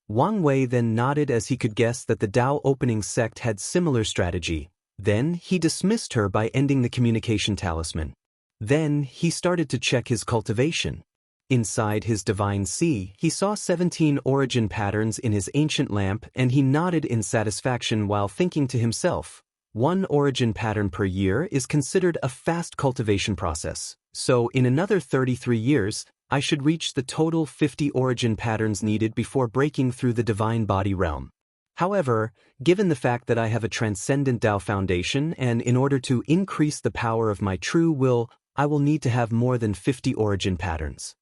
Wang Wei then nodded as he could guess that the Tao opening sect had similar strategy. Then he dismissed her by ending the communication talisman. Then he started to check his cultivation. Inside his divine sea, he saw 17 origin patterns in his ancient lamp and he nodded in satisfaction while thinking to himself, one origin pattern per year is considered a fast cultivation process, so in another 33 years, I should reach the total 50 origin patterns needed before breaking through the divine body realm. However, given the fact that I have a transcendent Tao foundation and in order to increase the power of my true will, I will need to have more than 50 origin patterns.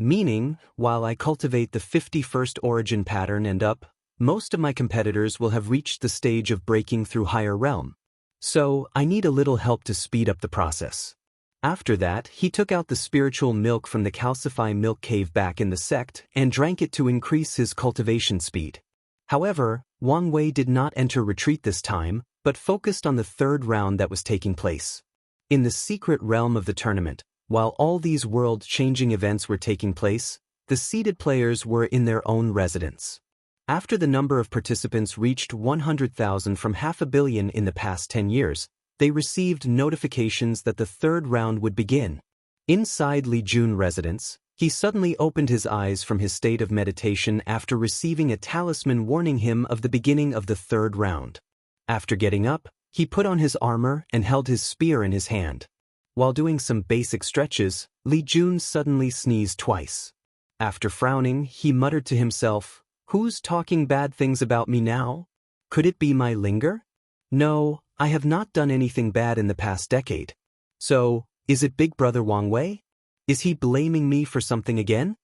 Meaning, while I cultivate the 51st origin pattern and up, most of my competitors will have reached the stage of breaking through higher realm. So, I need a little help to speed up the process. After that, he took out the spiritual milk from the calcify milk cave back in the sect and drank it to increase his cultivation speed. However, Wang Wei did not enter retreat this time, but focused on the third round that was taking place. In the secret realm of the tournament, while all these world-changing events were taking place, the seeded players were in their own residence. After the number of participants reached 100,000 from 500 million in the past 10 years, they received notifications that the third round would begin. Inside Li Jun residence, he suddenly opened his eyes from his state of meditation after receiving a talisman warning him of the beginning of the third round. After getting up, he put on his armor and held his spear in his hand. While doing some basic stretches, Li Jun suddenly sneezed twice. After frowning, he muttered to himself, "Who's talking bad things about me now?" Could it be my linger? No, I have not done anything bad in the past decade. So, is it Big Brother Wang Wei? Is he blaming me for something again?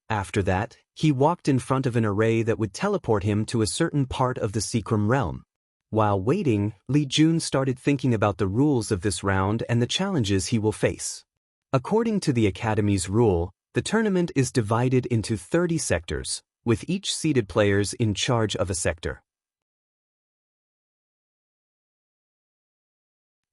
After that, he walked in front of an array that would teleport him to a certain part of the Secrum realm. While waiting, Li Jun started thinking about the rules of this round and the challenges he will face. According to the Academy's rule, the tournament is divided into 30 sectors, with each seeded players in charge of a sector.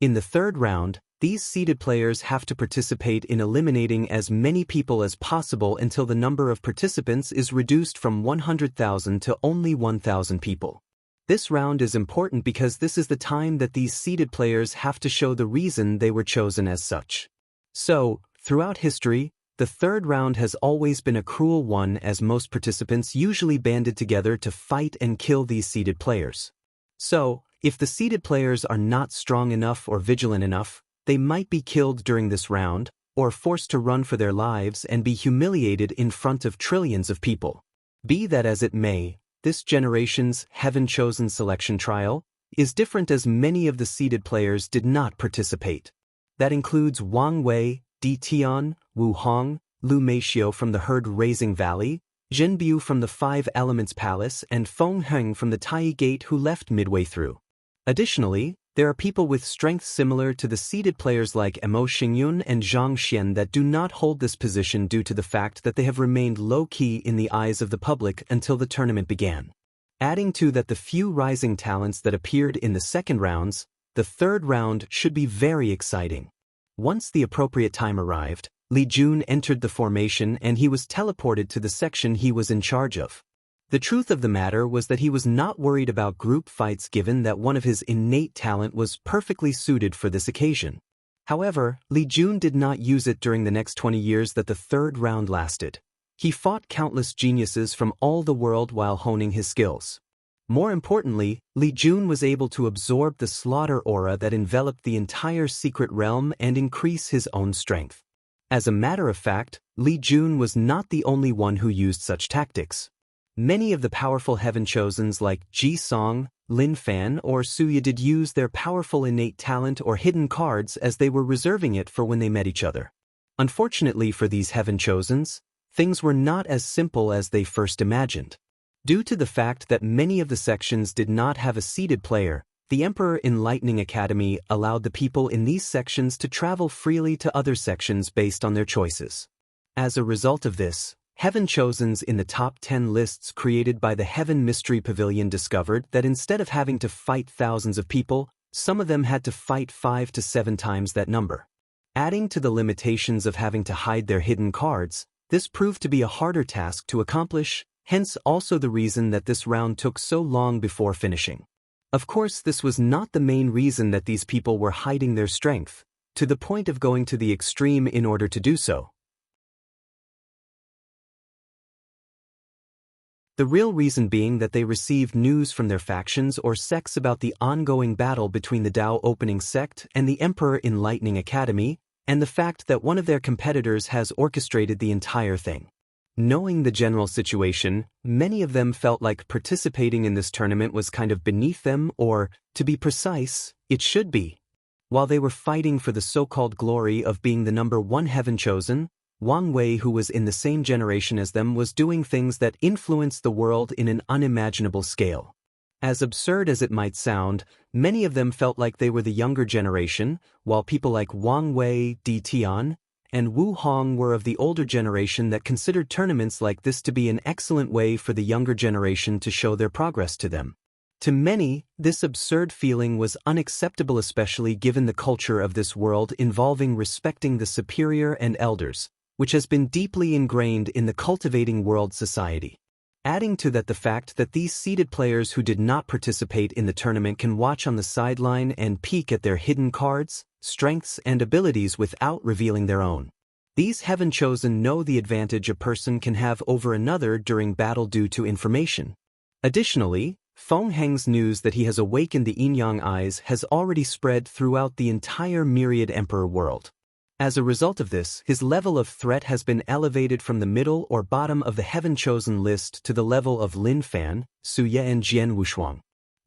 In the third round, these seeded players have to participate in eliminating as many people as possible until the number of participants is reduced from 100,000 to only 1,000 people. This round is important because this is the time that these seeded players have to show the reason they were chosen as such. So, throughout history, the third round has always been a cruel one as most participants usually banded together to fight and kill these seeded players. So, if the seeded players are not strong enough or vigilant enough, they might be killed during this round, or forced to run for their lives and be humiliated in front of trillions of people. Be that as it may, this generation's heaven-chosen selection trial is different as many of the seeded players did not participate. That includes Wang Wei, Di Tian, Wu Hong, Lu Meixiu from the herd-raising valley, Zhen Bu from the Five Elements Palace, and Feng Heng from the Tai Gate who left midway through. Additionally, there are people with strength similar to the seeded players like Mo Xingyun and Zhang Xian that do not hold this position due to the fact that they have remained low-key in the eyes of the public until the tournament began. Adding to that the few rising talents that appeared in the second rounds, the third round should be very exciting. Once the appropriate time arrived, Li Jun entered the formation and he was teleported to the section he was in charge of. The truth of the matter was that he was not worried about group fights given that one of his innate talent was perfectly suited for this occasion. However, Li Jun did not use it during the next 20 years that the third round lasted. He fought countless geniuses from all the world while honing his skills. More importantly, Li Jun was able to absorb the slaughter aura that enveloped the entire secret realm and increase his own strength. As a matter of fact, Li Jun was not the only one who used such tactics. Many of the powerful heaven-chosens like Ji Song, Lin Fan or Suya did use their powerful innate talent or hidden cards as they were reserving it for when they met each other. Unfortunately for these heaven-chosens, things were not as simple as they first imagined. Due to the fact that many of the sections did not have a seeded player, the Emperor Enlightening Academy allowed the people in these sections to travel freely to other sections based on their choices. As a result of this, Heaven-chosens in the top 10 lists created by the Heaven Mystery Pavilion discovered that instead of having to fight thousands of people, some of them had to fight 5 to 7 times that number. Adding to the limitations of having to hide their hidden cards, this proved to be a harder task to accomplish, hence also the reason that this round took so long before finishing. Of course, this was not the main reason that these people were hiding their strength, to the point of going to the extreme in order to do so. The real reason being that they received news from their factions or sects about the ongoing battle between the Tao Opening Sect and the Emperor Enlightening Academy, and the fact that one of their competitors has orchestrated the entire thing. Knowing the general situation, many of them felt like participating in this tournament was kind of beneath them or, to be precise, it should be. While they were fighting for the so-called glory of being the number one heaven-chosen, Wang Wei, who was in the same generation as them, was doing things that influenced the world in an unimaginable scale. As absurd as it might sound, many of them felt like they were the younger generation, while people like Wang Wei, Di Tian, and Wu Hong were of the older generation that considered tournaments like this to be an excellent way for the younger generation to show their progress to them. To many, this absurd feeling was unacceptable, especially given the culture of this world involving respecting the superior and elders, which has been deeply ingrained in the cultivating world society. Adding to that the fact that these seeded players who did not participate in the tournament can watch on the sideline and peek at their hidden cards, strengths, and abilities without revealing their own. These heaven-chosen know the advantage a person can have over another during battle due to information. Additionally, Feng Heng's news that he has awakened the Yin-Yang eyes has already spread throughout the entire myriad emperor world. As a result of this, his level of threat has been elevated from the middle or bottom of the heaven-chosen list to the level of Lin Fan, Suye and Jian Wushuang.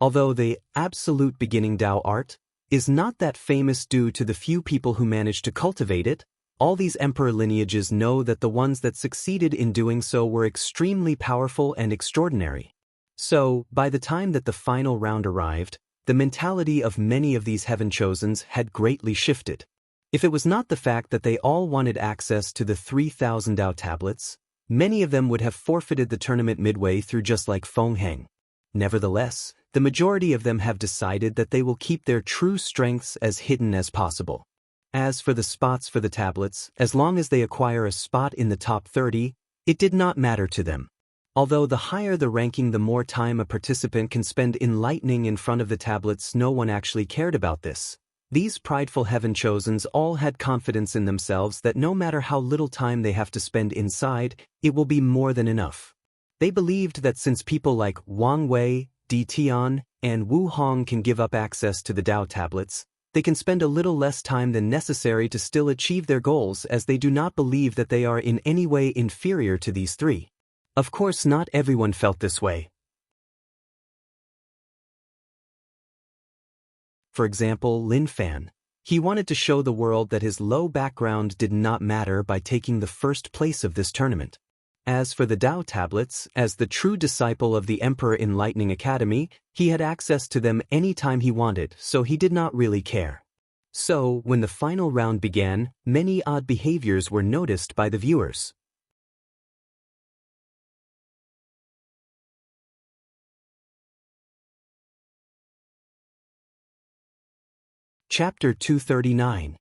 Although the absolute beginning Tao art is not that famous due to the few people who managed to cultivate it, all these emperor lineages know that the ones that succeeded in doing so were extremely powerful and extraordinary. So, by the time that the final round arrived, the mentality of many of these heaven chosens had greatly shifted. If it was not the fact that they all wanted access to the 3,000 Dao tablets, many of them would have forfeited the tournament midway through, just like Feng Heng. Nevertheless, the majority of them have decided that they will keep their true strengths as hidden as possible. As for the spots for the tablets, as long as they acquire a spot in the top 30, it did not matter to them. Although the higher the ranking, the more time a participant can spend enlightening in front of the tablets, no one actually cared about this. These prideful heaven chosens all had confidence in themselves that no matter how little time they have to spend inside, it will be more than enough. They believed that since people like Wang Wei, Di Tian, and Wu Hong can give up access to the Dao tablets, they can spend a little less time than necessary to still achieve their goals, as they do not believe that they are in any way inferior to these three. Of course, not everyone felt this way. For example, Lin Fan. He wanted to show the world that his low background did not matter by taking the first place of this tournament. As for the Dao tablets, as the true disciple of the Emperor Enlightening Academy, he had access to them any time he wanted, so he did not really care. So, when the final round began, many odd behaviors were noticed by the viewers. Chapter 239.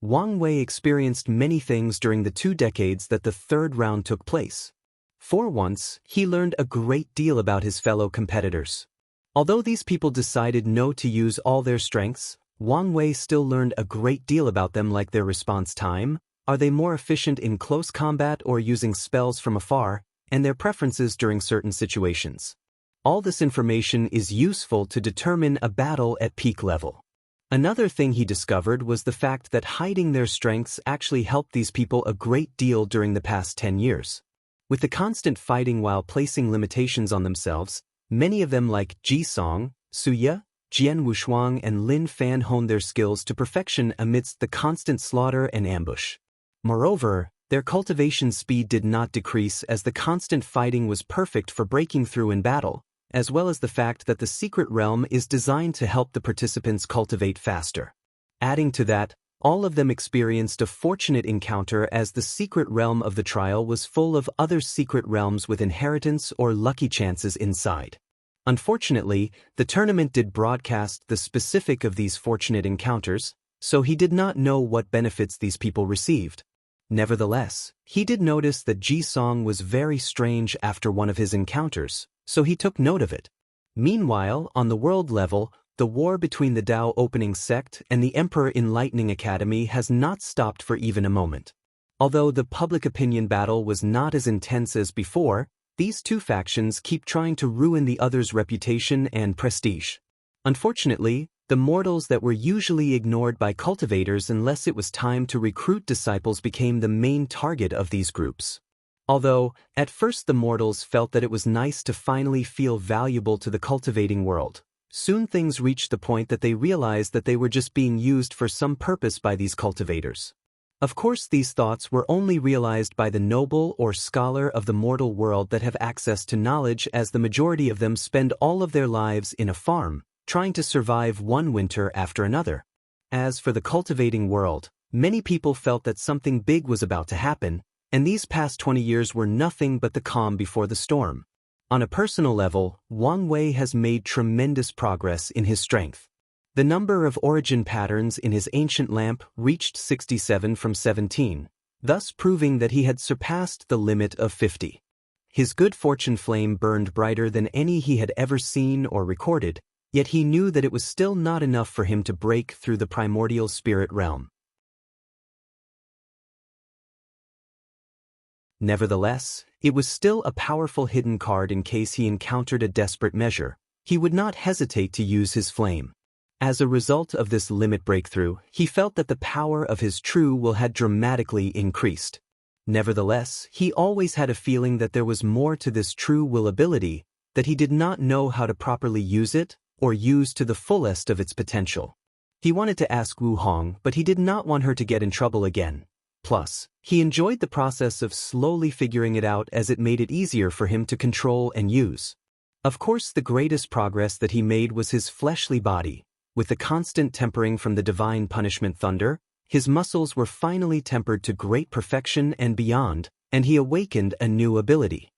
Wang Wei experienced many things during the 2 decades that the third round took place. For once, he learned a great deal about his fellow competitors. Although these people decided no to use all their strengths, Wang Wei still learned a great deal about them, like their response time, are they more efficient in close combat or using spells from afar, and their preferences during certain situations. All this information is useful to determine a battle at peak level. Another thing he discovered was the fact that hiding their strengths actually helped these people a great deal during the past 10 years. With the constant fighting while placing limitations on themselves, many of them like Ji Song, Su Ye, Jian Wushuang, and Lin Fan honed their skills to perfection amidst the constant slaughter and ambush. Moreover, their cultivation speed did not decrease, as the constant fighting was perfect for breaking through in battle, as well as the fact that the secret realm is designed to help the participants cultivate faster. Adding to that, all of them experienced a fortunate encounter, as the secret realm of the trial was full of other secret realms with inheritance or lucky chances inside. Unfortunately, the tournament did broadcast the specific of these fortunate encounters, so he did not know what benefits these people received. Nevertheless, he did notice that Ji Song was very strange after one of his encounters, so he took note of it. Meanwhile, on the world level, the war between the Dao Opening Sect and the Emperor Enlightening Academy has not stopped for even a moment. Although the public opinion battle was not as intense as before, these two factions keep trying to ruin the other's reputation and prestige. Unfortunately, the mortals that were usually ignored by cultivators unless it was time to recruit disciples became the main target of these groups. Although, at first the mortals felt that it was nice to finally feel valuable to the cultivating world, soon things reached the point that they realized that they were just being used for some purpose by these cultivators. Of course, these thoughts were only realized by the noble or scholar of the mortal world that have access to knowledge, as the majority of them spend all of their lives in a farm, trying to survive one winter after another. As for the cultivating world, many people felt that something big was about to happen, and these past 20 years were nothing but the calm before the storm. On a personal level, Wang Wei has made tremendous progress in his strength. The number of origin patterns in his ancient lamp reached 67 from 17, thus proving that he had surpassed the limit of 50. His good fortune flame burned brighter than any he had ever seen or recorded, yet he knew that it was still not enough for him to break through the primordial spirit realm. Nevertheless, it was still a powerful hidden card in case he encountered a desperate measure. He would not hesitate to use his flame. As a result of this limit breakthrough, he felt that the power of his true will had dramatically increased. Nevertheless, he always had a feeling that there was more to this true will ability, that he did not know how to properly use it, or use to the fullest of its potential. He wanted to ask Wu Hong, but he did not want her to get in trouble again. Plus, he enjoyed the process of slowly figuring it out as it made it easier for him to control and use. Of course, the greatest progress that he made was his fleshly body. With the constant tempering from the divine punishment thunder, his muscles were finally tempered to great perfection and beyond, and he awakened a new ability.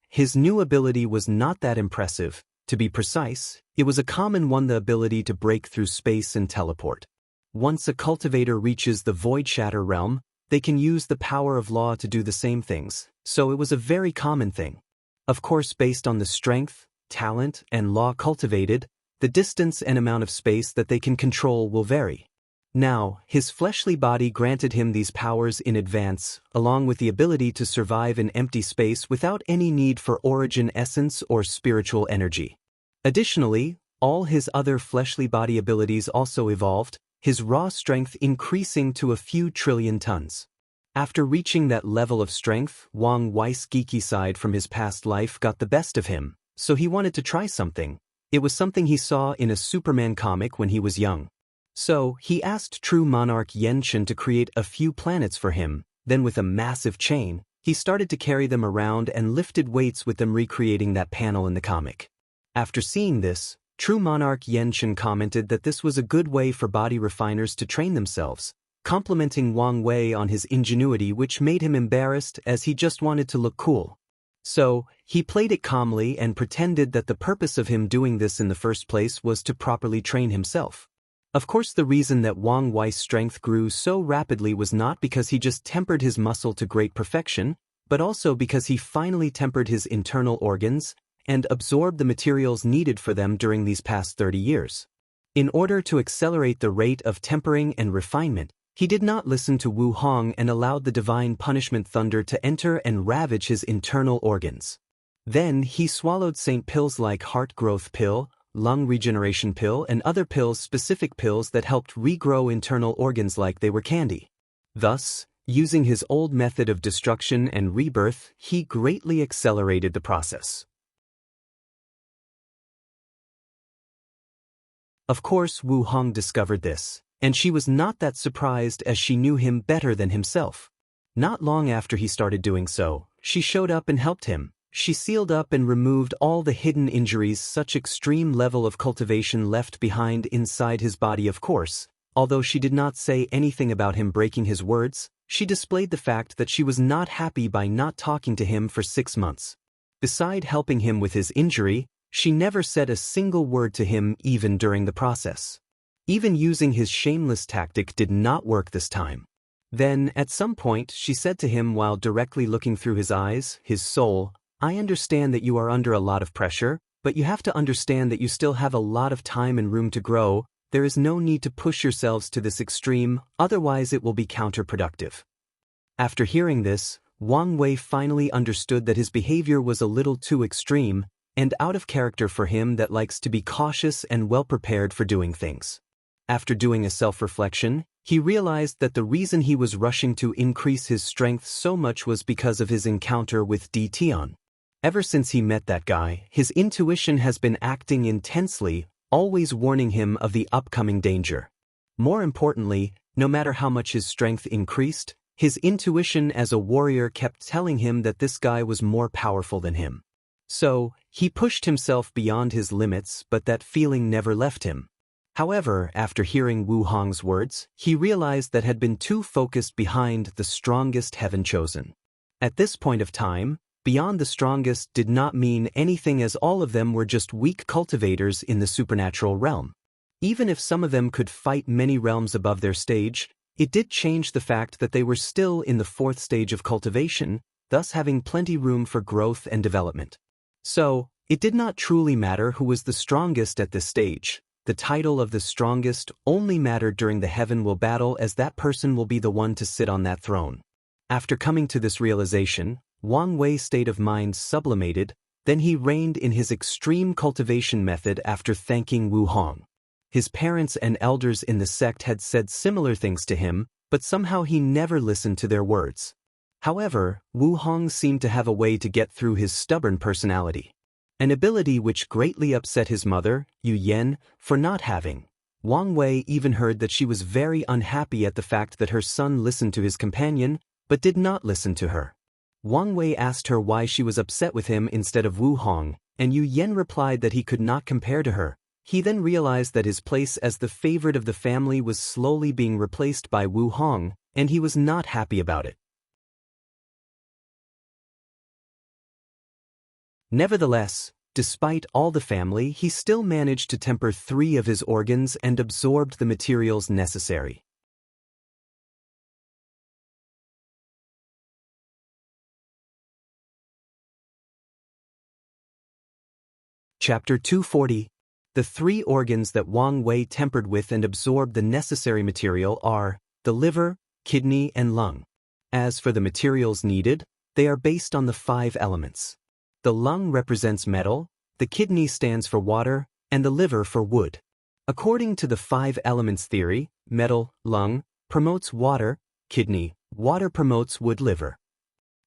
His new ability was not that impressive. To be precise, it was a common one, the ability to break through space and teleport. Once a cultivator reaches the Void Shatter realm, they can use the power of law to do the same things, so it was a very common thing. Of course, based on the strength, talent, and law cultivated, the distance and amount of space that they can control will vary. Now, his fleshly body granted him these powers in advance, along with the ability to survive in empty space without any need for origin essence or spiritual energy. Additionally, all his other fleshly body abilities also evolved, his raw strength increasing to a few trillion tons. After reaching that level of strength, Wang Wei's geeky side from his past life got the best of him, so he wanted to try something. It was something he saw in a Superman comic when he was young. So, he asked True Monarch Yenchen to create a few planets for him, then with a massive chain, he started to carry them around and lifted weights with them, recreating that panel in the comic. After seeing this, True Monarch Yenchen commented that this was a good way for body refiners to train themselves, complimenting Wang Wei on his ingenuity, which made him embarrassed as he just wanted to look cool. So, he played it calmly and pretended that the purpose of him doing this in the first place was to properly train himself. Of course, the reason that Wang Wei's strength grew so rapidly was not because he just tempered his muscle to great perfection, but also because he finally tempered his internal organs and absorbed the materials needed for them during these past 30 years. In order to accelerate the rate of tempering and refinement, he did not listen to Wu Hong and allowed the divine punishment thunder to enter and ravage his internal organs. Then he swallowed saint pills like heart growth pill, lung regeneration pill, and other pills, specific pills that helped regrow internal organs like they were candy. Thus, using his old method of destruction and rebirth, he greatly accelerated the process. Of course, Wu Hong discovered this, and she was not that surprised as she knew him better than himself. Not long after he started doing so, she showed up and helped him. She sealed up and removed all the hidden injuries such extreme level of cultivation left behind inside his body. Of course, although she did not say anything about him breaking his words, she displayed the fact that she was not happy by not talking to him for 6 months. Beside helping him with his injury, she never said a single word to him even during the process. Even using his shameless tactic did not work this time. Then, at some point, she said to him while directly looking through his eyes, his soul, "I understand that you are under a lot of pressure, but you have to understand that you still have a lot of time and room to grow. There is no need to push yourselves to this extreme, otherwise it will be counterproductive." After hearing this, Wang Wei finally understood that his behavior was a little too extreme and out of character for him that likes to be cautious and well-prepared for doing things. After doing a self-reflection, he realized that the reason he was rushing to increase his strength so much was because of his encounter with Di Tian. Ever since he met that guy, his intuition has been acting intensely, always warning him of the upcoming danger. More importantly, no matter how much his strength increased, his intuition as a warrior kept telling him that this guy was more powerful than him. So, he pushed himself beyond his limits, but that feeling never left him. However, after hearing Wu Hong's words, he realized that had been too focused behind the strongest heaven chosen. At this point of time, beyond the strongest did not mean anything, as all of them were just weak cultivators in the supernatural realm. Even if some of them could fight many realms above their stage, it did change the fact that they were still in the 4th stage of cultivation, thus having plenty room for growth and development. So, it did not truly matter who was the strongest at this stage. The title of the strongest only mattered during the heaven will battle, as that person will be the one to sit on that throne. After coming to this realization, Wang Wei's state of mind sublimated, then he reigned in his extreme cultivation method after thanking Wu Hong. His parents and elders in the sect had said similar things to him, but somehow he never listened to their words. However, Wu Hong seemed to have a way to get through his stubborn personality. an ability which greatly upset his mother, Yu Yan, for not having. Wang Wei even heard that she was very unhappy at the fact that her son listened to his companion, but did not listen to her. Wang Wei asked her why she was upset with him instead of Wu Hong, and Yu Yan replied that he could not compare to her. He then realized that his place as the favorite of the family was slowly being replaced by Wu Hong, and he was not happy about it. Nevertheless, despite all the family, he still managed to temper 3 of his organs and absorbed the materials necessary. Chapter 240. The 3 organs that Wang Wei tempered with and absorbed the necessary material are the liver, kidney, and lung. As for the materials needed, they are based on the 5 elements. The lung represents metal, the kidney stands for water, and the liver for wood. According to the 5 elements theory, metal, lung, promotes water, kidney, water promotes wood, liver.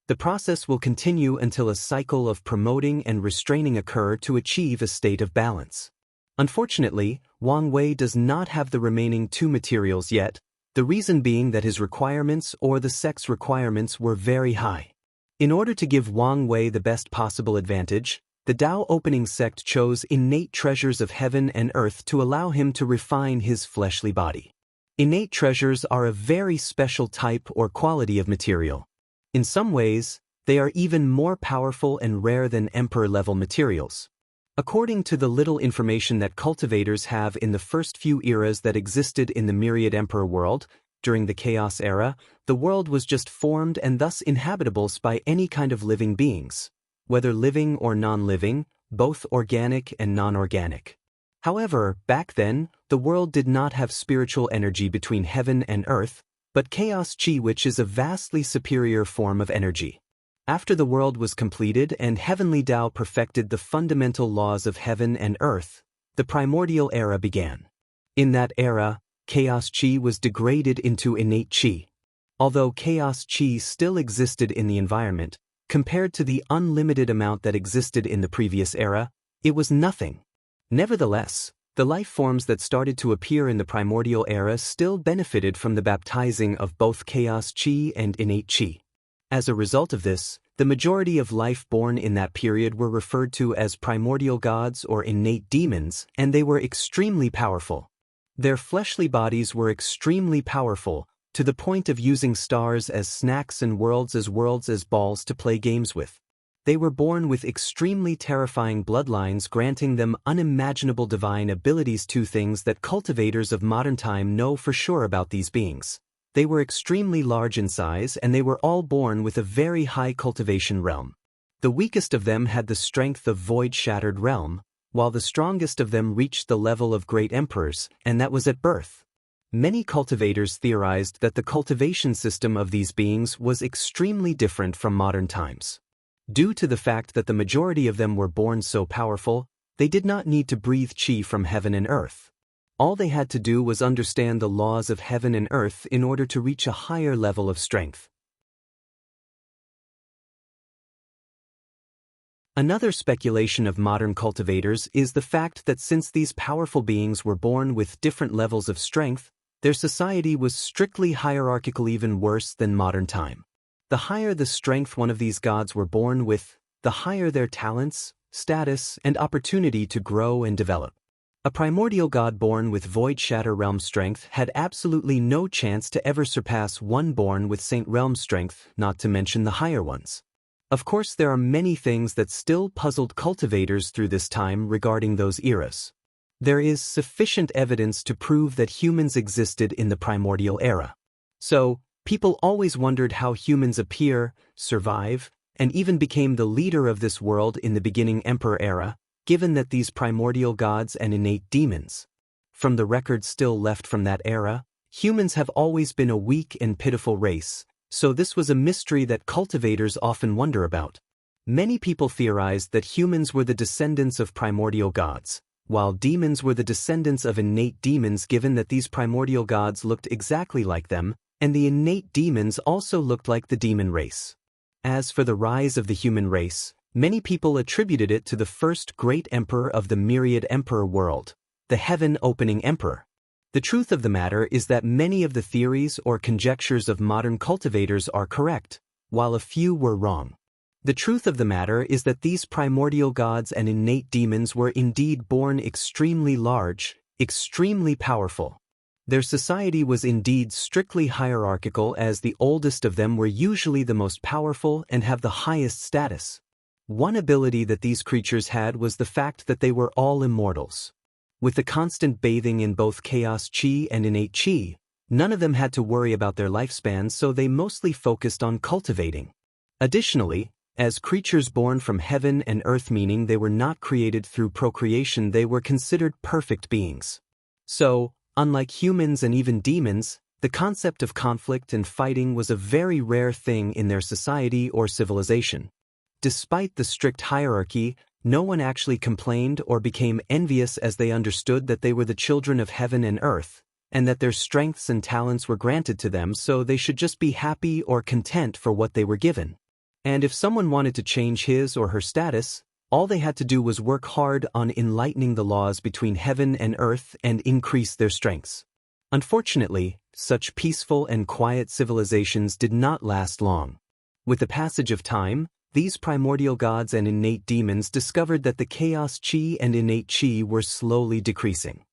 The process will continue until a cycle of promoting and restraining occur to achieve a state of balance. Unfortunately, Wang Wei does not have the remaining 2 materials yet, the reason being that his requirements or the sex requirements were very high. In order to give Wang Wei the best possible advantage, the Tao opening sect chose innate treasures of heaven and earth to allow him to refine his fleshly body. Innate treasures are a very special type or quality of material. In some ways, they are even more powerful and rare than emperor-level materials. According to the little information that cultivators have in the first few eras that existed in the myriad emperor world, during the Chaos era, the world was just formed and thus inhabitable by any kind of living beings, whether living or non-living, both organic and non-organic. However, back then, the world did not have spiritual energy between heaven and earth, but chaos chi, which is a vastly superior form of energy. After the world was completed and heavenly Tao perfected the fundamental laws of heaven and earth, the primordial era began. In that era, chaos chi was degraded into innate chi. Although chaos chi still existed in the environment, compared to the unlimited amount that existed in the previous era, it was nothing. Nevertheless, the life forms that started to appear in the primordial era still benefited from the baptizing of both chaos chi and innate chi. As a result of this, the majority of life born in that period were referred to as primordial gods or innate demons, and they were extremely powerful. Their fleshly bodies were extremely powerful, to the point of using stars as snacks and worlds as balls to play games with. They were born with extremely terrifying bloodlines, granting them unimaginable divine abilities, 2 things that cultivators of modern time know for sure about these beings. They were extremely large in size, and they were all born with a very high cultivation realm. The weakest of them had the strength of void-shattered realm, while the strongest of them reached the level of great emperors, and that was at birth. Many cultivators theorized that the cultivation system of these beings was extremely different from modern times. Due to the fact that the majority of them were born so powerful, they did not need to breathe chi from heaven and earth. All they had to do was understand the laws of heaven and earth in order to reach a higher level of strength. Another speculation of modern cultivators is the fact that since these powerful beings were born with different levels of strength, their society was strictly hierarchical, even worse than modern time. The higher the strength one of these gods were born with, the higher their talents, status, and opportunity to grow and develop. A primordial god born with Void Shatter Realm strength had absolutely no chance to ever surpass one born with Saint Realm strength, not to mention the higher ones. Of course, there are many things that still puzzled cultivators through this time regarding those eras. There is sufficient evidence to prove that humans existed in the primordial era. So, people always wondered how humans appear, survive, and even became the leader of this world in the beginning Emperor era, given that these primordial gods and innate demons. From the records still left from that era, humans have always been a weak and pitiful race, so this was a mystery that cultivators often wonder about. Many people theorized that humans were the descendants of primordial gods, while demons were the descendants of innate demons, given that these primordial gods looked exactly like them, and the innate demons also looked like the demon race. As for the rise of the human race, Many people attributed it to the first great emperor of the myriad emperor world, the heaven-opening emperor. The truth of the matter is that many of the theories or conjectures of modern cultivators are correct, while a few were wrong. The truth of the matter is that these primordial gods and innate demons were indeed born extremely large, extremely powerful. Their society was indeed strictly hierarchical, as the oldest of them were usually the most powerful and have the highest status. One ability that these creatures had was the fact that they were all immortals. With the constant bathing in both chaos chi and innate chi, none of them had to worry about their lifespans, so they mostly focused on cultivating. Additionally, as creatures born from heaven and earth, meaning they were not created through procreation, they were considered perfect beings. So, unlike humans and even demons, the concept of conflict and fighting was a very rare thing in their society or civilization. Despite the strict hierarchy, no one actually complained or became envious, as they understood that they were the children of heaven and earth, and that their strengths and talents were granted to them, so they should just be happy or content for what they were given. And if someone wanted to change his or her status, all they had to do was work hard on enlightening the laws between heaven and earth and increase their strengths. Unfortunately, such peaceful and quiet civilizations did not last long. With the passage of time, these primordial gods and innate demons discovered that the chaos chi and innate chi were slowly decreasing.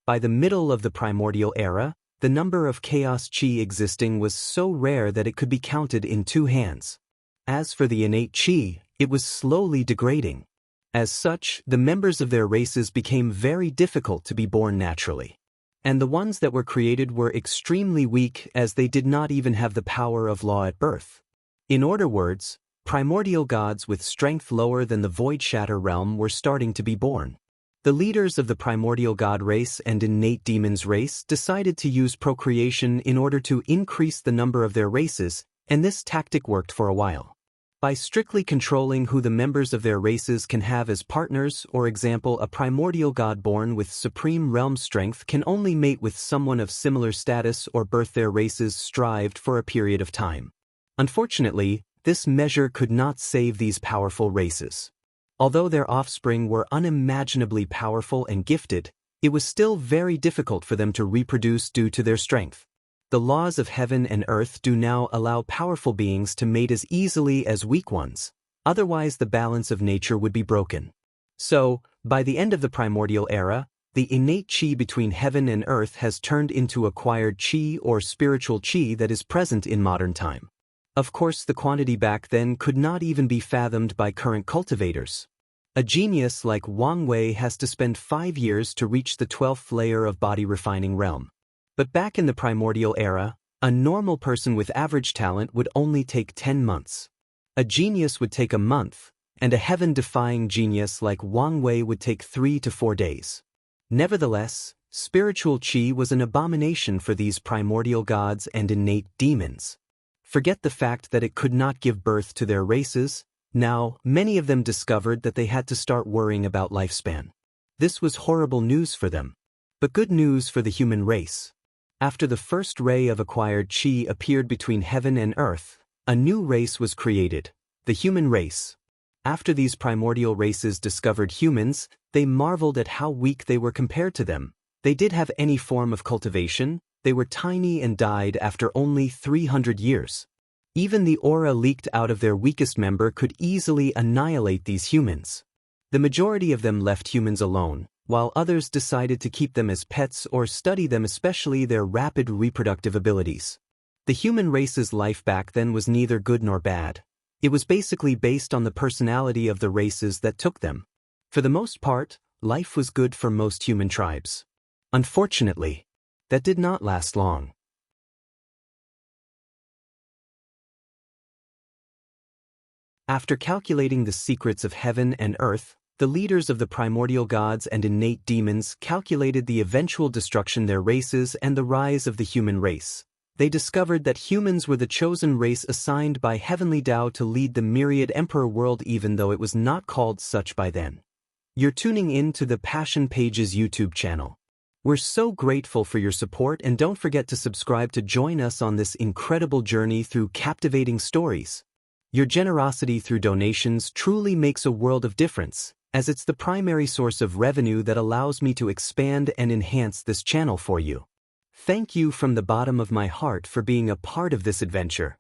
By the middle of the primordial era, the number of chaos chi existing was so rare that it could be counted in 2 hands. As for the innate chi, it was slowly degrading. As such, the members of their races became very difficult to be born naturally. And the ones that were created were extremely weak, as they did not even have the power of law at birth. In other words, primordial gods with strength lower than the Void Shatter realm were starting to be born. The leaders of the primordial god race and innate demons race decided to use procreation in order to increase the number of their races, and this tactic worked for a while. By strictly controlling who the members of their races can have as partners, for example, a primordial god born with supreme realm strength can only mate with someone of similar status or birth their races strived for a period of time. Unfortunately, this measure could not save these powerful races. Although their offspring were unimaginably powerful and gifted, it was still very difficult for them to reproduce due to their strength. The laws of heaven and earth do now allow powerful beings to mate as easily as weak ones, otherwise the balance of nature would be broken. So, by the end of the primordial era, the innate chi between heaven and earth has turned into acquired chi or spiritual chi that is present in modern time. Of course, the quantity back then could not even be fathomed by current cultivators. A genius like Wang Wei has to spend 5 years to reach the 12th layer of body refining realm. But back in the primordial era, a normal person with average talent would only take 10 months. A genius would take a month, and a heaven-defying genius like Wang Wei would take 3 to 4 days. Nevertheless, spiritual chi was an abomination for these primordial gods and innate demons. Forget the fact that it could not give birth to their races. Now, many of them discovered that they had to start worrying about lifespan. This was horrible news for them, but good news for the human race. After the first ray of acquired chi appeared between heaven and earth, a new race was created, the human race. After these primordial races discovered humans, they marveled at how weak they were compared to them. They did have any form of cultivation, they were tiny and died after only 300 years. Even the aura leaked out of their weakest member could easily annihilate these humans. The majority of them left humans alone, while others decided to keep them as pets or study them, especially their rapid reproductive abilities. The human race's life back then was neither good nor bad. It was basically based on the personality of the races that took them. For the most part, life was good for most human tribes. Unfortunately, that did not last long. After calculating the secrets of heaven and earth, the leaders of the primordial gods and innate demons calculated the eventual destruction of their races and the rise of the human race. They discovered that humans were the chosen race assigned by Heavenly Tao to lead the myriad emperor world, even though it was not called such by then. You're tuning in to the Passion Pages YouTube channel, We're so grateful for your support, and don't forget to subscribe to join us on this incredible journey through captivating stories. Your generosity through donations truly makes a world of difference, as it's the primary source of revenue that allows me to expand and enhance this channel for you. Thank you from the bottom of my heart for being a part of this adventure.